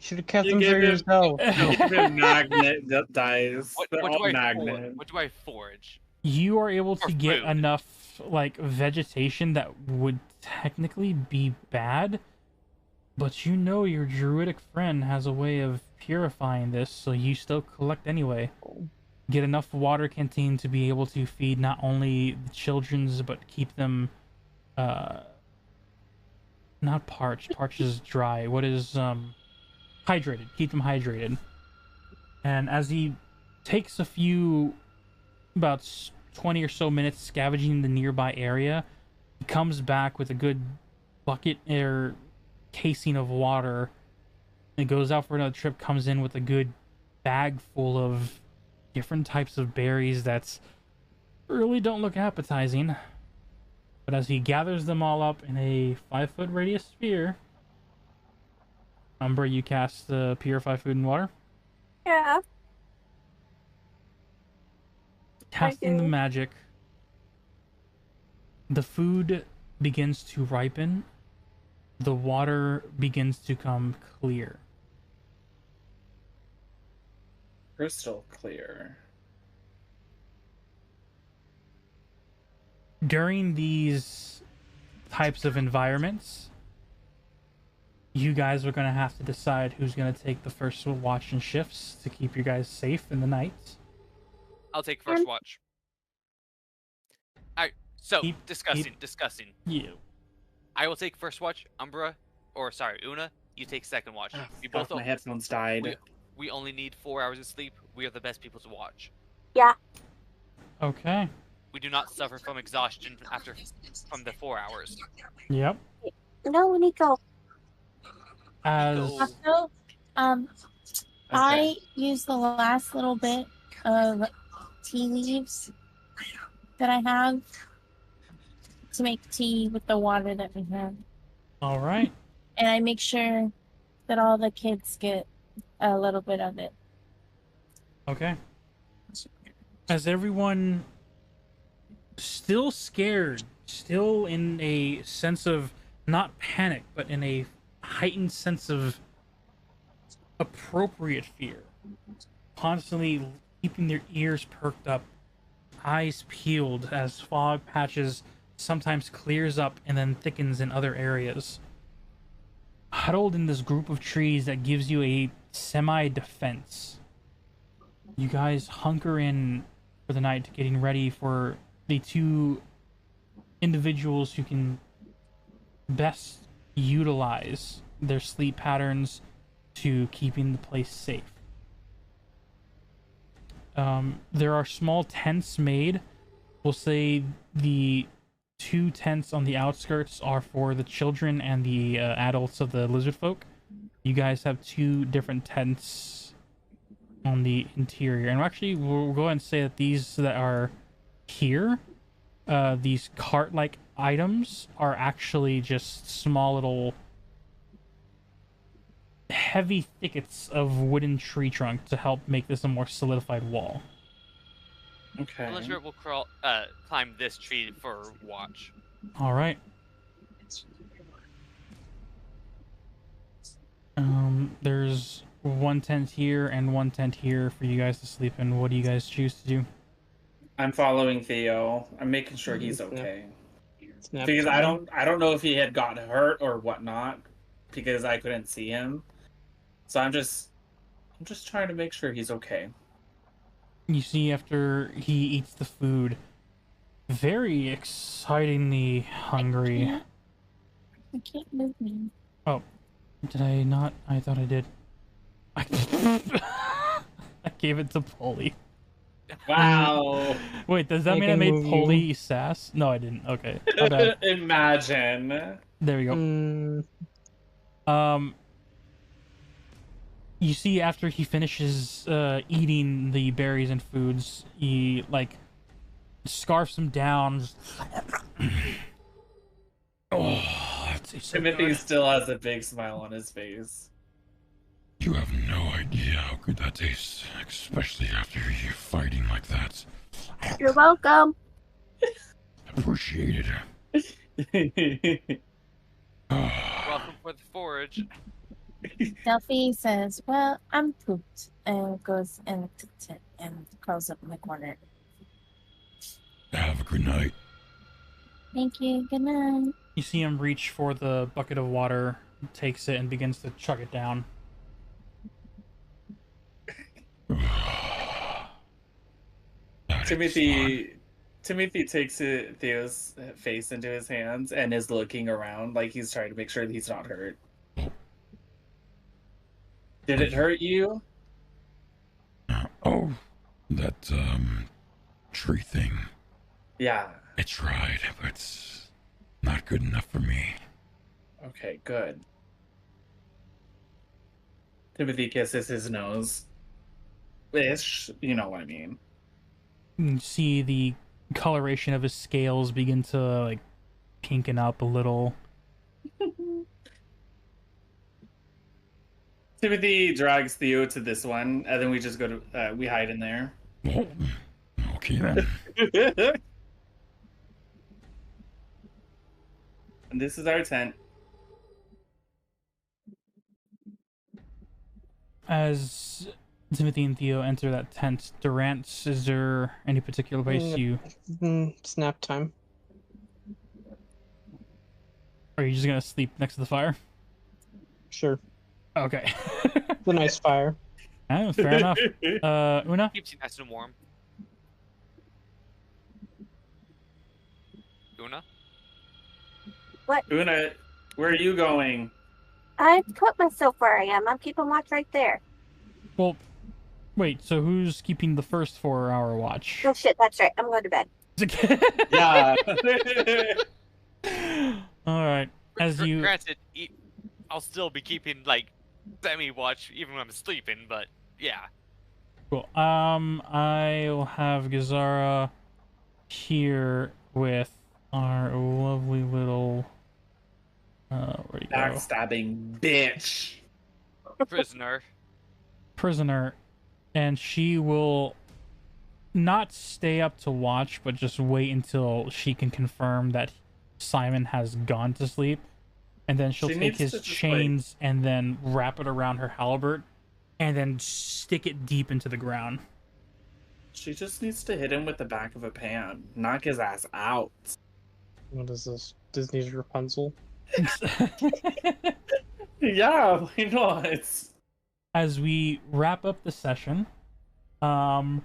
Should have kept You them for gave him- yourself. They're magnet dice. What They're do all I magnet. what do I forage? You are able to For get food. enough like vegetation that would technically be bad, but you know your druidic friend has a way of purifying this, so you still collect anyway. Get enough water canteen to be able to feed not only the children's but keep them not parched. Parched is dry. What is hydrated? Keep them hydrated. And as he takes a few about 20 or so minutes scavenging the nearby area, he comes back with a good bucket or casing of water It goes out for another trip, comes in with a good bag full of different types of berries that really don't look appetizing. But as he gathers them all up in a 5-foot radius sphere, Umbra, you cast Purify Food and Water. Yeah. Casting the do. magic, the food begins to ripen, the water begins to come clear. Crystal clear. During these types of environments, you guys are going to have to decide who's going to take the first watch and shifts to keep you guys safe in the night. I'll take first watch. Alright, so Keep- discussing. Yeah. I will take first watch, Umbra, or sorry, Una, you take second watch. Oh, We fuck, both my headphones died. we only need 4 hours of sleep. We are the best people to watch. Yeah. Okay. We do not suffer from exhaustion from the 4 hours. Yep. No, Nico. As Also, I use the last little bit of tea leaves that I have to make tea with the water that we have. all right. And I make sure that all the kids get a little bit of it. Okay. As everyone still scared, still in a sense of not panic, but in a heightened sense of appropriate fear, constantly keeping their ears perked up, eyes peeled as fog patches sometimes clears up and then thickens in other areas. Huddled in this group of trees that gives you a semi-defense, you guys hunker in for the night, getting ready for the two individuals who can best utilize their sleep patterns to keeping the place safe. There are small tents made. We'll say the 2 tents on the outskirts are for the children and the adults of the lizard folk. You guys have 2 different tents on the interior. And actually, we'll go ahead and say that these that are here, these cart-like items, are actually just small little heavy thickets of wooden tree trunk to help make this a more solidified wall. Okay. Villager will climb this tree for watch. All right. There's 1 tent here and 1 tent here for you guys to sleep in. What do you guys choose to do? I'm following Theo. I'm making sure he's okay. Snap Because time. I don't know if he had gotten hurt or whatnot, because I couldn't see him. So I'm just trying to make sure he's okay. You see, after he eats the food, very excitingly hungry. I can't move me. Oh, did I not? I thought I did. I gave it to Polly. Wow. Wait, does that I mean I can made move you. Polly sass? No, I didn't. Okay. My bad. Imagine. There we go. You see, after he finishes eating the berries and foods, he like scarfs them down. Oh, that tastes so Timothy good. still has a big smile on his face. You have no idea how good that tastes, especially after you're fighting like that. You're welcome. Appreciate it. Welcome for the forage. Delphi says, "Well, I'm pooped," and goes into the tent and curls up in the corner. Have a good night. Thank you. Good night. You see him reach for the bucket of water, takes it, and begins to chug it down. Timothy takes Theo's face into his hands and is looking around like he's trying to make sure that he's not hurt. Did it hurt you? Oh, that tree thing. Yeah. I tried, but it's not good enough for me. Okay, good. Timothy kisses his nose. Ish, you know what I mean. You see the coloration of his scales begin to like pinken up a little. Timothy drags Theo to this one, and then we just go to we hide in there. Oh, okay then. And this is our tent. As Timothy and Theo enter that tent, Durant, is there any particular place you... Snap time. Are you just gonna sleep next to the fire? Sure. Okay. It's a nice fire. Oh, fair enough. Una? Keeps you nice and warm. Una? Una, where are you going? I put myself where I am. I'm keeping watch right there. Well, wait, so who's keeping the first 4-hour watch? Oh shit, that's right. I'm going to bed. Yeah. Alright. As you... Granted, I'll still be keeping, like, semi-watch even when I'm sleeping, but yeah. Cool. I'll have Gazara here with our lovely little... where'd he go? Backstabbing bitch. Prisoner. Prisoner, and she will not stay up to watch, but just wait until she can confirm that Simon has gone to sleep, and then she'll She take needs his to just, chains and then wrap it around her halberd, and then stick it deep into the ground. She just needs to hit him with the back of a pan. Knock his ass out. What is this? Disney's Rapunzel? Yeah, why not? As we wrap up the session, Come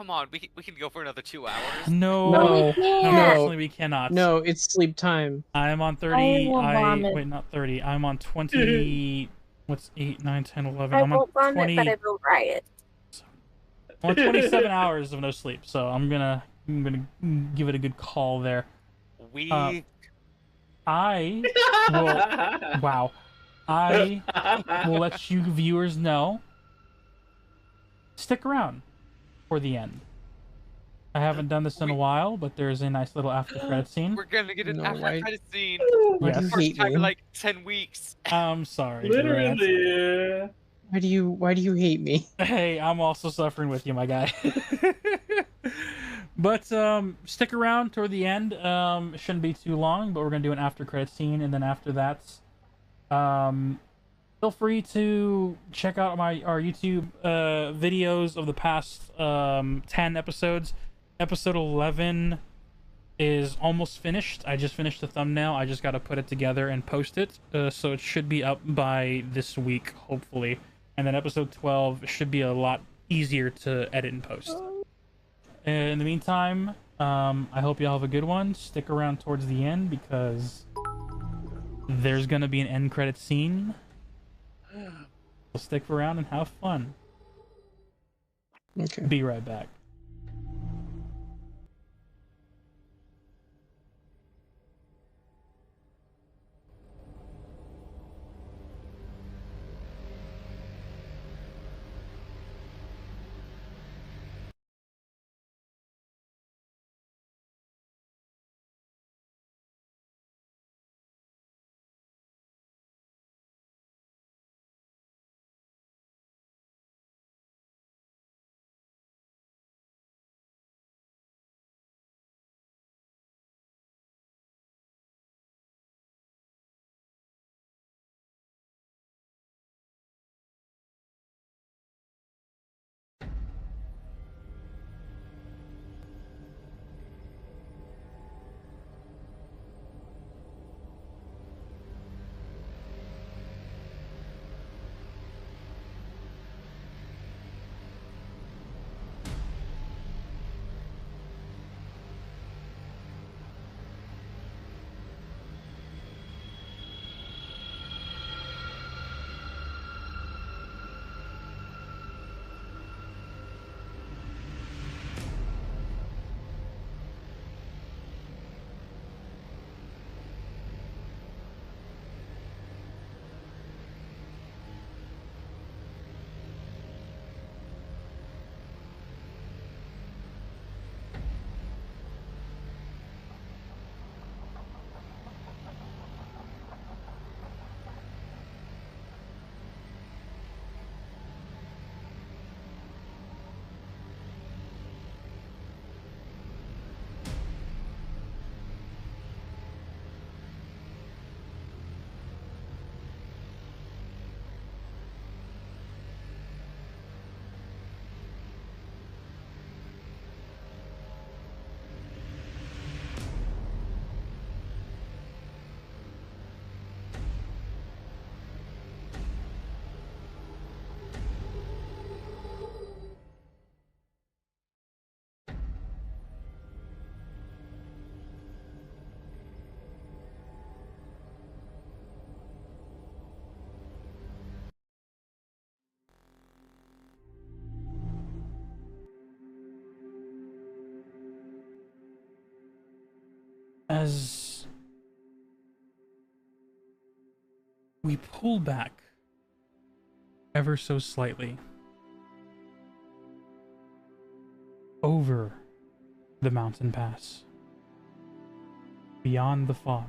on, we can go for another 2 hours. No. Unfortunately, we cannot. No, it's sleep time. I am on 30. will vomit. Wait, not 30. I'm on 20. What's 8, 9, 10, 11? I I'm on won't vomit, 20. but I will riot. I'm on 27 hours of no sleep, so I'm gonna give it a good call there. We I will. Wow. I will let you viewers know. Stick around for the end. I haven't done this in a while, but there's a nice little after credit scene. we're gonna get an No, after why- credit scene. Why Yes. do you First hate time me? in like 10 weeks. I'm sorry. Durant. Literally. Why do you hate me? Hey, I'm also suffering with you, my guy. But stick around toward the end. It shouldn't be too long, but we're gonna do an after credit scene, and then after that, feel free to check out our YouTube videos of the past 10 episodes. Episode 11 is almost finished. I just finished the thumbnail. I just got to put it together and post it. So it should be up by this week, hopefully. And then episode 12 should be a lot easier to edit and post. In the meantime, I hope y'all have a good one. Stick around towards the end because there's going to be an end credit scene. So stick around and have fun. Okay. Be right back. as we pull back ever so slightly over the mountain pass, beyond the fog,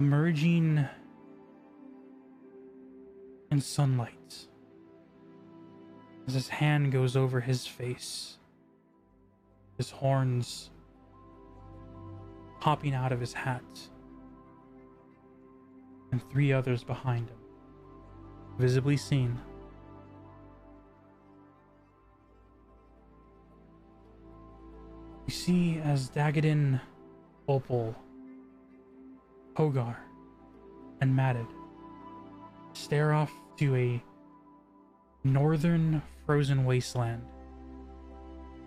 emerging in sunlight, as his hand goes over his face, his horns popping out of his hat, and 3 others behind him, visibly seen. We see as Dagadin, Opal, Hogar, and Matted stare off to a northern frozen wasteland.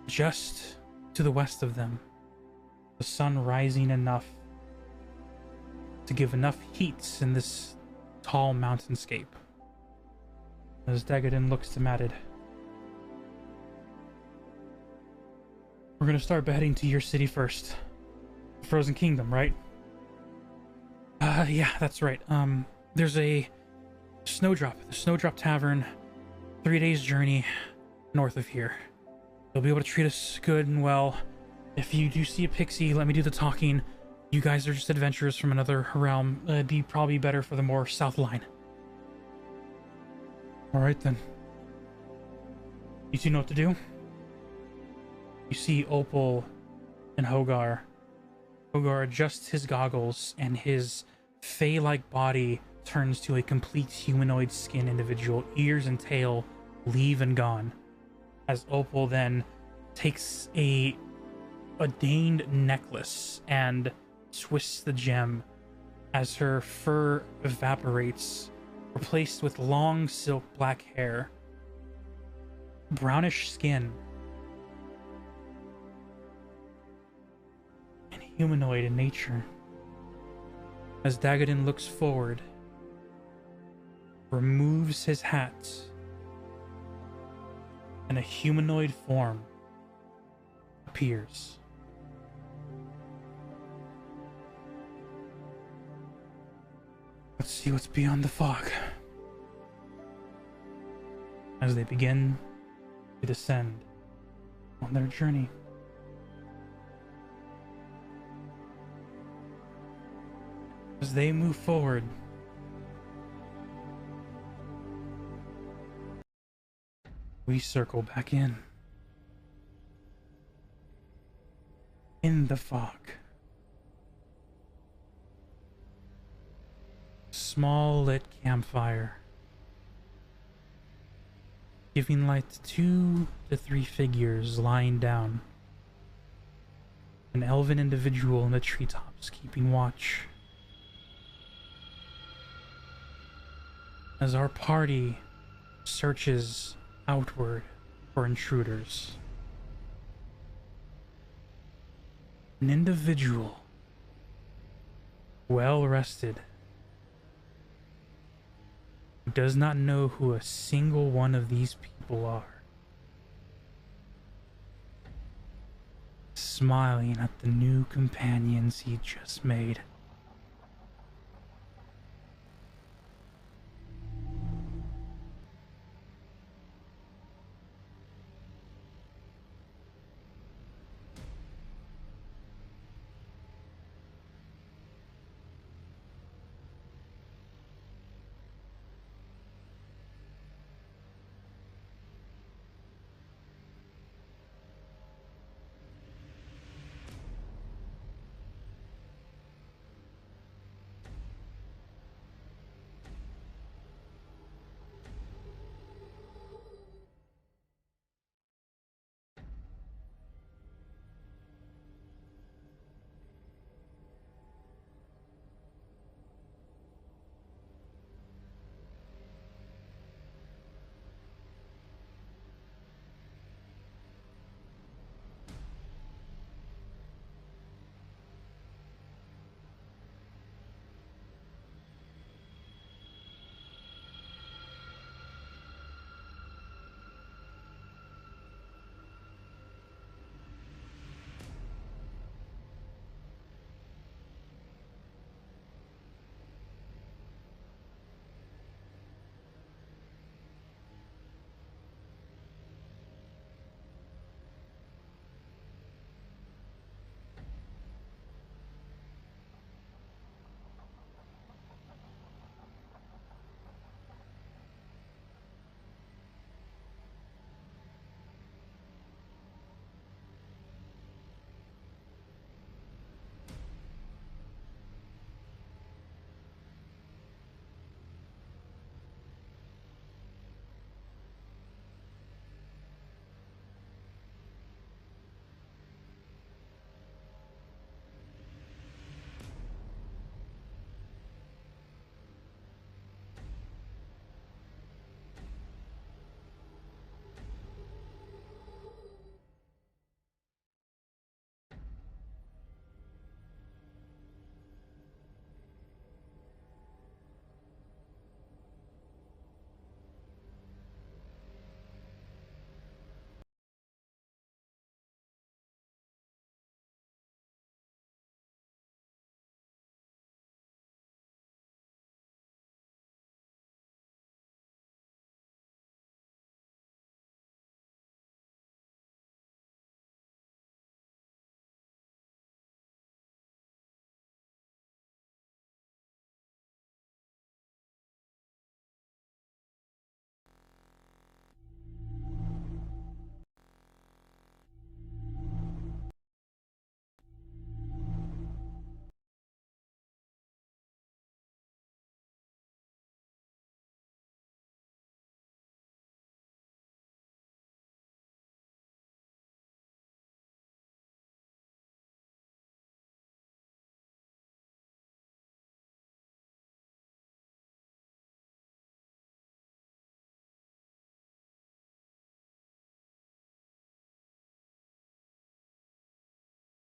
Just to the west of them, the sun rising enough to give enough heat in this tall mountainscape. As Dagadin looks to Matted, we're gonna start heading to your city first. Frozen Kingdom, right? Yeah, that's right. There's a the Snowdrop Tavern, 3 days journey north of here. They'll be able to treat us good and well. If you do see a pixie, let me do the talking. You guys are just adventurers from another realm. It'd be probably better for the more south line. Alright then. You two know what to do? You see Opal and Hogar. Hogar adjusts his goggles and his fey-like body turns to a complete humanoid skin individual. Ears and tail leave and gone. As Opal then takes a ordained necklace and twists the gem as her fur evaporates, replaced with long silk black hair, brownish skin, and humanoid in nature. As Dagadin looks forward, removes his hat, and a humanoid form appears. Let's see what's beyond the fog. As they begin to descend on their journey. As they move forward, we circle back in. In the fog. Small lit campfire, giving light to 2 to 3 figures lying down. An elven individual in the treetops keeping watch. As our party searches outward for intruders. An individual, well rested, who does not know who a single one of these people are, smiling at the new companions he just made.